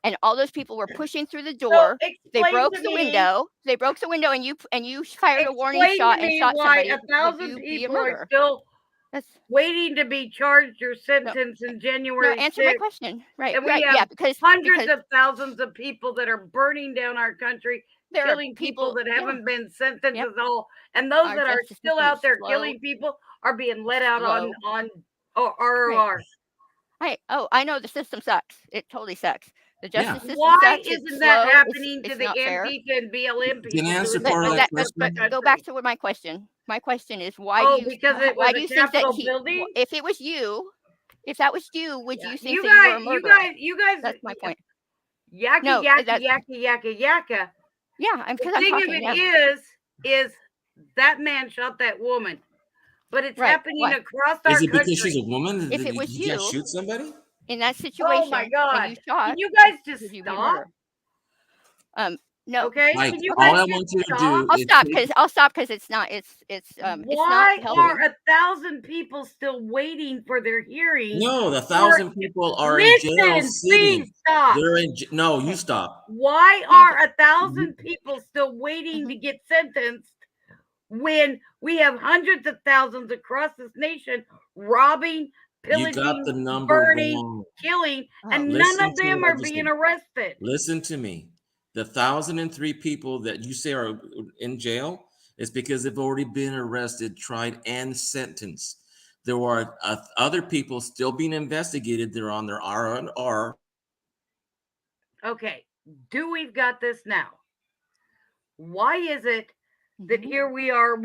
Speaker 3: and all those people were pushing through the door, they broke the window. They broke the window, and you fired a warning
Speaker 1: Explain
Speaker 3: shot
Speaker 1: to
Speaker 3: and
Speaker 1: me
Speaker 3: shot
Speaker 1: why
Speaker 3: somebody.
Speaker 1: 1,000
Speaker 3: Would you be a
Speaker 1: people are
Speaker 3: murderer?
Speaker 1: still
Speaker 3: That's
Speaker 1: waiting to be charged or sentenced in
Speaker 3: no.
Speaker 1: January
Speaker 3: Answer my
Speaker 1: 6th.
Speaker 3: question. Right.
Speaker 1: And we
Speaker 3: Right.
Speaker 1: have
Speaker 3: Yeah. Because
Speaker 1: hundreds of thousands of people that are burning down our country,
Speaker 3: there are
Speaker 1: killing people that haven't been sentenced
Speaker 3: Yep.
Speaker 1: at all. And those
Speaker 3: Our
Speaker 1: that are
Speaker 3: justice
Speaker 1: still
Speaker 3: system
Speaker 1: out
Speaker 3: is
Speaker 1: there
Speaker 3: slow.
Speaker 1: killing people are being let out
Speaker 3: Slow.
Speaker 1: on ROR.
Speaker 3: Right. Oh, I know the system sucks. It totally sucks. The justice system
Speaker 1: Why
Speaker 3: sucks.
Speaker 1: isn't
Speaker 3: It's
Speaker 1: that
Speaker 3: slow.
Speaker 1: happening to
Speaker 3: It's
Speaker 1: the
Speaker 3: not fair.
Speaker 1: Antifa and BLM
Speaker 4: Can
Speaker 1: people?
Speaker 4: answer
Speaker 1: doing
Speaker 4: part of
Speaker 1: this
Speaker 4: that
Speaker 1: across the
Speaker 4: question?
Speaker 3: Go back
Speaker 1: country?
Speaker 3: to my question. My question is why do you
Speaker 1: Because it was
Speaker 3: why do
Speaker 1: a
Speaker 3: you think that
Speaker 1: Capitol building?
Speaker 3: if it was you, if that was you, would you think
Speaker 1: You
Speaker 3: that you were a
Speaker 1: guys,
Speaker 3: murderer?
Speaker 1: you guys,
Speaker 3: That's my point.
Speaker 1: yakka,
Speaker 3: No,
Speaker 1: yakka, yakka, yakka, yakka.
Speaker 3: Yeah, because
Speaker 1: The
Speaker 3: I'm
Speaker 1: thing of
Speaker 3: talking.
Speaker 1: it is that man shot that woman, but it's
Speaker 3: Right.
Speaker 1: happening
Speaker 3: Why?
Speaker 1: across our
Speaker 4: Is it
Speaker 1: country.
Speaker 4: because she's a woman?
Speaker 3: If it was
Speaker 4: You can't
Speaker 3: you
Speaker 4: shoot somebody?
Speaker 3: in that situation,
Speaker 1: Oh my
Speaker 3: and
Speaker 1: God!
Speaker 3: you shot,
Speaker 1: Can you guys just
Speaker 3: would you be a
Speaker 1: stop?
Speaker 3: murderer? No.
Speaker 1: Okay.
Speaker 4: Mike,
Speaker 1: Can you
Speaker 4: all
Speaker 1: guys
Speaker 4: I
Speaker 1: just
Speaker 4: want you to
Speaker 1: stop?
Speaker 4: do
Speaker 3: I'll
Speaker 4: is
Speaker 3: stop because it's not not
Speaker 1: Why
Speaker 3: healthy.
Speaker 1: are 1,000 people still waiting for their hearing?
Speaker 4: No, the 1,000 people are in jail
Speaker 1: Listen,
Speaker 4: sitting.
Speaker 1: please stop.
Speaker 4: They're in. No, you stop.
Speaker 1: Why are 1,000 people still waiting to get sentenced when we have hundreds of thousands across this nation robbing,
Speaker 4: You got the
Speaker 1: pillaging,
Speaker 4: number
Speaker 1: burning,
Speaker 4: wrong.
Speaker 1: killing, and
Speaker 4: Listen
Speaker 1: none of
Speaker 4: to
Speaker 1: them
Speaker 4: what I
Speaker 1: are
Speaker 4: just
Speaker 1: being
Speaker 4: said.
Speaker 1: arrested?
Speaker 4: Listen to me. The 1,003 people that you say are in jail is because they've already been arrested, tried, and sentenced. There are other people still being investigated. They're on their R&R.
Speaker 1: Okay, we've got this now. Why is it that here we are,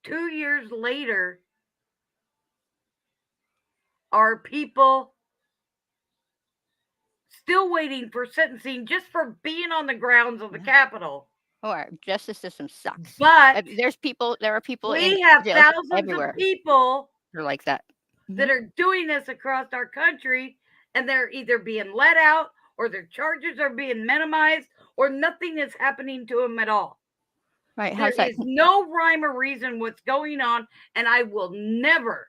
Speaker 1: 2 years later, are people still waiting for sentencing just for being on the grounds of the Capitol?
Speaker 3: Oh, our justice system sucks.
Speaker 1: But
Speaker 3: there are people
Speaker 1: we have
Speaker 3: jail
Speaker 1: thousands
Speaker 3: everywhere.
Speaker 1: of people
Speaker 3: They're like that.
Speaker 1: that are doing this across our country, and they're either being let out or their charges are being minimized, or nothing is happening to them at all.
Speaker 3: Right.
Speaker 1: There
Speaker 3: How's that?
Speaker 1: is no rhyme or reason what's going on, and I will never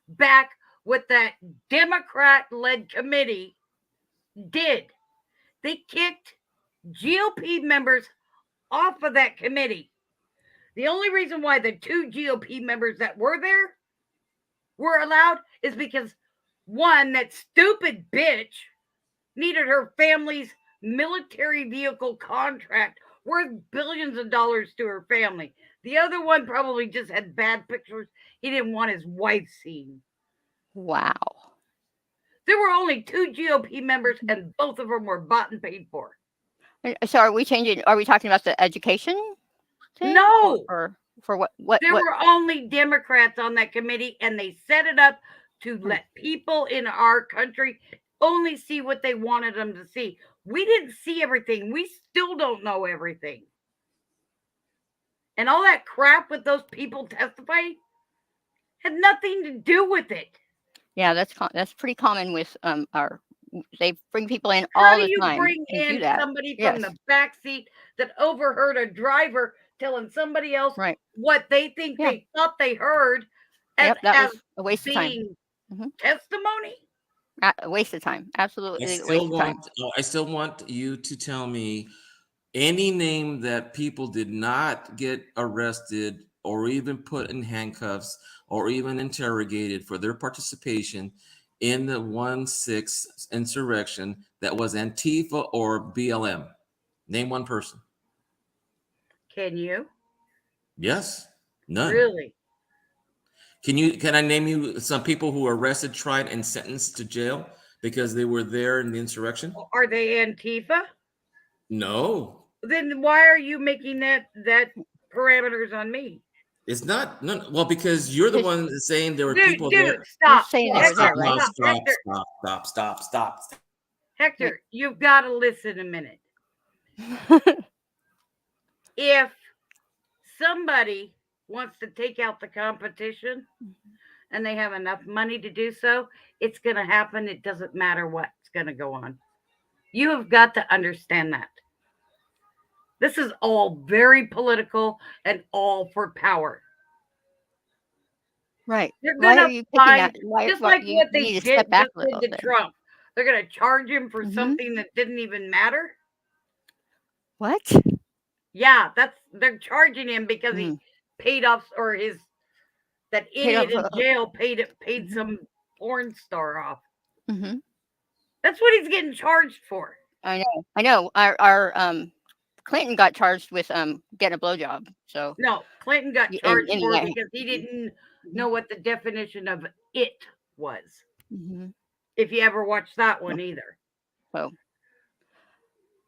Speaker 1: back what that Democrat-led committee did. They kicked GOP members off of that committee. The only reason why the 2 GOP members that were there were allowed is because one, that stupid bitch needed her family's military vehicle contract worth billions of dollars to her family. The other one probably just had bad pictures he didn't want his wife seen.
Speaker 3: Wow.
Speaker 1: There were only 2 GOP members, and both of them were bought and paid for.
Speaker 3: So are we changing? Are we talking about the education thing?
Speaker 1: No,
Speaker 3: Or for what?
Speaker 1: there were only Democrats on that committee, and they set it up to let people in our country only see what they wanted them to see. We didn't see everything. We still don't know everything. And all that crap with those people testifying had nothing to do with it.
Speaker 3: Yeah, that's pretty common with our. They bring people in
Speaker 1: How
Speaker 3: all
Speaker 1: do
Speaker 3: the
Speaker 1: you
Speaker 3: time
Speaker 1: bring
Speaker 3: and do
Speaker 1: in
Speaker 3: that.
Speaker 1: somebody
Speaker 3: Yes.
Speaker 1: from the back seat that overheard a driver telling somebody else
Speaker 3: Right.
Speaker 1: what they think
Speaker 3: Yeah.
Speaker 1: they thought they heard
Speaker 3: Yep. That
Speaker 1: as
Speaker 3: was a waste of time.
Speaker 1: being
Speaker 3: Mhm.
Speaker 1: testimony?
Speaker 3: A waste of time. Absolutely a waste of time.
Speaker 4: I still want you to tell me any name that people did not get arrested or even put in handcuffs or even interrogated for their participation in the 1/6 insurrection that was Antifa or BLM. Name one person.
Speaker 1: Can you?
Speaker 4: Yes, none.
Speaker 1: Really?
Speaker 4: Can I name you some people who were arrested, tried, and sentenced to jail because they were there in the insurrection?
Speaker 1: Are they Antifa?
Speaker 4: No.
Speaker 1: Then why are you making that parameters on me?
Speaker 4: It's not none. Well, because you're the one that's saying there were people there.
Speaker 1: Dude, stop.
Speaker 3: saying they
Speaker 4: No,
Speaker 3: were there,
Speaker 4: stop, no,
Speaker 3: right?
Speaker 4: stop,
Speaker 1: Hector,
Speaker 4: stop.
Speaker 1: Hector, you've got to listen a minute. If somebody wants to take out the competition and they have enough money to do so, it's going to happen. It doesn't matter what's going to go on. You have got to understand that. This is all very political and all for power.
Speaker 3: Right.
Speaker 1: They're
Speaker 3: Why
Speaker 1: gonna
Speaker 3: are you picking
Speaker 1: find
Speaker 3: that? Why?
Speaker 1: just
Speaker 3: Why
Speaker 1: like
Speaker 3: you
Speaker 1: what they
Speaker 3: need to
Speaker 1: did
Speaker 3: step back
Speaker 1: just
Speaker 3: a little
Speaker 1: did to
Speaker 3: bit.
Speaker 1: Trump. They're gonna charge him for
Speaker 3: Mhm.
Speaker 1: something that didn't even matter.
Speaker 3: What?
Speaker 1: Yeah, they're charging him because he
Speaker 3: Mm.
Speaker 1: paid off, or that
Speaker 3: Paid
Speaker 1: idiot
Speaker 3: off.
Speaker 1: in jail paid
Speaker 3: Mhm.
Speaker 1: some porn star off.
Speaker 3: Mhm.
Speaker 1: That's what he's getting charged for.
Speaker 3: I know. Our Clinton got charged with getting a blowjob. So
Speaker 1: No, Clinton got
Speaker 3: and
Speaker 1: charged for it
Speaker 3: yeah.
Speaker 1: because he didn't know what the definition of it was.
Speaker 3: Mhm.
Speaker 1: If you ever watched that one either.
Speaker 3: So.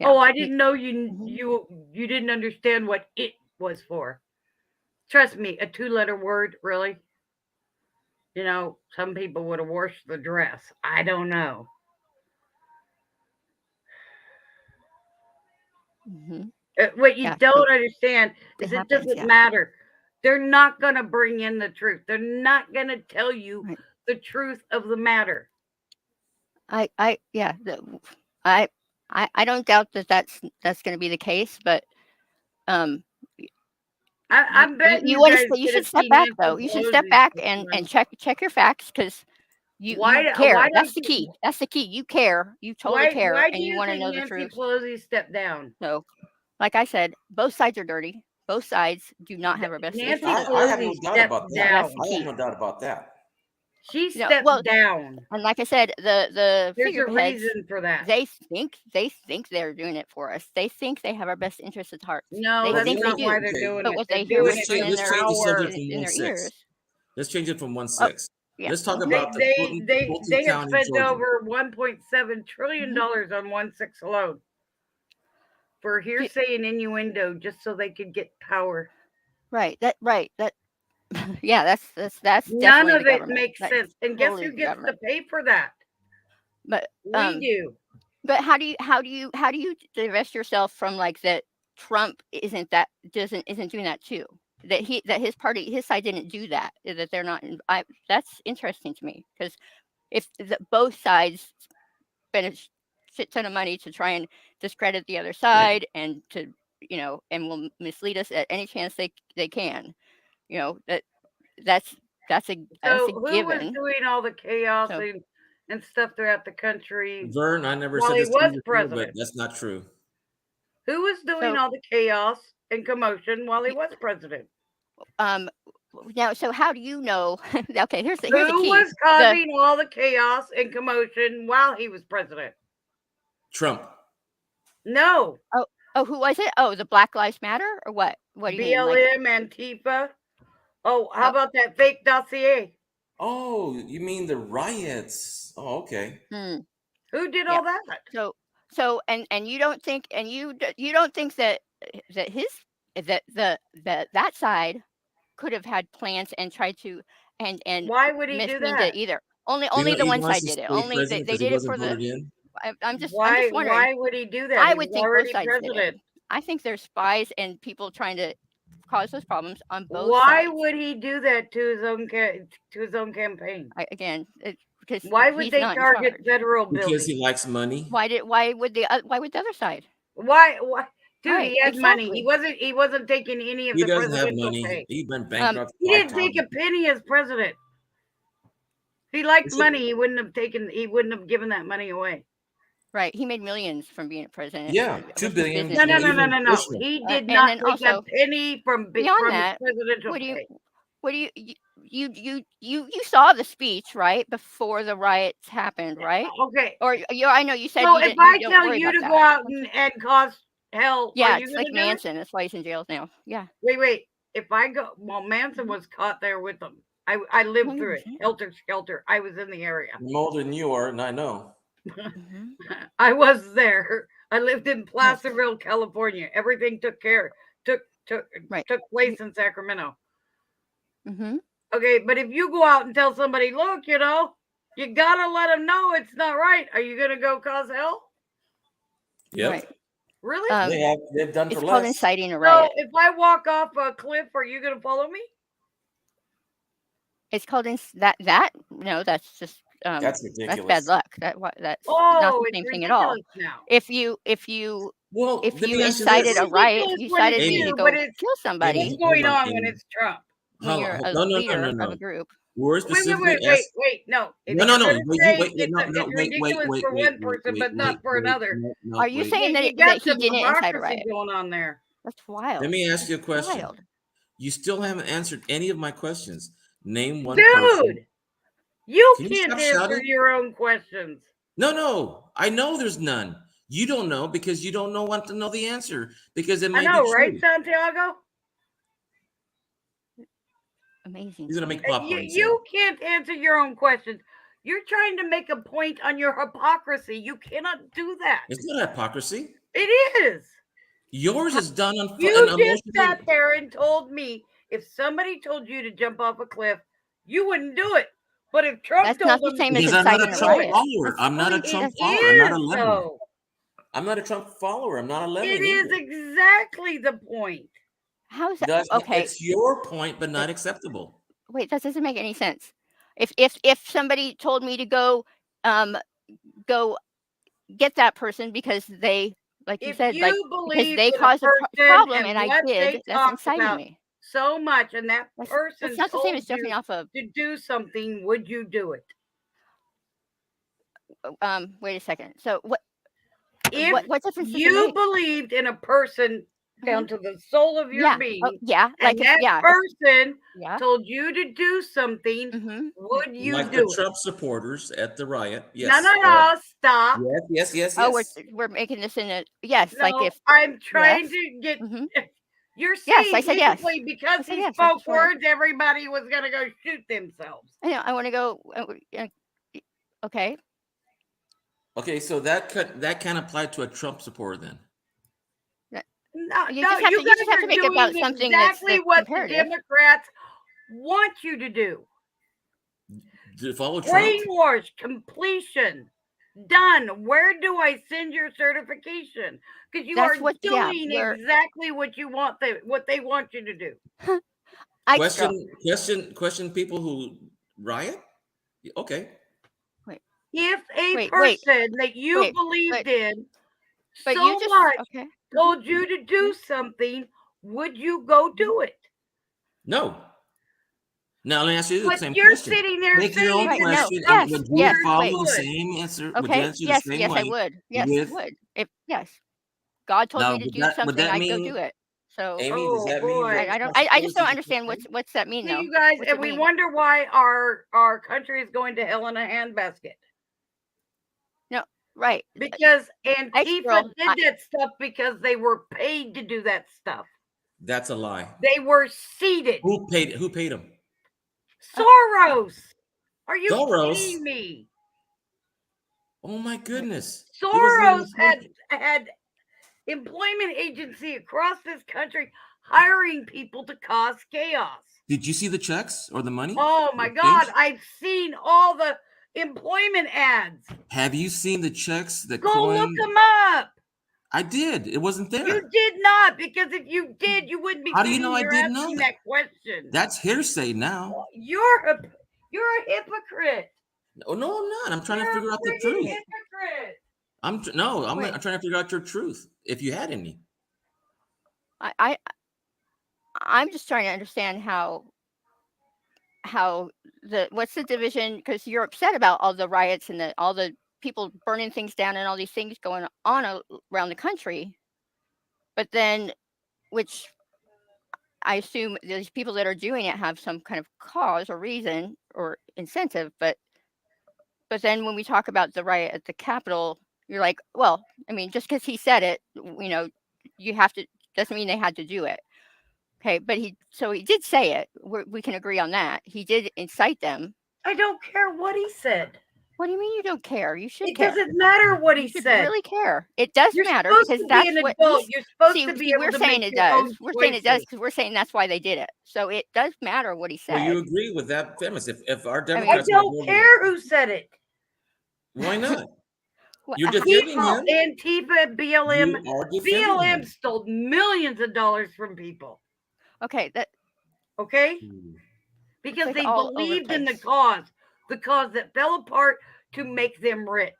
Speaker 3: Yeah.
Speaker 1: Oh, I didn't know
Speaker 3: Mhm.
Speaker 1: you didn't understand what it was for. Trust me, a 2-letter word, really. You know, some people would have washed the dress. I don't know.
Speaker 3: Mhm.
Speaker 1: What you
Speaker 3: Yeah.
Speaker 1: don't
Speaker 3: So
Speaker 1: understand
Speaker 3: it
Speaker 1: is it
Speaker 3: happens.
Speaker 1: doesn't
Speaker 3: Yeah.
Speaker 1: matter. They're not going to bring in the truth. They're not going to tell you
Speaker 3: Right.
Speaker 1: the truth of the matter.
Speaker 3: Yeah. I don't doubt that that's going to be the case, but
Speaker 1: I'm betting
Speaker 3: you
Speaker 1: you guys
Speaker 3: you should
Speaker 1: gonna
Speaker 3: step
Speaker 1: see
Speaker 3: back
Speaker 1: Nancy
Speaker 3: though. You should step
Speaker 1: Pelosi
Speaker 3: back
Speaker 1: this
Speaker 3: and
Speaker 1: month.
Speaker 3: check your facts because you care.
Speaker 1: Why
Speaker 3: That's
Speaker 1: don't
Speaker 3: the
Speaker 1: you?
Speaker 3: key. That's the key. You care. You totally care,
Speaker 1: Why do
Speaker 3: and you
Speaker 1: you
Speaker 3: want to
Speaker 1: think
Speaker 3: know the
Speaker 1: Nancy
Speaker 3: truth.
Speaker 1: Pelosi stepped down?
Speaker 3: So, like I said, both sides are dirty. Both sides do not have our best
Speaker 1: Nancy
Speaker 3: interests.
Speaker 4: I have
Speaker 1: Pelosi
Speaker 4: no doubt
Speaker 1: stepped
Speaker 4: about that.
Speaker 3: That's
Speaker 1: down.
Speaker 3: the
Speaker 4: I have
Speaker 3: key.
Speaker 4: no doubt about that.
Speaker 1: She
Speaker 3: No,
Speaker 1: stepped
Speaker 3: well,
Speaker 1: down.
Speaker 3: and like I said, the
Speaker 1: There's a
Speaker 3: figureheads,
Speaker 1: reason for that.
Speaker 3: they think they're doing it for us. They think they have our best interests at heart.
Speaker 1: No,
Speaker 3: They
Speaker 1: that's
Speaker 3: think they
Speaker 1: not why
Speaker 3: do.
Speaker 1: they're doing
Speaker 3: But
Speaker 1: it.
Speaker 3: what
Speaker 1: They're
Speaker 3: they hear
Speaker 1: doing
Speaker 3: when
Speaker 1: it
Speaker 3: it's
Speaker 1: for
Speaker 3: in their
Speaker 4: change the subject
Speaker 1: power.
Speaker 4: from
Speaker 3: in their
Speaker 4: 1/6.
Speaker 3: ears.
Speaker 4: Let's change it from
Speaker 3: Oh,
Speaker 4: 1/6.
Speaker 3: yeah.
Speaker 4: Let's talk
Speaker 3: Mhm.
Speaker 4: about the Fulton
Speaker 1: They have
Speaker 4: County,
Speaker 1: spent
Speaker 4: Georgia.
Speaker 1: over $1.7 trillion
Speaker 3: Mhm.
Speaker 1: on 1/6 alone for hearsay and innuendo just so they could get power.
Speaker 3: Right. That yeah, that's
Speaker 1: None
Speaker 3: definitely
Speaker 1: of
Speaker 3: the
Speaker 1: it
Speaker 3: government.
Speaker 1: makes
Speaker 3: That
Speaker 1: sense. And guess
Speaker 3: totally
Speaker 1: who
Speaker 3: is the
Speaker 1: gets to
Speaker 3: government.
Speaker 1: pay for that?
Speaker 3: But
Speaker 1: We do.
Speaker 3: but how do you divest yourself from like that Trump isn't doing that too? That his party his side didn't do that. That they're not that's interesting to me because if both sides benefit shit ton of money to try and discredit the other side and to and will mislead us at any chance they can. You know that that's that's a
Speaker 1: So who was
Speaker 3: given.
Speaker 1: doing all the chaos
Speaker 3: So
Speaker 1: and stuff throughout the country
Speaker 4: Vern, I never
Speaker 1: while
Speaker 4: said
Speaker 1: he
Speaker 4: this to
Speaker 1: was
Speaker 4: you before, but
Speaker 1: president?
Speaker 4: that's not true.
Speaker 1: Who was doing
Speaker 3: so
Speaker 1: all the chaos and commotion while he was president?
Speaker 3: now, so how do you know? Okay, here's the
Speaker 1: Who
Speaker 3: key.
Speaker 1: was causing all the chaos and commotion while he was president?
Speaker 4: Trump.
Speaker 1: No.
Speaker 3: Oh, who was it? Oh, the Black Lives Matter or what? What do you mean? Like,
Speaker 1: BLM, Antifa. Oh, how
Speaker 3: oh,
Speaker 1: about that fake dossier?
Speaker 4: Oh, you mean the riots? Oh, okay.
Speaker 1: Who did
Speaker 3: yeah.
Speaker 1: all that?
Speaker 3: So and you don't think you don't think that his that side could have had plans and tried to and
Speaker 1: Why would he do
Speaker 3: mislead it
Speaker 1: that?
Speaker 3: either.
Speaker 4: You
Speaker 3: Only
Speaker 4: know,
Speaker 3: the
Speaker 4: he
Speaker 3: one
Speaker 4: wants
Speaker 3: side
Speaker 4: to
Speaker 3: did it.
Speaker 4: stay
Speaker 3: Only
Speaker 4: president
Speaker 3: they
Speaker 4: because he
Speaker 3: did it
Speaker 4: wasn't
Speaker 3: for the.
Speaker 4: voted in.
Speaker 3: I'm just
Speaker 1: Why
Speaker 3: wondering.
Speaker 1: would he do that?
Speaker 3: I
Speaker 1: He
Speaker 3: would
Speaker 1: was
Speaker 3: think both
Speaker 1: already
Speaker 3: sides did it.
Speaker 1: president.
Speaker 3: I think there's spies and people trying to cause those problems on both
Speaker 1: Why
Speaker 3: sides.
Speaker 1: would he do that to his own campaign?
Speaker 3: Again, because
Speaker 1: Why would
Speaker 3: he's
Speaker 1: they
Speaker 3: not in
Speaker 1: target
Speaker 3: charge.
Speaker 1: federal
Speaker 4: Because
Speaker 1: buildings?
Speaker 4: he likes money.
Speaker 3: Why would the other side?
Speaker 1: Why? Dude,
Speaker 3: Right,
Speaker 1: he has money.
Speaker 3: exactly.
Speaker 1: He wasn't taking any of
Speaker 4: He
Speaker 1: the
Speaker 4: doesn't have
Speaker 1: presidential
Speaker 4: money.
Speaker 1: pay.
Speaker 4: He went bankrupt
Speaker 1: He
Speaker 4: 5
Speaker 1: didn't
Speaker 4: times.
Speaker 1: take a penny as president. If he liked money, he wouldn't have given that money away.
Speaker 3: Right, he made millions from being a president.
Speaker 4: Yeah,
Speaker 3: with
Speaker 4: 2
Speaker 3: his
Speaker 4: billion.
Speaker 3: business
Speaker 1: No.
Speaker 3: dealings.
Speaker 4: Personal.
Speaker 1: He did
Speaker 3: And
Speaker 1: not
Speaker 3: then
Speaker 1: take a
Speaker 3: also
Speaker 1: penny from
Speaker 3: beyond
Speaker 1: his
Speaker 3: that,
Speaker 1: presidential
Speaker 3: what do
Speaker 1: pay.
Speaker 3: you saw the speech right before the riots happened, right?
Speaker 1: Okay.
Speaker 3: Or I know you said
Speaker 1: So
Speaker 3: you
Speaker 1: if
Speaker 3: didn't.
Speaker 1: I
Speaker 3: You don't
Speaker 1: tell
Speaker 3: worry
Speaker 1: you
Speaker 3: about
Speaker 1: to
Speaker 3: that.
Speaker 1: go out and cause hell, are
Speaker 3: Yeah,
Speaker 1: you
Speaker 3: it's
Speaker 1: going
Speaker 3: like
Speaker 1: to do it?
Speaker 3: Manson. That's why he's in jail now. Yeah.
Speaker 1: Wait. If I go, well, Manson was caught there with them. I lived through it,
Speaker 3: 100%.
Speaker 1: helter skelter. I was in the area.
Speaker 4: I'm older than you are, and I know.
Speaker 3: Mhm.
Speaker 1: I was there. I lived in
Speaker 3: Right.
Speaker 1: Placerville, California. Everything took
Speaker 3: Right.
Speaker 1: place in Sacramento.
Speaker 3: Mhm.
Speaker 1: Okay, but if you go out and tell somebody, look, you gotta let them know it's not right. Are you gonna go cause hell?
Speaker 4: Yep.
Speaker 3: Right.
Speaker 1: Really?
Speaker 4: They've done for
Speaker 3: It's called
Speaker 4: less.
Speaker 3: inciting a
Speaker 1: So
Speaker 3: riot.
Speaker 1: if I walk off a cliff, are you gonna follow me?
Speaker 3: It's called that. No, that's just
Speaker 4: That's
Speaker 3: that's bad
Speaker 4: ridiculous.
Speaker 3: luck. That's not
Speaker 1: Oh,
Speaker 3: the
Speaker 1: it's
Speaker 3: same thing at all.
Speaker 1: ridiculous now.
Speaker 3: If you
Speaker 4: Well,
Speaker 3: if
Speaker 4: let
Speaker 3: you
Speaker 4: me ask you
Speaker 3: incited
Speaker 4: this.
Speaker 3: a
Speaker 1: It's
Speaker 3: riot, if
Speaker 1: ridiculous
Speaker 3: you
Speaker 1: when
Speaker 3: incited
Speaker 1: it's
Speaker 3: me to
Speaker 1: you,
Speaker 4: Amy,
Speaker 1: but
Speaker 3: go
Speaker 1: it's
Speaker 3: kill somebody
Speaker 1: it's
Speaker 4: Amy, hold
Speaker 1: going
Speaker 4: on,
Speaker 1: on when
Speaker 4: Amy.
Speaker 1: it's Trump.
Speaker 3: when you're a
Speaker 4: No.
Speaker 3: leader of a group.
Speaker 4: We're specifically asked.
Speaker 1: Wait. No,
Speaker 4: No.
Speaker 1: you're gonna
Speaker 4: Wait, you
Speaker 1: say
Speaker 4: wait.
Speaker 1: it's
Speaker 4: No.
Speaker 1: ridiculous for one person, but not for another.
Speaker 4: No.
Speaker 3: Are you
Speaker 4: Wait.
Speaker 3: saying
Speaker 1: You
Speaker 3: that
Speaker 1: got
Speaker 3: he
Speaker 1: some
Speaker 3: didn't incite a
Speaker 1: hypocrisy
Speaker 3: riot?
Speaker 1: going on there.
Speaker 3: That's wild.
Speaker 4: Let me ask you a
Speaker 3: That's
Speaker 4: question.
Speaker 3: wild.
Speaker 4: You still haven't answered any of my questions. Name one person.
Speaker 1: Dude, you
Speaker 4: Can you
Speaker 1: can't
Speaker 4: stop
Speaker 1: answer
Speaker 4: shouting?
Speaker 1: your own questions.
Speaker 4: No. I know there's none. You don't know because you don't want to know the answer because it
Speaker 1: I
Speaker 4: might be
Speaker 1: know,
Speaker 4: true.
Speaker 1: right, Santiago?
Speaker 3: Amazing.
Speaker 4: He's gonna make
Speaker 1: You,
Speaker 4: popcorn.
Speaker 1: you can't answer your own questions. You're trying to make a point on your hypocrisy. You cannot do that.
Speaker 4: It's not hypocrisy.
Speaker 1: It is.
Speaker 4: Yours is done on an
Speaker 1: You just
Speaker 4: emotional.
Speaker 1: sat there and told me if somebody told you to jump off a cliff, you wouldn't do it. But if Trump
Speaker 3: That's
Speaker 1: told
Speaker 3: not the
Speaker 1: them,
Speaker 3: same as
Speaker 4: Because I'm not a
Speaker 3: inciting a
Speaker 4: Trump
Speaker 3: riot.
Speaker 4: follower. I'm not a
Speaker 1: it
Speaker 4: Trump follower. I'm not a
Speaker 1: is
Speaker 4: lemming.
Speaker 1: so.
Speaker 4: I'm not a Trump follower. I'm not a lemming.
Speaker 1: It is
Speaker 4: either.
Speaker 1: exactly the point.
Speaker 3: How is that? Okay.
Speaker 4: It's your point, but not acceptable.
Speaker 3: Wait, that doesn't make any sense. If somebody told me to go get that person because they, like you
Speaker 1: If
Speaker 3: said, like
Speaker 1: you
Speaker 3: because
Speaker 1: believe
Speaker 3: they
Speaker 1: in a
Speaker 3: caused a
Speaker 1: person
Speaker 3: problem
Speaker 1: and
Speaker 3: and I
Speaker 1: what they
Speaker 3: did, that's
Speaker 1: talked
Speaker 3: inciting
Speaker 1: about
Speaker 3: me.
Speaker 1: so much, and that
Speaker 3: That's
Speaker 1: person
Speaker 3: not the same
Speaker 1: told
Speaker 3: as jumping
Speaker 1: you
Speaker 3: off a.
Speaker 1: to do something, would you do it?
Speaker 3: Wait a second. So what
Speaker 1: If
Speaker 3: difference does it
Speaker 1: you
Speaker 3: make?
Speaker 1: believed in a person down to the soul of your
Speaker 3: Yeah.
Speaker 1: being,
Speaker 3: Yeah. Like
Speaker 1: and that person
Speaker 3: yeah.
Speaker 1: told you to do something,
Speaker 3: Mm-hmm.
Speaker 1: would you
Speaker 4: Like
Speaker 1: do
Speaker 4: the Trump supporters at the riot.
Speaker 1: it?
Speaker 4: Yes.
Speaker 1: No, stop.
Speaker 4: Yes.
Speaker 3: Oh, we're making this in a yes.
Speaker 1: No,
Speaker 3: Like if
Speaker 1: I'm trying
Speaker 3: yes.
Speaker 1: to get.
Speaker 3: Mm-hmm.
Speaker 1: You're
Speaker 3: Yes,
Speaker 1: saying
Speaker 3: I said yes.
Speaker 1: basically because
Speaker 3: I said
Speaker 1: he
Speaker 3: yes.
Speaker 1: spoke words, everybody was gonna go shoot themselves.
Speaker 3: I know. I want to go. Okay.
Speaker 4: Okay, so that can't apply to a Trump supporter then.
Speaker 1: No,
Speaker 3: You
Speaker 1: no,
Speaker 3: just have
Speaker 1: you
Speaker 3: to.
Speaker 1: guys
Speaker 3: You just have
Speaker 1: are
Speaker 3: to make
Speaker 1: doing
Speaker 3: about something that's
Speaker 1: exactly what the
Speaker 3: comparative.
Speaker 1: Democrats want you to do.
Speaker 4: To follow Trump?
Speaker 1: Brainwash, completion, done. Where do I send your certification? Because you
Speaker 3: That's
Speaker 1: are
Speaker 3: what. Yeah.
Speaker 1: doing
Speaker 3: We're.
Speaker 1: exactly what you want. What they want you to do.
Speaker 4: Question people who riot? Okay.
Speaker 3: Wait.
Speaker 1: If a
Speaker 3: Wait,
Speaker 1: person that you
Speaker 3: wait,
Speaker 1: believed in
Speaker 3: but
Speaker 1: so
Speaker 3: you just
Speaker 1: much
Speaker 3: okay.
Speaker 1: told you to do something, would you go do it?
Speaker 4: No. Now let me ask you the
Speaker 1: But
Speaker 4: same
Speaker 1: you're
Speaker 4: question.
Speaker 1: sitting there
Speaker 4: Make your
Speaker 1: saying
Speaker 4: own
Speaker 3: Right,
Speaker 1: that
Speaker 3: no,
Speaker 4: question,
Speaker 1: the
Speaker 4: and
Speaker 3: yes,
Speaker 4: would you
Speaker 3: yes,
Speaker 1: employers
Speaker 3: wait.
Speaker 4: follow the
Speaker 1: would.
Speaker 4: same answer? Would you
Speaker 3: Okay,
Speaker 4: answer the
Speaker 3: yes,
Speaker 4: same
Speaker 3: yes, I
Speaker 4: way?
Speaker 3: would. Yes, I
Speaker 4: With
Speaker 3: would. If yes, God told
Speaker 4: now,
Speaker 3: me to do
Speaker 4: would
Speaker 3: something,
Speaker 4: that
Speaker 3: I'd go do
Speaker 4: mean,
Speaker 3: it. So
Speaker 4: Amy? Does
Speaker 1: Oh
Speaker 4: that mean
Speaker 1: boy.
Speaker 4: your
Speaker 3: I just don't
Speaker 4: responsibilities are the
Speaker 3: understand
Speaker 4: same?
Speaker 3: what's that mean
Speaker 1: See,
Speaker 3: though?
Speaker 1: you guys,
Speaker 3: What's
Speaker 1: and
Speaker 3: it
Speaker 1: we
Speaker 3: mean?
Speaker 1: wonder why our country is going to hell in a handbasket.
Speaker 3: No, right.
Speaker 1: Because
Speaker 3: Nice
Speaker 1: Antifa
Speaker 3: girl.
Speaker 1: did that stuff because they were paid to do that stuff.
Speaker 4: That's a lie.
Speaker 1: They were seated.
Speaker 4: Who paid? Who paid them?
Speaker 1: Soros. Are you
Speaker 4: Soros.
Speaker 1: kidding me?
Speaker 4: Oh my goodness. He wasn't even
Speaker 1: Soros
Speaker 4: a person.
Speaker 1: had employment agency across this country hiring people to cause chaos.
Speaker 4: Did you see the checks or the money?
Speaker 1: Oh my God, I've seen all the employment ads.
Speaker 4: Have you seen the checks that
Speaker 1: Go look
Speaker 4: coined?
Speaker 1: them up.
Speaker 4: I did. It wasn't there.
Speaker 1: You did not, because if you did, you wouldn't be
Speaker 4: How do you
Speaker 1: sitting
Speaker 4: know I
Speaker 1: here
Speaker 4: didn't know
Speaker 1: asking
Speaker 4: that?
Speaker 1: that question.
Speaker 4: That's hearsay now.
Speaker 1: You're a hypocrite.
Speaker 4: Oh no, I'm not. I'm trying to
Speaker 1: You're a
Speaker 4: figure out the
Speaker 1: freaking
Speaker 4: truth.
Speaker 1: hypocrite.
Speaker 4: I'm
Speaker 3: Wait.
Speaker 4: trying to figure out your truth, if you had any.
Speaker 3: I'm just trying to understand how what's the division, because you're upset about all the riots and all the people burning things down and all these things going on around the country, but then which I assume these people that are doing it have some kind of cause or reason or incentive, but then when we talk about the riot at the Capitol, you're like, well, I mean, just because he said it, you have to, doesn't mean they had to do it. Okay, but he did say it. We can agree on that. He did incite them.
Speaker 1: I don't care what he said.
Speaker 3: What do you mean you don't care? You should
Speaker 1: It
Speaker 3: care.
Speaker 1: doesn't matter what he
Speaker 3: You should
Speaker 1: said.
Speaker 3: really care. It does
Speaker 1: You're
Speaker 3: matter
Speaker 1: supposed
Speaker 3: because
Speaker 1: to be
Speaker 3: that's
Speaker 1: an
Speaker 3: what
Speaker 1: adult. You're supposed to be
Speaker 3: see,
Speaker 1: able
Speaker 3: we're
Speaker 1: to
Speaker 3: saying
Speaker 1: make
Speaker 3: it
Speaker 1: your own
Speaker 3: does. We're saying it does
Speaker 1: choices.
Speaker 3: because we're saying that's why they did it. So it does matter what he
Speaker 4: Well,
Speaker 3: said.
Speaker 4: you agree with that premise. If our
Speaker 3: I mean,
Speaker 1: I
Speaker 4: Democrats
Speaker 1: don't care who said it.
Speaker 4: why not?
Speaker 3: What,
Speaker 4: You're
Speaker 3: how,
Speaker 4: defending
Speaker 1: People,
Speaker 4: him.
Speaker 1: Antifa, BLM,
Speaker 4: You are defending
Speaker 1: BLM
Speaker 4: him.
Speaker 1: stole millions of dollars from people.
Speaker 3: okay, that
Speaker 1: Okay?
Speaker 3: it's
Speaker 1: Because
Speaker 3: like
Speaker 1: they
Speaker 3: all over the
Speaker 1: believed in the
Speaker 3: place.
Speaker 1: cause that fell apart to make them rich.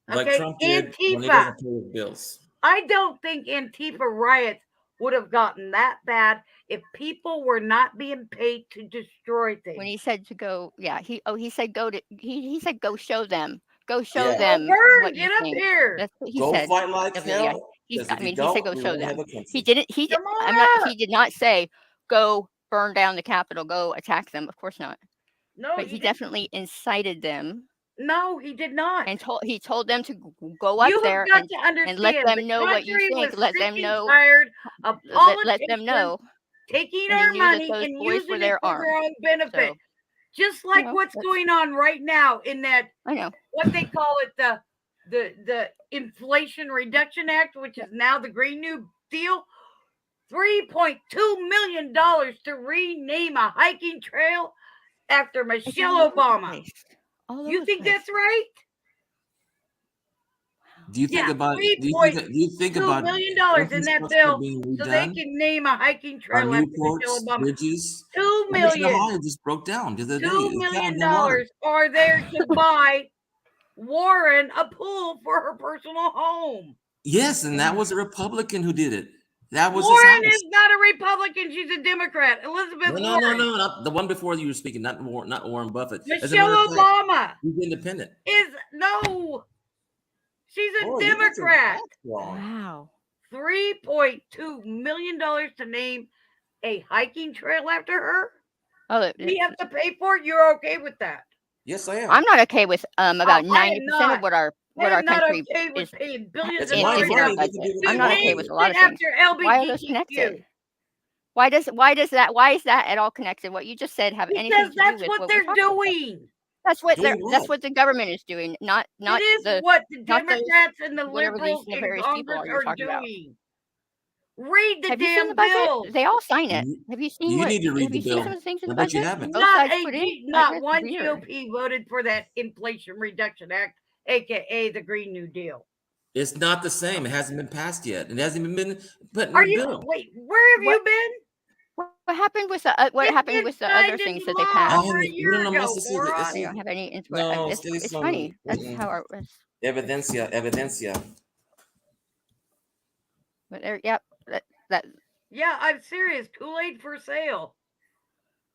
Speaker 4: Like
Speaker 1: Okay?
Speaker 4: Trump did when he
Speaker 1: Antifa.
Speaker 4: doesn't pay his bills.
Speaker 1: I don't think Antifa riots would have gotten that bad if people were not being paid to destroy
Speaker 3: When
Speaker 1: things.
Speaker 3: he said to go, yeah, he said go to he said go show them. Go show
Speaker 4: Yeah.
Speaker 1: Well,
Speaker 3: them
Speaker 1: Vern,
Speaker 3: what you
Speaker 1: get up
Speaker 3: think.
Speaker 1: here.
Speaker 3: That's what he
Speaker 4: Go
Speaker 3: said.
Speaker 4: fight like
Speaker 3: Definitely, yeah.
Speaker 4: hell.
Speaker 3: He
Speaker 4: Because if
Speaker 3: I
Speaker 4: you
Speaker 3: mean, he said
Speaker 4: don't,
Speaker 3: go
Speaker 4: we
Speaker 3: show
Speaker 4: won't have
Speaker 3: them.
Speaker 4: a
Speaker 3: He
Speaker 4: country.
Speaker 3: didn't
Speaker 1: Come on
Speaker 3: I'm not
Speaker 1: up.
Speaker 3: he did not say go burn down the Capitol, go attack them. Of course not.
Speaker 1: No,
Speaker 3: But
Speaker 1: he
Speaker 3: he
Speaker 1: didn't.
Speaker 3: definitely incited them
Speaker 1: No, he did not.
Speaker 3: and he told them to go up
Speaker 1: You have
Speaker 3: there
Speaker 1: got to
Speaker 3: and let
Speaker 1: understand the
Speaker 3: them know what you
Speaker 1: country was
Speaker 3: think. Let
Speaker 1: sick
Speaker 3: them
Speaker 1: and
Speaker 3: know
Speaker 1: tired of
Speaker 3: let them
Speaker 1: politicians
Speaker 3: know.
Speaker 1: taking
Speaker 3: And he
Speaker 1: our
Speaker 3: knew that
Speaker 1: money
Speaker 3: those
Speaker 1: and
Speaker 3: boys were
Speaker 1: using it
Speaker 3: there
Speaker 1: for their
Speaker 3: armed.
Speaker 1: own benefit.
Speaker 3: So,
Speaker 1: Just like what's
Speaker 3: that's
Speaker 1: going on right now in that,
Speaker 3: I know.
Speaker 1: what they call it, the Inflation Reduction Act, which is now the Green New Deal. $3.2 million to rename a hiking trail after
Speaker 3: It's all
Speaker 1: Michelle
Speaker 3: over the
Speaker 1: Obama.
Speaker 3: place. All over
Speaker 1: You
Speaker 3: the
Speaker 1: think
Speaker 3: place.
Speaker 1: that's right?
Speaker 4: Do you think
Speaker 1: Yeah,
Speaker 4: about
Speaker 1: $3.2 million in that
Speaker 4: infrastructure
Speaker 1: bill
Speaker 4: being
Speaker 1: so they
Speaker 4: redone?
Speaker 1: can name a hiking
Speaker 4: Our
Speaker 1: trail
Speaker 4: new
Speaker 1: after Michelle
Speaker 4: ports,
Speaker 1: Obama.
Speaker 4: bridges.
Speaker 1: $2
Speaker 4: Commissioner
Speaker 1: million.
Speaker 4: Hall just broke down the other day.
Speaker 1: $2
Speaker 4: It's got
Speaker 1: million
Speaker 4: no water.
Speaker 1: are there to buy Warren a pool for her personal home.
Speaker 4: Yes, and that was a Republican who did it. That was his
Speaker 1: Warren
Speaker 4: house.
Speaker 1: is not a Republican; she's a Democrat. Elizabeth
Speaker 4: No,
Speaker 1: Warren.
Speaker 4: not the one before you were speaking. Not Warren Buffett. As a
Speaker 1: Michelle
Speaker 4: matter of fact,
Speaker 1: Obama
Speaker 4: he's independent.
Speaker 1: is no. She's a
Speaker 4: Oh, you got your
Speaker 1: Democrat.
Speaker 4: facts wrong.
Speaker 3: Wow.
Speaker 1: $3.2 million to name a hiking trail after her.
Speaker 3: Oh,
Speaker 1: We have to pay for it. You're okay with that?
Speaker 4: Yes, I am.
Speaker 3: I'm not okay with about
Speaker 1: I am
Speaker 3: 90%
Speaker 1: not.
Speaker 3: of what our
Speaker 1: I am not
Speaker 3: country
Speaker 1: okay with
Speaker 3: is
Speaker 1: paying billions
Speaker 4: It's
Speaker 1: of
Speaker 4: my
Speaker 1: dollars
Speaker 3: in our
Speaker 4: money. They can
Speaker 3: budget.
Speaker 4: do
Speaker 1: to
Speaker 3: I'm
Speaker 4: whatever
Speaker 3: not
Speaker 4: they
Speaker 3: okay
Speaker 1: name
Speaker 3: with
Speaker 4: want.
Speaker 3: a lot
Speaker 1: it
Speaker 3: of things.
Speaker 1: after
Speaker 3: Why are those connected?
Speaker 1: LGBTQ.
Speaker 3: Why is that at all connected? What you just said have anything
Speaker 1: Because
Speaker 3: to do
Speaker 1: that's
Speaker 3: with
Speaker 1: what
Speaker 3: what we're
Speaker 1: they're
Speaker 3: talking about?
Speaker 1: doing.
Speaker 3: That's
Speaker 4: Doing what?
Speaker 3: what the government is doing, not
Speaker 1: It is
Speaker 3: the
Speaker 1: what the
Speaker 3: not those
Speaker 1: Democrats and the
Speaker 3: whatever these
Speaker 1: liberals in
Speaker 3: nefarious people
Speaker 1: Congress
Speaker 3: are you're
Speaker 1: are
Speaker 3: talking about.
Speaker 1: doing. Read the
Speaker 3: Have you seen the
Speaker 1: damn
Speaker 3: budget?
Speaker 1: bills.
Speaker 3: They all sign it.
Speaker 4: You,
Speaker 3: Have you seen
Speaker 4: you need to read
Speaker 3: have
Speaker 4: the
Speaker 3: you seen some
Speaker 4: bill.
Speaker 3: of the things in
Speaker 4: I
Speaker 3: the
Speaker 4: bet you
Speaker 3: budget?
Speaker 4: haven't.
Speaker 3: Both
Speaker 1: Not
Speaker 3: sides put in.
Speaker 1: not one
Speaker 3: Weird.
Speaker 1: GOP voted for that Inflation Reduction Act, aka the Green New Deal.
Speaker 4: It's not the same. It hasn't been passed yet. It hasn't even been put in
Speaker 1: Are
Speaker 4: the
Speaker 1: you
Speaker 4: bill.
Speaker 1: wait? Where have
Speaker 3: What
Speaker 1: you been?
Speaker 3: what What happened with the
Speaker 1: It's been
Speaker 3: other
Speaker 1: signed
Speaker 3: things
Speaker 1: into
Speaker 3: that they
Speaker 1: law
Speaker 3: passed?
Speaker 1: over a
Speaker 4: We don't
Speaker 1: year
Speaker 4: know.
Speaker 1: ago,
Speaker 4: This
Speaker 1: moron.
Speaker 3: They don't have any input.
Speaker 4: no.
Speaker 3: It's funny. That's
Speaker 4: Mm-mm.
Speaker 3: how it's.
Speaker 4: Evidencia.
Speaker 3: But there, yep. That
Speaker 1: Yeah, I'm serious. Kool-Aid for sale.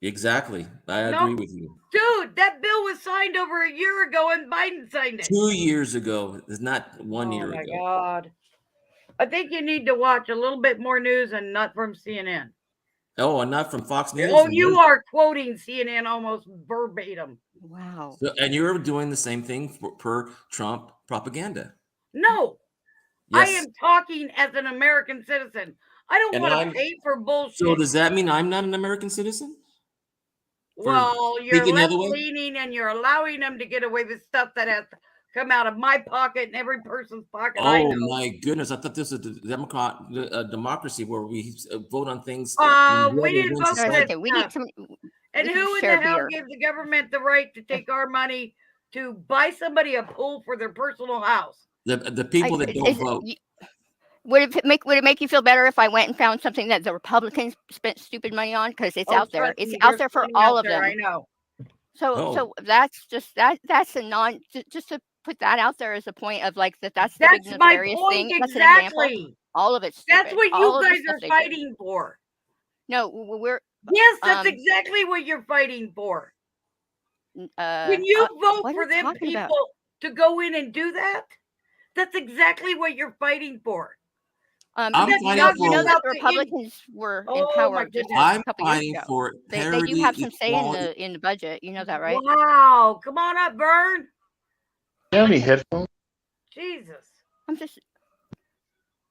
Speaker 4: Exactly. I
Speaker 1: No,
Speaker 4: agree with you.
Speaker 1: dude, that bill was signed over a year ago and Biden signed it.
Speaker 4: 2 years ago. It's not 1
Speaker 1: Oh
Speaker 4: year
Speaker 1: my
Speaker 4: ago.
Speaker 1: God. I think you need to watch a little bit more news and not from CNN.
Speaker 4: Oh, and not from Fox News.
Speaker 1: Oh, you are quoting CNN almost verbatim.
Speaker 3: wow.
Speaker 4: So, and you're doing the same thing per Trump propaganda.
Speaker 1: No, I
Speaker 4: Yes.
Speaker 1: am talking as an American citizen. I don't
Speaker 4: And
Speaker 1: want
Speaker 4: I'm
Speaker 1: to pay for
Speaker 4: so
Speaker 1: bullshit.
Speaker 4: does that mean I'm not an American citizen?
Speaker 1: Well, you're
Speaker 4: thinking the
Speaker 1: left
Speaker 4: other way?
Speaker 1: leaning and you're allowing them to get away with stuff that has come out of my pocket and every person's pocket I
Speaker 4: Oh
Speaker 1: know.
Speaker 4: my goodness! I thought this was a democracy where we vote on things.
Speaker 1: We
Speaker 4: whoever
Speaker 1: didn't
Speaker 4: wins
Speaker 1: vote
Speaker 3: No,
Speaker 1: for
Speaker 3: it's
Speaker 1: this
Speaker 3: okay. We
Speaker 1: stuff.
Speaker 3: need some.
Speaker 1: And
Speaker 3: We can
Speaker 1: who in
Speaker 3: share
Speaker 1: the hell
Speaker 3: beer.
Speaker 1: gave the government the right to take our money to buy somebody a pool for their personal house?
Speaker 4: the people that don't vote.
Speaker 3: Would it make you feel better if I went and found something that the Republicans spent stupid money on? Because it's out there.
Speaker 1: Trust
Speaker 3: It's
Speaker 1: me,
Speaker 3: out
Speaker 1: there's
Speaker 3: there for
Speaker 1: plenty
Speaker 3: all
Speaker 1: out
Speaker 3: of
Speaker 1: there,
Speaker 3: them.
Speaker 1: I know.
Speaker 4: Oh.
Speaker 3: So that's just just to put that out there as a point of like that's the big
Speaker 1: That's my
Speaker 3: nefarious
Speaker 1: point
Speaker 3: thing. That's an example.
Speaker 1: exactly.
Speaker 3: All of it's stupid.
Speaker 1: That's what
Speaker 3: All
Speaker 1: you
Speaker 3: of the
Speaker 1: guys
Speaker 3: stuff
Speaker 1: are
Speaker 3: they do.
Speaker 1: fighting for.
Speaker 3: No, we're
Speaker 1: Yes, that's exactly what you're fighting for. When you vote
Speaker 3: what are
Speaker 1: for
Speaker 3: you
Speaker 1: them
Speaker 3: talking
Speaker 1: people
Speaker 3: about?
Speaker 1: to go in and do that, that's exactly what you're fighting for.
Speaker 4: I'm
Speaker 1: That's
Speaker 4: fighting
Speaker 1: how
Speaker 3: you
Speaker 1: you
Speaker 3: know
Speaker 4: for.
Speaker 3: that
Speaker 1: got
Speaker 3: the
Speaker 1: the
Speaker 3: Republicans were in
Speaker 1: Oh my
Speaker 3: power just
Speaker 1: goodness.
Speaker 3: a
Speaker 4: I'm
Speaker 3: couple years
Speaker 4: fighting
Speaker 3: ago.
Speaker 4: for
Speaker 3: They do
Speaker 4: parity,
Speaker 3: have some say
Speaker 4: equality.
Speaker 3: in the budget. You know that, right?
Speaker 1: Wow. Come on up, Vern.
Speaker 2: You have any headphones?
Speaker 1: Jesus.
Speaker 3: I'm just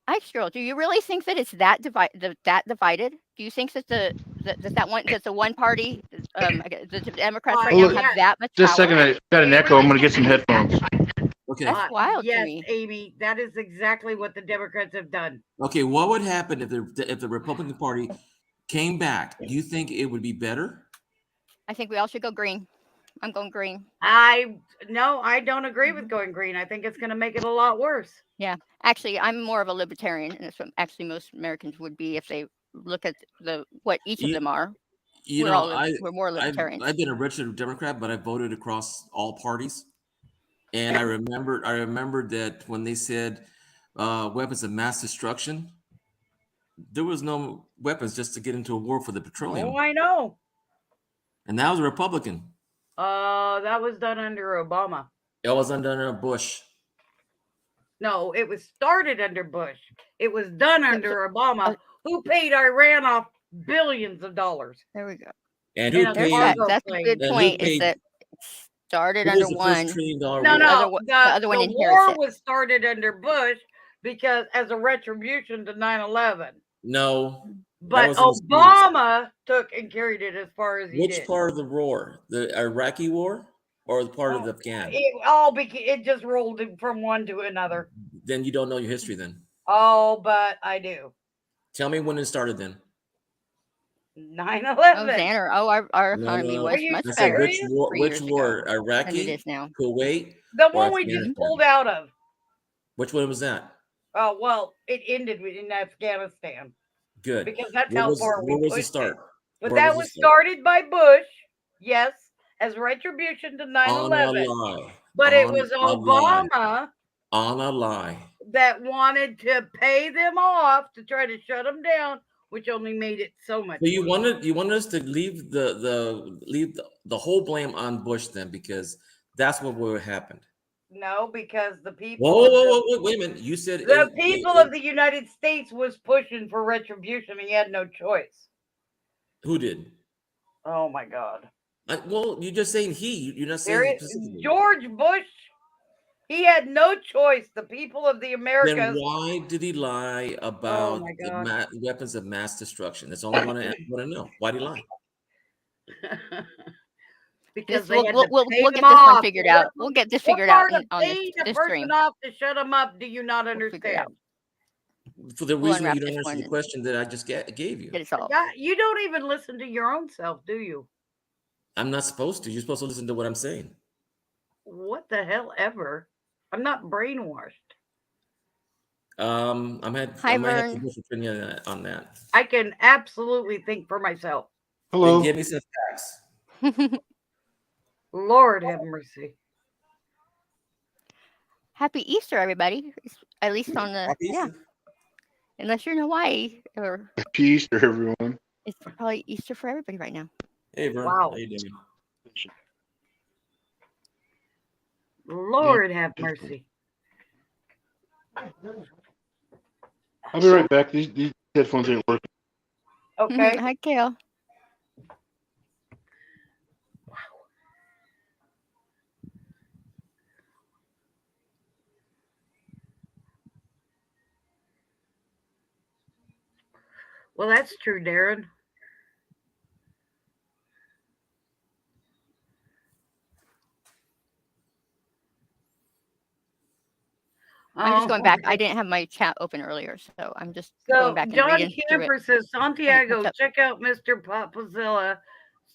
Speaker 3: Ice Girl. Do you really think that it's that divided? Do you think that the one party, the Democrats right now
Speaker 2: Look,
Speaker 3: have that much
Speaker 2: just a
Speaker 3: power?
Speaker 2: second, I got an echo. I'm gonna get some headphones.
Speaker 4: Okay.
Speaker 3: That's wild to
Speaker 1: Yes,
Speaker 3: me.
Speaker 1: Amy, that is exactly what the Democrats have done.
Speaker 4: Okay. What would happen if the Republican Party came back? Do you think it would be better?
Speaker 3: I think we all should go green. I'm going green.
Speaker 1: No, I don't agree with going green. I think it's going to make it a lot worse.
Speaker 3: Yeah, actually, I'm more of a libertarian, and that's what actually most Americans would be if they look at what each of
Speaker 4: You,
Speaker 3: them are.
Speaker 4: you
Speaker 3: We're
Speaker 4: know,
Speaker 3: all we're more libertarians.
Speaker 4: I've been a registered Democrat, but I voted across all parties. And I remembered that when they said weapons of mass destruction, there was no weapons just to get into a war for the petroleum.
Speaker 1: Oh, I know.
Speaker 4: And that was a Republican.
Speaker 1: That was done under Obama.
Speaker 4: It was under Bush.
Speaker 1: No, it was started under Bush. It was done under Obama, who paid Iran off billions of dollars.
Speaker 3: There we go.
Speaker 4: And who
Speaker 1: in a
Speaker 4: paid?
Speaker 1: cargo
Speaker 3: That's a
Speaker 1: plane.
Speaker 3: good
Speaker 4: And who
Speaker 3: point. Is
Speaker 4: paid?
Speaker 3: that it started
Speaker 4: Who
Speaker 3: under
Speaker 4: was the first
Speaker 3: one?
Speaker 4: $1 trillion war?
Speaker 1: No,
Speaker 3: the other one
Speaker 1: the
Speaker 3: inherits
Speaker 1: war
Speaker 3: it.
Speaker 1: was started under Bush because as a retribution to 9/11.
Speaker 4: No,
Speaker 1: But
Speaker 4: was in the speech.
Speaker 1: Obama took and carried it as far as he
Speaker 4: Which
Speaker 1: did.
Speaker 4: part of the war? The Iraqi war or the part of the Afghan?
Speaker 1: It just rolled from one to another.
Speaker 4: Then you don't know your history then.
Speaker 1: Oh, but I do.
Speaker 4: Tell me when it started then.
Speaker 1: 9/11.
Speaker 3: Xander. Oh, our
Speaker 4: No,
Speaker 3: economy
Speaker 4: no.
Speaker 3: was
Speaker 1: Are you
Speaker 3: much
Speaker 4: I
Speaker 3: better
Speaker 4: said which
Speaker 1: serious?
Speaker 4: war?
Speaker 3: 3
Speaker 4: Which
Speaker 3: years
Speaker 4: war?
Speaker 3: ago than it
Speaker 4: Iraqi,
Speaker 3: is now.
Speaker 4: Kuwait,
Speaker 1: The
Speaker 4: or
Speaker 1: one we just
Speaker 4: Afghanistan?
Speaker 1: pulled out of.
Speaker 4: Which one was that?
Speaker 1: Well, it ended in Afghanistan
Speaker 4: Good.
Speaker 1: because that's
Speaker 4: Where
Speaker 1: how far we
Speaker 4: was the
Speaker 1: pushed it.
Speaker 4: start?
Speaker 1: But
Speaker 4: Where
Speaker 1: that
Speaker 4: was
Speaker 1: was
Speaker 4: the start?
Speaker 1: started by Bush, yes, as retribution to
Speaker 4: On
Speaker 1: 9/11.
Speaker 4: a lie.
Speaker 1: But it
Speaker 4: On
Speaker 1: was
Speaker 4: a lie.
Speaker 1: Obama
Speaker 4: On a lie.
Speaker 1: that wanted to pay them off to try to shut them down, which only made it so much
Speaker 4: So you
Speaker 1: worse.
Speaker 4: wanted us to leave the whole blame on Bush then because that's what would have happened.
Speaker 1: No, because the people
Speaker 4: Whoa, wait a minute. You said
Speaker 1: the people of the United States was pushing for retribution. He had no choice.
Speaker 4: who did?
Speaker 1: Oh my God.
Speaker 4: Well, you're just saying he. You're not saying specifically.
Speaker 1: George Bush, he had no choice. The people of the
Speaker 4: Then
Speaker 1: Americas.
Speaker 4: why did he lie about
Speaker 1: my
Speaker 4: the
Speaker 1: God.
Speaker 4: weapons of mass destruction? That's all I want to know. Why did he lie?
Speaker 1: Because
Speaker 3: We'll
Speaker 1: they had
Speaker 3: we'll
Speaker 1: to
Speaker 3: we'll,
Speaker 1: pay
Speaker 3: we'll
Speaker 1: them
Speaker 3: get this one
Speaker 1: off.
Speaker 3: figured out. We'll get this
Speaker 1: What
Speaker 3: figured out
Speaker 1: part of
Speaker 3: on
Speaker 1: paying a
Speaker 3: this
Speaker 1: person
Speaker 3: stream.
Speaker 1: off to shut them up do you not
Speaker 3: We'll figure it out.
Speaker 1: understand?
Speaker 4: For the
Speaker 3: We'll
Speaker 4: reason
Speaker 3: unwrap
Speaker 4: you don't
Speaker 3: this
Speaker 4: answer
Speaker 3: one
Speaker 4: the
Speaker 3: and
Speaker 4: question that I just gave you.
Speaker 3: get it solved.
Speaker 1: You don't even listen to your own self, do you?
Speaker 4: I'm not supposed to. You're supposed to listen to what I'm saying.
Speaker 1: What the hell ever? I'm not brainwashed.
Speaker 3: Hi,
Speaker 4: I might have to
Speaker 3: Vern.
Speaker 4: disagree on that.
Speaker 1: I can absolutely think for myself.
Speaker 4: Then
Speaker 2: Hello.
Speaker 4: give me some facts.
Speaker 1: Lord have mercy.
Speaker 3: Happy Easter, everybody. At least on the
Speaker 4: Happy Easter.
Speaker 3: unless you're in Hawaii, or
Speaker 2: Happy Easter, everyone.
Speaker 3: it's probably Easter for everybody right now.
Speaker 4: Hey, Vern.
Speaker 1: Wow.
Speaker 4: How you doing?
Speaker 1: Lord have mercy.
Speaker 2: I'll be right back. These headphones ain't working.
Speaker 1: Okay.
Speaker 3: Hi, Kale.
Speaker 1: Well, that's true, Darren.
Speaker 3: I'm just going
Speaker 1: Oh,
Speaker 3: back. I didn't have my chat open earlier, so I'm just
Speaker 1: so
Speaker 3: going back and
Speaker 1: John
Speaker 3: reading through it.
Speaker 1: Camper says,
Speaker 3: Trying to
Speaker 1: Santiago,
Speaker 3: catch up.
Speaker 1: check out Mr. Papazilla's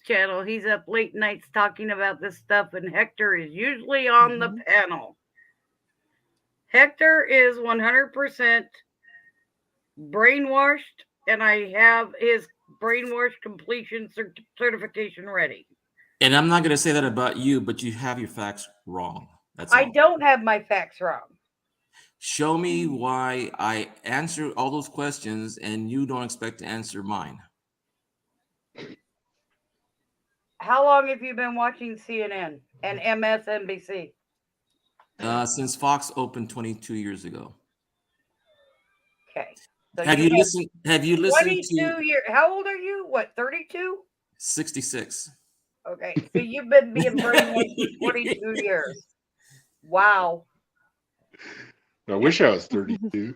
Speaker 1: channel. He's up late nights talking about this stuff, and Hector is usually on the panel. Hector is 100% brainwashed, and I have his brainwash completion certification ready.
Speaker 4: And I'm not going to say that about you, but you have your facts wrong. That's all.
Speaker 1: I don't have my facts wrong.
Speaker 4: Show me why I answer all those questions and you don't expect to answer mine.
Speaker 1: How long have you been watching CNN and MSNBC?
Speaker 4: Since Fox opened 22 years ago.
Speaker 1: Okay. So
Speaker 4: Have you listened? Have you listened
Speaker 1: 22
Speaker 4: to
Speaker 1: years. How old are you? What, 32?
Speaker 4: 66?
Speaker 1: Okay. So you've been being brainwashed for 22 years. Wow.
Speaker 2: I wish I was 32.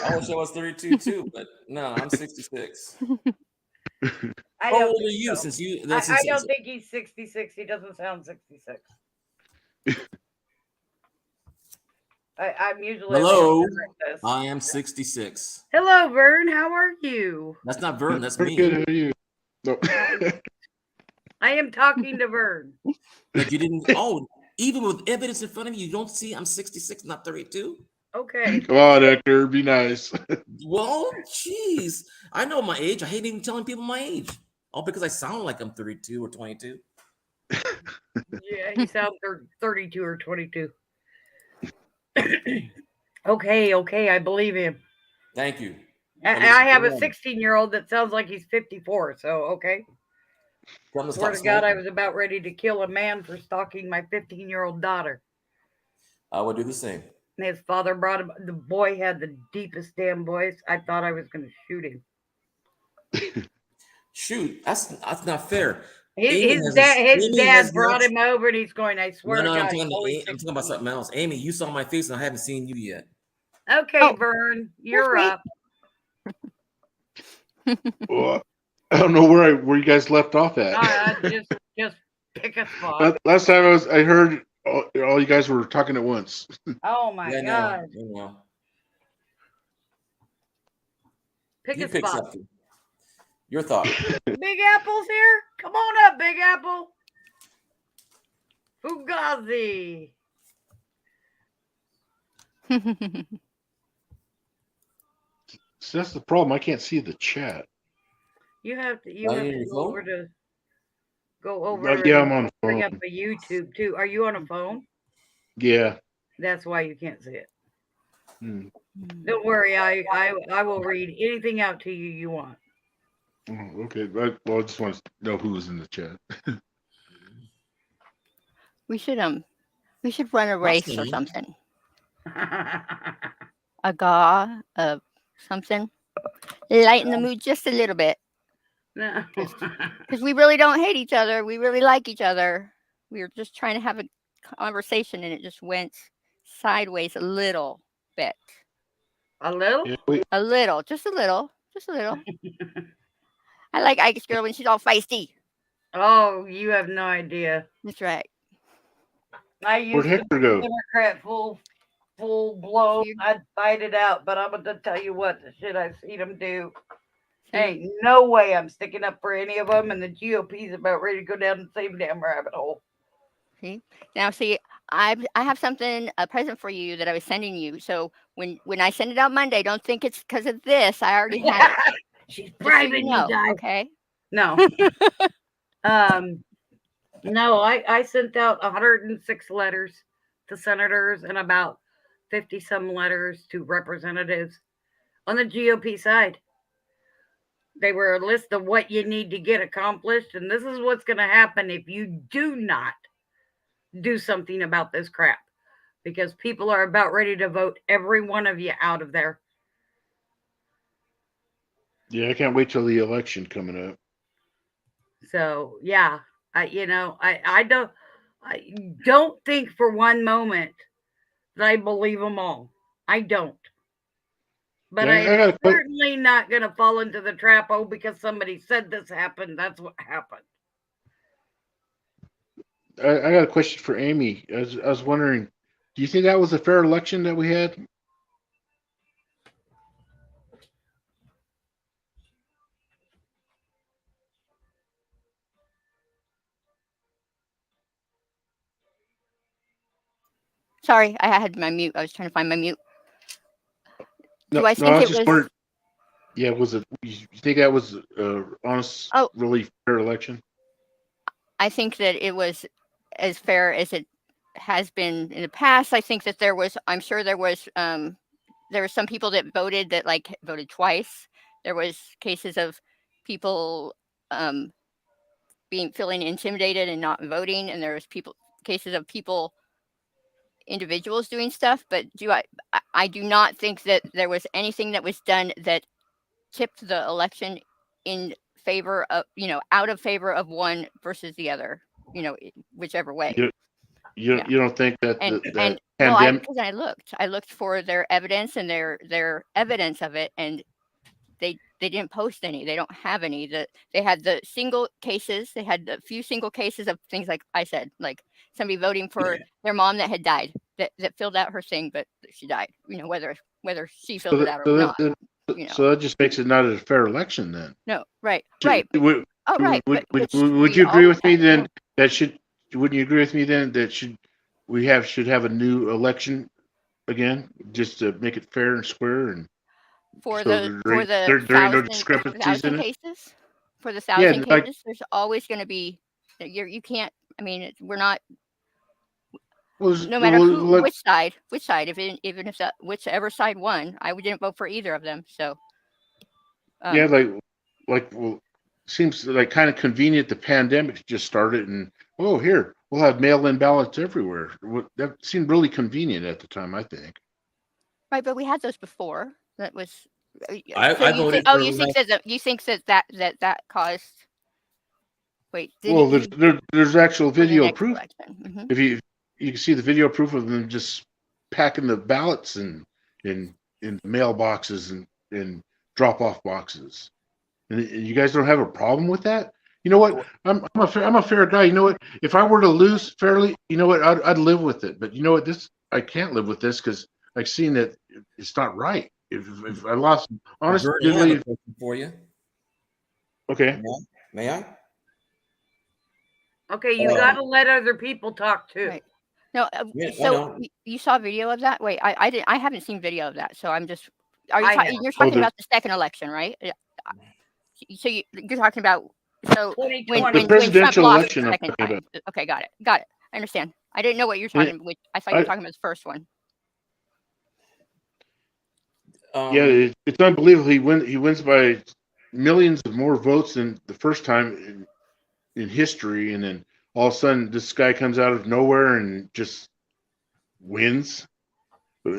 Speaker 4: I wish I was 32 too, but no, I'm 66.
Speaker 1: I
Speaker 4: How
Speaker 1: don't
Speaker 4: old
Speaker 1: think
Speaker 4: are you?
Speaker 1: so.
Speaker 4: Since you,
Speaker 1: I don't think he's 66. He doesn't sound 66. I'm usually
Speaker 4: hello,
Speaker 1: like this.
Speaker 4: I am 66.
Speaker 1: Hello, Vern. How are you?
Speaker 4: That's not Vern, that's
Speaker 2: Pretty
Speaker 4: me.
Speaker 2: good. How are you? No.
Speaker 1: I am talking to Vern.
Speaker 4: But you didn't. Oh, even with evidence in front of you, you don't see I'm 66, not 32.
Speaker 1: Okay.
Speaker 2: Come on, Hector. Be nice.
Speaker 4: Well, jeez, I know my age. I hate even telling people my age. All because I sound like I'm 32 or 22.
Speaker 1: Yeah, you sound 32 or 22. Okay, I believe him.
Speaker 4: Thank you.
Speaker 1: I have a 16-year-old that sounds like he's 54, so okay. Swear to God, I was about ready to kill a man for stalking my 15-year-old daughter.
Speaker 4: I would do the same.
Speaker 1: His father brought him. The boy had the deepest damn voice. I thought I was going to shoot him.
Speaker 4: Shoot, that's not fair.
Speaker 1: His dad brought him over, and he's going, I swear to God.
Speaker 4: I'm talking about something else. Amy, you saw my face, and I haven't seen you yet.
Speaker 1: Okay, Vern, you're up.
Speaker 2: Well, I don't know where you guys left off at.
Speaker 1: Just pick a spot.
Speaker 2: Last time I heard all you guys were talking at once.
Speaker 1: Oh my God!
Speaker 4: No.
Speaker 1: Pick a spot.
Speaker 4: Something. Your thought.
Speaker 1: Big Apple's here. Come on up, Big Apple. Fugazi.
Speaker 2: So that's the problem. I can't see the chat.
Speaker 1: You have to go over
Speaker 2: Yeah, I'm on the
Speaker 1: bring
Speaker 2: phone.
Speaker 1: up a YouTube too. Are you on a phone?
Speaker 2: Yeah.
Speaker 1: That's why you can't see it. Don't worry, I will read anything out to you you want.
Speaker 2: Oh, okay. Well, I just want to know who was in the chat.
Speaker 3: We should run a race or something. A gaw of something. Lighten the mood just a little bit.
Speaker 1: No.
Speaker 3: Because we really don't hate each other. We really like each other. We were just trying to have a conversation, and it just went sideways a little bit.
Speaker 1: A little?
Speaker 2: Yeah,
Speaker 3: a little. Just a little. I like Ike's girl when she's all feisty.
Speaker 1: Oh, you have no idea.
Speaker 3: That's right.
Speaker 1: I used to be a Democrat full blown. I'd fight it out, but I'm gonna tell you what, the shit I've seen them do. Ain't no way I'm sticking up for any of them, and the GOP's about ready to go down the same damn rabbit hole.
Speaker 3: See, I have something, a present for you that I was sending you. So when I send it out Monday, don't think it's because of this. I already had it.
Speaker 1: She's
Speaker 3: Just so you
Speaker 1: bribing me,
Speaker 3: know,
Speaker 1: guys.
Speaker 3: okay?
Speaker 1: No. Um, no, I sent out 106 letters to senators and about 50 some letters to representatives on the GOP side. They were a list of what you need to get accomplished, and this is what's going to happen if you do not do something about this crap. Because people are about ready to vote every one of you out of there.
Speaker 5: Yeah, I can't wait till the election coming up.
Speaker 1: So yeah, I don't think for one moment that I believe them all. I don't. But
Speaker 5: Yeah,
Speaker 1: I
Speaker 5: I
Speaker 1: am
Speaker 5: got a
Speaker 1: certainly not going to fall into the trap. Oh, because somebody said this happened, that's what happened.
Speaker 5: I got a question for Amy. I was wondering, do you think that was a fair election that we had?
Speaker 3: Sorry, I had my mute. I was trying to find my mute.
Speaker 5: No,
Speaker 3: Do I
Speaker 5: no, I
Speaker 3: think
Speaker 5: was
Speaker 3: it
Speaker 5: just
Speaker 3: was?
Speaker 5: wondering. Yeah, was it? You think that was honest,
Speaker 3: Oh,
Speaker 5: really fair election?
Speaker 3: I think that it was as fair as it has been in the past. I think that there was. I'm sure there were some people that voted that like voted twice. There was cases of people um, feeling intimidated and not voting, and there was cases of people individuals doing stuff. But I do not think that there was anything that was done that tipped the election in favor of out of favor of one versus the other. Whichever way.
Speaker 5: You you
Speaker 3: Yeah.
Speaker 5: you don't think that that
Speaker 3: And well,
Speaker 5: pandemic?
Speaker 3: because I looked for their evidence and their evidence of it, and they didn't post any. They don't have any. They had the single cases. They had a few single cases of things like I said, like somebody voting for their mom that had died, that filled out her thing, but she died. Whether she
Speaker 5: So
Speaker 3: filled it
Speaker 5: that,
Speaker 3: out or
Speaker 5: so
Speaker 3: not.
Speaker 5: that, so that just makes it not a fair election then.
Speaker 3: No, right,
Speaker 5: Should-
Speaker 3: right.
Speaker 5: Would,
Speaker 3: Oh, right,
Speaker 5: would,
Speaker 3: but
Speaker 5: would,
Speaker 3: which
Speaker 5: would
Speaker 3: we
Speaker 5: you agree
Speaker 3: always
Speaker 5: with me
Speaker 3: had. Yeah.
Speaker 5: then that should, wouldn't you agree with me then that should have a new election again, just to make it fair and square, and
Speaker 3: For
Speaker 5: so
Speaker 3: the for the
Speaker 5: there ain't no
Speaker 3: thousand
Speaker 5: discrepancies in it?
Speaker 3: cases, for the
Speaker 5: Yeah,
Speaker 3: thousand
Speaker 5: like,
Speaker 3: cases, there's always going to be you can't. I mean, we're not. No matter
Speaker 5: like,
Speaker 3: which side, even if that whichever side won, I didn't vote for either of them. So,
Speaker 5: yeah,
Speaker 3: um,
Speaker 5: well, seems like kind of convenient. The pandemic just started, and oh, here we'll have mail-in ballots everywhere. That seemed really convenient at the time, I think.
Speaker 3: right, but we had those before. That was. So
Speaker 4: I
Speaker 3: you think?
Speaker 4: voted
Speaker 3: Oh,
Speaker 4: for
Speaker 3: you think that that caused? Wait,
Speaker 5: Well,
Speaker 3: didn't you
Speaker 5: there's actual
Speaker 3: for the
Speaker 5: video
Speaker 3: next
Speaker 5: proof.
Speaker 3: election?
Speaker 5: If you can see the video proof of them just packing the ballots in mailboxes and drop off boxes. And you guys don't have a problem with that? You know what? I'm a fair guy. You know what? If I were to lose fairly, you know what? I'd live with it. But you know what? This I can't live with this because I've seen that it's not right. If I lost,
Speaker 4: Bernie. I have a
Speaker 5: honestly,
Speaker 4: question for you.
Speaker 5: okay.
Speaker 4: May I?
Speaker 1: Okay, you got to let other people talk too.
Speaker 3: Right. No.
Speaker 4: Yeah, I
Speaker 3: So
Speaker 4: know.
Speaker 3: you saw video of that? Wait, I didn't. I haven't seen video of that. So I'm just. Are you
Speaker 1: I
Speaker 3: talking?
Speaker 1: have
Speaker 3: You're
Speaker 5: Oh,
Speaker 3: talking about the second election, right? So you're talking about when
Speaker 1: 2020.
Speaker 3: when Trump
Speaker 5: presidential
Speaker 3: lost the
Speaker 5: election I'm
Speaker 3: second
Speaker 5: talking about.
Speaker 3: time. Okay, got it. Got it. I understand. I didn't know what you're
Speaker 5: And
Speaker 3: talking about. I thought you were
Speaker 5: I,
Speaker 3: talking about the first one.
Speaker 5: yeah,
Speaker 4: Um,
Speaker 5: it's unbelievable. He wins by millions of more votes than the first time in history, and then all of a sudden this guy comes out of nowhere and just wins.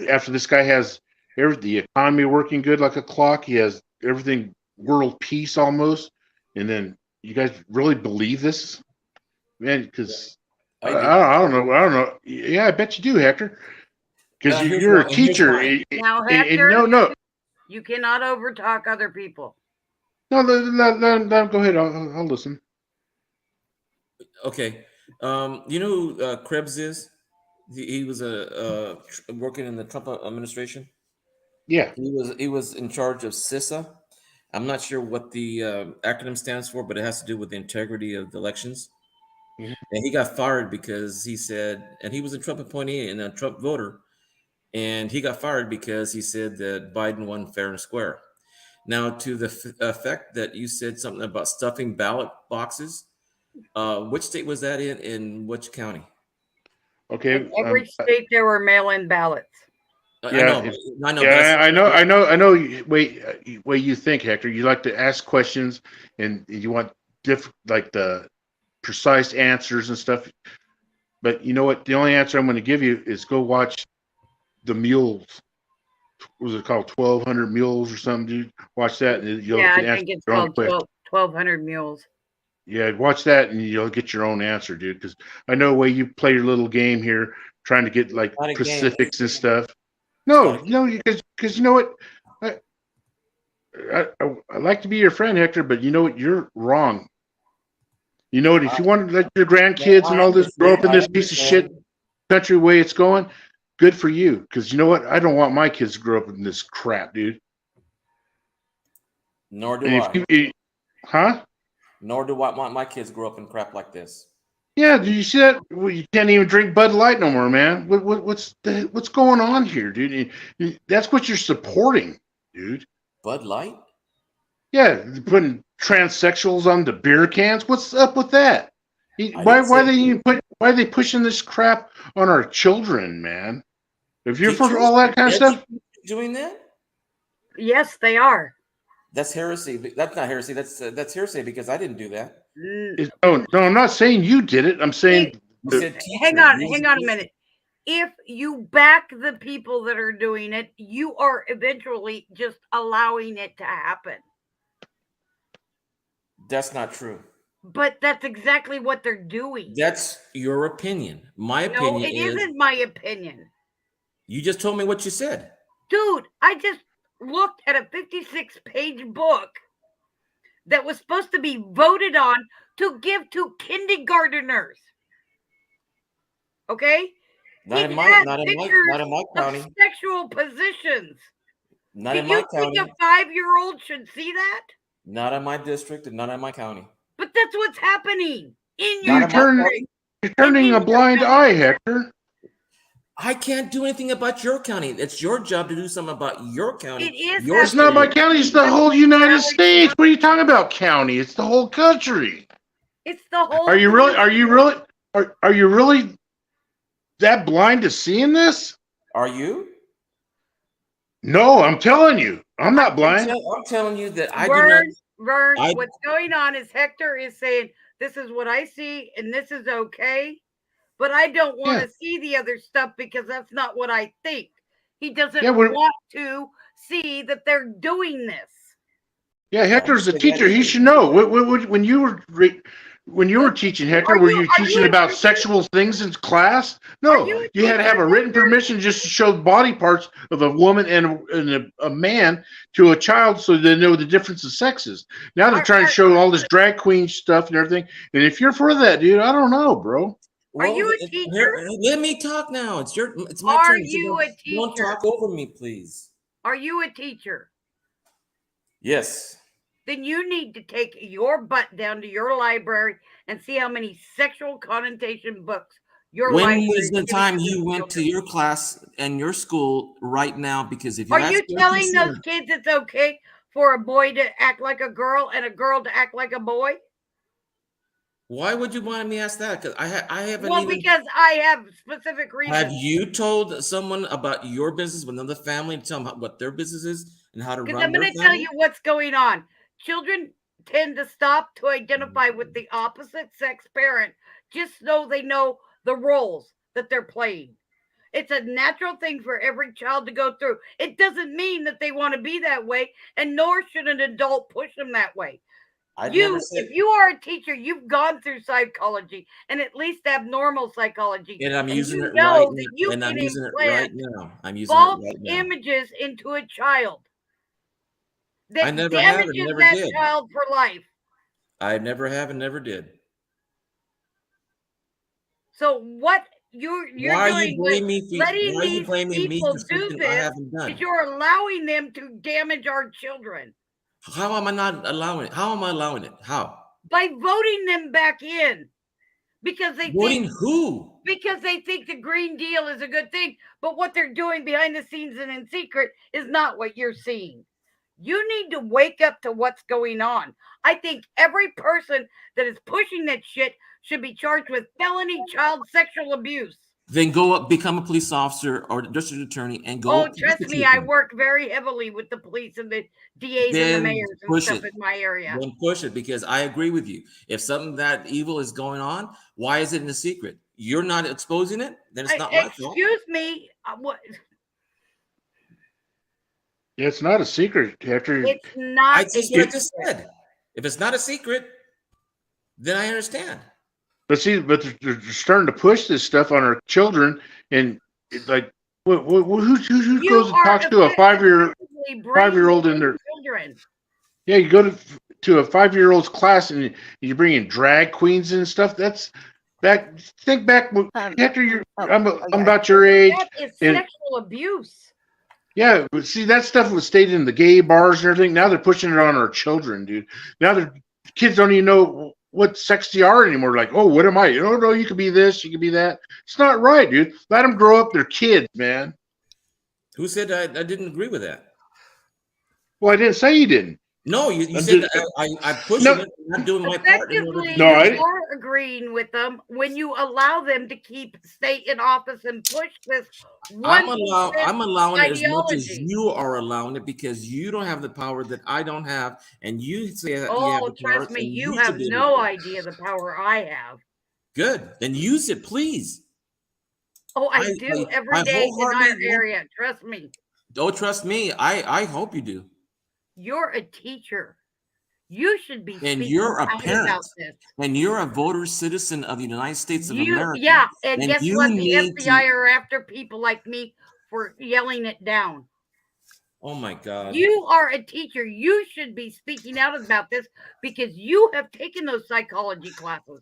Speaker 5: After this guy has the economy working good like a clock, he has everything world peace almost, and then you guys really believe this, man? Because
Speaker 4: I do.
Speaker 5: I don't know. Yeah, I bet you do, Hector. Because
Speaker 4: Here's
Speaker 5: you're
Speaker 4: why.
Speaker 5: a
Speaker 4: And here's
Speaker 5: teacher,
Speaker 4: why.
Speaker 1: Now,
Speaker 5: and
Speaker 1: Hector,
Speaker 5: no,
Speaker 1: you cannot overtalk other people.
Speaker 5: no, go ahead. I'll listen.
Speaker 4: Okay. You know who Krebs is? He was working in the Trump administration.
Speaker 5: Yeah,
Speaker 4: He was in charge of CISA. I'm not sure what the acronym stands for, but it has to do with the integrity of the elections.
Speaker 5: Mhm.
Speaker 4: and he got fired because he said, and he was a Trump appointee and a Trump voter, and he got fired because he said that Biden won fair and square. Now, to the effect that you said something about stuffing ballot boxes, which state was that in which county?
Speaker 5: Okay.
Speaker 1: In every state, there were mail-in ballots.
Speaker 4: I
Speaker 5: Yeah.
Speaker 4: know, I know, but
Speaker 5: Yeah. I know. Way you think, Hector. You like to ask questions, and you want like the precise answers and stuff. But you know what? The only answer I'm going to give you is go watch the Mules. What was it called? 1,200 Mules or something, dude? Watch that, and you'll
Speaker 1: Yeah,
Speaker 5: can
Speaker 1: I
Speaker 5: answer
Speaker 1: think it's
Speaker 5: your own
Speaker 1: called
Speaker 5: question.
Speaker 1: 1,200 Mules.
Speaker 5: Yeah, watch that, and you'll get your own answer, dude. Because I know the way you play your little game here, trying to get like
Speaker 4: not a game.
Speaker 5: specifics and stuff.
Speaker 4: It's not a game.
Speaker 5: No, because you know what? I, I like to be your friend, Hector, but you know what? You're wrong. You know what? If you want to let your grandkids and all this grow up in this piece of shit country way it's going, good for you. Because you know what? I don't want my kids to grow up in this crap, dude.
Speaker 4: Nor do
Speaker 5: And if
Speaker 4: I.
Speaker 5: huh?
Speaker 4: Nor do I want my kids to grow up in crap like this.
Speaker 5: Yeah, do you see that? Well, you can't even drink Bud Light no more, man. What's going on here, dude? That's what you're supporting, dude.
Speaker 4: Bud Light?
Speaker 5: Yeah, putting transsexuals on the beer cans. What's up with that?
Speaker 4: I didn't say
Speaker 5: Why are they pushing this crap on our children, man? If you're for
Speaker 4: teachers.
Speaker 5: all that kind of stuff,
Speaker 4: Doing that?
Speaker 1: Yes, they are.
Speaker 4: That's heresy. That's not heresy. That's hearsay because I didn't do that.
Speaker 5: no, I'm not saying you did it. I'm saying
Speaker 4: You
Speaker 5: the-
Speaker 4: said
Speaker 1: Hang
Speaker 4: teachers.
Speaker 1: on a minute. If you back the people that are doing it, you are eventually just allowing it to happen.
Speaker 4: That's not true.
Speaker 1: But that's exactly what they're doing.
Speaker 4: That's your opinion. My
Speaker 1: No,
Speaker 4: opinion
Speaker 1: it
Speaker 4: is
Speaker 1: isn't my opinion.
Speaker 4: you just told me what you said.
Speaker 1: Dude, I just looked at a 56-page book that was supposed to be voted on to give to kindergarteners. Okay?
Speaker 4: Not in
Speaker 1: It
Speaker 4: my
Speaker 1: had
Speaker 4: not in my
Speaker 1: pictures
Speaker 4: not in my county.
Speaker 1: of sexual positions.
Speaker 4: Not
Speaker 1: Do
Speaker 4: in
Speaker 1: you
Speaker 4: my
Speaker 1: think
Speaker 4: county.
Speaker 1: a 5-year-old should see that?
Speaker 4: Not in my district and not in my county.
Speaker 1: But that's what's happening in
Speaker 4: Not
Speaker 1: your
Speaker 4: in my
Speaker 1: country.
Speaker 5: you're turning a blind eye, Hector.
Speaker 4: I can't do anything about your county. It's your job to do something about your county.
Speaker 1: It is
Speaker 4: your
Speaker 5: It's not my
Speaker 4: state.
Speaker 5: county. It's the whole United States. What are you talking about, county? It's the whole country.
Speaker 1: It's the whole.
Speaker 5: Are you really? Are you really that blind to seeing this?
Speaker 4: Are you?
Speaker 5: No, I'm telling you, I'm not blind.
Speaker 4: I'm telling you that I do not.
Speaker 1: Vern, what's going on is Hector is saying, this is what I see and this is okay, but I don't want to see the other stuff because that's not what I think. He doesn't want to see that they're doing this.
Speaker 5: Yeah, Hector's a teacher. He should know. When you were teaching, Hector, were you teaching about sexual things in class? No, you had to have a written permission just to show body parts of a woman and a man to a child so they know the difference of sexes. Now they're trying to show all this drag queen stuff and everything. And if you're for that, dude, I don't know, bro.
Speaker 1: Are you a teacher?
Speaker 4: Let me talk now. It's my
Speaker 1: turn.
Speaker 4: Are
Speaker 1: you a teacher?
Speaker 4: Don't talk over me, please.
Speaker 1: Are you a teacher?
Speaker 4: Yes.
Speaker 1: Then you need to take your butt down to your library and see how many sexual connotation books your library.
Speaker 4: When was the time you went to your class and your school right now? Because if you
Speaker 1: are you telling those kids it's okay for a boy to act like a girl and a girl to act like a boy?
Speaker 4: Why would you want me to ask that? Because I haven't.
Speaker 1: Well, because I have specific reasons.
Speaker 4: Have you told someone about your business with another family to tell them what their business is and how to run?
Speaker 1: Because I'm going to tell you what's going on. Children tend to stop to identify with the opposite sex parent just so they know the roles that they're playing. It's a natural thing for every child to go through. It doesn't mean that they want to be that way, and nor should an adult push them that way. If you are a teacher, you've gone through psychology and at least abnormal psychology.
Speaker 4: And I'm using it right now. And I'm using it right now. I'm using
Speaker 1: false
Speaker 4: it right now.
Speaker 1: images into a child.
Speaker 4: I never have and never did.
Speaker 1: Child for life.
Speaker 4: I never have and never did.
Speaker 1: So what you're
Speaker 4: why
Speaker 1: doing letting these people do this is you're allowing them to damage our children.
Speaker 4: How am I not allowing it? How am I allowing it? How?
Speaker 1: By voting them back in. because they
Speaker 4: Voting
Speaker 1: think
Speaker 4: who?
Speaker 1: because they think the Green Deal is a good thing, but what they're doing behind the scenes and in secret is not what you're seeing. You need to wake up to what's going on. I think every person that is pushing that shit should be charged with felony child sexual abuse.
Speaker 4: Then go up, become a police officer or district attorney, and go.
Speaker 1: Oh, trust me, I work very heavily with the police and the DAs and the
Speaker 4: Then
Speaker 1: mayors and
Speaker 4: push
Speaker 1: stuff
Speaker 4: it.
Speaker 1: in my area.
Speaker 4: Then push it, because I agree with you. If something that evil is going on, why is it in a secret? You're not exposing it, then it's not my fault.
Speaker 1: Excuse me, what?
Speaker 5: It's not a secret. After
Speaker 1: It's not.
Speaker 4: That's what I just said. If it's not a secret, then I understand.
Speaker 5: But see, they're starting to push this stuff on our children, and it's like, who goes and talks to a 5-year-old in their
Speaker 1: children?
Speaker 5: Yeah, you go to a 5-year-old's class and you bring in drag queens and stuff. That's back. Think back after you're. I'm about your age.
Speaker 1: That is sexual abuse.
Speaker 5: Yeah, but see, that stuff was stated in the gay bars and everything. Now they're pushing it on our children, dude. Now the kids don't even know what sex they are anymore. Like, oh, what am I? No, you could be this, you could be that. It's not right, dude. Let them grow up. They're kids, man.
Speaker 4: Who said I didn't agree with that?
Speaker 5: Well, I didn't say you didn't.
Speaker 4: No, you said I push it. I'm doing my part.
Speaker 1: No, you are agreeing with them when you allow them to stay in office and push this.
Speaker 4: I'm allowing it as much as you are allowing it, because you don't have the power that I don't have, and you say that you have the power.
Speaker 1: Trust me, you have no idea the power I have.
Speaker 4: Good, then use it, please.
Speaker 1: Oh, I do every day in our area. Trust me.
Speaker 4: Don't trust me. I hope you do.
Speaker 1: You're a teacher. You should be.
Speaker 4: And you're a parent. And you're a voter citizen of the United States of America.
Speaker 1: Yeah, and guess what? The FBI are after people like me for yelling it down.
Speaker 4: Oh my God.
Speaker 1: You are a teacher. You should be speaking out about this because you have taken those psychology classes.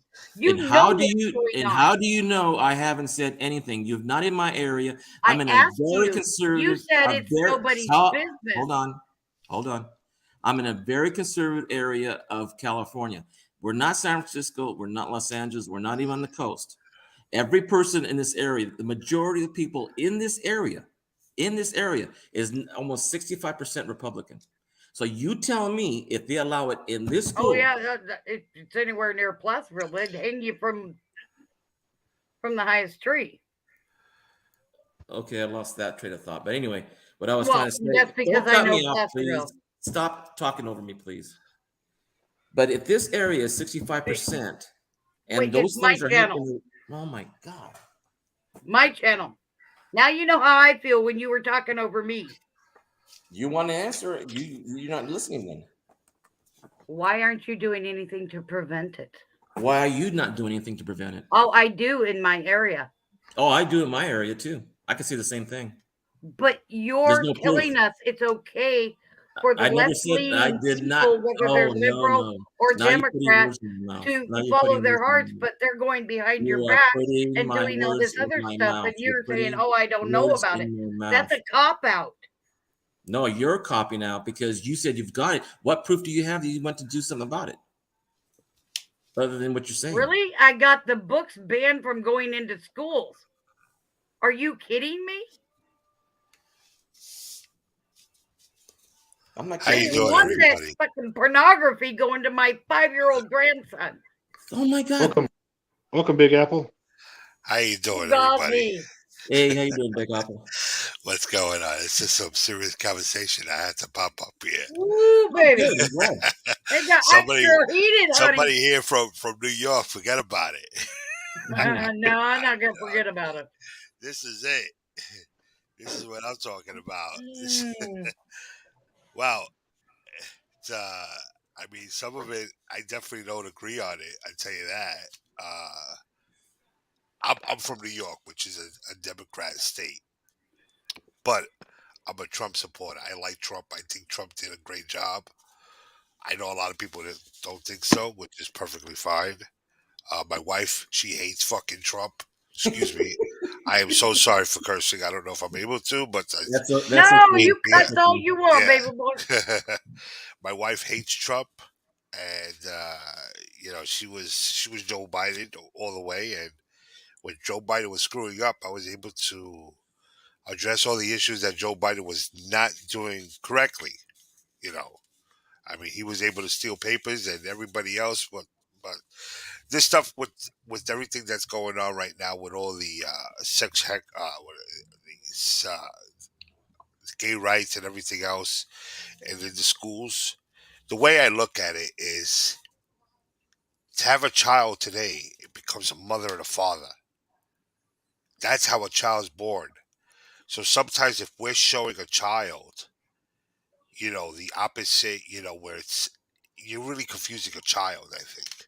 Speaker 4: How do you know I haven't said anything? You're not in my area. I'm in a very conservative.
Speaker 1: You said it's nobody's business.
Speaker 4: Hold on. I'm in a very conservative area of California. We're not San Francisco. We're not Los Angeles. We're not even on the coast. Every person in this area, the majority of the people in this area is almost 65% Republican. So you tell me if they allow it in this school.
Speaker 1: Oh yeah, it's anywhere near Placerville. They'd hang you from the highest tree.
Speaker 4: Okay, I lost that train of thought. But anyway, what I was trying to say.
Speaker 1: That's because I know Placerville.
Speaker 4: Stop talking over me, please. But if this area is 65%, and those things are happening, oh my God.
Speaker 1: My channel. Now you know how I feel when you were talking over me.
Speaker 4: You want to answer it? You're not listening then.
Speaker 1: Why aren't you doing anything to prevent it?
Speaker 4: Why are you not doing anything to prevent it?
Speaker 1: Oh, I do in my area.
Speaker 4: Oh, I do in my area too. I can see the same thing.
Speaker 1: But you're telling us it's okay for the left-leaning people, whether they're liberal or Democrat, to follow their hearts, but they're going behind your back and doing all this other stuff, and you're saying, oh, I don't know about it. That's a cop-out.
Speaker 4: No, you're copying out because you said you've got it. What proof do you have that you want to do something about it? Other than what you're saying.
Speaker 1: Really? I got the books banned from going into schools. Are you kidding me?
Speaker 4: I'm not
Speaker 6: kidding.
Speaker 1: I want that fucking pornography going to my 5-year-old grandson.
Speaker 4: Oh my God.
Speaker 5: Welcome, Big Apple.
Speaker 6: How you doing, everybody?
Speaker 4: Hey, how you doing, Big Apple?
Speaker 6: What's going on? It's just some serious conversation I had to pop up here.
Speaker 1: Ooh, baby.
Speaker 6: somebody here from New York, forget about it.
Speaker 1: No, I'm not going to forget about it.
Speaker 6: This is it. This is what I'm talking about. Wow. I mean, some of it, I definitely don't agree on it. I tell you that. I'm from New York, which is a Democrat state, but I'm a Trump supporter. I like Trump. I think Trump did a great job. I know a lot of people that don't think so, which is perfectly fine. My wife, she hates fucking Trump. Excuse me. I am so sorry for cursing. I don't know if I'm able to, but
Speaker 1: that's you cuss all you want, baby boy.
Speaker 6: My wife hates Trump, and she was Joe Biden all the way. And when Joe Biden was screwing up, I was able to address all the issues that Joe Biden was not doing correctly. You know, I mean, he was able to steal papers and everybody else, but this stuff with everything that's going on right now with all the these gay rights and everything else, and in the schools, the way I look at it is to have a child today, it becomes a mother and a father. That's how a child's born. So sometimes if we're showing a child, the opposite, where you're really confusing a child, I think,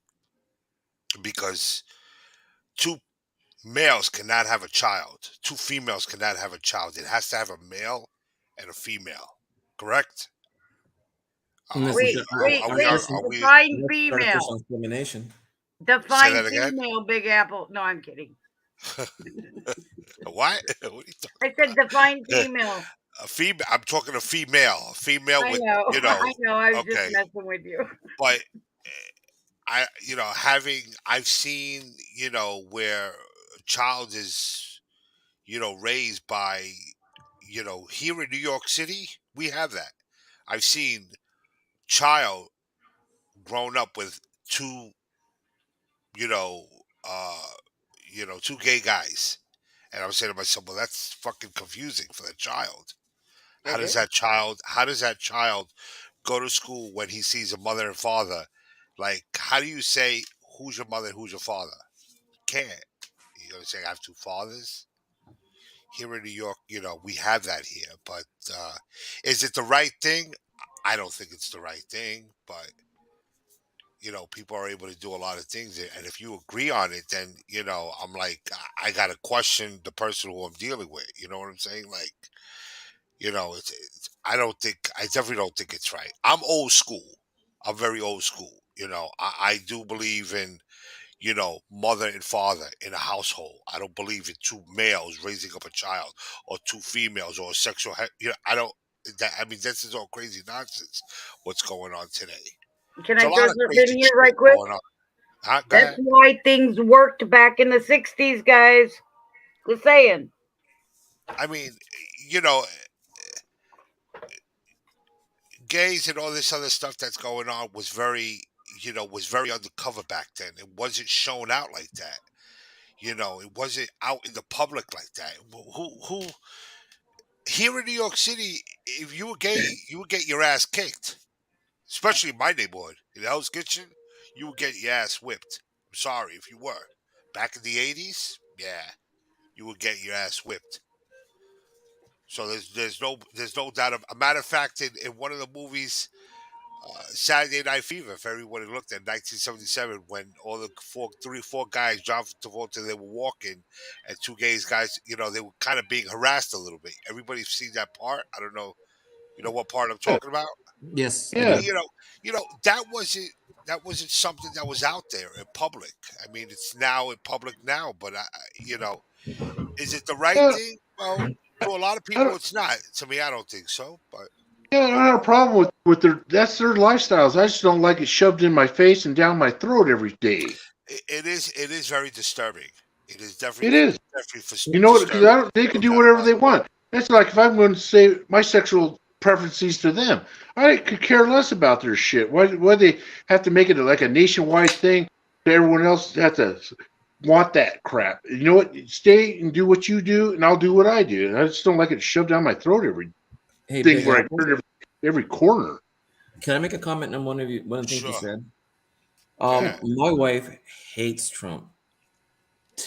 Speaker 6: because two males cannot have a child, two females cannot have a child. It has to have a male and a female. Correct? Are
Speaker 4: Unless it's
Speaker 6: we?
Speaker 1: Wait, wait,
Speaker 6: Are we?
Speaker 1: wait.
Speaker 6: Are we?
Speaker 1: Define female.
Speaker 4: artificial insemination.
Speaker 6: Say
Speaker 1: Define
Speaker 6: that again.
Speaker 1: female, Big Apple. No, I'm kidding.
Speaker 6: What? What are you
Speaker 1: I
Speaker 6: talking
Speaker 1: said define
Speaker 6: about?
Speaker 1: female.
Speaker 6: A female. I'm talking a female. A female
Speaker 1: I
Speaker 6: with,
Speaker 1: know. I know. I was just
Speaker 6: okay,
Speaker 1: messing with you.
Speaker 6: but I've seen, where a child is, raised by, here in New York City, we have that. I've seen child grown up with two, you know, uh, two gay guys. And I was saying to myself, well, that's fucking confusing for the child.
Speaker 1: It is.
Speaker 6: How does that child go to school when he sees a mother and father? Like, how do you say who's your mother and who's your father? Can't. You know what I'm saying? I have two fathers. Here in New York, we have that here. But is it the right thing? I don't think it's the right thing. But, people are able to do a lot of things. And if you agree on it, then, I'm like, I got to question the person who I'm dealing with. You know what I'm saying? Like, I definitely don't think it's right. I'm old school. I'm very old school. I do believe in, mother and father in a household. I don't believe in two males raising up a child or two females or sexual. I don't. I mean, this is all crazy nonsense. What's going on today?
Speaker 1: Can
Speaker 6: It's a
Speaker 1: I throw
Speaker 6: lot of
Speaker 1: something in
Speaker 6: crazy
Speaker 1: here
Speaker 6: shit
Speaker 1: right quick?
Speaker 6: going on. Huh? Go
Speaker 1: That's
Speaker 6: ahead.
Speaker 1: why things worked back in the 60s, guys. Just saying.
Speaker 6: I mean, you know, gays and all this other stuff that's going on was very undercover back then. It wasn't shown out like that. It wasn't out in the public like that. Who here in New York City, if you were gay, you would get your ass kicked. Especially in my neighborhood, in Hell's Kitchen, you would get your ass whipped. I'm sorry if you were. Back in the '80s, yeah, you would get your ass whipped. So there's no doubt. A matter of fact, in one of the movies, Saturday Night Fever, if everyone had looked at 1977, when all the four guys, John Travolta, they were walking, and two gays guys, they were kind of being harassed a little bit. Everybody's seen that part. I don't know, what part I'm
Speaker 5: Yeah,
Speaker 6: talking about.
Speaker 4: Yes, I
Speaker 5: yeah.
Speaker 4: do.
Speaker 6: That wasn't something that was out there in public. I mean, it's now in public now, but is it the right
Speaker 5: Yeah,
Speaker 6: thing? Well, to a lot of
Speaker 5: I
Speaker 6: people,
Speaker 5: don't,
Speaker 6: it's not. To me, I don't think so. But
Speaker 5: yeah, I don't have a problem with their that's their lifestyles. I just don't like it shoved in my face and down my throat every day.
Speaker 6: it is very disturbing. It is
Speaker 5: It is.
Speaker 6: definitely
Speaker 5: You know what? Because
Speaker 6: disturbing.
Speaker 5: I don't, they can
Speaker 6: No
Speaker 5: do
Speaker 6: doubt
Speaker 5: whatever
Speaker 6: about
Speaker 5: they want. That's like if I'm going to say my sexual preferences to them. I could care less about their shit. Why they have to make it like a nationwide thing? To everyone else have to want that crap. You know what? Stay and do what you do, and I'll do what I do. And I just don't like it shoved down my throat every
Speaker 4: Hey,
Speaker 5: thing
Speaker 4: Big
Speaker 5: where I
Speaker 4: Apple,
Speaker 5: turn every corner.
Speaker 4: can I make a comment on one of
Speaker 6: it.
Speaker 4: the things you
Speaker 6: Sure.
Speaker 4: said?
Speaker 6: Go ahead.
Speaker 4: My wife hates Trump.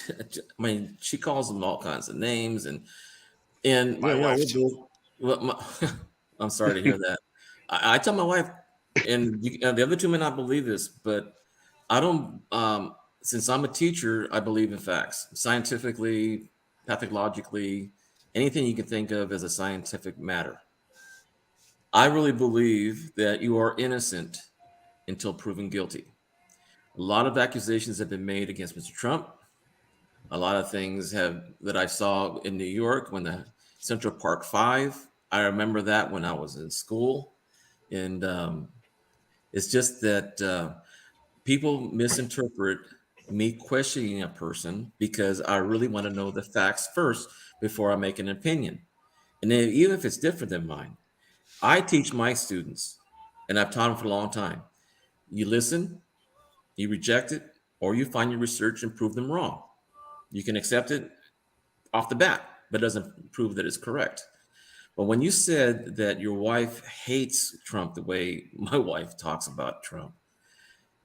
Speaker 4: I mean, she calls him all kinds of names, and
Speaker 6: My wife
Speaker 4: we're
Speaker 6: too.
Speaker 4: both. Well, I'm sorry to hear that. I tell my wife, and the other two may not believe this, but I don't. Since I'm a teacher, I believe in facts, scientifically, pathologically, anything you can think of as a scientific matter. I really believe that you are innocent until proven guilty. A lot of accusations have been made against Mr. Trump. A lot of things have that I saw in New York when the Central Park Five. I remember that when I was in school, and It's just that people misinterpret me questioning a person because I really want to know the facts first before I make an opinion. And then, even if it's different than mine, I teach my students, and I've taught them for a long time. You listen, you reject it, or you find your research and prove them wrong. You can accept it off the bat, but it doesn't prove that it's correct. But when you said that your wife hates Trump the way my wife talks about Trump,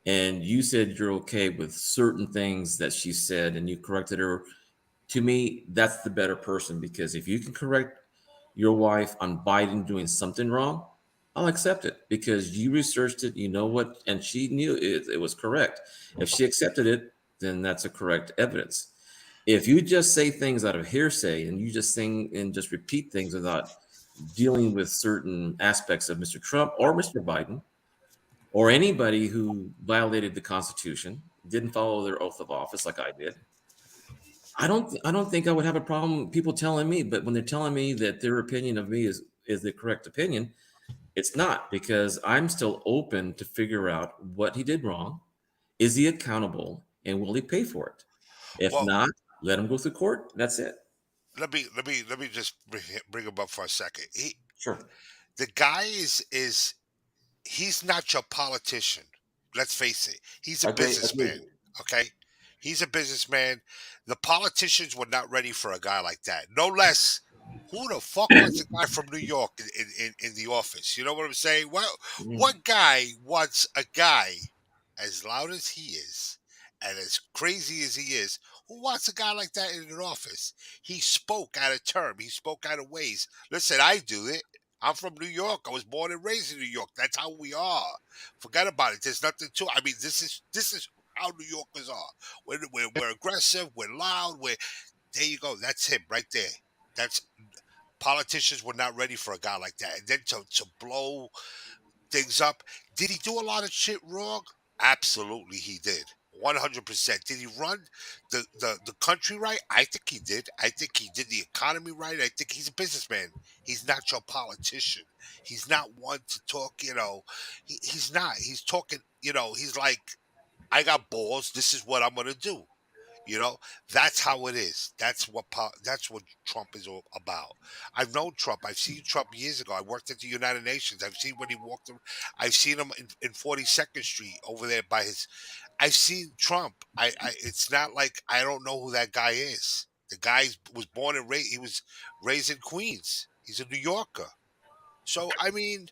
Speaker 4: and you said you're okay with certain things that she said and you corrected her, to me, that's the better person, because if you can correct your wife on Biden doing something wrong, I'll accept it because you researched it, you know what, and she knew it was correct. If she accepted it, then that's a correct evidence. If you just say things out of hearsay and you just sing and just repeat things without dealing with certain aspects of Mr. Trump or Mr. Biden or anybody who violated the Constitution, didn't follow their oath of office like I did, I don't think I would have a problem with people telling me. But when they're telling me that their opinion of me is the correct opinion, it's not, because I'm still open to figure out what he did wrong. Is he accountable and will he pay for it? If
Speaker 6: Well,
Speaker 4: not, let him go through court. That's it.
Speaker 6: let me just bring him up for a second.
Speaker 4: Sure.
Speaker 6: The guy is he's not your politician. Let's face it. He's a
Speaker 4: Agree.
Speaker 6: businessman.
Speaker 4: Agree.
Speaker 6: Okay? He's a businessman. The politicians were not ready for a guy like that. No less. Who the fuck wants a guy from New York in the office? You know what I'm saying?
Speaker 4: Mm.
Speaker 6: What guy wants a guy as loud as he is and as crazy as he is? Who wants a guy like that in an office? He spoke out of term. He spoke out of ways. Listen, I do it. I'm from New York. I was born and raised in New York. That's how we are. Forget about it. There's nothing to. I mean, this is how New Yorkers are. We're aggressive. We're loud. There you go. That's him right there. That's Politicians were not ready for a guy like that. And then to blow things up. Did he do a lot of shit wrong? Absolutely, he did. 100%. Did he run the country right? I think he did. I think he did the economy right. I think he's a businessman. He's not your politician. He's not one to talk, he's not. He's talking, he's like, I got balls. This is what I'm going to do. You know, that's how it is. That's what Trump is all about. I've known Trump. I've seen Trump years ago. I worked at the United Nations. I've seen when he walked. I've seen him in 42nd Street over there by his. I've seen Trump. It's not like I don't know who that guy is. The guy was born and raised. He was raised in Queens. He's a New Yorker. So I mean,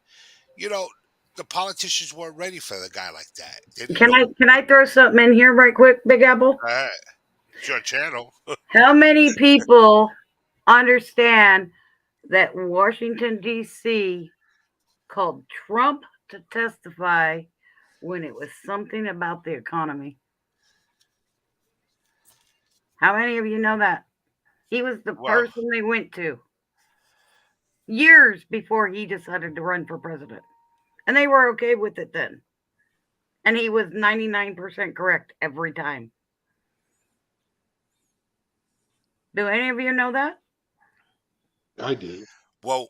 Speaker 6: you know, the politicians weren't ready for the guy like that. They didn't know.
Speaker 1: Can I throw something in here right quick, Big Apple?
Speaker 6: Uh, it's your channel.
Speaker 1: How many people understand that Washington D.C. called Trump to testify when it was something about the economy? How many of you know that? He was the
Speaker 6: Well,
Speaker 1: person they went to years before he decided to run for president. And they were okay with it then. And he was 99% correct every time. Do any of you know that?
Speaker 5: I do.
Speaker 6: well,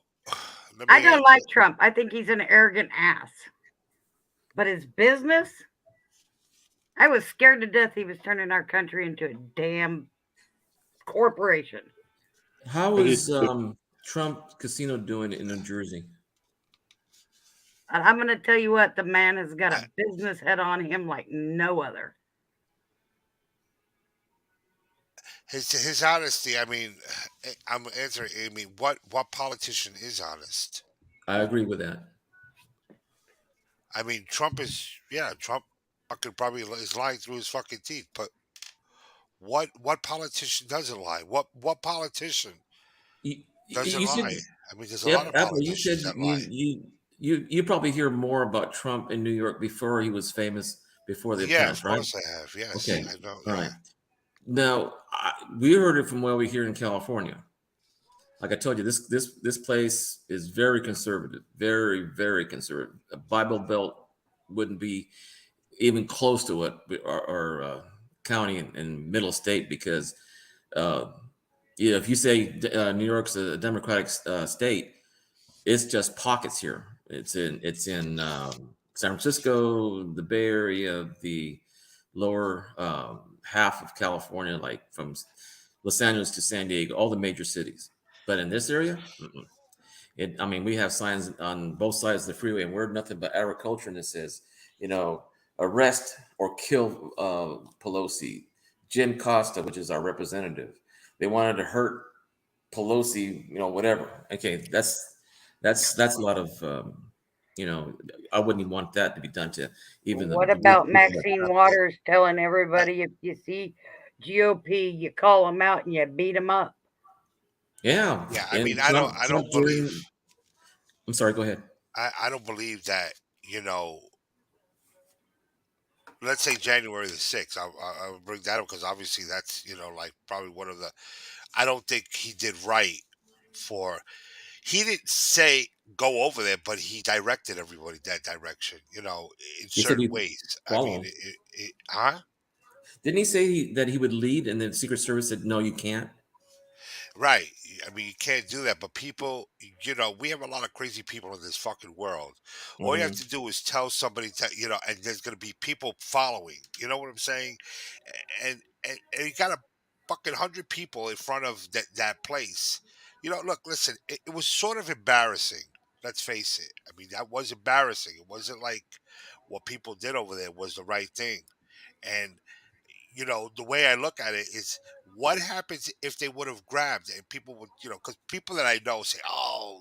Speaker 6: let
Speaker 1: I
Speaker 6: me
Speaker 1: don't like Trump. I think he's an arrogant ass. But his business, I was scared to death he was turning our country into a damn corporation.
Speaker 4: How
Speaker 5: I did.
Speaker 4: is Trump Casino doing in New Jersey?
Speaker 1: And I'm going to tell you what, the man has got
Speaker 6: uh,
Speaker 1: a business head on him like no other.
Speaker 6: his honesty. I mean, I'm answering. I mean, what politician is honest?
Speaker 4: I agree with that.
Speaker 6: I mean, Trump is, yeah. Trump fucking probably is lying through his fucking teeth. But what politician doesn't lie? What politician doesn't
Speaker 4: You said,
Speaker 6: lie? I mean, there's a lot
Speaker 4: yep,
Speaker 6: of
Speaker 4: Apple. You said
Speaker 6: politicians that lie.
Speaker 4: you probably hear more about Trump in New York before he was famous, before the
Speaker 6: Yeah, of
Speaker 4: appearance, right?
Speaker 6: course I have. Yes,
Speaker 4: Okay,
Speaker 6: I know.
Speaker 4: all
Speaker 6: Yeah,
Speaker 4: right. Now we heard it from where we here in California. Like I told you, this place is very conservative, very conservative. A Bible Belt wouldn't be even close to what our county and middle state, because uh, yeah, if you say New York's a Democratic state, it's just pockets here. It's in San Francisco, the Bay Area, the lower half of California, like from Los Angeles to San Diego, all the major cities. But in this area, I mean, we have signs on both sides of the freeway, and we're nothing but agriculture. And it says, arrest or kill Pelosi. Jim Costa, which is our representative, they wanted to hurt Pelosi. Whatever. Okay, that's a lot of. I wouldn't even want that to be done to even
Speaker 1: What
Speaker 4: the rich
Speaker 1: about
Speaker 4: people that
Speaker 1: Maxine
Speaker 4: have it.
Speaker 1: Waters telling
Speaker 6: I,
Speaker 1: everybody if you see GOP, you call them out and you beat them up?
Speaker 4: Yeah,
Speaker 6: yeah, I mean,
Speaker 4: and Trump,
Speaker 6: I
Speaker 4: Trump
Speaker 6: don't believe,
Speaker 4: during. I'm sorry. Go ahead.
Speaker 6: I don't believe that, you know, let's say January the 6th. I'll bring that up because obviously that's, like probably one of the, I don't think he did right for, he didn't say go over there, but he directed everybody that direction, in
Speaker 4: He said
Speaker 6: certain
Speaker 4: he'd
Speaker 6: ways. I
Speaker 4: follow
Speaker 6: mean,
Speaker 4: him.
Speaker 6: huh?
Speaker 4: Didn't he say that he would lead, and then the Secret Service said, "No, you can't."
Speaker 6: Right. I mean, you can't do that. But people, we have a lot of crazy people in this fucking world. All you have
Speaker 4: Hmm.
Speaker 6: to do is tell somebody and there's going to be people following. You know what I'm saying? And you got a fucking 100 people in front of that place. Look, listen, it was sort of embarrassing. Let's face it. I mean, that was embarrassing. It wasn't like what people did over there was the right thing. And the way I look at it is what happens if they would have grabbed and people would, because people that I know say, oh,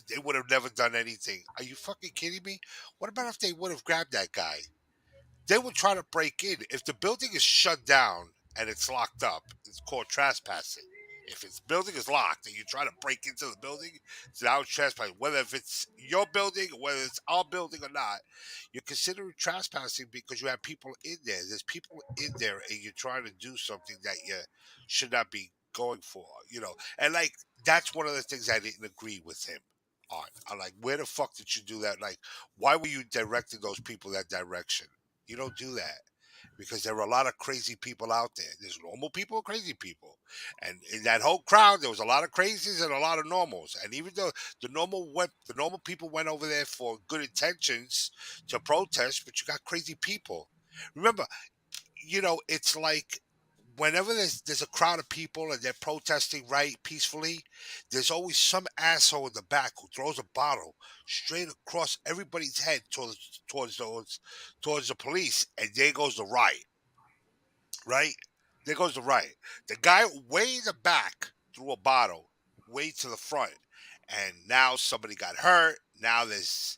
Speaker 6: they would have never done anything. Are you fucking kidding me? What about if they would have grabbed that guy? They would try to break in. If the building is shut down and it's locked up, it's called trespassing. If its building is locked and you try to break into the building, it's now trespassing. Whether if it's your building or whether it's our building or not, you're considering trespassing because you have people in there. There's people in there and you're trying to do something that you should not be going for, And like that's one of the things I didn't agree with him on. I'm like, where the fuck did you do that? Like, why were you directing those people that direction? You don't do that because there are a lot of crazy people out there. There's normal people, crazy people, and in that whole crowd, there was a lot of crazies and a lot of normals. And even though the normal people went over there for good intentions to protest, but you got crazy people. Remember, it's like whenever there's a crowd of people and they're protesting right peacefully, there's always some asshole in the back who throws a bottle straight across everybody's head towards the police, and there goes the riot. Right there goes the riot. The guy way in the back threw a bottle way to the front, and now somebody got hurt. Now there's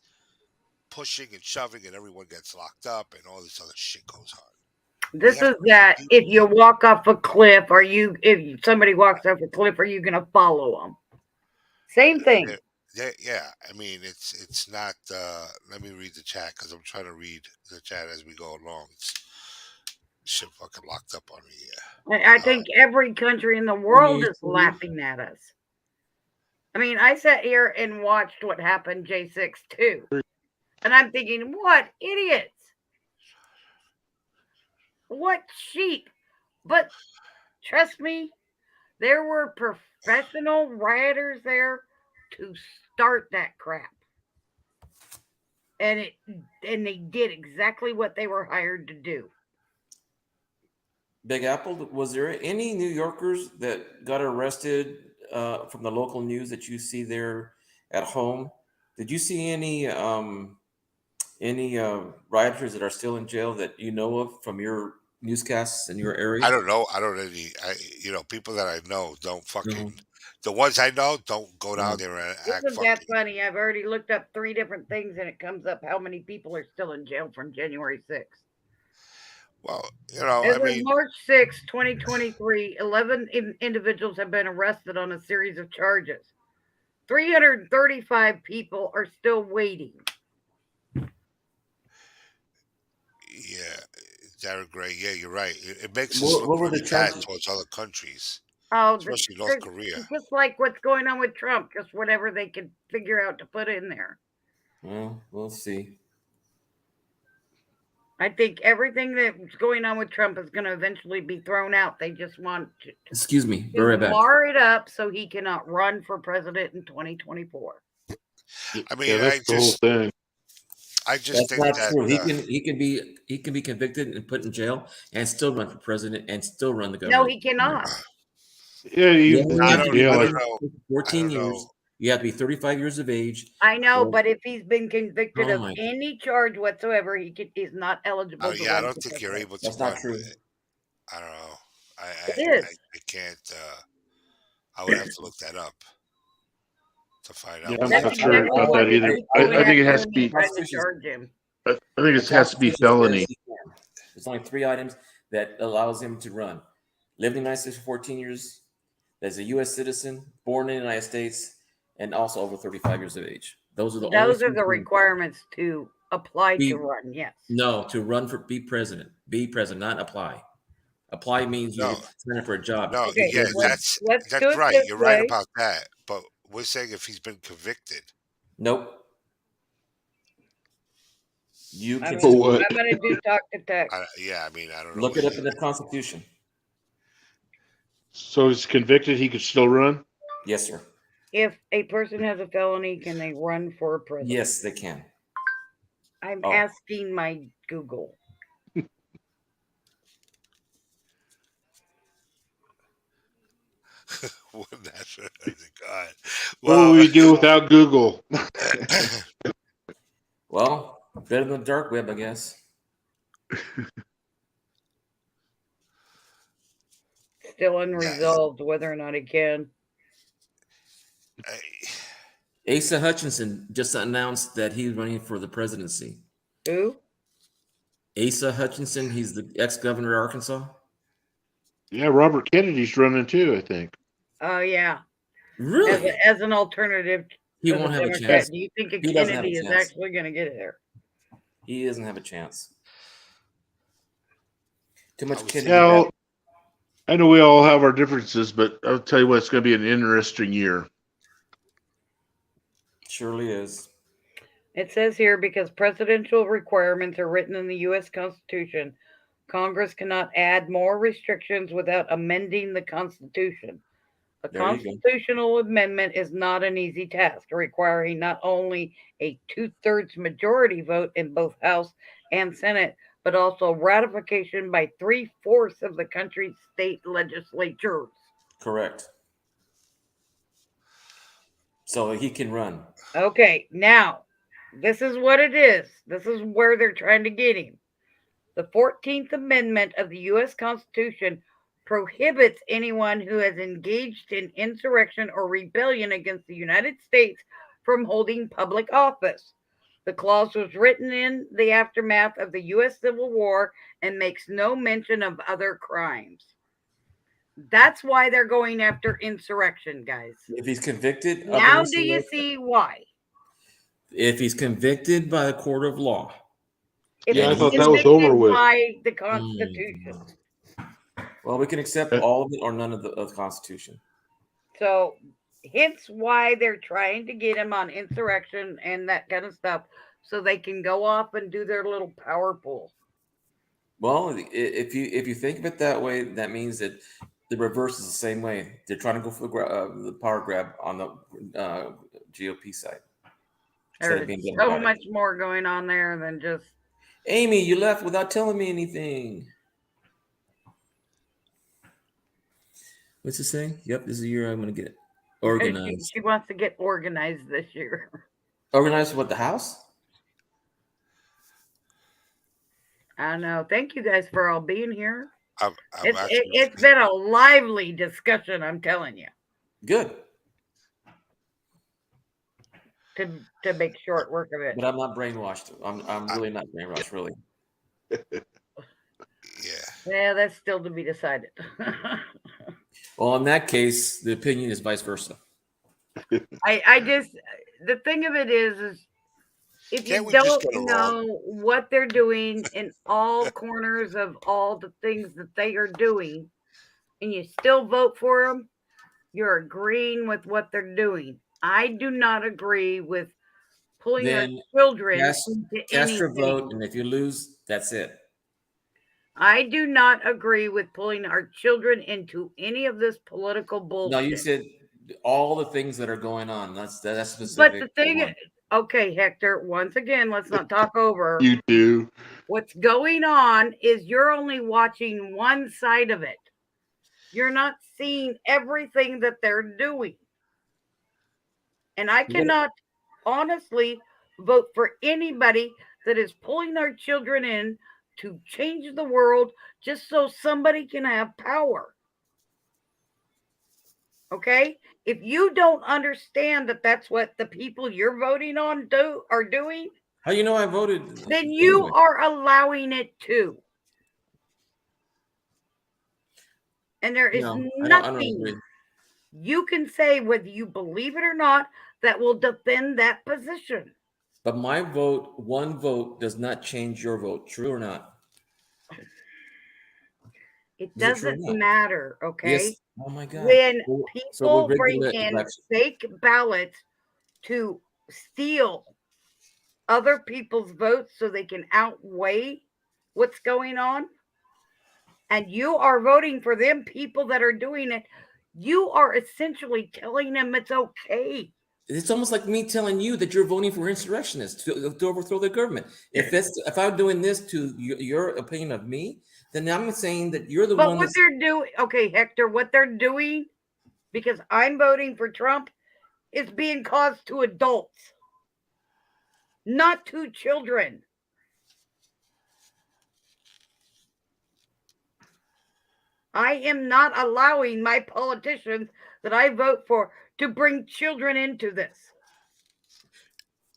Speaker 6: pushing and shoving, and everyone gets locked up, and all this other shit goes on. We
Speaker 1: This
Speaker 6: have
Speaker 1: is
Speaker 6: crazy
Speaker 1: that if
Speaker 6: people,
Speaker 1: you
Speaker 6: man.
Speaker 1: walk off a cliff, if somebody walks off a cliff, are you going to follow them? Same thing.
Speaker 6: Yeah, I mean it's not. Let me read the chat because I'm trying to read the chat as we go along. Shit fucking locked up on me.
Speaker 1: I
Speaker 6: Yeah.
Speaker 1: think every country in the
Speaker 4: Can hear
Speaker 1: world
Speaker 4: you,
Speaker 1: is
Speaker 4: Steve.
Speaker 1: laughing at us. I mean, I sat here and watched what happened J6 too. And I'm thinking, what idiots? What sheep? But trust me, there were professional rioters there to start that crap. And they did exactly what they were hired to do.
Speaker 4: Big Apple. Was there any New Yorkers that got arrested from the local news that you see there at home? Did you see any rioters that are still in jail that you know of from your newscasts in your
Speaker 6: I
Speaker 4: area?
Speaker 6: don't know. I don't any. People that I know don't
Speaker 4: No.
Speaker 6: fucking. The ones I know don't go down
Speaker 4: No.
Speaker 6: there and act
Speaker 1: Isn't that
Speaker 6: fucking.
Speaker 1: funny? I've already looked up three different things and it comes up how many people are still in jail from January 6th.
Speaker 6: Well,
Speaker 1: As
Speaker 6: I
Speaker 1: of
Speaker 6: mean,
Speaker 1: March 6, 2023, 11 individuals have been arrested on a series of charges. 335 people are still waiting.
Speaker 6: yeah, Darren Gray. Yeah, you're right. It makes us look
Speaker 4: What were
Speaker 6: really
Speaker 4: the
Speaker 6: bad
Speaker 4: charges?
Speaker 6: towards other countries,
Speaker 1: Oh,
Speaker 6: especially North Korea.
Speaker 1: just like what's going on with Trump, just whatever they could figure out to put in there.
Speaker 4: Well, we'll see.
Speaker 1: I think everything that's going on with Trump is going to eventually be thrown out. They just want
Speaker 4: Excuse me. Be
Speaker 1: to
Speaker 4: right back.
Speaker 1: mar it up so he cannot run for president in 2024.
Speaker 6: I
Speaker 5: Yeah,
Speaker 6: mean,
Speaker 5: that's the whole thing.
Speaker 6: I just
Speaker 4: That's
Speaker 6: think
Speaker 4: not
Speaker 6: that
Speaker 4: true. He can be convicted and put in jail and still run for president and still run the
Speaker 1: No,
Speaker 4: government.
Speaker 1: he cannot.
Speaker 5: Yeah,
Speaker 4: Yeah,
Speaker 5: even
Speaker 4: you
Speaker 6: I
Speaker 4: have
Speaker 5: in
Speaker 4: to
Speaker 6: don't.
Speaker 4: be
Speaker 5: jail.
Speaker 6: I
Speaker 5: Like,
Speaker 6: don't
Speaker 4: living
Speaker 6: know.
Speaker 4: for
Speaker 6: I
Speaker 4: 14
Speaker 6: don't know.
Speaker 4: years. You have to be 35 years of age.
Speaker 1: I know,
Speaker 4: Or,
Speaker 1: but if he's been convicted
Speaker 4: oh
Speaker 1: of
Speaker 4: my,
Speaker 1: any charge whatsoever, he's not eligible to
Speaker 6: Yeah, I
Speaker 1: run
Speaker 6: don't
Speaker 1: for
Speaker 6: think you're
Speaker 1: president.
Speaker 6: able to
Speaker 4: that's not
Speaker 6: run
Speaker 4: true.
Speaker 6: with it. I don't know.
Speaker 1: It is.
Speaker 6: I can't. I would have to look that up to find
Speaker 5: yeah,
Speaker 6: out
Speaker 5: I'm
Speaker 6: what's
Speaker 1: That's
Speaker 5: not
Speaker 6: actually
Speaker 5: sure
Speaker 1: exactly
Speaker 5: about
Speaker 6: going
Speaker 1: what
Speaker 5: that
Speaker 6: on.
Speaker 5: either.
Speaker 1: he's
Speaker 5: I,
Speaker 1: going
Speaker 5: I think it
Speaker 1: after
Speaker 5: has to
Speaker 1: when he's
Speaker 5: be.
Speaker 1: trying to
Speaker 4: Constitution,
Speaker 1: charge him.
Speaker 5: I think
Speaker 4: the
Speaker 5: it has to be
Speaker 4: Constitution says
Speaker 5: felony.
Speaker 4: he can. There's only 3 items that allows him to run: live in the United States for 14 years, as a U.S. citizen, born in the United States, and also over 35 years of age. Those are the only
Speaker 1: Those are
Speaker 4: three
Speaker 1: the
Speaker 4: things.
Speaker 1: requirements to apply to
Speaker 4: Be
Speaker 1: run. Yes.
Speaker 4: No, to run for be president, not apply. Apply means you
Speaker 6: No,
Speaker 4: have to sign up for a job.
Speaker 6: no.
Speaker 1: Okay.
Speaker 6: Yeah,
Speaker 4: President,
Speaker 1: Let's do
Speaker 6: that's
Speaker 1: it
Speaker 6: right.
Speaker 1: this
Speaker 6: You're right
Speaker 1: way.
Speaker 6: about that. But we're saying if he's been convicted.
Speaker 4: nope. You
Speaker 1: I'm
Speaker 4: can
Speaker 1: gonna
Speaker 5: For
Speaker 4: still
Speaker 5: what?
Speaker 1: I'm gonna do talk to text.
Speaker 6: Yeah, I mean, I don't know
Speaker 4: look it
Speaker 6: what
Speaker 4: up
Speaker 6: he.
Speaker 4: in the Constitution.
Speaker 5: So he's convicted. He could still run.
Speaker 4: Yes, sir.
Speaker 1: If a person has a felony, can they run for president?
Speaker 4: Yes, they can.
Speaker 1: I'm
Speaker 4: Oh,
Speaker 1: asking my Google.
Speaker 6: That's God.
Speaker 5: What would
Speaker 6: Well,
Speaker 5: we do without Google?
Speaker 4: well, better than the dark web, I guess.
Speaker 1: Still
Speaker 6: yeah.
Speaker 1: unresolved whether or not he can.
Speaker 4: Asa Hutchinson just announced that he's running for the presidency.
Speaker 1: Who?
Speaker 4: Asa Hutchinson, he's the ex-governor of Arkansas.
Speaker 5: Yeah, Robert Kennedy's running too. I think.
Speaker 1: Oh yeah.
Speaker 4: Really?
Speaker 1: As an alternative
Speaker 4: He
Speaker 1: to the
Speaker 4: won't have a
Speaker 1: Democrat.
Speaker 4: chance.
Speaker 1: Do you think a
Speaker 4: He doesn't have a
Speaker 1: Kennedy is
Speaker 4: chance.
Speaker 1: actually going to get there?
Speaker 4: He doesn't have a chance. Too much
Speaker 6: would
Speaker 4: Kennedy.
Speaker 5: Yeah,
Speaker 4: bad.
Speaker 5: well, I know we all have our differences, but I'll tell you what, it's going to be an interesting year.
Speaker 4: Surely is.
Speaker 1: It says here because presidential requirements are written in the U.S. Constitution, Congress cannot add more restrictions without amending the Constitution. A
Speaker 4: There you go.
Speaker 1: constitutional amendment is not an easy task, requiring not only a 2/3 majority vote in both House and Senate, but also ratification by 3/4 of the country's state legislatures.
Speaker 4: Correct. So he can run.
Speaker 1: Okay, now, this is what it is. This is where they're trying to get him. The 14th Amendment of the U.S. Constitution prohibits anyone who has engaged in insurrection or rebellion against the United States from holding public office. The clause was written in the aftermath of the U.S. Civil War and makes no mention of other crimes. That's why they're going after insurrection, guys.
Speaker 4: If he's convicted of
Speaker 1: Now,
Speaker 4: an
Speaker 1: do you
Speaker 4: insurrection,
Speaker 1: see why?
Speaker 4: if he's convicted by the court of law,
Speaker 1: If
Speaker 5: Yeah, I
Speaker 1: he's
Speaker 5: thought that was over
Speaker 1: convicted
Speaker 5: with.
Speaker 1: by the Constitution.
Speaker 4: well, we can accept all of it or none of the Constitution.
Speaker 1: So, hence why they're trying to get him on insurrection and that kind of stuff so they can go off and do their little power pool.
Speaker 4: Well, if you think of it that way, that means that the reverse is the same way. They're trying to go for the power grab on the GOP side instead of
Speaker 1: There's
Speaker 4: being
Speaker 1: so
Speaker 4: democratic.
Speaker 1: much more going on there than just.
Speaker 4: Amy, you left without telling me anything. What's it saying? Yep, this is the year I'm going to get organized.
Speaker 1: She wants to get organized this year.
Speaker 4: Organized what, the house?
Speaker 1: I know. Thank you guys for all being here.
Speaker 6: I'm actually.
Speaker 1: It's been a lively discussion, I'm telling you.
Speaker 4: Good.
Speaker 1: To make short work of it.
Speaker 4: But I'm not brainwashed. I'm really not brainwashed, really.
Speaker 6: Yeah.
Speaker 1: Yeah, that's still to be decided.
Speaker 4: Well, in that case, the opinion is vice versa.
Speaker 1: I just, the thing of it is if you
Speaker 6: Can't we just
Speaker 1: don't
Speaker 6: get along?
Speaker 1: know what they're doing in all corners of all the things that they are doing, and you still vote for them, you're agreeing with what they're doing. I do not agree with pulling our
Speaker 4: Then
Speaker 1: children
Speaker 4: cast
Speaker 1: into
Speaker 4: your
Speaker 1: anything.
Speaker 4: vote, and if you lose, that's it.
Speaker 1: I do not agree with pulling our children into any of this political bullshit.
Speaker 4: No, you said all the things that are going on. That's
Speaker 1: But
Speaker 4: specific.
Speaker 1: the thing, Okay, Hector, once again, let's not talk over.
Speaker 5: You do.
Speaker 1: What's going on is you're only watching one side of it. You're not seeing everything that they're doing. And I
Speaker 4: What?
Speaker 1: cannot honestly vote for anybody that is pulling their children in to change the world just so somebody can have power. Okay? If you don't understand that that's what the people you're voting on are doing,
Speaker 4: How you know I voted
Speaker 1: then you
Speaker 4: anyway?
Speaker 1: are allowing it too. And there is
Speaker 4: No, I don't
Speaker 1: nothing
Speaker 4: agree.
Speaker 1: you can say, whether you believe it or not, that will defend that position.
Speaker 4: But my vote, one vote, does not change your vote. True or not?
Speaker 1: It
Speaker 4: Is it true or
Speaker 1: doesn't
Speaker 4: not?
Speaker 1: matter, okay?
Speaker 4: Yes. Oh my God.
Speaker 1: When
Speaker 4: So we
Speaker 1: people
Speaker 4: rigged
Speaker 1: bring
Speaker 4: the
Speaker 1: in
Speaker 4: election.
Speaker 1: fake ballots to steal other people's votes so they can outweigh what's going on, and you are voting for them people that are doing it, you are essentially telling them it's okay.
Speaker 4: It's almost like me telling you that you're voting for insurrectionists to overthrow the government. If I'm doing this to your opinion of me, then I'm saying that you're the
Speaker 1: But
Speaker 4: one
Speaker 1: what
Speaker 4: that's.
Speaker 1: they're doing, okay, Hector, what they're doing, because I'm voting for Trump, is being caused to adults, not to children. I am not allowing my politicians that I vote for to bring children into this.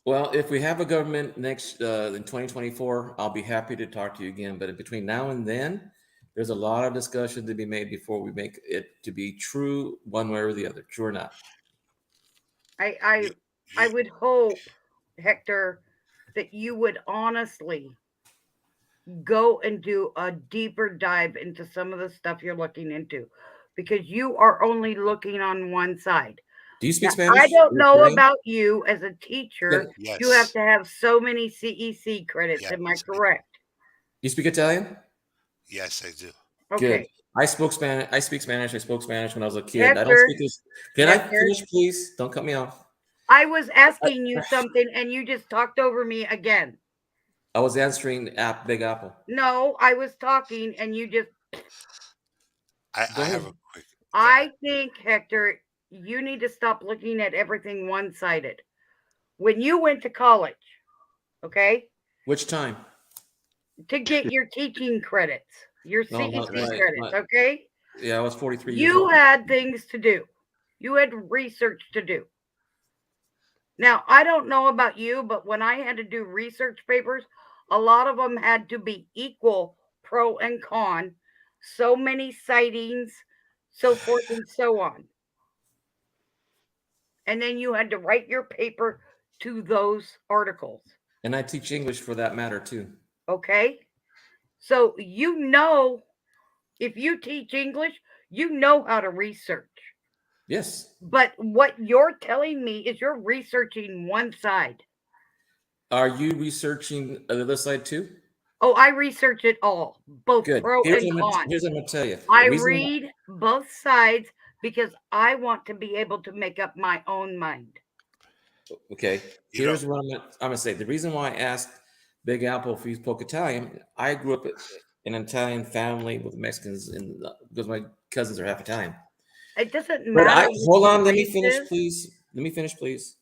Speaker 4: Well, if we have a government next in 2024, I'll be happy to talk to you again. But between now and then, there's a lot of discussion to be made before we make it to be true one way or the other. True or not?
Speaker 1: I I
Speaker 6: You,
Speaker 1: I
Speaker 6: you,
Speaker 1: would hope, Hector, that you would honestly go and do a deeper dive into some of the stuff you're looking into, because you are only looking on one side.
Speaker 4: Do you speak
Speaker 1: Now, I
Speaker 4: Spanish?
Speaker 1: don't
Speaker 4: Are you
Speaker 1: know
Speaker 4: Italian?
Speaker 1: about you as a teacher.
Speaker 4: Can-
Speaker 1: You have
Speaker 6: yes,
Speaker 1: to have so many CEC credits.
Speaker 6: yes,
Speaker 1: Am I correct?
Speaker 4: you speak Italian?
Speaker 6: yes, I do.
Speaker 4: Good.
Speaker 1: Okay.
Speaker 4: I spoke Spanish. I speak Spanish. I spoke Spanish when I was a kid. I don't
Speaker 1: Hector,
Speaker 4: speak this. Can I
Speaker 1: Hector,
Speaker 4: finish, please? Don't cut me off.
Speaker 1: I was
Speaker 4: I,
Speaker 1: asking you something and you just talked over me again.
Speaker 4: I was answering Big Apple.
Speaker 1: No, I was talking and you just.
Speaker 6: I
Speaker 4: Go
Speaker 6: have
Speaker 4: ahead.
Speaker 6: a quick. Go ahead.
Speaker 1: I think, Hector, you need to stop looking at everything one sided. When you went to college, okay,
Speaker 4: Which time?
Speaker 1: to get your teaching credits, your
Speaker 4: No,
Speaker 6: Can
Speaker 1: CEC
Speaker 6: I?
Speaker 1: credits, okay,
Speaker 4: yeah, I was 43 years
Speaker 1: you
Speaker 4: old.
Speaker 1: had things to do. You had research to do. Now, I don't know about you, but when I had to do research papers, a lot of them had to be equal pro and con, so many sightings, so forth and so on. And then you had to write your paper to those articles.
Speaker 4: And I teach English for that matter too.
Speaker 1: Okay? So if you teach English, you know how to research.
Speaker 4: Yes.
Speaker 1: But what you're telling me is you're researching one side.
Speaker 4: Are you researching the other side too?
Speaker 1: Oh, I research it all, both
Speaker 4: Good.
Speaker 1: pro and con.
Speaker 4: Here's what I'm gonna tell you. The
Speaker 1: I
Speaker 4: reason.
Speaker 1: read both sides because I want to be able to make up my own mind.
Speaker 4: Okay.
Speaker 6: You know,
Speaker 4: Here's what I'm gonna say. The reason why I asked Big Apple if he spoke Italian, I grew up in an Italian family with Mexicans, and because my cousins are half Italian.
Speaker 1: It doesn't
Speaker 4: But
Speaker 1: matter
Speaker 4: I
Speaker 1: what
Speaker 4: hold
Speaker 1: your
Speaker 4: on. Let me
Speaker 1: race
Speaker 4: finish,
Speaker 1: is.
Speaker 4: please. Let me finish, please.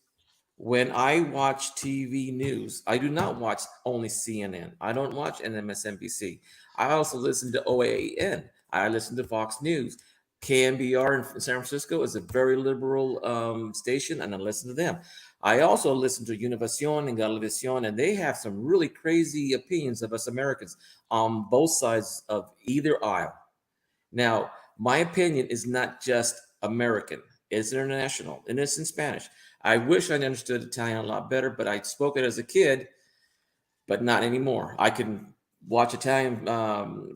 Speaker 4: When I watch TV news, I do not watch only CNN. I don't watch MSNBC. I also listen to OAN. I listen to Fox News. KMBR in San Francisco is a very liberal station, and I listen to them. I also listen to Univision and Galveston, and they have some really crazy opinions of us Americans on both sides of either aisle. Now, my opinion is not just American, it's international, and it's in Spanish. I wish I understood Italian a lot better, but I spoke it as a kid, but not anymore. I can watch Italian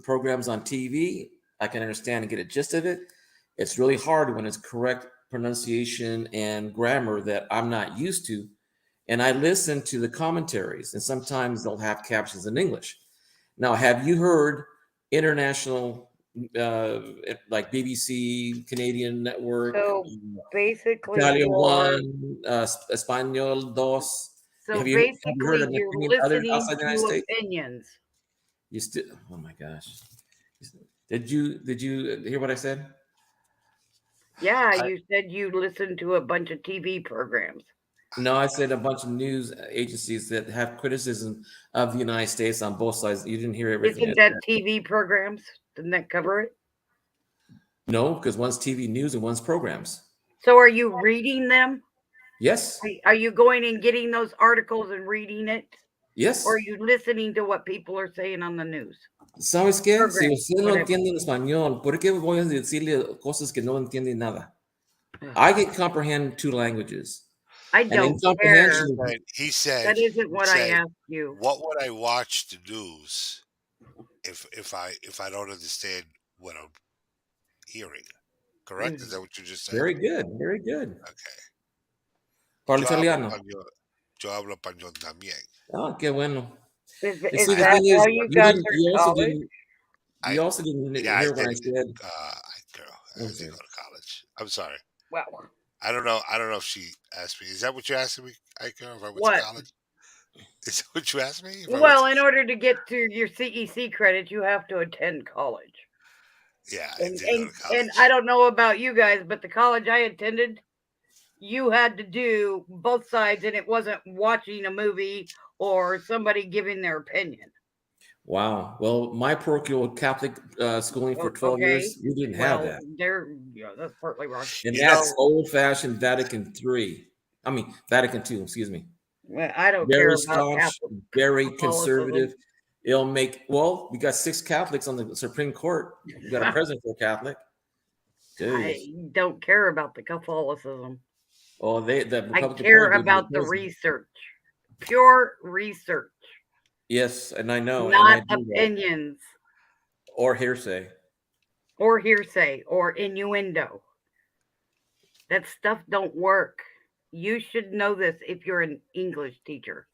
Speaker 4: programs on TV. I can understand and get a gist of it. It's really hard when it's correct pronunciation and grammar that I'm not used to. And I listen to the commentaries, and sometimes they'll have captions in English. Now, have you heard international, uh, like BBC, Canadian Network,
Speaker 1: So basically,
Speaker 4: Italia
Speaker 1: you are
Speaker 4: One, Espanol Dos?
Speaker 1: So
Speaker 4: Have you heard
Speaker 1: basically,
Speaker 4: an
Speaker 1: you're
Speaker 4: opinion other
Speaker 1: listening
Speaker 4: outside the United
Speaker 1: to
Speaker 4: States?
Speaker 1: opinions.
Speaker 4: You still? Oh my gosh! Did you hear what I said?
Speaker 1: Yeah,
Speaker 6: I,
Speaker 1: you said you listened to a bunch of TV programs.
Speaker 4: No, I said a bunch of news agencies that have criticism of the United States on both sides. You didn't hear everything I
Speaker 1: Isn't
Speaker 4: said.
Speaker 1: that TV programs? Didn't that cover it?
Speaker 4: No, because one's TV news and one's programs.
Speaker 1: So are you reading them?
Speaker 4: Yes,
Speaker 1: Are you going and getting those articles and reading it? Or are
Speaker 4: yes.
Speaker 1: you listening to what people are saying on the news?
Speaker 4: ¿Sabes qué? Si
Speaker 1: Programs,
Speaker 4: usted no
Speaker 1: whatever.
Speaker 4: entiende en español, ¿por qué voy a decirle cosas que no entiende nada?
Speaker 1: Ugh.
Speaker 4: I can comprehend two languages,
Speaker 1: I
Speaker 4: and in
Speaker 1: don't care.
Speaker 4: comprehension,
Speaker 1: That isn't
Speaker 6: he
Speaker 1: what I
Speaker 6: said,
Speaker 1: asked you.
Speaker 6: what would I watch the news if I don't understand what I'm hearing? Correct? Is that what you just said?
Speaker 4: very good, very good.
Speaker 6: Okay.
Speaker 4: Parlo
Speaker 6: Yo hablo
Speaker 4: italiano.
Speaker 6: español. Yo hablo español también.
Speaker 4: Oh, qué bueno. You
Speaker 1: Is
Speaker 4: see, the
Speaker 6: I,
Speaker 1: that
Speaker 4: thing
Speaker 1: why
Speaker 4: is,
Speaker 1: you guys are in college?
Speaker 6: I,
Speaker 4: you also didn't
Speaker 6: yeah, I
Speaker 4: hear when
Speaker 6: did.
Speaker 4: I said,
Speaker 6: Girl, I
Speaker 4: I'm
Speaker 6: did
Speaker 4: sorry.
Speaker 6: go to college. I'm sorry.
Speaker 1: Well,
Speaker 6: I don't know. I don't know if she asked me. Is that what you're asking me, Ike? If I went to
Speaker 1: what?
Speaker 6: college? Is that what you asked me? If I went
Speaker 1: Well,
Speaker 6: to?
Speaker 1: in order to get to your CEC credit, you have to attend college.
Speaker 6: Yeah, I
Speaker 1: And
Speaker 6: did go
Speaker 1: and
Speaker 6: to
Speaker 1: and I
Speaker 6: college.
Speaker 1: don't know about you guys, but the college I attended, you had to do both sides, and it wasn't watching a movie or somebody giving their opinion.
Speaker 4: Wow. Well, my parochial Catholic schooling for 12
Speaker 1: Okay.
Speaker 4: years, we didn't have
Speaker 1: Well,
Speaker 4: that.
Speaker 1: that's partly wrong.
Speaker 4: And
Speaker 6: You know,
Speaker 4: that's old-fashioned Vatican III. I mean, Vatican II, excuse me.
Speaker 1: Well, I don't care
Speaker 4: Very
Speaker 1: about
Speaker 4: staunch, very
Speaker 1: Catholicism.
Speaker 4: conservative. It'll make, well, we got 6 Catholics on the Supreme Court. We got a president for a Catholic.
Speaker 1: I
Speaker 4: Jeez.
Speaker 1: don't care about the Catholicism.
Speaker 4: Oh, the
Speaker 1: I
Speaker 4: Republican
Speaker 1: care
Speaker 4: Party gave me the
Speaker 1: about the
Speaker 4: president.
Speaker 1: research, pure research,
Speaker 4: Yes, and I know, and I
Speaker 1: not
Speaker 4: do that.
Speaker 1: opinions
Speaker 4: Or hearsay.
Speaker 1: or hearsay or innuendo. That stuff don't work. You should know this if you're an English teacher.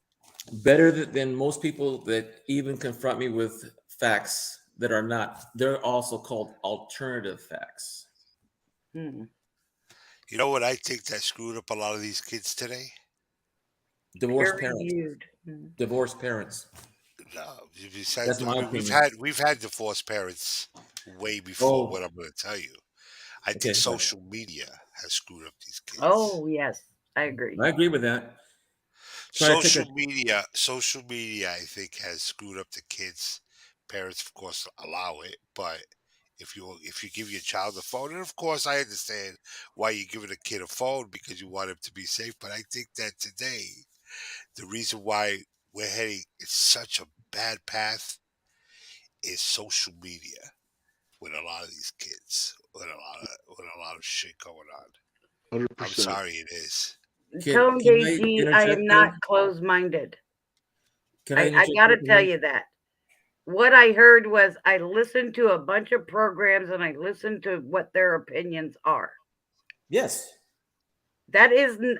Speaker 4: Better than most people that even confront me with facts that are not, they're also called alternative facts.
Speaker 1: Hmm.
Speaker 6: you know what I think that screwed up a lot of these kids today?
Speaker 4: Divorced
Speaker 1: Peer
Speaker 4: parents.
Speaker 1: reviewed. Hmm.
Speaker 4: Divorced parents.
Speaker 6: No, besides,
Speaker 4: That's my
Speaker 6: I mean,
Speaker 4: opinion.
Speaker 6: we've had divorced parents way before
Speaker 4: Oh,
Speaker 6: what I'm going to tell you. I think
Speaker 4: okay. Sorry.
Speaker 6: social media has screwed up these kids.
Speaker 1: Oh, yes, I agree.
Speaker 4: I agree with that. Try to take a,
Speaker 6: Social media, I think, has screwed up the kids. Parents, of course, allow it, but if you give your child a phone, and of course, I understand why you're giving a kid a phone because you want him to be safe. But I think that today, the reason why we're heading in such a bad path is social media with a lot of these kids, with a lot of shit going on. I'm
Speaker 5: 100%.
Speaker 6: sorry, it is.
Speaker 1: Tone
Speaker 4: can I
Speaker 1: DG, I
Speaker 4: interject
Speaker 1: am
Speaker 4: there?
Speaker 1: not closed minded.
Speaker 4: Can I
Speaker 1: I
Speaker 4: interject
Speaker 1: got to
Speaker 4: there,
Speaker 1: tell
Speaker 4: Tony?
Speaker 1: you that. What I heard was I listened to a bunch of programs and I listened to what their opinions are.
Speaker 4: Yes.
Speaker 1: That isn't,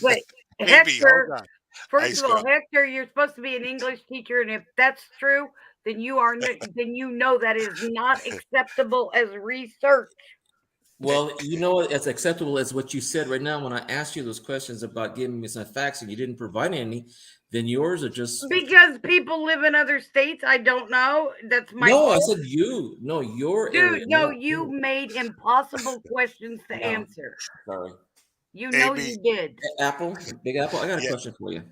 Speaker 1: but
Speaker 6: Maybe, hold
Speaker 1: Hector,
Speaker 6: on.
Speaker 1: first
Speaker 6: Ice
Speaker 1: of all,
Speaker 6: girl.
Speaker 1: Hector, you're supposed to be an English teacher, and if that's true, then then you know that is not acceptable as research.
Speaker 4: Well, you know what? As acceptable as what you said right now, when I asked you those questions about giving me some facts and you didn't provide any, then yours are just
Speaker 1: Because people live in other states, I don't know. That's my
Speaker 4: no. I
Speaker 1: fault.
Speaker 4: said you. No, your area,
Speaker 1: Dude, no,
Speaker 4: not
Speaker 1: you
Speaker 4: you.
Speaker 1: made impossible questions to
Speaker 4: No,
Speaker 1: answer.
Speaker 4: sorry.
Speaker 1: You know
Speaker 6: Amy,
Speaker 1: you did.
Speaker 4: Apple, Big Apple. I got a
Speaker 6: yeah.
Speaker 4: question for you.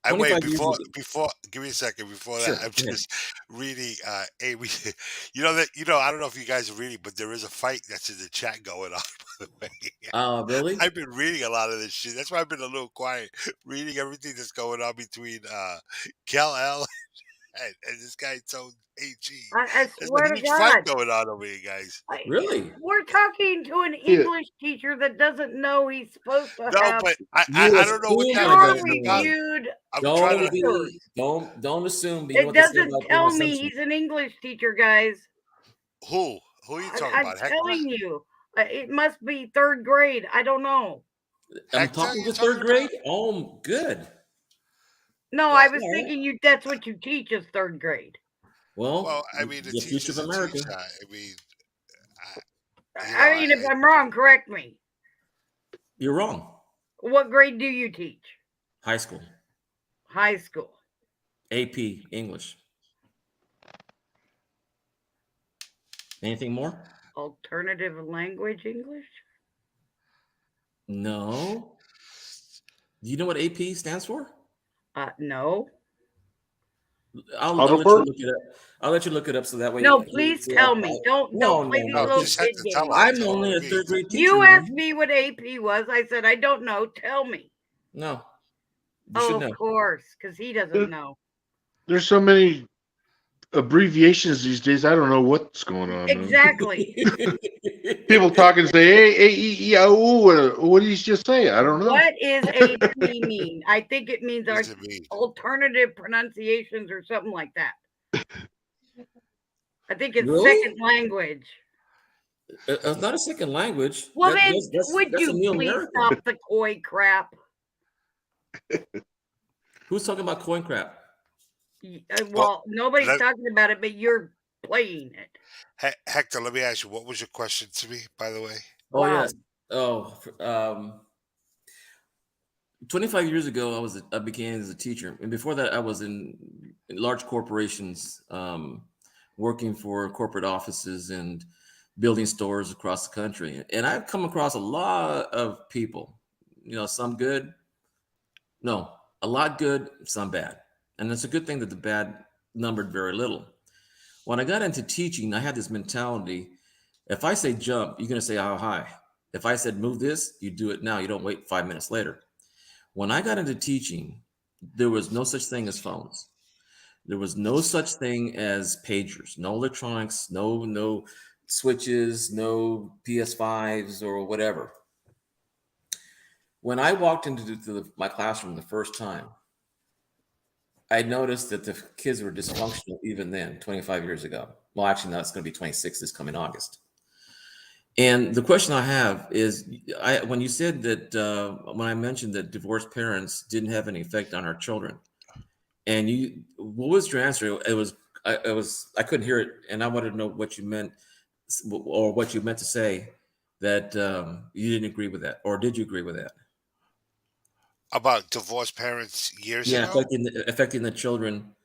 Speaker 6: I wait
Speaker 4: 25 years ago.
Speaker 6: before. Give me a second. Before that,
Speaker 4: Sure.
Speaker 6: I'm
Speaker 4: Go ahead.
Speaker 6: just reading. Amy, I don't know if you guys are reading, but there is a fight that's in the chat going on. By the way,
Speaker 4: Really?
Speaker 6: I've been reading a lot of this shit. That's why I've been a little quiet, reading everything that's going on between Kel L and this guy Tone AG.
Speaker 1: I
Speaker 6: There's a
Speaker 1: swear to
Speaker 6: huge fight
Speaker 1: God.
Speaker 6: going on over here, guys.
Speaker 4: Really?
Speaker 1: We're talking to an
Speaker 5: Yeah,
Speaker 1: English teacher that doesn't know he's supposed to
Speaker 6: No,
Speaker 1: have
Speaker 6: but
Speaker 4: You
Speaker 6: I don't know what
Speaker 4: assume
Speaker 6: that
Speaker 4: I
Speaker 1: pure
Speaker 6: means.
Speaker 4: don't know.
Speaker 1: reviewed
Speaker 6: I'm trying to.
Speaker 1: papers.
Speaker 4: Don't assume. But you know
Speaker 1: It
Speaker 4: what they say
Speaker 1: doesn't
Speaker 4: about doing
Speaker 1: tell me
Speaker 4: assumptions.
Speaker 1: he's an English teacher, guys.
Speaker 6: Who are you talking
Speaker 1: I'm
Speaker 6: about? Hector?
Speaker 1: telling you. It must be third grade. I don't know.
Speaker 4: I'm
Speaker 6: Hector?
Speaker 4: talking
Speaker 6: You
Speaker 4: to
Speaker 6: talking
Speaker 4: third
Speaker 6: about?
Speaker 4: grade. Oh, good.
Speaker 1: No, I
Speaker 6: Well,
Speaker 1: was
Speaker 4: All right.
Speaker 1: thinking that's what you teach is third grade.
Speaker 6: well,
Speaker 4: Well,
Speaker 6: I mean, the
Speaker 4: the future of
Speaker 6: teacher's a
Speaker 4: America.
Speaker 6: teacher. I mean,
Speaker 1: I mean, if I'm wrong, correct me.
Speaker 4: You're wrong.
Speaker 1: What grade do you teach?
Speaker 4: High school.
Speaker 1: High school.
Speaker 4: AP English. Anything more?
Speaker 1: Alternative language English?
Speaker 4: No. Do you know what AP stands for?
Speaker 1: No.
Speaker 4: I'll let you
Speaker 5: Autopart?
Speaker 4: look it up. I'll let you look it up so that way.
Speaker 1: No, please tell me. Don't
Speaker 4: No,
Speaker 1: play
Speaker 4: no,
Speaker 1: these
Speaker 4: no.
Speaker 6: No,
Speaker 1: little
Speaker 6: just have
Speaker 1: kid
Speaker 6: to tell
Speaker 1: games.
Speaker 6: her.
Speaker 4: I'm
Speaker 6: Tell her
Speaker 4: only
Speaker 6: what
Speaker 4: a
Speaker 6: it
Speaker 4: third
Speaker 6: means.
Speaker 4: grade teacher,
Speaker 1: You asked
Speaker 4: man.
Speaker 1: me what AP was. I said I don't know. Tell me.
Speaker 4: No, you
Speaker 1: Oh,
Speaker 4: should
Speaker 1: of
Speaker 4: know.
Speaker 1: course, because he doesn't
Speaker 5: There-
Speaker 1: know.
Speaker 5: There's so many abbreviations these days. I don't know what's going on, man.
Speaker 1: Exactly.
Speaker 5: People talk and say, "Hey, hey, what did he just say?" I don't know.
Speaker 1: What is AP mean? I think it means
Speaker 6: What
Speaker 1: our
Speaker 6: does it mean?
Speaker 1: alternative pronunciations or something like that. I think it's
Speaker 4: Really?
Speaker 1: second language.
Speaker 4: It's not a second language.
Speaker 1: Well, then, would
Speaker 4: That's a
Speaker 1: you
Speaker 4: new
Speaker 1: please
Speaker 4: American.
Speaker 1: stop the coy crap?
Speaker 4: Who's talking about coin crap?
Speaker 6: Well,
Speaker 1: Well, nobody's
Speaker 6: let,
Speaker 1: talking about it, but you're playing it.
Speaker 6: Hector, let me ask you, what was your question to me, by the way?
Speaker 4: Oh
Speaker 1: Wow.
Speaker 4: yes. Oh, 25 years ago, I began as a teacher, and before that, I was in large corporations, working for corporate offices and building stores across the country. And I've come across a lot of people, some good, no, a lot good, some bad, and it's a good thing that the bad numbered very little. When I got into teaching, I had this mentality: if I say jump, you're going to say how high. If I said move this, you do it now. You don't wait 5 minutes later. When I got into teaching, there was no such thing as phones. There was no such thing as pagers, no electronics, no switches, no PS5s or whatever. When I walked into my classroom the first time, I noticed that the kids were dysfunctional even then, 25 years ago. Well, actually, now it's going to be 26 this coming August. And the question I have is, when you said that, when I mentioned that divorced parents didn't have any effect on our children, and what was your answer? I couldn't hear it, and I wanted to know what you meant, or what you meant to say, that you didn't agree with that, or did you agree with that?
Speaker 6: About divorced parents years
Speaker 4: Yeah,
Speaker 6: ago?
Speaker 4: affecting the children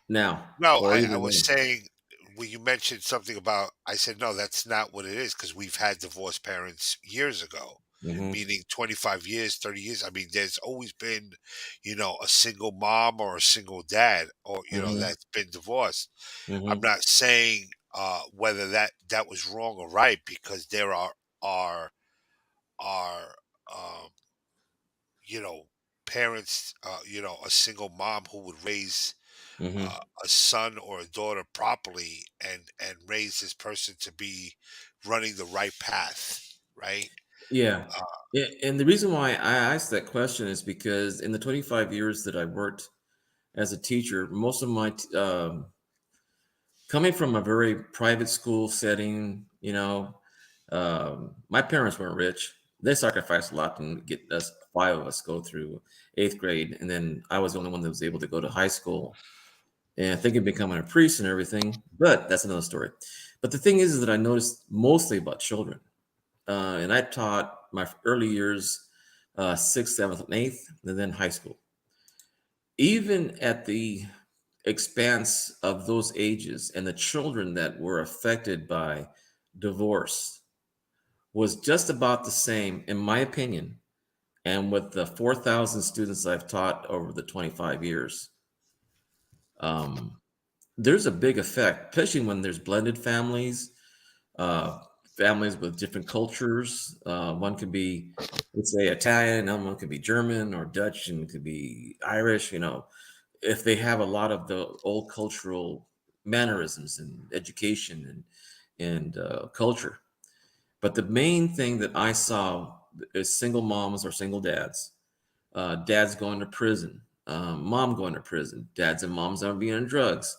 Speaker 4: now,
Speaker 6: No,
Speaker 4: or
Speaker 6: I
Speaker 4: even
Speaker 6: was
Speaker 4: then.
Speaker 6: saying when you mentioned something about, I said, no, that's not what it is because we've had divorced parents years ago,
Speaker 4: Hmm.
Speaker 6: meaning 25 years, 30 years. I mean, there's always been, a single mom or a single dad or,
Speaker 4: Hmm.
Speaker 6: that's been divorced. I'm
Speaker 4: Hmm.
Speaker 6: not saying whether that was wrong or right because there are, are, um, you know, parents, a single mom who would raise
Speaker 4: Hmm.
Speaker 6: a son or a daughter properly and raise this person to be running the right path, right?
Speaker 4: Yeah.
Speaker 6: Uh,
Speaker 4: Yeah, and the reason why I asked that question is because in the 25 years that I worked as a teacher, most of coming from a very private school setting, my parents weren't rich. They sacrificed a lot to get us, five of us, go through eighth grade, and then I was the only one that was able to go to high school and thinking of becoming a priest and everything. But that's another story. But the thing is that I noticed mostly about children, and I taught my early years, sixth, seventh, and eighth, and then high school. Even at the expanse of those ages, and the children that were affected by divorce was just about the same, in my opinion. And with the 4,000 students I've taught over the 25 years, um, there's a big effect, especially when there's blended families, uh, families with different cultures. One could be, let's say, Italian, and one could be German or Dutch, and it could be Irish. If they have a lot of the old cultural mannerisms and education and culture. But the main thing that I saw is single moms or single dads. Dads going to prison, mom going to prison, dads and moms are being on drugs.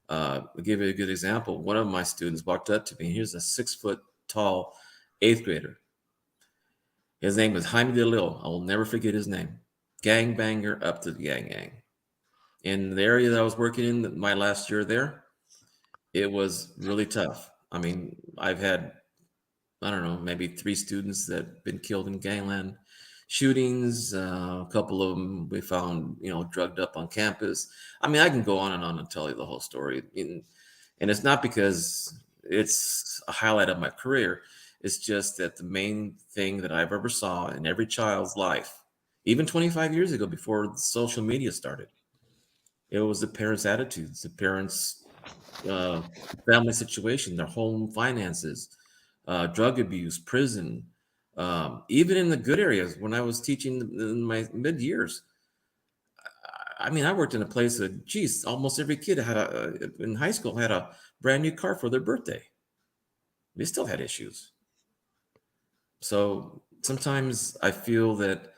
Speaker 4: I'll give you a good example. One of my students walked up to me. Here's a 6 foot tall eighth grader. His name is Jaime de Lille. I will never forget his name. Gang banger up to the gang. In the area that I was working in my last year there, it was really tough. I mean, I've had, I don't know, maybe 3 students that have been killed in gangland shootings. A couple of them we found, drugged up on campus. I mean, I can go on and tell you the whole story. And it's not because it's a highlight of my career. It's just that the main thing that I've ever saw in every child's life, even 25 years ago before social media started, it was the parents' attitudes, the parents' uh, family situation, their home finances, drug abuse, prison, even in the good areas. When I was teaching in my mid years, I mean, I worked in a place that, geez, almost every kid had in high school had a brand new car for their birthday. They still had issues. So sometimes I feel that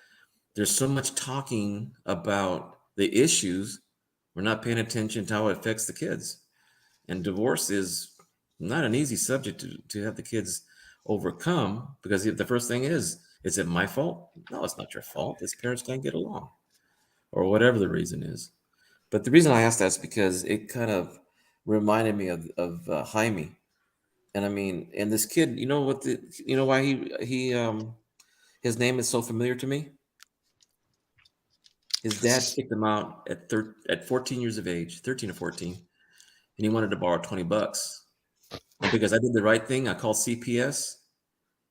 Speaker 4: there's so much talking about the issues, we're not paying attention to how it affects the kids. And divorce is not an easy subject to have the kids overcome, because the first thing is it my fault? No, it's not your fault. It's parents can't get along, or whatever the reason is. But the reason I asked that is because it kind of reminded me of Jaime. And I mean, and this kid, why he his name is so familiar to me? His dad kicked him out at 14 years of age, 13 or 14, and he wanted to borrow 20 bucks. And because I did the right thing, I called CPS,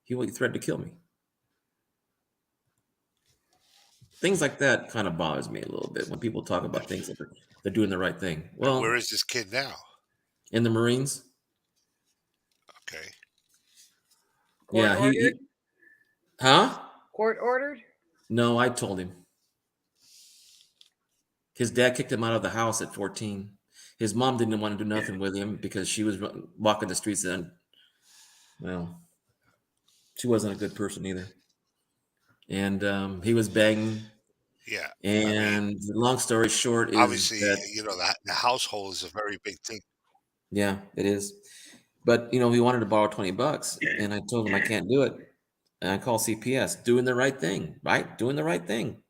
Speaker 4: he threatened to kill me. Things like that kind of bothers me a little bit when people talk about things that they're doing the right thing.
Speaker 6: And where
Speaker 4: Well,
Speaker 6: is this kid now?
Speaker 4: in the Marines,
Speaker 6: Okay.
Speaker 1: Court
Speaker 4: yeah,
Speaker 1: ordered?
Speaker 4: huh?
Speaker 1: Court ordered?
Speaker 4: No, I told him. His dad kicked him out of the house at 14. His mom didn't want to do nothing with him because she was walking the streets, and, well, she wasn't a good person either. And he was begging.
Speaker 6: Yeah. I mean,
Speaker 4: And the long story short is
Speaker 6: obviously,
Speaker 4: that,
Speaker 6: the household is a very big thing.
Speaker 4: yeah, it is. But he wanted to borrow 20 bucks, and I told him I can't do it. And I called CPS, doing the right thing, right? Doing the right thing.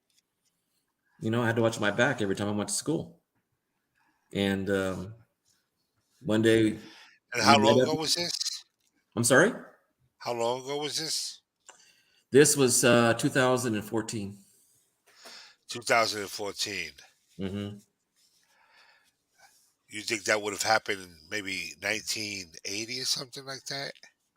Speaker 4: I had to watch my back every time I went to school. And one day
Speaker 6: And
Speaker 4: we
Speaker 6: how
Speaker 4: met
Speaker 6: long
Speaker 4: up.
Speaker 6: ago was this?
Speaker 4: I'm sorry?
Speaker 6: How long ago was this?
Speaker 4: This was 2014.
Speaker 6: 2014.
Speaker 4: Hmm.
Speaker 6: You think that would have happened in maybe 1980 or something like that?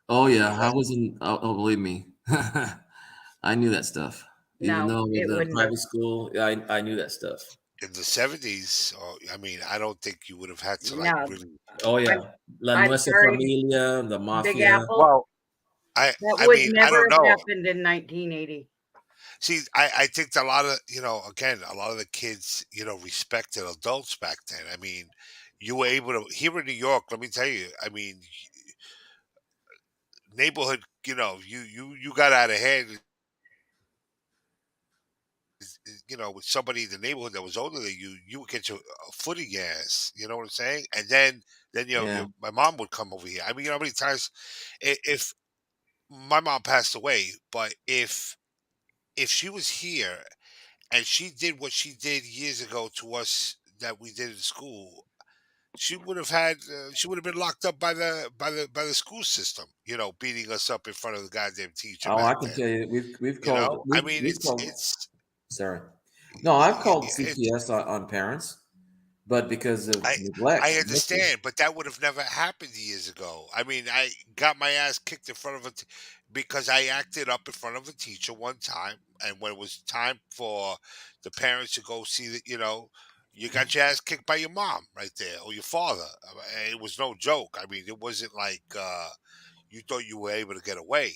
Speaker 4: Oh,
Speaker 6: Maybe
Speaker 4: yeah. I
Speaker 6: less.
Speaker 4: wasn't, oh, believe me. I knew that stuff. Even
Speaker 1: No,
Speaker 4: though it
Speaker 1: it
Speaker 4: was in a
Speaker 1: wouldn't have.
Speaker 4: private school, I knew that stuff.
Speaker 6: In the 70s, I mean, I don't think you would have had to like
Speaker 1: No,
Speaker 6: really.
Speaker 4: Oh,
Speaker 1: I'm
Speaker 4: yeah. La
Speaker 1: I'm
Speaker 4: Nuestra
Speaker 1: sorry,
Speaker 4: Familia, the
Speaker 1: Big
Speaker 4: Mafia.
Speaker 1: Apple.
Speaker 6: Well, I
Speaker 1: That
Speaker 6: I
Speaker 1: would
Speaker 6: mean, I
Speaker 1: never
Speaker 6: don't
Speaker 1: have
Speaker 6: know.
Speaker 1: happened in 1980.
Speaker 6: See, I think a lot of, again, a lot of the kids, respected adults back then. I mean, you were able to, here in New York, let me tell you, I mean, neighborhood, you got out of hand, with somebody in the neighborhood that was older than you, you would get your a foot in your ass. You know what I'm saying? And then
Speaker 4: Yeah.
Speaker 6: my mom would come over here. I mean, how many times, if my mom passed away, but if she was here and she did what she did years ago to us that we did in school, she would have been locked up by the school system, beating us up in front of the goddamn teacher
Speaker 4: Oh, I
Speaker 6: back
Speaker 4: can
Speaker 6: then.
Speaker 4: tell you, we've called
Speaker 6: I
Speaker 4: we've
Speaker 6: mean,
Speaker 4: we've called.
Speaker 6: it's
Speaker 4: Sorry. No, I've called
Speaker 6: it's
Speaker 4: CPS on parents, but because of
Speaker 6: I
Speaker 4: neglect,
Speaker 6: I
Speaker 4: mostly.
Speaker 6: understand, but that would have never happened years ago. I mean, I got my ass kicked in front of because I acted up in front of a teacher one time, and when it was time for the parents to go see that, you got your ass kicked by your mom right there or your father. It was no joke. I mean, it wasn't like you thought you were able to get away.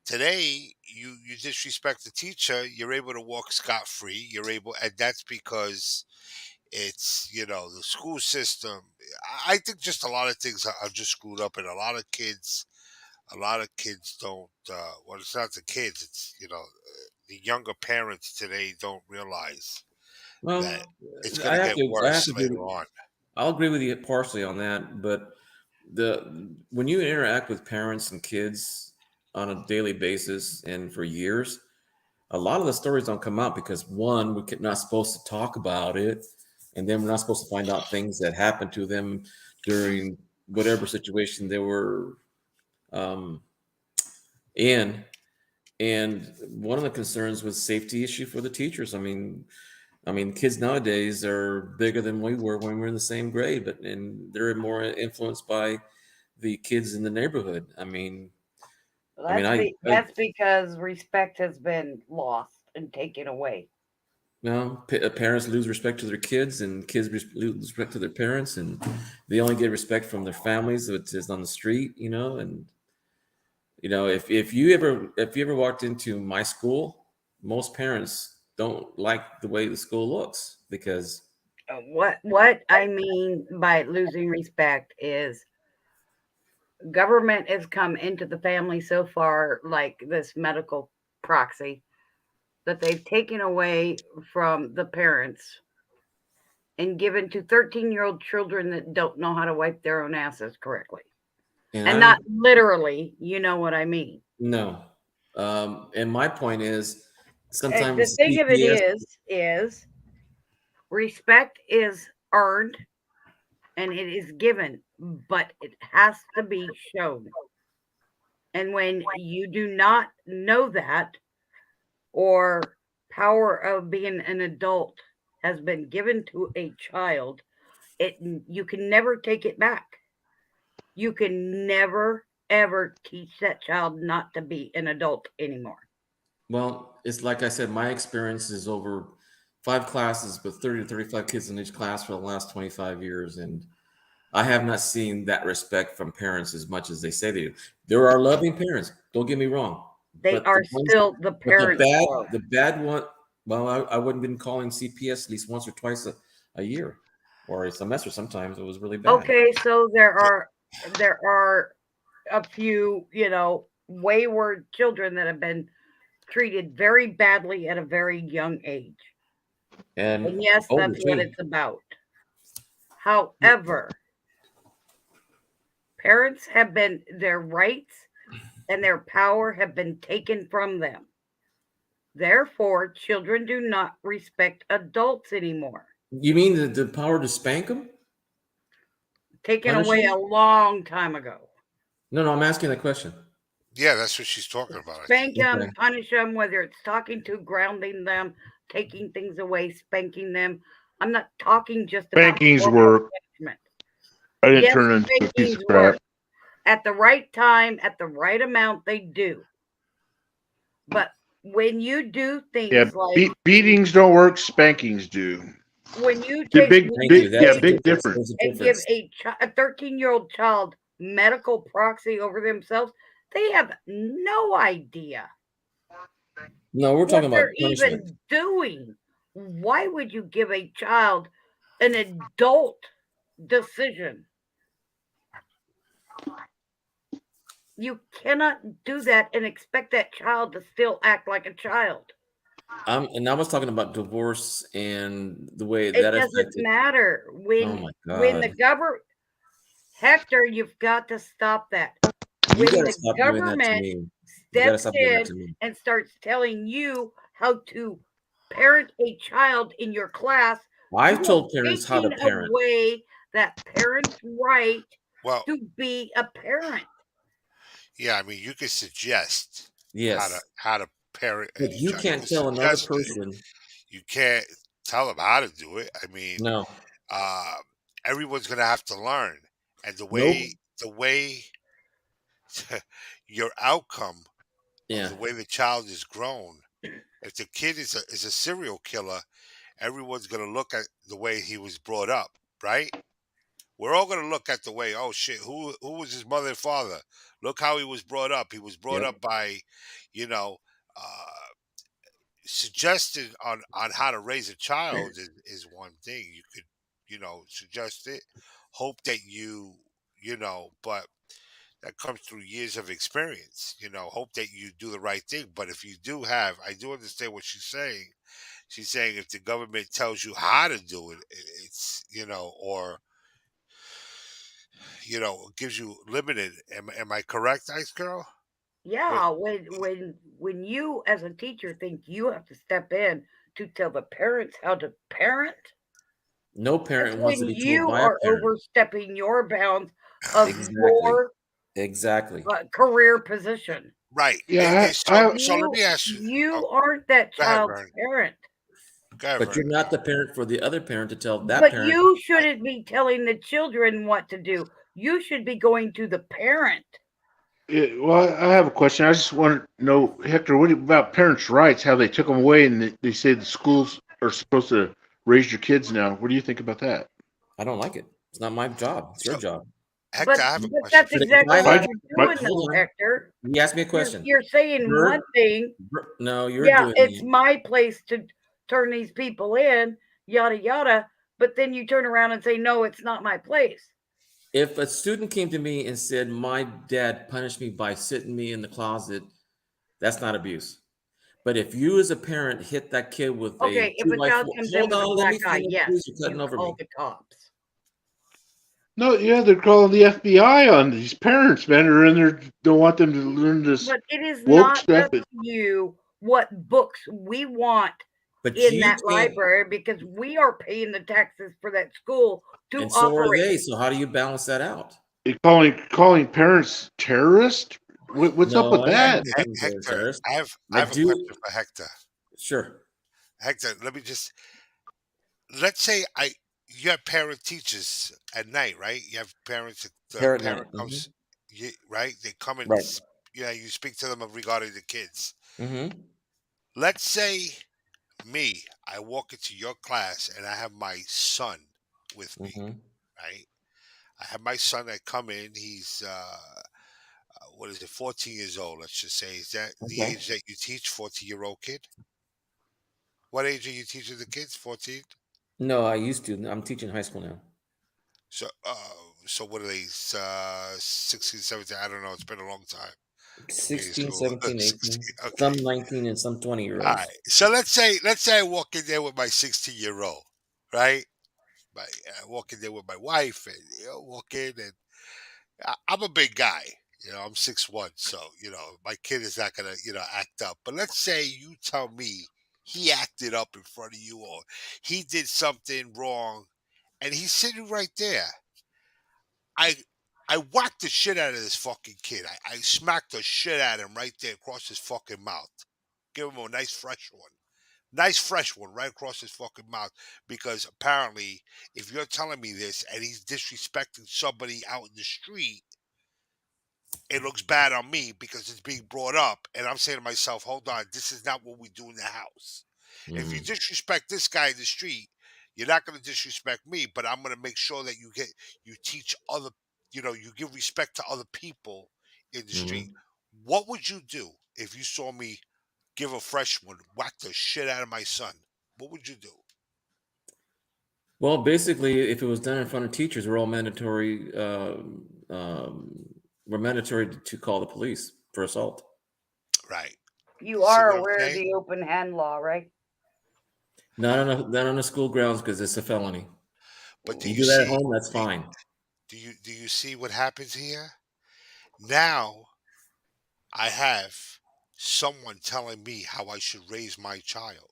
Speaker 6: Today, you disrespect the teacher, you're able to walk scot free. You're able, and that's because it's, the school system. I think just a lot of things are just screwed up, and a lot of kids don't. Well, it's not the kids. It's, the younger parents today don't realize that
Speaker 4: Well,
Speaker 6: it's going
Speaker 4: I
Speaker 6: to
Speaker 4: have
Speaker 6: get
Speaker 4: to I have
Speaker 6: worse
Speaker 4: to
Speaker 6: later
Speaker 4: agree.
Speaker 6: on.
Speaker 4: I'll agree with you partially on that, but when you interact with parents and kids on a daily basis and for years, a lot of the stories don't come out because, one, we're not supposed to talk about it, and then we're not supposed to find out things that happened to them during whatever situation they were um, in. And one of the concerns was safety issue for the teachers. I mean, kids nowadays are bigger than we were when we were in the same grade, and they're more influenced by the kids in the neighborhood. I mean,
Speaker 1: That's because respect has been lost and taken away.
Speaker 4: parents lose respect to their kids, and kids lose respect to their parents, and they only get respect from their families, which is on the street. And if you ever walked into my school, most parents don't like the way the school looks because
Speaker 1: What I mean by losing respect is government has come into the family so far, like this medical proxy, that they've taken away from the parents and given to 13-year-old children that don't know how to wipe their own asses correctly.
Speaker 4: and
Speaker 1: And
Speaker 4: I'm
Speaker 1: not literally, you know what I mean.
Speaker 4: no. And my point is
Speaker 1: The
Speaker 4: sometimes
Speaker 1: thing of it
Speaker 4: CPS.
Speaker 1: is respect is earned and it is given, but it has to be shown. And when you do not know that, or power of being an adult has been given to a child, it you can never take it back. You can never ever teach that child not to be an adult anymore.
Speaker 4: Well, it's like I said, my experience is over 5 classes with 30 to 35 kids in each class for the last 25 years. And I have not seen that respect from parents as much as they say they do. There are loving parents, don't get me wrong.
Speaker 1: They
Speaker 4: But the
Speaker 1: are
Speaker 4: ones,
Speaker 1: still the
Speaker 4: but the
Speaker 1: parents
Speaker 4: bad,
Speaker 1: though.
Speaker 4: the bad one, well, I wouldn't been calling CPS at least once or twice a year or a semester. Sometimes it was really bad.
Speaker 1: Okay, so there are a few, wayward children that have been treated very badly at a very young age.
Speaker 4: And
Speaker 1: And yes,
Speaker 4: older
Speaker 1: that's what
Speaker 4: too.
Speaker 1: it's about. However, parents have been their rights and their power have been taken from them. Therefore, children do not respect adults anymore.
Speaker 4: You mean the power to spank them?
Speaker 1: Taken
Speaker 4: Punish
Speaker 1: away
Speaker 4: them?
Speaker 1: a long time ago.
Speaker 4: No, no, I'm asking that question.
Speaker 6: Yeah, that's what she's talking about, I think.
Speaker 1: Spank them,
Speaker 4: Okay.
Speaker 1: punish them, whether it's talking to, grounding them, taking things away, spanking them. I'm not talking just about
Speaker 5: Spankings
Speaker 1: corporal
Speaker 5: work.
Speaker 1: punishment.
Speaker 5: I didn't
Speaker 1: Yes,
Speaker 5: turn it into a piece
Speaker 1: spankings
Speaker 5: of
Speaker 1: work.
Speaker 5: crap.
Speaker 1: At the right time, at the right amount, they do. But when you do
Speaker 5: Yeah,
Speaker 1: things like
Speaker 5: beatings don't work. Spankings do.
Speaker 1: when you
Speaker 5: The
Speaker 1: take
Speaker 5: big,
Speaker 1: when
Speaker 4: Thank
Speaker 1: you
Speaker 4: you.
Speaker 5: big, yeah,
Speaker 4: That's the
Speaker 1: take
Speaker 5: big
Speaker 4: difference.
Speaker 5: difference.
Speaker 4: There's a
Speaker 1: and give
Speaker 4: difference.
Speaker 1: a 13-year-old child medical proxy over themselves, they have no idea
Speaker 4: No, we're
Speaker 1: what
Speaker 4: talking
Speaker 1: they're
Speaker 4: about punishment.
Speaker 1: even doing. Why would you give a child an adult decision? You cannot do that and expect that child to still act like a child.
Speaker 4: And I was talking about divorce and the way
Speaker 1: It
Speaker 4: that
Speaker 1: doesn't
Speaker 4: affected.
Speaker 1: matter
Speaker 4: Oh
Speaker 1: when
Speaker 4: my
Speaker 1: the
Speaker 4: God.
Speaker 1: government. Hector, you've got to stop that.
Speaker 4: You
Speaker 1: When
Speaker 4: got to
Speaker 1: the
Speaker 4: stop doing that to
Speaker 1: government
Speaker 4: me. You got to
Speaker 1: steps
Speaker 4: stop doing that
Speaker 1: in
Speaker 4: to me.
Speaker 1: and starts telling you how to parent a child in your class,
Speaker 4: I've
Speaker 1: you are
Speaker 4: told parents how to
Speaker 1: taking
Speaker 4: parent.
Speaker 1: away that parent's right
Speaker 6: Well,
Speaker 1: to be a parent.
Speaker 6: yeah, I mean, you could suggest
Speaker 4: Yes.
Speaker 6: how to parent
Speaker 4: But
Speaker 6: a
Speaker 4: you
Speaker 6: child. You
Speaker 4: can't
Speaker 6: could
Speaker 4: tell another
Speaker 6: suggest it.
Speaker 4: person.
Speaker 6: You can't tell them how to do it. I mean,
Speaker 4: No.
Speaker 6: uh, everyone's gonna have to learn, and
Speaker 4: Nope.
Speaker 6: the way your outcome of
Speaker 4: Yeah.
Speaker 6: the way the child is grown. If the kid is a serial killer, everyone's gonna look at the way he was brought up, right? We're all gonna look at the way, oh shit, who was his mother and father? Look how he was brought up. He was brought
Speaker 4: Yep.
Speaker 6: up by, you know, uh, suggested on how to raise a child is one thing. You could, suggest it. Hope that but that comes through years of experience. Hope that you do the right thing. But if you do have, I do understand what she's saying. She's saying if the government tells you how to do it, it's or gives you limited. Am I correct, Ice Girl? What?
Speaker 1: Yeah, when you as a teacher think you have to step in to tell the parents how to parent,
Speaker 4: No
Speaker 1: that's
Speaker 4: parent wants to
Speaker 1: when
Speaker 4: be told
Speaker 1: you
Speaker 4: by a
Speaker 1: are
Speaker 4: parent.
Speaker 1: overstepping your bounds of
Speaker 4: Exactly.
Speaker 1: your
Speaker 4: Exactly.
Speaker 1: career position.
Speaker 6: Right.
Speaker 5: Yeah,
Speaker 6: So let
Speaker 1: You
Speaker 6: me ask you. Oh,
Speaker 1: you aren't that
Speaker 6: go ahead,
Speaker 1: child's
Speaker 6: Vern.
Speaker 1: parent.
Speaker 6: Go ahead,
Speaker 4: But you're
Speaker 6: Vern.
Speaker 4: not the parent for the other parent to tell that
Speaker 1: But
Speaker 4: parent.
Speaker 1: you
Speaker 6: I,
Speaker 1: shouldn't be telling the children what to do. You should be going to the parent.
Speaker 5: well, I have a question. I just want to know, Hector, about parents' rights? How they took them away, and they say the schools are supposed to raise your kids now. What do you think about that?
Speaker 4: I don't like it. It's not my job. It's your
Speaker 6: so,
Speaker 4: job.
Speaker 6: Hector,
Speaker 1: But
Speaker 6: I have a
Speaker 1: but
Speaker 6: question
Speaker 1: that's
Speaker 6: for
Speaker 4: But
Speaker 6: you.
Speaker 4: if I
Speaker 1: exactly what
Speaker 4: had,
Speaker 5: My,
Speaker 1: you're
Speaker 5: my,
Speaker 1: doing
Speaker 4: hold
Speaker 1: though,
Speaker 4: on,
Speaker 1: Hector.
Speaker 4: you asked me a
Speaker 1: You're
Speaker 4: question.
Speaker 1: you're saying one
Speaker 4: Bird,
Speaker 1: thing,
Speaker 4: no, you're
Speaker 1: yeah,
Speaker 4: doing
Speaker 1: it's
Speaker 4: that.
Speaker 1: my place to turn these people in, yada yada, but then you turn around and say, no, it's not my place.
Speaker 4: If a student came to me and said, my dad punished me by sitting me in the closet, that's not abuse. But if you as a parent hit that kid with a
Speaker 1: Okay, if
Speaker 4: two
Speaker 1: a
Speaker 4: by
Speaker 1: child
Speaker 4: four,
Speaker 1: comes in
Speaker 4: hold
Speaker 1: with a
Speaker 4: on, let
Speaker 1: black
Speaker 4: me
Speaker 1: eye,
Speaker 4: finish, please.
Speaker 1: yes,
Speaker 4: You're cutting
Speaker 1: you
Speaker 4: over
Speaker 1: call
Speaker 4: me.
Speaker 1: the cops.
Speaker 5: no, yeah, they're calling the FBI on these parents, man. They're in there, don't want them to learn this
Speaker 1: But it is
Speaker 5: woke
Speaker 1: not
Speaker 5: stuff.
Speaker 1: up to you what books we want
Speaker 4: But
Speaker 1: in
Speaker 4: you
Speaker 1: that
Speaker 4: can't,
Speaker 1: library because we are paying the taxes for that school to
Speaker 4: and so are
Speaker 1: operate.
Speaker 4: they. So how do you balance that out?
Speaker 5: They're calling parents terrorists. What's up with
Speaker 4: No, I'm not
Speaker 5: that?
Speaker 4: going to call them
Speaker 6: Hector,
Speaker 4: terrorists.
Speaker 6: I
Speaker 4: I
Speaker 6: have a
Speaker 4: do,
Speaker 6: question for Hector.
Speaker 4: sure.
Speaker 6: Hector, let's say you have parent teachers at night, right? You have parents. The
Speaker 4: Parrot night.
Speaker 6: parent comes, right? They come and
Speaker 4: Right.
Speaker 6: you speak to them regarding the kids.
Speaker 4: Mm-hmm.
Speaker 6: Let's say I walk into your class and I have my son with me,
Speaker 4: Mm-hmm.
Speaker 6: right? I have my son that come in. He's what is it, 14 years old? Let's just say, is that the
Speaker 4: Okay.
Speaker 6: age that you teach 14-year-old kid? What age are you teaching the kids? 14.
Speaker 4: No, I used to. I'm teaching high school now.
Speaker 6: So, so what are they? 16, 17. I don't know. It's been a long time for being in
Speaker 4: 16,
Speaker 6: school.
Speaker 4: 17, 18.
Speaker 6: 16. Okay.
Speaker 4: Some 19 and some 20 year
Speaker 6: All
Speaker 4: olds.
Speaker 6: right. So let's say I walk in there with my 16-year-old, right? I walk in there with my wife, and walk in, and I'm a big guy. I'm 6'1", so my kid is not gonna act up. But let's say you tell me he acted up in front of you, or he did something wrong, and he's sitting right there. I I whacked the shit out of this fucking kid. I smacked the shit out of him right there across his fucking mouth. Give him a nice fresh one. Nice fresh one right across his fucking mouth. Because apparently, if you're telling me this and he's disrespecting somebody out in the street, it looks bad on me because it's being brought up. And I'm saying to myself, hold on, this is not what we do in the house. If you
Speaker 4: Mm-hmm.
Speaker 6: disrespect this guy in the street, you're not going to disrespect me, but I'm going to make sure that you teach other, you give respect to other people in the street.
Speaker 4: Mm-hmm.
Speaker 6: What would you do if you saw me give a fresh one, whack the shit out of my son? What would you do?
Speaker 4: Well, basically, if it was done in front of teachers, we're mandatory to call the police for assault.
Speaker 6: Right.
Speaker 1: You
Speaker 6: See
Speaker 1: are
Speaker 6: what I'm
Speaker 1: aware of
Speaker 6: saying?
Speaker 1: the open hand law, right?
Speaker 4: Not on the school grounds because it's a felony.
Speaker 6: But do
Speaker 4: You
Speaker 6: you
Speaker 4: do that at
Speaker 6: see?
Speaker 4: home, that's
Speaker 6: Do,
Speaker 4: fine.
Speaker 6: do you see what happens here? Now I have someone telling me how I should raise my child.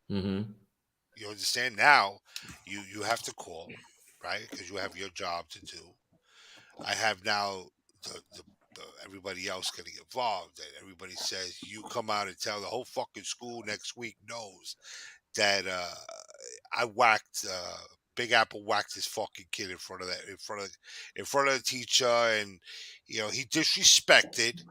Speaker 4: Mm-hmm.
Speaker 6: You understand? Now you have to call, right? Because you have your job to do. I have now the everybody else getting involved, and everybody says you come out and tell the whole fucking school next week knows that I whacked Big Apple whacked his fucking kid in front of the teacher, and he disrespected,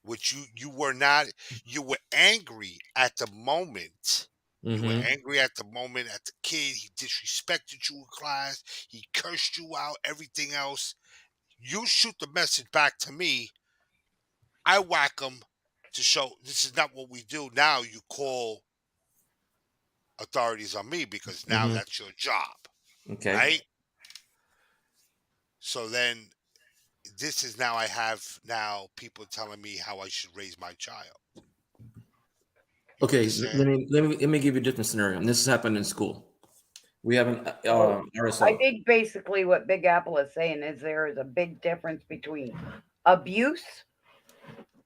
Speaker 6: which you were not. You were angry at the moment. You were
Speaker 4: Mm-hmm.
Speaker 6: angry at the moment at the kid. He disrespected you in class. He cursed you out. Everything else. You shoot the message back to me. I whack him to show this is not what we do. Now you call authorities on me because now
Speaker 4: Mm-hmm.
Speaker 6: that's your job,
Speaker 4: Okay.
Speaker 6: right? So then this is now I have now people telling me how I should raise my child. You
Speaker 4: Okay.
Speaker 6: understand?
Speaker 4: Let me give you a different scenario. And this has happened in school. We have an
Speaker 1: So I
Speaker 4: RSO.
Speaker 1: think basically what Big Apple is saying is there is a big difference between abuse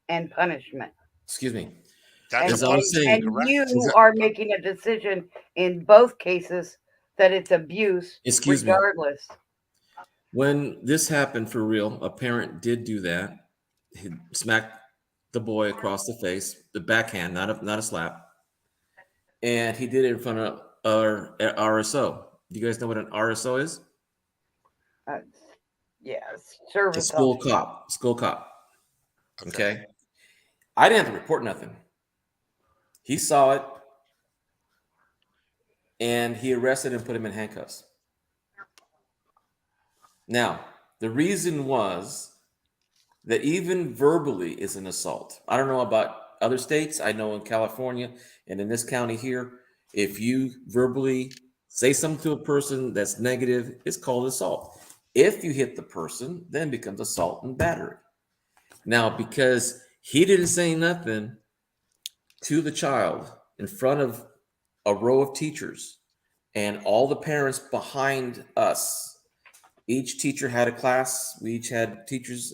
Speaker 1: and punishment.
Speaker 6: That's
Speaker 4: Excuse me.
Speaker 1: And
Speaker 4: As I was
Speaker 1: and
Speaker 4: saying,
Speaker 6: correct.
Speaker 1: you are making a decision in both cases that it's abuse
Speaker 4: excuse me.
Speaker 1: regardless.
Speaker 4: When this happened for real, a parent did do that. He smacked the boy across the face, the backhand, not a slap, and he did it in front of our RSO. Do you guys know what an RSO is?
Speaker 1: Uh, yes,
Speaker 4: A
Speaker 1: service
Speaker 4: school
Speaker 1: officer.
Speaker 4: cop. School cop.
Speaker 6: Okay.
Speaker 4: Okay. I didn't have to report nothing. He saw it, and he arrested and put him in handcuffs. Now, the reason was that even verbally is an assault. I don't know about other states. I know in California and in this county here, if you verbally say something to a person that's negative, it's called assault. If you hit the person, then it becomes assault and battery. Now, because he didn't say nothing to the child in front of a row of teachers and all the parents behind us, each teacher had a class. We each had teachers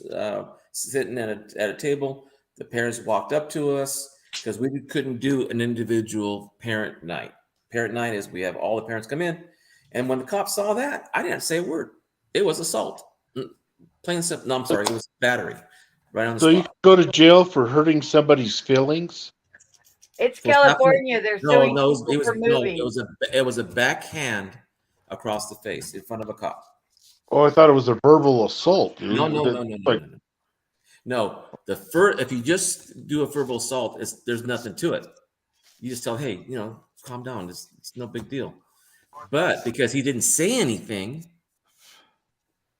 Speaker 4: sitting at a table. The parents walked up to us because we couldn't do an individual parent night. Parent night is we have all the parents come in. And when the cops saw that, I didn't say a word. It was assault. Plain and simple. No, I'm sorry. It was battery right on the
Speaker 5: So you
Speaker 4: spot.
Speaker 5: go to jail for hurting somebody's feelings?
Speaker 1: It's
Speaker 4: For slapping,
Speaker 1: California. They're
Speaker 4: no,
Speaker 1: suing
Speaker 4: no,
Speaker 1: people for moving.
Speaker 4: it was a backhand across the face in front of a cop.
Speaker 5: Oh, I thought it was a verbal assault.
Speaker 4: No, no, no, no, no,
Speaker 5: Like,
Speaker 4: no, no. No, the first, if you just do a verbal assault, there's nothing to it. You just tell, hey, calm down. It's no big deal. But because he didn't say anything,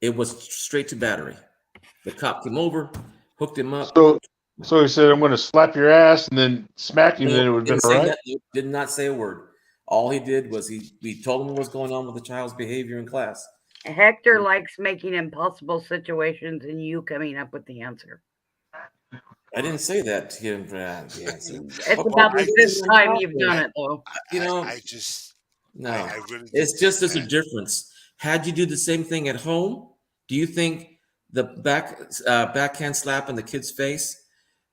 Speaker 4: it was straight to battery. The cop came over, hooked him up.
Speaker 5: so he said, "I'm going to slap your ass," and then smack you, and then it
Speaker 4: No,
Speaker 5: would have been
Speaker 4: didn't
Speaker 5: all
Speaker 4: say
Speaker 5: right.
Speaker 4: nothing, did not say a word. All he did was we told him what was going on with the child's behavior in class.
Speaker 1: Hector likes making impossible situations and you coming up with the answer.
Speaker 4: I didn't say that to him for the answer.
Speaker 1: It's
Speaker 4: Okay,
Speaker 6: Well,
Speaker 1: about the
Speaker 6: I
Speaker 1: fifth
Speaker 6: just,
Speaker 1: time you've done
Speaker 6: I,
Speaker 1: it, though.
Speaker 4: you know,
Speaker 6: I just,
Speaker 4: no,
Speaker 6: I really
Speaker 4: it's
Speaker 6: just think
Speaker 4: just there's a
Speaker 6: that
Speaker 4: difference. Had you do the same thing at home, do you think the backhand slap in the kid's face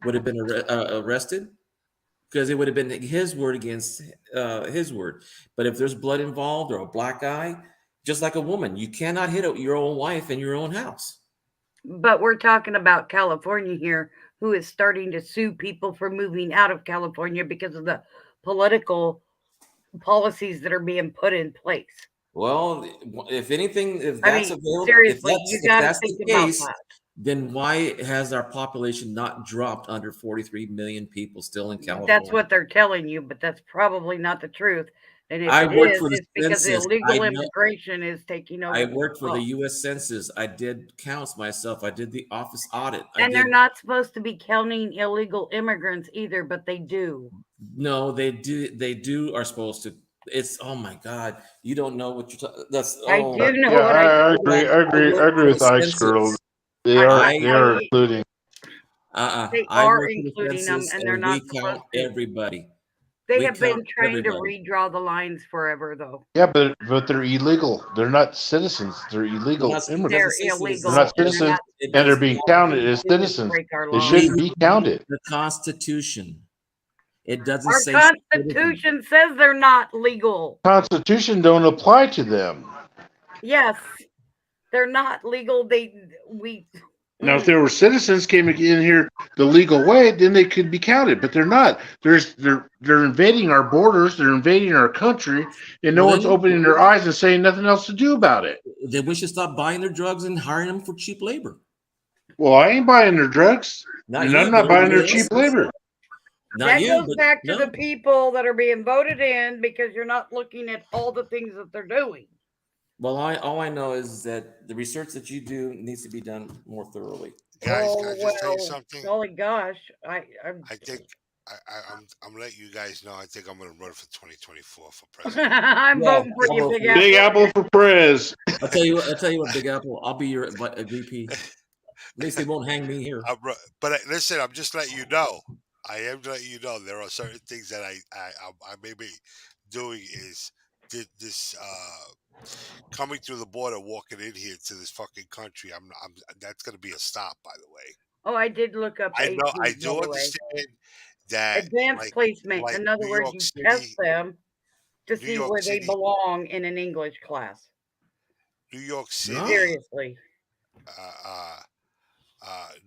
Speaker 4: would have been arrested? Because it would have been his word against his word. But if there's blood involved or a black eye, just like a woman, you cannot hit your own wife in your own house.
Speaker 1: But we're talking about California here, who is starting to sue people for moving out of California because of the political policies that are being put in place.
Speaker 4: Well, if anything, if
Speaker 1: I
Speaker 4: that's
Speaker 1: mean,
Speaker 4: available,
Speaker 1: seriously, you
Speaker 4: if
Speaker 1: got to
Speaker 4: that's
Speaker 1: think
Speaker 4: the
Speaker 1: about
Speaker 4: case,
Speaker 1: that.
Speaker 4: then why has our population not dropped under 43 million people still in
Speaker 1: That's
Speaker 4: California?
Speaker 1: what they're telling you, but that's probably not the truth. And if
Speaker 4: I
Speaker 1: it
Speaker 4: worked
Speaker 1: is,
Speaker 4: for the
Speaker 1: it's because
Speaker 4: census.
Speaker 1: illegal immigration is taking
Speaker 4: I
Speaker 1: over.
Speaker 4: worked for the
Speaker 1: Oh.
Speaker 4: U.S. Census. I did counts myself. I did the office audit.
Speaker 1: And they're not supposed to be counting illegal immigrants either, but they do.
Speaker 4: No, they do. They do are supposed to. It's oh my God, you don't know what you're talking. That's
Speaker 1: I
Speaker 4: oh.
Speaker 1: do know
Speaker 5: Yeah,
Speaker 1: what I'm
Speaker 5: I
Speaker 1: talking
Speaker 5: agree.
Speaker 1: about.
Speaker 5: I agree with Ice Girl. They
Speaker 1: I,
Speaker 5: are including.
Speaker 1: they
Speaker 4: I
Speaker 1: are
Speaker 4: work for the
Speaker 1: including them,
Speaker 4: census,
Speaker 1: and they're
Speaker 4: and we
Speaker 1: not
Speaker 4: count
Speaker 1: supposed to.
Speaker 4: everybody.
Speaker 1: They
Speaker 4: We
Speaker 1: have been
Speaker 4: count
Speaker 1: trying to
Speaker 4: everybody.
Speaker 1: redraw the lines forever, though.
Speaker 5: Yeah, but they're illegal. They're not citizens. They're
Speaker 4: It
Speaker 5: illegal
Speaker 4: doesn't
Speaker 1: They're
Speaker 5: immigrants.
Speaker 4: say
Speaker 5: They're
Speaker 1: illegal,
Speaker 5: not
Speaker 4: citizens.
Speaker 1: and they're
Speaker 5: citizens,
Speaker 1: not
Speaker 4: It
Speaker 5: and they're
Speaker 4: does
Speaker 1: supposed
Speaker 5: being
Speaker 1: to.
Speaker 4: not.
Speaker 1: All
Speaker 5: counted
Speaker 1: they
Speaker 5: as
Speaker 1: do is
Speaker 5: citizens.
Speaker 1: break our
Speaker 5: They
Speaker 1: laws.
Speaker 5: shouldn't be counted.
Speaker 4: The Constitution. It doesn't
Speaker 1: Our
Speaker 4: say citizen.
Speaker 1: Constitution says they're not legal.
Speaker 5: Constitution don't apply to them.
Speaker 1: Yes, they're not legal.
Speaker 5: Now, if there were citizens came in here the legal way, then they could be counted. But they're not. They're invading our borders. They're invading our country, and no
Speaker 4: Well,
Speaker 5: one's opening their eyes and saying nothing else to do about it.
Speaker 4: then we should stop buying their drugs and hiring them for cheap labor.
Speaker 5: Well, I ain't buying their drugs,
Speaker 4: Not
Speaker 5: and
Speaker 4: you,
Speaker 5: I'm
Speaker 4: but
Speaker 5: not buying their
Speaker 4: everybody else
Speaker 5: cheap
Speaker 4: is.
Speaker 5: labor.
Speaker 4: Not
Speaker 1: That
Speaker 4: you,
Speaker 1: goes
Speaker 4: but
Speaker 1: back to
Speaker 4: no.
Speaker 1: the people that are being voted in because you're not looking at all the things that they're doing.
Speaker 4: Well, all I know is that the research that you do needs to be done more thoroughly.
Speaker 6: guys, can I
Speaker 1: Oh
Speaker 6: just tell you
Speaker 1: well,
Speaker 6: something?
Speaker 1: golly gosh,
Speaker 6: I think I'm letting you guys know. I think I'm going to run for 2024 for president.
Speaker 1: I'm
Speaker 4: Yeah,
Speaker 1: voting for
Speaker 4: I'll
Speaker 1: you,
Speaker 4: vote
Speaker 1: Big
Speaker 4: for you.
Speaker 5: Big
Speaker 1: Apple.
Speaker 5: Apple for Prez.
Speaker 4: I'll tell you what, Big Apple. I'll be your VP. At least they won't hang me here.
Speaker 6: But listen, I'm just letting you know. I am letting you know there are certain things that I may be doing is this coming through the border, walking in here to this fucking country. I'm that's going to be a stop, by the way.
Speaker 1: Oh, I did look up
Speaker 6: I know, I
Speaker 1: APs, by
Speaker 6: do
Speaker 1: the way.
Speaker 6: understand that,
Speaker 1: Advanced placement.
Speaker 6: like
Speaker 1: In other
Speaker 6: New
Speaker 1: words,
Speaker 6: York
Speaker 1: you test
Speaker 6: City,
Speaker 1: them to
Speaker 6: New
Speaker 1: see
Speaker 6: York
Speaker 1: where they
Speaker 6: City,
Speaker 1: belong in an English class.
Speaker 6: New York
Speaker 4: No.
Speaker 6: City.
Speaker 1: Seriously.
Speaker 6: Uh, uh,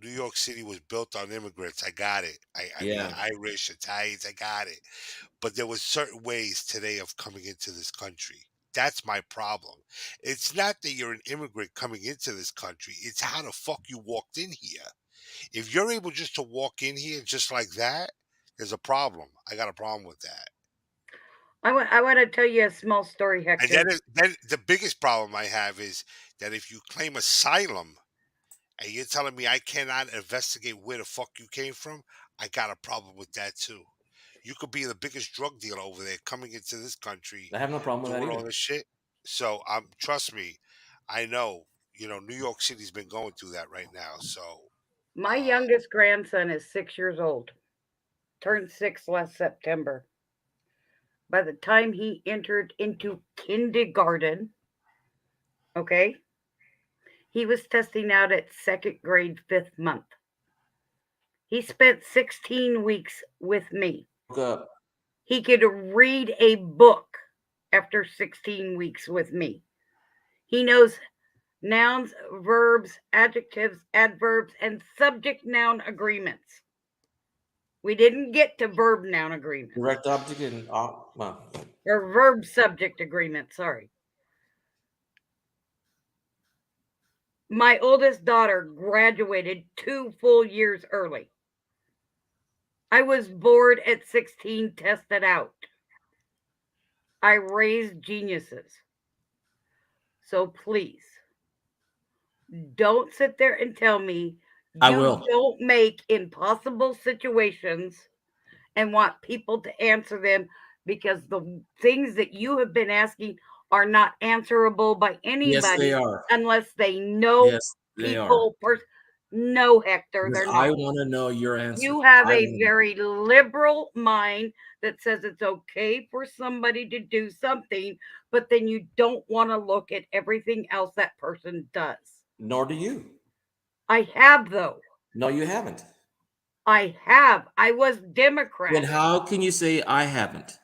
Speaker 6: New York City was built on immigrants. I got it. I mean,
Speaker 4: Yeah.
Speaker 6: Irish, Italians. I got it. But there was certain ways today of coming into this country. That's my problem. It's not that you're an immigrant coming into this country. It's how the fuck you walked in here. If you're able just to walk in here just like that, there's a problem. I got a problem with that.
Speaker 1: I want to tell you a small story,
Speaker 6: And
Speaker 1: Hector.
Speaker 6: then the biggest problem I have is that if you claim asylum and you're telling me I cannot investigate where the fuck you came from, I got a problem with that too. You could be the biggest drug dealer over there coming into this country
Speaker 4: I have no problem with that
Speaker 6: doing all
Speaker 4: either.
Speaker 6: this shit. So trust me, I know, New York City's been going through that right now. So
Speaker 1: My
Speaker 6: uh
Speaker 1: youngest grandson is 6 years old, turned 6 last September. By the time he entered into kindergarten, okay, he was testing out at second grade, 5th month. He spent 16 weeks with me.
Speaker 4: Look up.
Speaker 1: He could read a book after 16 weeks with me. He knows nouns, verbs, adjectives, adverbs, and subject noun agreements. We didn't get to verb noun agreements
Speaker 4: Direct object and well,
Speaker 1: or verb subject agreements. Sorry. My oldest daughter graduated 2 full years early. I was bored at 16, tested out. I raised geniuses. So please, don't sit there and tell me
Speaker 4: I
Speaker 1: you
Speaker 4: will.
Speaker 1: don't make impossible situations and want people to answer them, because the things that you have been asking are not answerable by
Speaker 4: Yes, they
Speaker 1: anybody
Speaker 4: are.
Speaker 1: unless they know
Speaker 4: Yes, they are.
Speaker 1: people. No, Hector,
Speaker 4: Because
Speaker 1: they're
Speaker 4: I
Speaker 1: not.
Speaker 4: want to know your answer.
Speaker 1: You have
Speaker 4: I
Speaker 1: a
Speaker 4: want
Speaker 1: very liberal mind that says it's okay for somebody to do something, but then you don't want to look at everything else that person does.
Speaker 4: nor do you.
Speaker 1: I have, though.
Speaker 4: No, you haven't.
Speaker 1: I have. I was
Speaker 4: Then
Speaker 1: Democrat
Speaker 4: how can you say I haven't?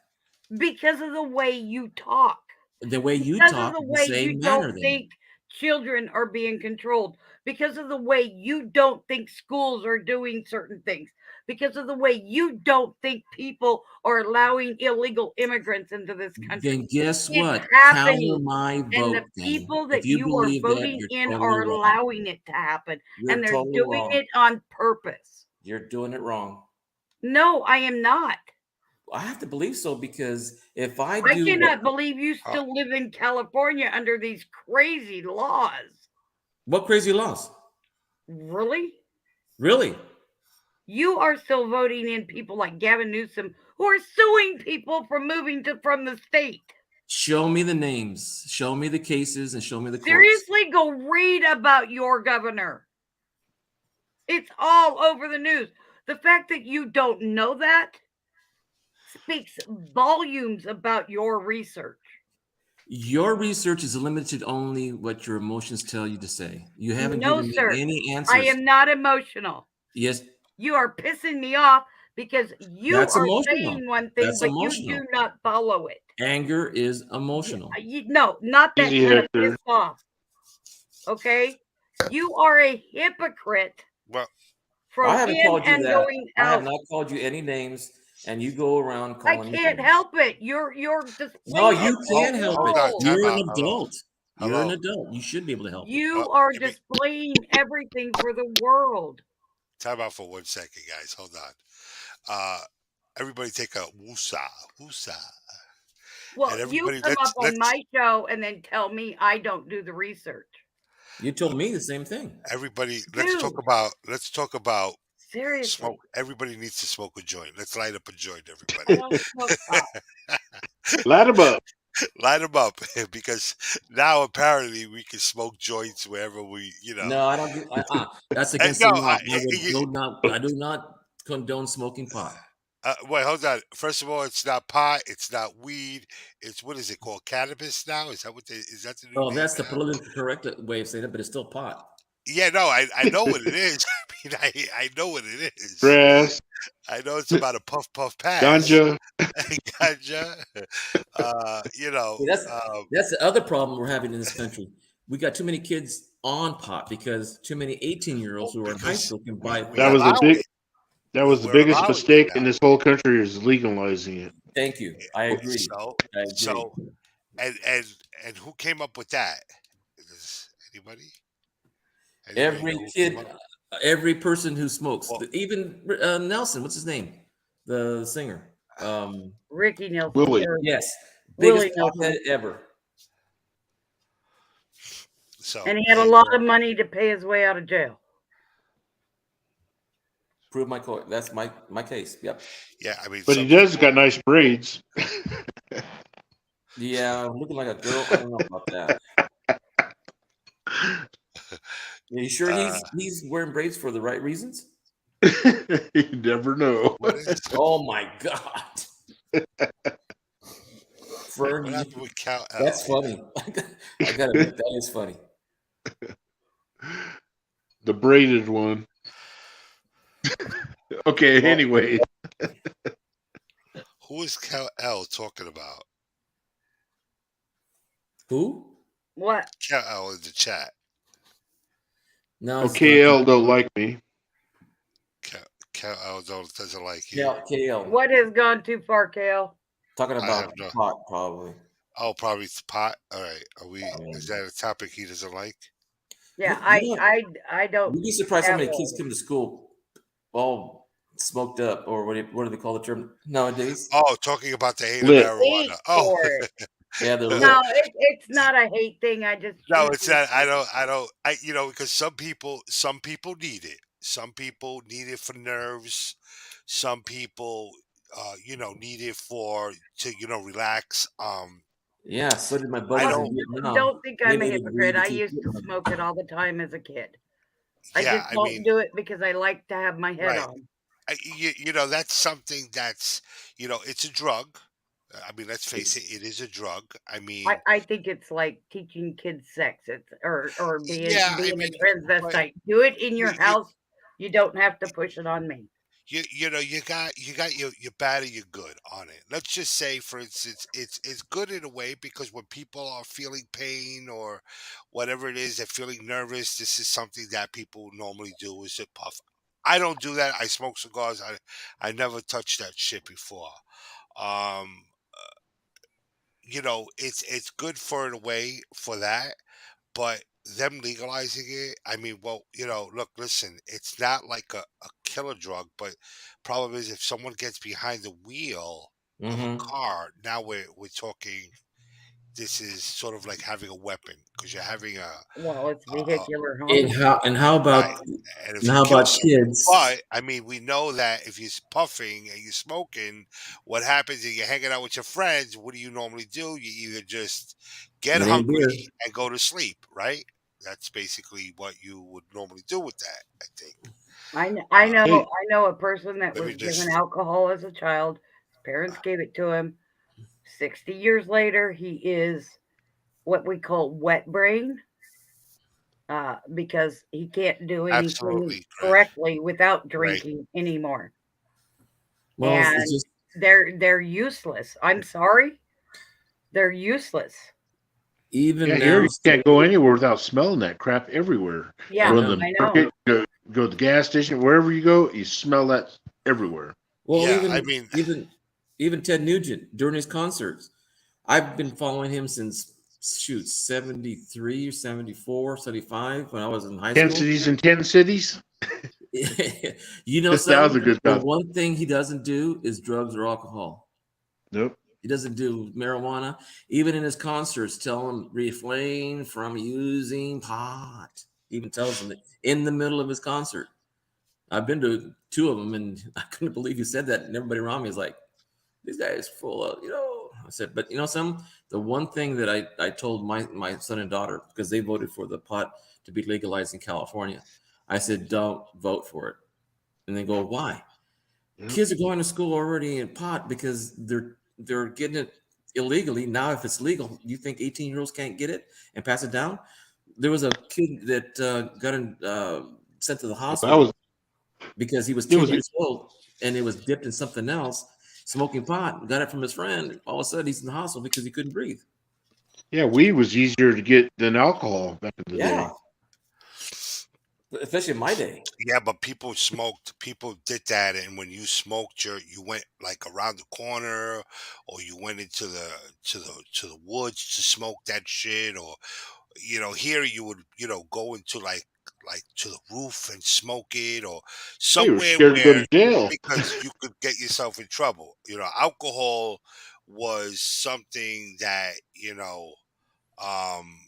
Speaker 1: because of the way you talk.
Speaker 4: The way you
Speaker 1: Because of
Speaker 4: talk
Speaker 1: the
Speaker 4: is the
Speaker 1: way you
Speaker 4: same
Speaker 1: don't
Speaker 4: manner then.
Speaker 1: think children are being controlled, because of the way you don't think schools are doing certain things, because of the way you don't think people are allowing illegal immigrants into this country.
Speaker 4: Then guess
Speaker 1: It's
Speaker 4: what? Counter
Speaker 1: happening.
Speaker 4: my
Speaker 1: And the
Speaker 4: vote then.
Speaker 1: people
Speaker 4: If
Speaker 1: that
Speaker 4: you
Speaker 1: you are
Speaker 4: believe that,
Speaker 1: voting
Speaker 4: you're
Speaker 1: in
Speaker 4: totally
Speaker 1: are
Speaker 4: wrong.
Speaker 1: allowing it to happen.
Speaker 4: You're
Speaker 1: And they're
Speaker 4: totally
Speaker 1: doing
Speaker 4: wrong.
Speaker 1: it on purpose.
Speaker 4: You're doing it wrong.
Speaker 1: No, I am not.
Speaker 4: I have to believe so because if I
Speaker 1: I
Speaker 4: do
Speaker 1: cannot believe you
Speaker 6: uh,
Speaker 1: still live in California under these crazy laws.
Speaker 4: what crazy laws?
Speaker 1: Really?
Speaker 4: Really?
Speaker 1: You are still voting in people like Gavin Newsom who are suing people for moving from the state.
Speaker 4: Show me the names, show me the cases, and show me the courts.
Speaker 1: Seriously, go read about your governor. It's all over the news. The fact that you don't know that speaks volumes about your research.
Speaker 4: Your research is limited only what your emotions tell you to say. You haven't
Speaker 1: No,
Speaker 4: given me
Speaker 1: sir.
Speaker 4: any
Speaker 1: I
Speaker 4: answers.
Speaker 1: am not emotional.
Speaker 4: Yes,
Speaker 1: You are pissing me off because you
Speaker 4: that's
Speaker 1: are
Speaker 4: emotional.
Speaker 1: saying one thing,
Speaker 4: That's
Speaker 1: but you do
Speaker 4: emotional.
Speaker 1: not follow it.
Speaker 4: Anger is
Speaker 1: Yeah,
Speaker 4: emotional.
Speaker 1: no, not that
Speaker 5: Easy,
Speaker 1: kind of
Speaker 5: Hector.
Speaker 1: pissed off. Okay? You are a hypocrite
Speaker 6: well,
Speaker 4: I
Speaker 1: from
Speaker 4: haven't
Speaker 1: in
Speaker 4: called you
Speaker 1: and
Speaker 4: that.
Speaker 1: going
Speaker 4: I have
Speaker 1: out.
Speaker 4: not called you any names, and you go around
Speaker 1: I
Speaker 4: calling me
Speaker 1: can't
Speaker 4: names.
Speaker 1: help it. You're
Speaker 4: No,
Speaker 1: displaying it
Speaker 4: you
Speaker 1: to
Speaker 6: hold,
Speaker 4: can
Speaker 1: the
Speaker 4: help
Speaker 6: hold
Speaker 4: it.
Speaker 6: on,
Speaker 1: world.
Speaker 6: time
Speaker 4: You're an
Speaker 6: out. Hello,
Speaker 4: adult. You're an
Speaker 6: hello.
Speaker 4: adult. You should be able to help it.
Speaker 1: You are
Speaker 6: Give me
Speaker 1: displaying everything for the world.
Speaker 6: time out for 1 second, guys. Hold on. Uh, everybody take a woosah, woosah,
Speaker 1: Well,
Speaker 6: and
Speaker 1: you
Speaker 6: everybody
Speaker 1: come up on
Speaker 6: let's
Speaker 1: my show and then tell me I don't do the research.
Speaker 4: You told me the same thing.
Speaker 6: everybody
Speaker 1: Dude,
Speaker 6: let's talk about smoke.
Speaker 1: seriously.
Speaker 6: Everybody needs to smoke a joint. Let's light up a joint,
Speaker 1: I
Speaker 6: everybody.
Speaker 1: don't smoke pot.
Speaker 5: Light him up.
Speaker 6: Light them up because now apparently we can smoke joints wherever
Speaker 4: No, I don't do. That's
Speaker 6: And
Speaker 4: against
Speaker 6: no,
Speaker 4: the law. I do not condone smoking pot.
Speaker 6: wait, hold on. First of all, it's not pot. It's not weed. It's what is it called? Cannabis now? Is that is that the new
Speaker 4: Oh,
Speaker 6: name
Speaker 4: that's the
Speaker 6: now?
Speaker 4: politically correct way of saying it, but it's still pot.
Speaker 6: Yeah, no, I know what it is. I mean, I know what it is.
Speaker 5: Grass,
Speaker 6: I know it's about a puff puff pass.
Speaker 5: ganja.
Speaker 6: Gotcha.
Speaker 4: See, that's the other problem we're having in this country. We got too many kids on pot because too many 18-year-olds who are in high
Speaker 6: Because
Speaker 4: school can buy
Speaker 6: we
Speaker 5: That was
Speaker 4: pot.
Speaker 5: the
Speaker 6: allow
Speaker 5: big.
Speaker 6: it.
Speaker 5: That was the
Speaker 6: We're
Speaker 5: biggest
Speaker 6: allowing it
Speaker 5: mistake in
Speaker 6: now.
Speaker 5: this whole country is legalizing it.
Speaker 4: Thank you. I agree.
Speaker 6: So
Speaker 4: I agree.
Speaker 6: so and and and who came up with that? Does anybody? Anybody know
Speaker 4: Every
Speaker 6: who came
Speaker 4: kid,
Speaker 6: up?
Speaker 4: every person who smokes,
Speaker 6: Well,
Speaker 4: even Nelson, what's his name? The singer.
Speaker 1: Ricky Nelson
Speaker 5: Willie.
Speaker 1: or
Speaker 4: Yes,
Speaker 1: Willie
Speaker 4: biggest
Speaker 1: Nelson.
Speaker 4: pothead ever.
Speaker 6: so
Speaker 1: And he had a
Speaker 6: there you
Speaker 1: lot
Speaker 6: go.
Speaker 1: of money to pay his way out of jail.
Speaker 4: Prove my court. That's my case. Yep.
Speaker 6: Yeah, I mean,
Speaker 5: But
Speaker 6: some
Speaker 5: he does got
Speaker 6: people.
Speaker 5: nice braids.
Speaker 4: Yeah, looking like a girl. I don't know about that. Are you sure
Speaker 6: Uh,
Speaker 4: he's wearing braids for the right reasons?
Speaker 5: You never know.
Speaker 6: what is
Speaker 4: Oh my God,
Speaker 6: what
Speaker 4: Fergie,
Speaker 6: happened with Cal L?
Speaker 4: that's funny. I gotta admit that is funny.
Speaker 5: The braided one. Okay,
Speaker 4: Well,
Speaker 5: anyway.
Speaker 6: Who is Cal L talking about?
Speaker 4: who?
Speaker 1: What?
Speaker 6: Cal L in the chat.
Speaker 4: No, it's gone
Speaker 5: OKL
Speaker 4: to
Speaker 5: don't like me.
Speaker 6: Cal, Cal L doesn't like you.
Speaker 4: KL.
Speaker 1: What has gone too far, Kale?
Speaker 4: Talking
Speaker 6: I have
Speaker 4: about
Speaker 6: no.
Speaker 4: pot, probably.
Speaker 6: Oh, probably it's pot. All right. Are we?
Speaker 4: I
Speaker 6: Is
Speaker 4: mean,
Speaker 6: that a topic he doesn't like?
Speaker 1: Yeah,
Speaker 4: you know,
Speaker 1: I don't
Speaker 4: you'd be surprised how
Speaker 1: have
Speaker 4: many
Speaker 1: a
Speaker 4: kids come to school all smoked up, or what do they call the term nowadays?
Speaker 6: Oh, talking about the hate of
Speaker 5: Lit.
Speaker 1: hate
Speaker 6: marijuana. Oh,
Speaker 1: for it.
Speaker 4: Yeah, they're
Speaker 1: No,
Speaker 4: lit.
Speaker 1: it's not a hate thing. I just
Speaker 6: no,
Speaker 1: choose
Speaker 6: it's
Speaker 1: to.
Speaker 6: that I don't. I don't. I because some people need it. Some people need it for nerves. Some people, need it for to relax.
Speaker 4: Yeah, so did my
Speaker 6: I
Speaker 4: buddies
Speaker 1: Well,
Speaker 4: in
Speaker 6: don't.
Speaker 4: Vietnam.
Speaker 1: don't think
Speaker 4: They
Speaker 1: I'm a
Speaker 4: needed weed
Speaker 1: hypocrite.
Speaker 4: to
Speaker 1: I
Speaker 4: keep
Speaker 1: used to
Speaker 4: getting them.
Speaker 1: smoke it all the time as a kid. I
Speaker 6: Yeah,
Speaker 1: just
Speaker 6: I
Speaker 1: don't
Speaker 6: mean,
Speaker 1: do it because I like to have my head
Speaker 6: right.
Speaker 1: on.
Speaker 6: That's something that's it's a drug. I mean, let's face it,
Speaker 4: It's
Speaker 6: it is a drug. I
Speaker 1: I,
Speaker 6: mean,
Speaker 1: I think it's like teaching kids sex. It's or being
Speaker 6: yeah, I
Speaker 1: being
Speaker 6: mean,
Speaker 1: a
Speaker 6: but
Speaker 1: transvestite. Do it in
Speaker 6: you
Speaker 1: your
Speaker 6: you
Speaker 1: house. You don't have to push it on me.
Speaker 6: you got your bad and your good on it. Let's just say, for instance, it's good in a way because when people are feeling pain or whatever it is, they're feeling nervous. This is something that people normally do is a puff. I don't do that. I smoke cigars. I never touched that shit before. Um, it's good for in a way for that, but them legalizing it, I mean, well, look, listen, it's not like a killer drug, but problem is if someone gets behind the wheel of a
Speaker 4: mm-hmm.
Speaker 6: car, now we're talking. This is sort of like having a weapon because you're having
Speaker 1: Well, it's
Speaker 6: a
Speaker 1: vehicular
Speaker 4: And
Speaker 1: homicide.
Speaker 4: how
Speaker 6: right,
Speaker 4: about
Speaker 6: and if
Speaker 4: and
Speaker 6: you
Speaker 4: how
Speaker 6: kill
Speaker 4: about
Speaker 6: someone.
Speaker 4: kids?
Speaker 6: But I mean, we know that if you're puffing and you're smoking, what happens is you're hanging out with your friends. What do you normally do? You either just get
Speaker 4: It ain't beer.
Speaker 6: hungry and go to sleep, right? That's basically what you would normally do with that, I think.
Speaker 1: I
Speaker 6: Uh,
Speaker 1: know
Speaker 5: Hey,
Speaker 1: I know a person that
Speaker 6: let
Speaker 1: was
Speaker 6: me
Speaker 1: given
Speaker 6: just.
Speaker 1: alcohol as a child. His parents gave it to him. 60 years later, he is what we call wet brain because he can't do anything
Speaker 6: Absolutely, Greg.
Speaker 1: correctly without
Speaker 6: Greg.
Speaker 1: drinking anymore.
Speaker 4: Well, it's
Speaker 1: And
Speaker 4: just
Speaker 1: they're useless. I'm sorry, they're useless.
Speaker 4: even
Speaker 5: yeah, here
Speaker 4: now.
Speaker 5: you can't go anywhere without smelling that crap everywhere.
Speaker 4: I
Speaker 1: Yeah,
Speaker 5: Go to
Speaker 4: know.
Speaker 5: the
Speaker 1: I know.
Speaker 5: market, go to the gas station, wherever you go, you smell that everywhere.
Speaker 4: Well,
Speaker 6: Yeah, I mean,
Speaker 4: even Ted Nugent during his concerts. I've been following him since shoot 73, 74, 75 when I was in high
Speaker 5: 10
Speaker 4: school.
Speaker 5: cities and 10 cities.
Speaker 4: You know
Speaker 5: That was a
Speaker 4: something?
Speaker 5: good
Speaker 4: The
Speaker 5: time.
Speaker 4: one thing he doesn't do is drugs or alcohol.
Speaker 5: Nope.
Speaker 4: He doesn't do marijuana. Even in his concerts, tell him refrain from using pot. Even tells him that in the middle of his concert. I've been to two of them, and I couldn't believe he said that. And everybody around me is like, "This guy is full of." I said, "But the one thing that I told my son and daughter because they voted for the pot to be legalized in California, I said, don't vote for it." And they go, "Why?"
Speaker 5: Yep.
Speaker 4: Kids are going to school already in pot because they're getting it illegally. Now, if it's legal, you think 18-year-olds can't get it and pass it down? There was a kid that sent to the
Speaker 5: That was
Speaker 4: hospital because he was
Speaker 5: it
Speaker 4: 10
Speaker 5: was
Speaker 4: years old and it was dipped in something else, smoking pot, got it from his friend. All of a sudden, he's in the hospital because he couldn't breathe.
Speaker 5: yeah, weed was easier to get than alcohol back in the
Speaker 4: Yeah.
Speaker 5: day.
Speaker 4: especially in my day.
Speaker 6: Yeah, but people smoked. People did that, and when you smoked, you went like around the corner, or you went into the woods to smoke that shit, or here you would go into like to the roof and smoke it, or
Speaker 5: They were
Speaker 6: somewhere
Speaker 5: scared to go
Speaker 6: where
Speaker 5: to jail.
Speaker 6: because you could get yourself in trouble. Alcohol was something that um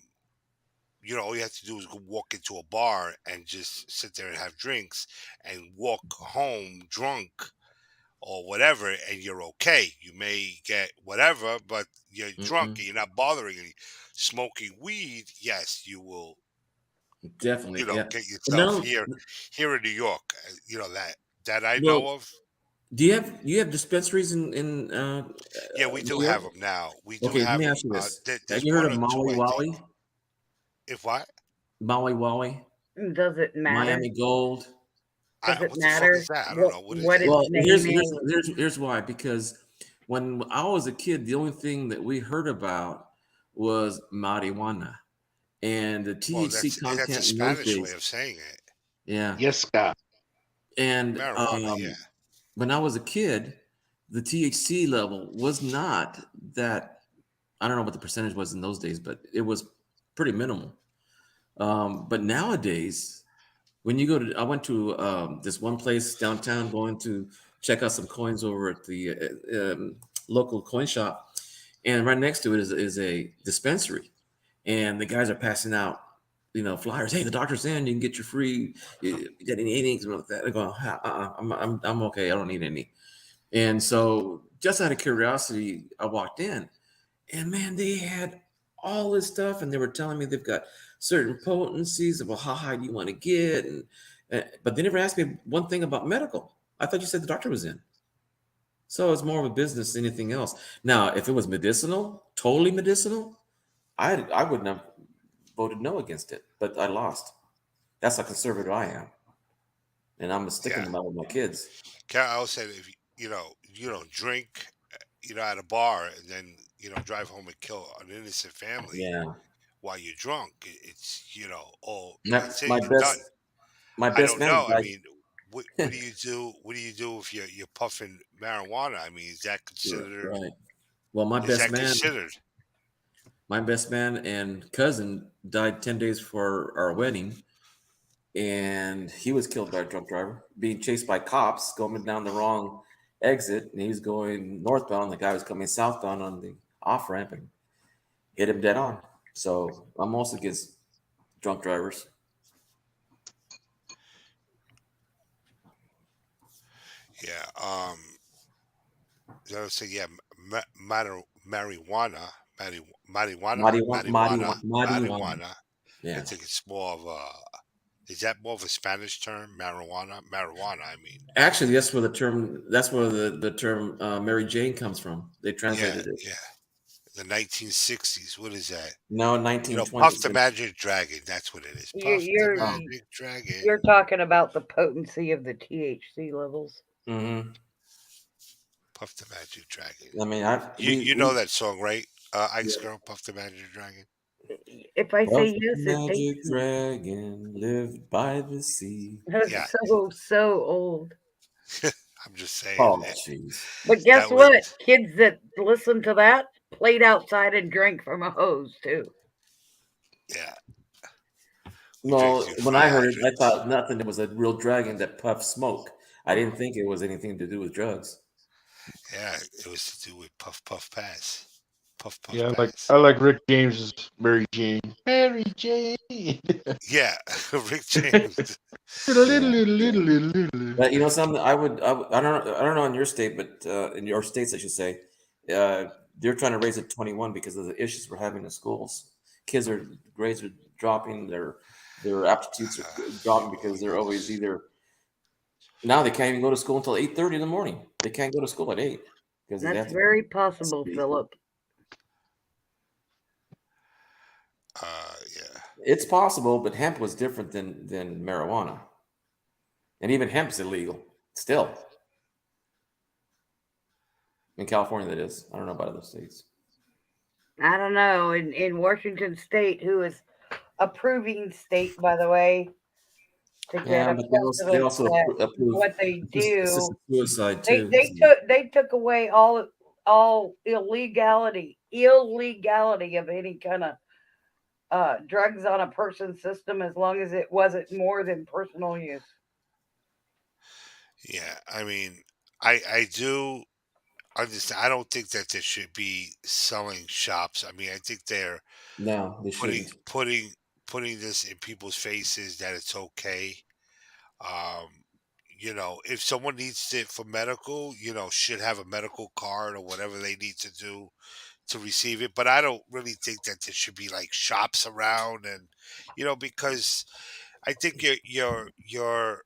Speaker 6: all you have to do is go walk into a bar and just sit there and have drinks and walk home drunk or whatever, and you're okay. You may get whatever, but you're drunk and
Speaker 4: Mm-mm.
Speaker 6: you're not bothering any. Smoking weed, yes, you will,
Speaker 4: Definitely, yeah.
Speaker 6: get
Speaker 4: But
Speaker 6: yourself
Speaker 4: no,
Speaker 6: here in New York. That I
Speaker 4: well,
Speaker 6: know of.
Speaker 4: do you have dispensaries in
Speaker 6: Yeah, we
Speaker 4: New
Speaker 6: do
Speaker 4: York?
Speaker 6: have them now. We do
Speaker 4: Okay, let
Speaker 6: have
Speaker 4: me
Speaker 6: them.
Speaker 4: ask you this: Have
Speaker 6: There's
Speaker 4: you heard
Speaker 6: one
Speaker 4: of
Speaker 6: or two,
Speaker 4: Maui
Speaker 6: I think.
Speaker 4: Wowie?
Speaker 6: If what?
Speaker 4: Maui Wowie,
Speaker 1: Does it matter?
Speaker 4: Miami Gold.
Speaker 1: Does it
Speaker 6: What the fuck is
Speaker 1: matter
Speaker 6: that? I don't
Speaker 1: what
Speaker 6: know. What is
Speaker 1: what
Speaker 6: it?
Speaker 1: its
Speaker 4: Well,
Speaker 1: name
Speaker 4: here's
Speaker 1: is?
Speaker 4: here's here's why. Because when I was a kid, the only thing that we heard about was marijuana, and the
Speaker 6: Well,
Speaker 4: THC
Speaker 6: that's a
Speaker 4: content in those
Speaker 6: Spanish way
Speaker 4: days.
Speaker 6: of saying it.
Speaker 4: Yeah,
Speaker 5: Yes, God.
Speaker 4: and
Speaker 6: Marijuana. Yeah.
Speaker 4: when I was a kid, the THC level was not that. I don't know what the percentage was in those days, but it was pretty minimal. But nowadays, when you go to, I went to this one place downtown, going to check out some coins over at the local coin shop, and right next to it is a dispensary, and the guys are passing out, flyers. Hey, the doctor's in. You can get your free. You get any innings and like that. I go, I'm okay. I don't need any. And so, just out of curiosity, I walked in, and man, they had all this stuff, and they were telling me they've got certain potencies about how high do you want to get, and but they never asked me one thing about medical. I thought you said the doctor was in. So it's more of a business than anything else. Now, if it was medicinal, totally medicinal, I wouldn't have voted no against it, but I lost. That's how conservative I am, and I'm sticking
Speaker 6: Yeah.
Speaker 4: to that with my kids.
Speaker 6: Carol said if you don't drink, at a bar and then drive home and kill an innocent family
Speaker 4: Yeah,
Speaker 6: while you're drunk, it's oh,
Speaker 4: my,
Speaker 6: that's it.
Speaker 4: my
Speaker 6: You're done.
Speaker 4: best my
Speaker 6: I
Speaker 4: best
Speaker 6: don't
Speaker 4: man
Speaker 6: know. I
Speaker 4: died.
Speaker 6: mean, what do you do? What do you do if you're puffing marijuana? I mean,
Speaker 4: Right. Well,
Speaker 6: is that considered?
Speaker 4: my best man and cousin died 10 days before our wedding, and he was killed by a drunk driver, being chased by cops going down the wrong exit, and he was going northbound. The guy was coming southbound on the off ramp and hit him dead on. So I'm also against drunk drivers.
Speaker 6: Yeah. I would say yeah. Marijuana,
Speaker 4: Marijuana.
Speaker 6: marijuana. I
Speaker 4: Yeah.
Speaker 6: think it's more of a. Is that more of a Spanish term? Marijuana. I mean,
Speaker 4: Actually, that's where the term the term Mary Jane comes from. They
Speaker 6: yeah,
Speaker 4: translated it.
Speaker 6: yeah. The 1960s. What is that?
Speaker 4: No,
Speaker 6: Puff
Speaker 4: 1920s.
Speaker 6: the Magic Dragon. That's what it is.
Speaker 1: You,
Speaker 6: Puff the
Speaker 1: you're
Speaker 4: Oh,
Speaker 6: Magic Dragon.
Speaker 1: you're talking about the potency of the THC levels.
Speaker 4: hmm.
Speaker 6: Puff the Magic Dragon.
Speaker 4: I mean,
Speaker 6: You know that song, right? Ice
Speaker 4: yeah.
Speaker 6: Girl, Puff the Magic Dragon.
Speaker 1: If I
Speaker 4: Puff
Speaker 1: say
Speaker 4: the
Speaker 1: yes, it takes
Speaker 4: magic
Speaker 1: me.
Speaker 4: dragon lived by the sea.
Speaker 6: Yeah,
Speaker 1: That's so old.
Speaker 6: I'm just saying
Speaker 4: Oh,
Speaker 6: that
Speaker 4: jeez.
Speaker 1: But guess
Speaker 6: that was
Speaker 1: what? Kids that listen to that played outside and drank from a hose too.
Speaker 6: yeah. We drink
Speaker 4: Well,
Speaker 6: through
Speaker 4: when
Speaker 6: fire
Speaker 4: I heard it, I
Speaker 6: hydrants.
Speaker 4: thought nothing. It was a real dragon that puffed smoke. I didn't think it was anything to do with drugs.
Speaker 6: Yeah, it was to do with Puff Puff Pass. Puff Puff
Speaker 5: Yeah,
Speaker 6: Pass.
Speaker 5: I like Rick James's Mary Jane. Mary Jane.
Speaker 6: Yeah, Rick James.
Speaker 4: Yeah. But something I don't know in your state, but in your states, I should say, uh, they're trying to raise it to 21 because of the issues we're having in schools. Grades are dropping, their aptitudes are dropping because they're always either now they can't even go to school until 8:30 in the morning. They can't go to school at 8 because they
Speaker 1: That's
Speaker 4: have to
Speaker 1: very possible,
Speaker 4: study.
Speaker 1: Philip.
Speaker 6: Yeah.
Speaker 4: It's possible, but hemp was different than marijuana, and even hemp's illegal still in California. That is, I don't know about other states.
Speaker 1: I don't know. In Washington State, who is approving state, by the way, to get
Speaker 4: Yeah,
Speaker 1: a
Speaker 4: but they
Speaker 1: precedent
Speaker 4: also
Speaker 1: that
Speaker 4: approve
Speaker 1: what they do.
Speaker 4: assisted suicide
Speaker 1: They
Speaker 4: too.
Speaker 1: they took they took away all illegality of any kind of drugs on a person's system as long as it wasn't more than personal use.
Speaker 6: Yeah, I mean, I do understand. I don't think that there should be selling shops. I mean, I think they're
Speaker 4: No, they
Speaker 6: putting
Speaker 4: shouldn't.
Speaker 6: putting putting this in people's faces that it's okay. Um, if someone needs it for medical, should have a medical card or whatever they need to do to receive it. But I don't really think that there should be like shops around, and because I think you're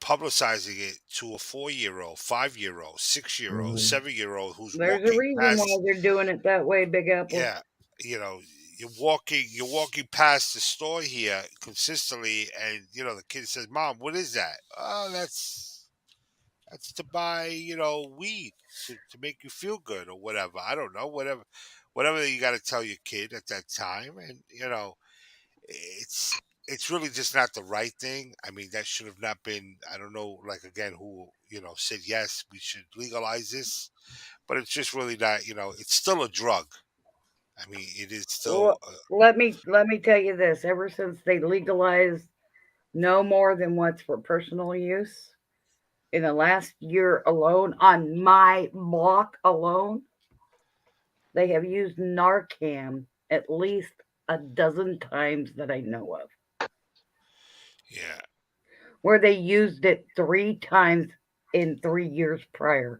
Speaker 6: publicizing it to a 4-year old, 5-year old, 6-year old,
Speaker 4: Hmm.
Speaker 6: 7-year old who's
Speaker 1: There's a
Speaker 6: walking
Speaker 1: reason why
Speaker 6: past.
Speaker 1: they're doing it that way, Big Apple.
Speaker 6: Yeah, you know, you're walking past the store here consistently, and the kid says, "Mom, what is that?" "Oh, that's to buy, weed to make you feel good or whatever." I don't know, whatever you got to tell your kid at that time, and it's it's really just not the right thing. I mean, that should have not been. I don't know, like again, who said yes, we should legalize this, but it's just really not. It's still a drug. I mean, it is still.
Speaker 1: Well, let me tell you this. Ever since they legalized no more than what's for personal use, in the last year alone, on my block alone, they have used Narcan at least a dozen times that I know of,
Speaker 6: Yeah,
Speaker 1: where they used it 3 times in 3 years prior.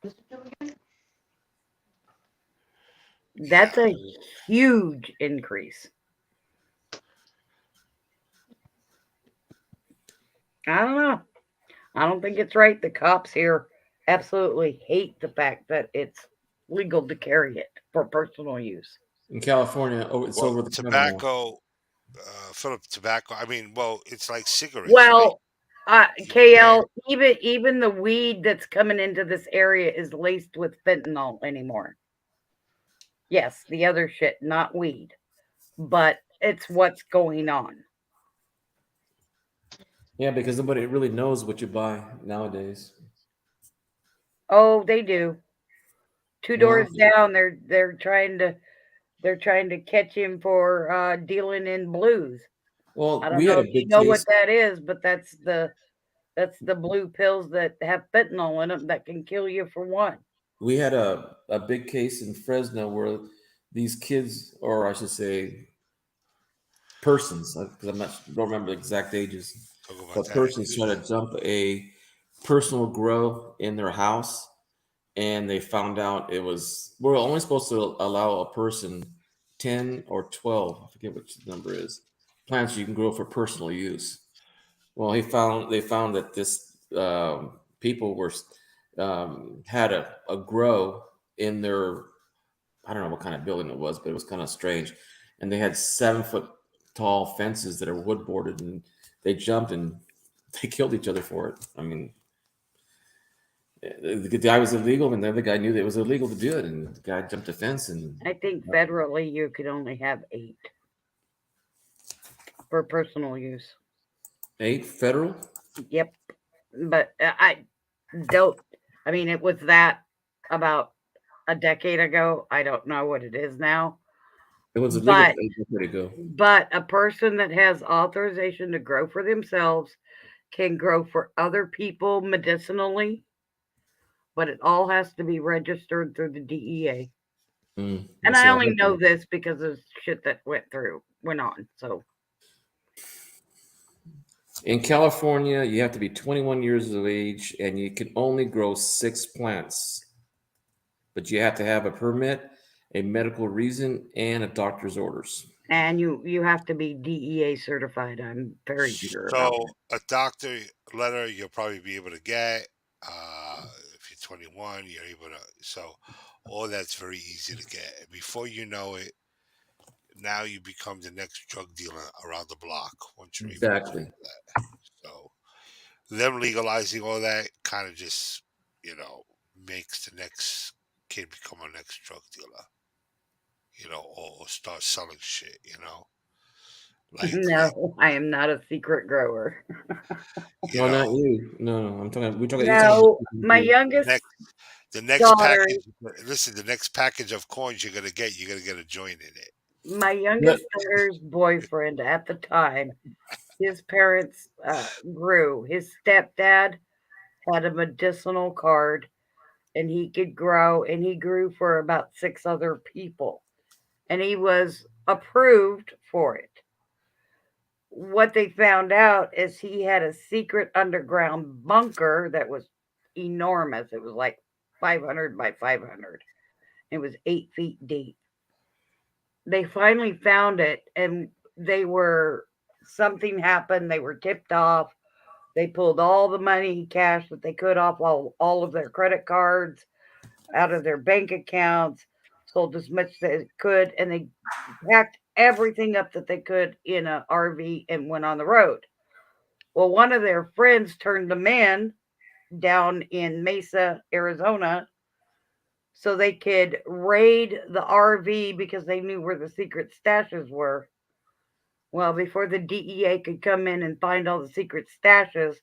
Speaker 6: yeah.
Speaker 1: That's a huge increase. I don't know. I don't think it's right. The cops here absolutely hate the fact that it's legal to carry it for personal use.
Speaker 4: In California, oh, it's
Speaker 6: Well,
Speaker 4: over the counter now.
Speaker 6: tobacco, Philip, tobacco. I mean, well, it's like cigarettes, right?
Speaker 1: Well,
Speaker 6: You can't.
Speaker 1: KL, even the weed that's coming into this area is laced with fentanyl anymore. Yes, the other shit, not weed, but it's what's going on.
Speaker 4: Yeah, because nobody really knows what you buy nowadays.
Speaker 1: Oh, they do. Two
Speaker 4: Well,
Speaker 1: doors down, they're trying to catch him for dealing in blues. I
Speaker 4: well,
Speaker 1: don't
Speaker 4: we had
Speaker 1: know
Speaker 4: a
Speaker 1: if you
Speaker 4: big
Speaker 1: know what
Speaker 4: case.
Speaker 1: that is, but that's the blue pills that have fentanyl in them that can kill you for one.
Speaker 4: We had a big case in Fresno where these kids, or I should say, persons, because I'm not don't remember the exact ages,
Speaker 6: Talk about
Speaker 4: but
Speaker 6: that.
Speaker 4: persons tried to jump a personal grow in their house, and they found out it was we're only supposed to allow a person 10 or 12, I forget which the number is, plants you can grow for personal use. Well, they found that this people were had a grow in their, I don't know what kind of building it was, but it was kind of strange. And they had 7 foot tall fences that are wood boarded, and they jumped and they killed each other for it. I mean, the guy was illegal, and the other guy knew that it was illegal to do it, and the guy jumped a fence and
Speaker 1: I think federally you could only have 8 for personal use.
Speaker 4: ate federal.
Speaker 1: Yep, but I don't. I mean, it was that about a decade ago. I don't know what it is now,
Speaker 4: It was illegal
Speaker 1: but
Speaker 4: a decade ago.
Speaker 1: a person that has authorization to grow for themselves can grow for other people medicinally, but it all has to be registered through the DEA.
Speaker 4: Well,
Speaker 1: And I
Speaker 4: see, I
Speaker 1: only
Speaker 4: heard
Speaker 1: know
Speaker 4: that.
Speaker 1: this because of shit that went on. So
Speaker 4: In California, you have to be 21 years of age, and you can only grow 6 plants, but you have to have a permit, a medical reason, and a doctor's orders.
Speaker 1: and you have to be DEA certified. I'm very sure about
Speaker 6: So
Speaker 1: that.
Speaker 6: a doctor letter you'll probably be able to get. If you're 21, you're able to. So all that's very easy to get. And before you know it, now you become the next drug dealer around the block once you're able to do
Speaker 4: Exactly.
Speaker 6: that. So them legalizing all that kind of just, makes the next kid become a next drug dealer, or start selling shit. Like,
Speaker 1: No, I am not a secret grower.
Speaker 6: you
Speaker 4: No, not
Speaker 6: know,
Speaker 4: you. No, I'm talking. We're talking. You're talking
Speaker 1: No, my
Speaker 4: about.
Speaker 1: youngest
Speaker 6: next the next
Speaker 1: daughter,
Speaker 6: package. Listen, the next package of coins you're gonna get a joint in it.
Speaker 1: my
Speaker 4: No,
Speaker 1: youngest daughter's boyfriend at the time, his parents grew. His stepdad had a medicinal card, and he could grow, and he grew for about 6 other people, and he was approved for it. What they found out is he had a secret underground bunker that was enormous. It was like 500 by 500. It was 8 feet deep. They finally found it, and they were something happened. They were tipped off. They pulled all the money, cash that they could off all of their credit cards, out of their bank accounts, sold as much as they could, and they packed everything up that they could in a RV and went on the road. Well, one of their friends turned them in down in Mesa, Arizona, so they could raid the RV because they knew where the secret stashes were. Well, before the DEA could come in and find all the secret stashes,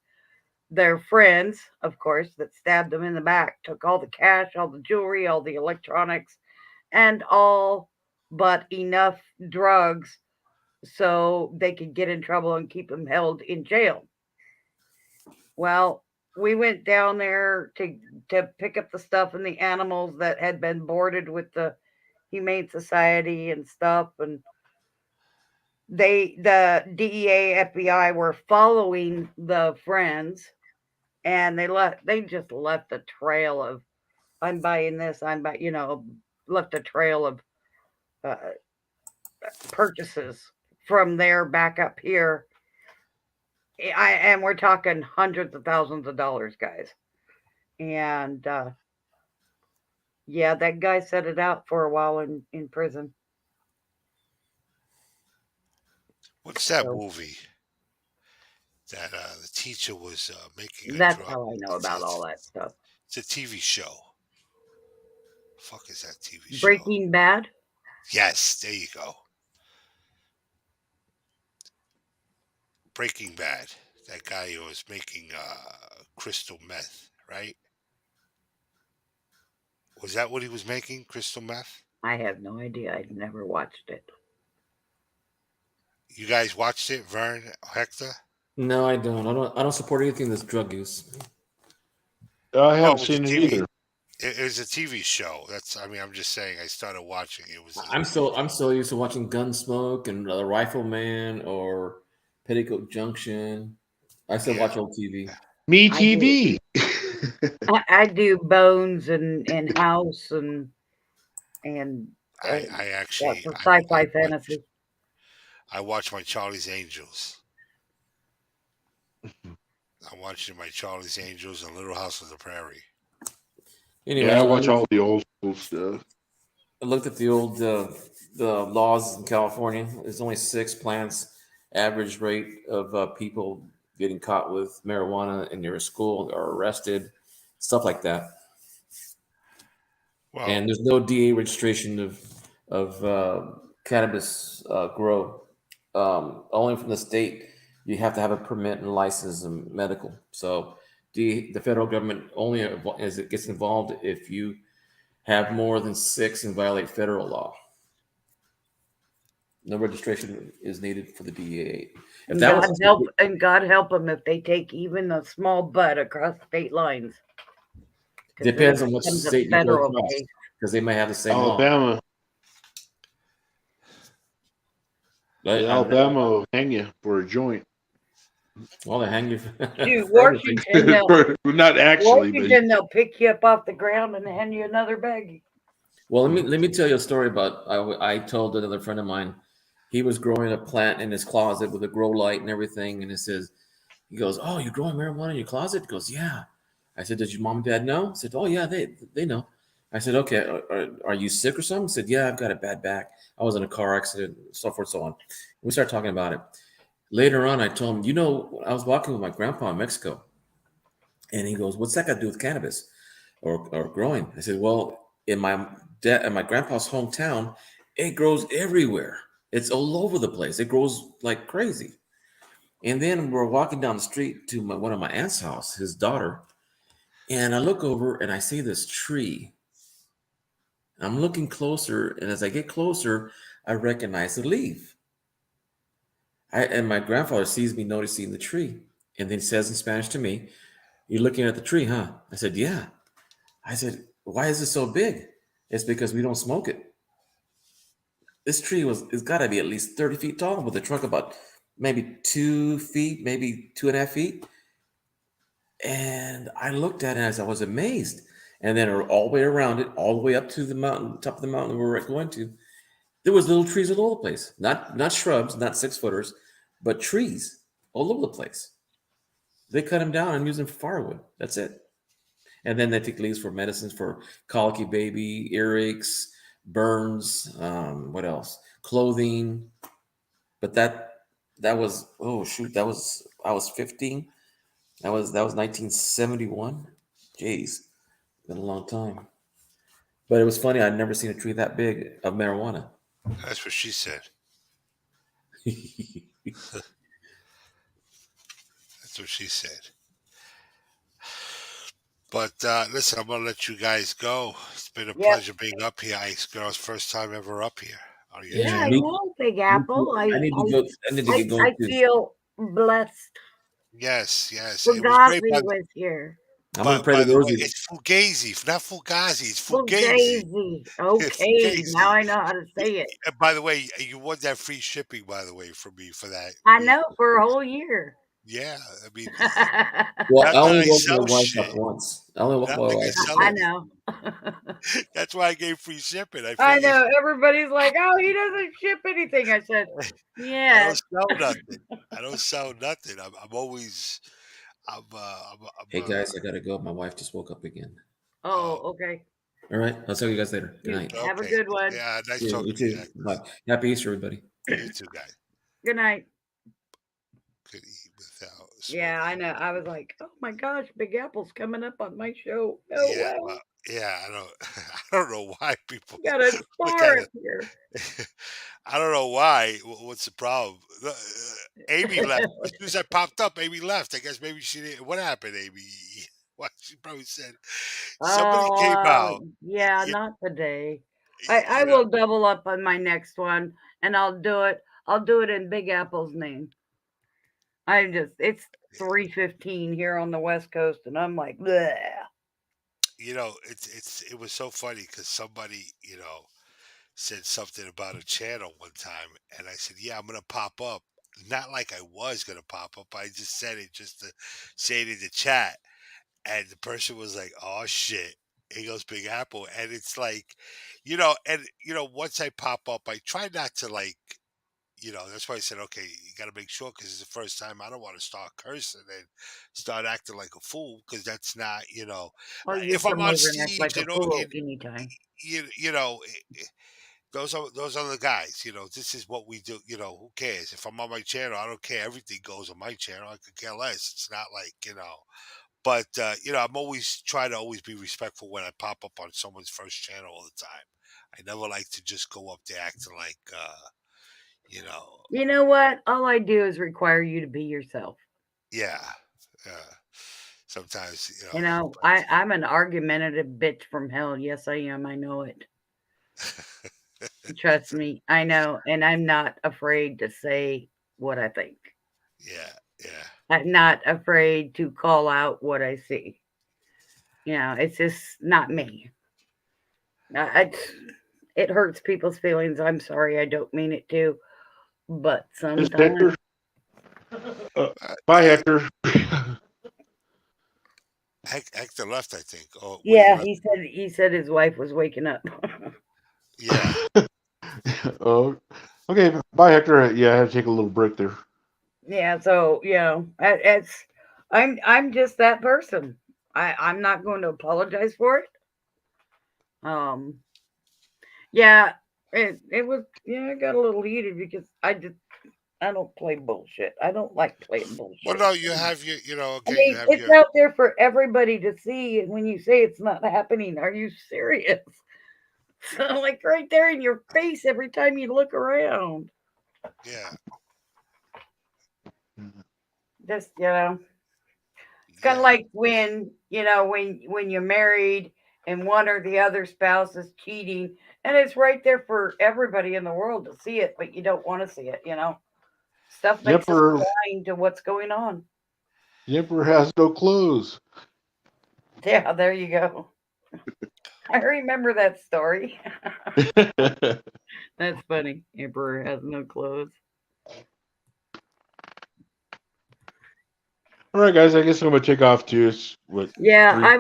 Speaker 1: their friends, of course, that stabbed them in the back, took all the cash, all the jewelry, all the electronics, and all but enough drugs so they could get in trouble and keep them held in jail. Well, we went down there to pick up the stuff and the animals that had been boarded with the Humane Society and stuff, and the DEA FBI were following the friends, and they just left a trail of I'm buying this, I'm buying, left a trail of uh, purchases from there back up here. And we're talking hundreds of thousands of dollars, guys. And yeah, that guy set it out for a while in prison.
Speaker 6: What's that
Speaker 1: So
Speaker 6: movie that the teacher was making a
Speaker 1: that's
Speaker 6: drug?
Speaker 1: how I know about all that stuff.
Speaker 6: It's a TV show. Fuck is that TV show?
Speaker 1: Breaking Bad.
Speaker 6: Yes, there you go. Breaking Bad. That guy who was making crystal meth, right? Was that what he was making? Crystal meth?
Speaker 1: I have no idea. I've never watched it.
Speaker 6: You guys watched it, Vern, Hector?
Speaker 4: no, I don't. I don't support anything that's drug use.
Speaker 5: I
Speaker 6: Well,
Speaker 5: haven't
Speaker 6: it was a
Speaker 5: seen it
Speaker 6: TV.
Speaker 5: either.
Speaker 6: It was a TV show. I mean, I'm just saying. I started watching. It was.
Speaker 4: I'm so used to watching Gunsmoke and The Rifleman or Petticoat Junction. I still
Speaker 6: Yeah.
Speaker 4: watch old TV.
Speaker 5: Me
Speaker 1: I do.
Speaker 5: TV.
Speaker 1: I do Bones and House and uh,
Speaker 6: I
Speaker 1: lots
Speaker 6: actually
Speaker 1: of sci-fi fantasy.
Speaker 6: I watch my Charlie's Angels. I'm watching my Charlie's Angels and Little House on the Prairie.
Speaker 4: Anyway,
Speaker 5: Yeah, I watch all the old school stuff.
Speaker 4: I looked at the old the laws in California. There's only 6 plants. Average rate of people getting caught with marijuana in your school are arrested, stuff like that.
Speaker 6: Well,
Speaker 4: And there's no DA registration of cannabis grow. Only from the state. You have to have a permit and license and medical. So the federal government only as it gets involved if you have more than 6 and violate federal law. No registration is needed for the DEA. If
Speaker 1: And
Speaker 4: that
Speaker 1: God
Speaker 4: was
Speaker 1: help and God help them if they take even a small bud across state lines, because then it
Speaker 4: depends on what
Speaker 1: becomes a
Speaker 4: state you go
Speaker 1: federal
Speaker 4: across,
Speaker 1: case.
Speaker 4: because they may have the same law.
Speaker 5: Alabama,
Speaker 4: But
Speaker 5: Alabama will hang you for a joint.
Speaker 4: well, they hang you
Speaker 1: Shoot,
Speaker 4: for everything.
Speaker 5: Not actually, but
Speaker 1: Washington, they'll pick you up off the ground and hand you another bag.
Speaker 4: Well, let me tell you a story about. I told another friend of mine. He was growing a plant in his closet with a grow light and everything, and it says, he goes, "Oh, you're growing marijuana in your closet?" He goes, "Yeah." I said, "Does your mom and dad know?" I said, "Oh yeah, they know." I said, "Okay, are you sick or something?" He said, "Yeah, I've got a bad back. I was in a car accident, so forth, so on." We started talking about it. Later on, I told him, I was walking with my grandpa in Mexico, and he goes, "What's that got to do with cannabis or growing?" I said, "Well, in my grandpa's hometown, it grows everywhere. It's all over the place. It grows like crazy. And then we're walking down the street to one of my aunt's house, his daughter, and I look over and I see this tree. I'm looking closer, and as I get closer, I recognize the leaf. And my grandfather sees me noticing the tree, and then he says in Spanish to me, "You're looking at the tree, huh?" I said, "Yeah." I said, "Why is it so big?" It's because we don't smoke it. This tree it's got to be at least 30 feet tall with a trunk about maybe 2 feet, maybe 2.5 feet. And I looked at it as I was amazed. And then all the way around it, all the way up to the mountain, top of the mountain we were going to, there was little trees all over the place. Not shrubs, not 6 footers, but trees all over the place. They cut them down and use them for firewood. That's it. And then they take leaves for medicines for colicky baby, earaches, burns, what else? Clothing. But that was, oh shoot, that was I was 15. That was 1971. Jeez, been a long time. But it was funny. I'd never seen a tree that big of marijuana.
Speaker 6: That's what she said. That's what she said. But listen, I'm gonna let you guys go. It's been a
Speaker 1: Yep.
Speaker 6: pleasure being up here. Ice Girl's first time ever up here on your
Speaker 1: Yeah,
Speaker 4: Yeah,
Speaker 1: I
Speaker 6: channel.
Speaker 1: know, Big
Speaker 4: me too.
Speaker 1: Apple.
Speaker 4: I need to go. I need to get going
Speaker 1: I
Speaker 4: too.
Speaker 1: feel blessed.
Speaker 6: Yes, yes, it was great.
Speaker 1: Fugazi was here.
Speaker 4: I'm gonna
Speaker 6: But
Speaker 4: pray
Speaker 6: by
Speaker 4: the
Speaker 6: the
Speaker 4: Lord's
Speaker 6: way,
Speaker 4: with you.
Speaker 6: it's Fugazi, not Fugazi. It's Fugazi.
Speaker 1: Fugazi. Okay, now
Speaker 6: Fugazi.
Speaker 1: I know how to say it.
Speaker 6: And by the way, you won that free shipping. By the way, from me for that.
Speaker 1: I know for a whole year.
Speaker 6: Yeah, I mean,
Speaker 4: Well,
Speaker 6: not
Speaker 4: I
Speaker 6: that
Speaker 4: only
Speaker 6: I
Speaker 4: woke my
Speaker 6: sell
Speaker 4: wife up
Speaker 6: shit.
Speaker 4: once. I only woke
Speaker 6: Not
Speaker 4: my
Speaker 6: like I
Speaker 4: wife
Speaker 6: sell
Speaker 1: I
Speaker 6: any.
Speaker 1: know.
Speaker 6: That's why I gave free shipping. I
Speaker 1: I
Speaker 6: figured
Speaker 1: know. Everybody's like, oh, he doesn't ship anything. I said,
Speaker 6: I
Speaker 1: yeah.
Speaker 6: don't sell nothing. I don't sell nothing. I'm always.
Speaker 4: Hey guys, I gotta go. My wife just woke up again.
Speaker 1: Oh,
Speaker 6: Uh,
Speaker 1: okay.
Speaker 4: All right, I'll talk to you guys later. Good
Speaker 1: You
Speaker 4: night.
Speaker 1: have a
Speaker 6: okay.
Speaker 1: good one.
Speaker 6: Yeah, nice
Speaker 4: Yeah, you
Speaker 6: talking to you.
Speaker 4: too. Bye. Happy Easter, everybody.
Speaker 6: You too, guys.
Speaker 1: Good night.
Speaker 6: Could eat without
Speaker 1: Yeah, I
Speaker 6: smoking.
Speaker 1: know. I was like, oh my gosh, Big Apple's coming up on my show. Oh,
Speaker 6: Yeah,
Speaker 1: well,
Speaker 6: well, yeah. I don't. I don't know why people
Speaker 1: got a
Speaker 6: look
Speaker 1: star
Speaker 6: at
Speaker 1: up here.
Speaker 6: it. I don't know why. What's the problem? Amy left as soon as I popped up. Amy left. I guess maybe she didn't. What happened, Amy? What she probably said. Somebody came
Speaker 1: Oh,
Speaker 6: out.
Speaker 1: yeah,
Speaker 6: You,
Speaker 1: not today. I
Speaker 6: you know.
Speaker 1: will double up on my next one and I'll do it. I'll do it in Big Apple's name. It's 3:15 here on the West Coast and I'm like, bleh.
Speaker 6: It was so funny because somebody said something about a channel one time, and I said, "Yeah, I'm gonna pop up." Not like I was gonna pop up. I just said it just to say it in the chat, and the person was like, "Oh shit." He goes Big Apple, and it's like, once I pop up, I try not to like, that's why I said, okay, you got to make sure because it's the first time. I don't want to start cursing and start acting like a fool because that's not,
Speaker 1: Or you
Speaker 6: if I'm
Speaker 1: come
Speaker 6: on
Speaker 1: over and act
Speaker 6: Steve's
Speaker 1: like a
Speaker 6: and
Speaker 1: fool anytime.
Speaker 6: you know, those are the guys. This is what we do. Who cares? If I'm on my channel, I don't care. Everything goes on my channel. I could care less. It's not like But I'm always try to always be respectful when I pop up on someone's first channel all the time. I never like to just go up there acting like you know,
Speaker 1: You know what? All I do is require you to be yourself.
Speaker 6: yeah. Uh, sometimes
Speaker 1: I'm an argumentative bitch from hell. Yes, I am. I know it. Trust me, I know, and I'm not afraid to say what I think.
Speaker 6: yeah, yeah.
Speaker 1: I'm not afraid to call out what I see. It's just not me. I, it hurts people's feelings. I'm sorry. I don't mean it to, but
Speaker 5: Miss
Speaker 1: sometimes.
Speaker 5: Hector. Uh,
Speaker 6: Uh,
Speaker 5: bye, Hector.
Speaker 6: Hector left, I think. Oh, wait, he
Speaker 1: Yeah,
Speaker 6: left.
Speaker 1: he said his wife was waking up.
Speaker 6: Yeah,
Speaker 5: Oh, okay. Bye, Hector. Yeah, I had to take a little break there.
Speaker 1: Yeah, so it's I'm just that person. I'm not going to apologize for it. Um, yeah, it was I got a little heated because I don't play bullshit. I don't like playing
Speaker 6: well,
Speaker 1: bullshit.
Speaker 6: no, you have your,
Speaker 1: I
Speaker 6: again, you
Speaker 1: mean,
Speaker 6: have
Speaker 1: it's
Speaker 6: your,
Speaker 1: out there for everybody to see, and when you say it's not happening, are you serious? So, like right there in your face every time you look around.
Speaker 6: Yeah,
Speaker 1: Just, you know, it's kind of
Speaker 6: yeah,
Speaker 1: like when, you know, when you're married and one or the other spouse is cheating, and it's right there for everybody in the world to see it, but you don't want to see it, you know. Stuff
Speaker 5: The
Speaker 1: makes us
Speaker 5: emperor,
Speaker 1: blind to what's going on.
Speaker 5: the emperor has no clothes.
Speaker 1: Yeah, there you go. I remember that story. That's funny. Emperor has no clothes.
Speaker 5: All right, guys. I guess I'm gonna take off too. It's what
Speaker 1: Yeah,
Speaker 5: three?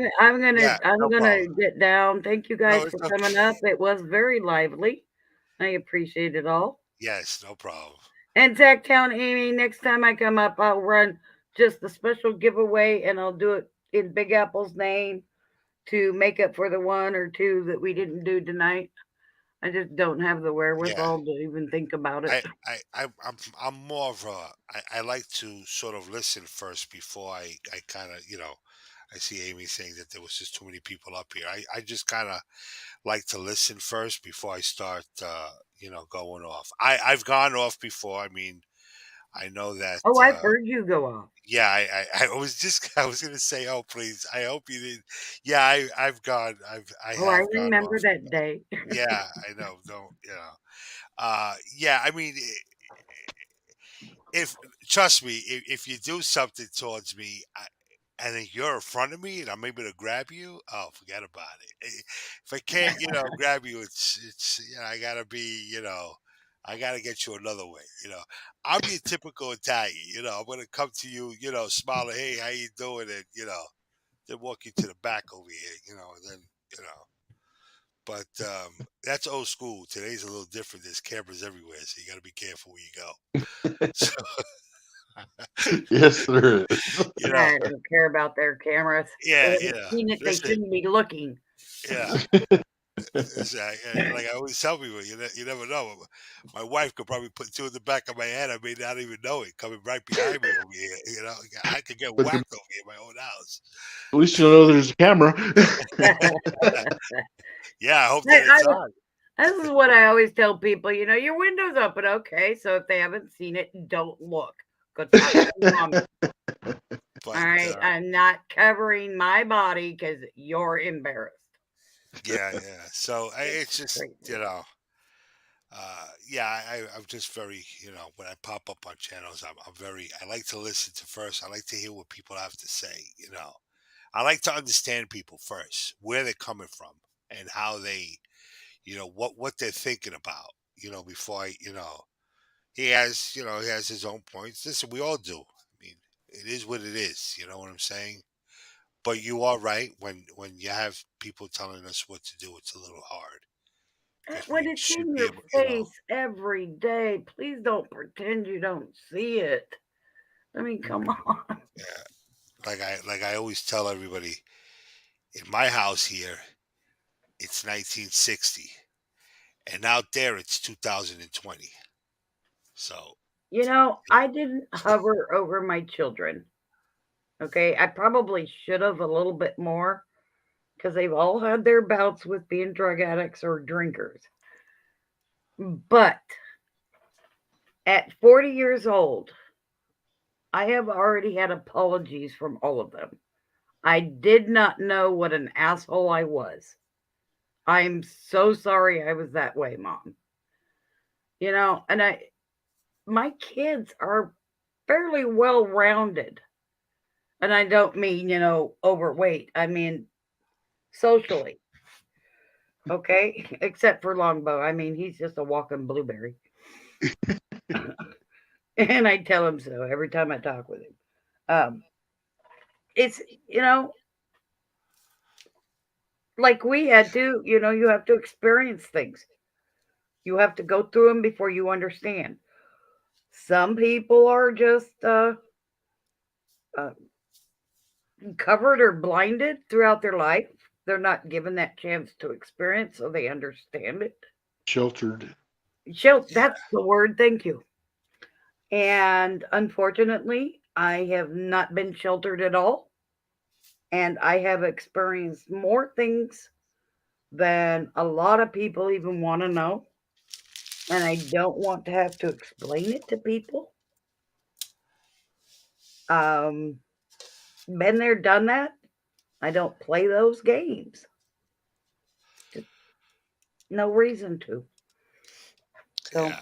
Speaker 6: yeah.
Speaker 1: I'm
Speaker 6: No
Speaker 1: gonna
Speaker 6: problem.
Speaker 1: get down. Thank you
Speaker 6: No,
Speaker 1: guys
Speaker 6: it's
Speaker 1: for
Speaker 6: okay.
Speaker 1: coming up. It was very lively. I appreciate it all.
Speaker 6: Yes, no problem.
Speaker 1: And Zacktown Amy, next time I come up, I'll run just a special giveaway and I'll do it in Big Apple's name to make up for the one or two that we didn't do tonight. I just don't have the
Speaker 6: Yeah,
Speaker 1: wherewithal to even think about it.
Speaker 6: I'm more of a, I like to sort of listen first before I kind of, I see Amy saying that there was just too many people up here. I just kind of like to listen first before I start, going off. I've gone off before. I mean, I know that,
Speaker 1: Oh, I've heard you go off.
Speaker 6: yeah, I was just, I was going to say, oh, please, I hope you didn't. Yeah, I
Speaker 1: Oh, I
Speaker 6: have gone
Speaker 1: remember
Speaker 6: off.
Speaker 1: that day.
Speaker 6: Yeah, I know. Don't, yeah, I mean, if trust me, if you do something towards me, and then you're in front of me and I'm able to grab you, oh, forget about it. If I can't, grab you, it's I gotta be, I gotta get you another way. I'm your typical Italian. I'm gonna come to you, smiling, hey, how you doing, and then walk you to the back over here, and then you know. But that's old school. Today's a little different. There's cameras everywhere, so you got to be careful where you go. So,
Speaker 5: Yes, there is.
Speaker 6: you know,
Speaker 1: I don't care about their cameras. They
Speaker 6: yeah,
Speaker 1: haven't seen it, they
Speaker 6: listen,
Speaker 1: shouldn't be looking.
Speaker 6: yeah. Like I always tell people, you never know. My wife could probably put two in the back of my head. I may not even know it coming right behind me over here. I could get
Speaker 5: But
Speaker 6: whacked over here in my own house.
Speaker 5: at least you'll know there's a camera.
Speaker 6: Yeah, I hope that
Speaker 1: I
Speaker 6: it's on.
Speaker 1: This is what I always tell people. You know, your window's open, okay. So if they haven't seen it, don't look. Go talk to your mommy. All
Speaker 6: But
Speaker 1: right, I'm not covering my body because you're embarrassed.
Speaker 6: yeah, yeah. So
Speaker 1: It's
Speaker 6: it's just
Speaker 1: crazy.
Speaker 6: yeah, I'm just very, when I pop up on channels, I'm very, I like to listen to first. I like to hear what people have to say. I like to understand people first, where they're coming from and how they, what they're thinking about, before he has his own points. Listen, we all do. I mean, it is what it is. You know what I'm saying? But you are right. When you have people telling us what to do, it's a little hard because
Speaker 1: When
Speaker 6: we
Speaker 1: it's
Speaker 6: should
Speaker 1: in
Speaker 6: be
Speaker 1: your
Speaker 6: able,
Speaker 1: face every day, please don't pretend you don't see it. I mean, come on.
Speaker 6: yeah, like I always tell everybody, in my house here, it's 1960, and out there it's 2020. So
Speaker 1: You know, I didn't hover over my children. Okay, I probably should have a little bit more because they've all had their bouts with being drug addicts or drinkers. But at 40 years old, I have already had apologies from all of them. I did not know what an asshole I was. I'm so sorry I was that way, mom. You know, and my kids are fairly well rounded. And I don't mean, you know, overweight. I mean socially. Okay? Except for Longbow. I mean, he's just a walking blueberry. And I tell him so every time I talk with him. Um, it's, you know, like we had to, you know, you have to experience things. You have to go through them before you understand. Some people are just uh, covered or blinded throughout their life. They're not given that chance to experience, so they understand it.
Speaker 5: Sheltered.
Speaker 6: yeah,
Speaker 1: That's the word. Thank you. And unfortunately, I have not been sheltered at all. And I have experienced more things than a lot of people even want to know. and I don't want to have to explain it to people. Um, been there, done that. I don't play those games. Just no reason to. So
Speaker 6: Yeah.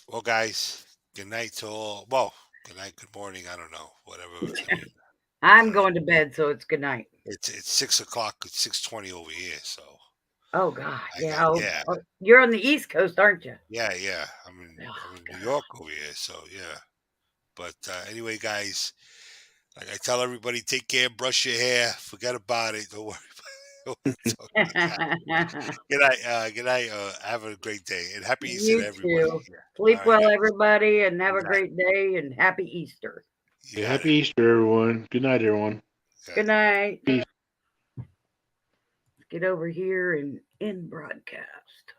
Speaker 6: Well, guys, good night to all. Well, good night, good morning. I don't know. Whatever. I mean, I
Speaker 1: I'm
Speaker 6: don't know.
Speaker 1: going to bed, so it's good night.
Speaker 6: It's 6 o'clock. It's 6:20 over here. So
Speaker 1: Oh God,
Speaker 6: I got
Speaker 1: yeah. You're on the East Coast, aren't you?
Speaker 6: yeah.
Speaker 1: Oh
Speaker 6: I'm in New
Speaker 1: God.
Speaker 6: York over here. So yeah. But anyway, guys, like I tell everybody, take care, brush your hair, forget about it. Don't worry about it. Talk like that. Good night. Good night. Have a great day and happy Easter to
Speaker 1: You
Speaker 6: everybody.
Speaker 1: too.
Speaker 6: Yeah.
Speaker 1: Sleep
Speaker 6: All right,
Speaker 1: well,
Speaker 6: guys.
Speaker 1: everybody, and have
Speaker 6: You
Speaker 1: a
Speaker 6: got it.
Speaker 1: great day and happy Easter.
Speaker 6: You
Speaker 5: Yeah,
Speaker 6: got
Speaker 5: happy
Speaker 6: it.
Speaker 5: Easter, everyone. Good night, everyone.
Speaker 6: Got
Speaker 1: Good
Speaker 6: it.
Speaker 1: night.
Speaker 5: Peace.
Speaker 1: Get over here and end broadcast.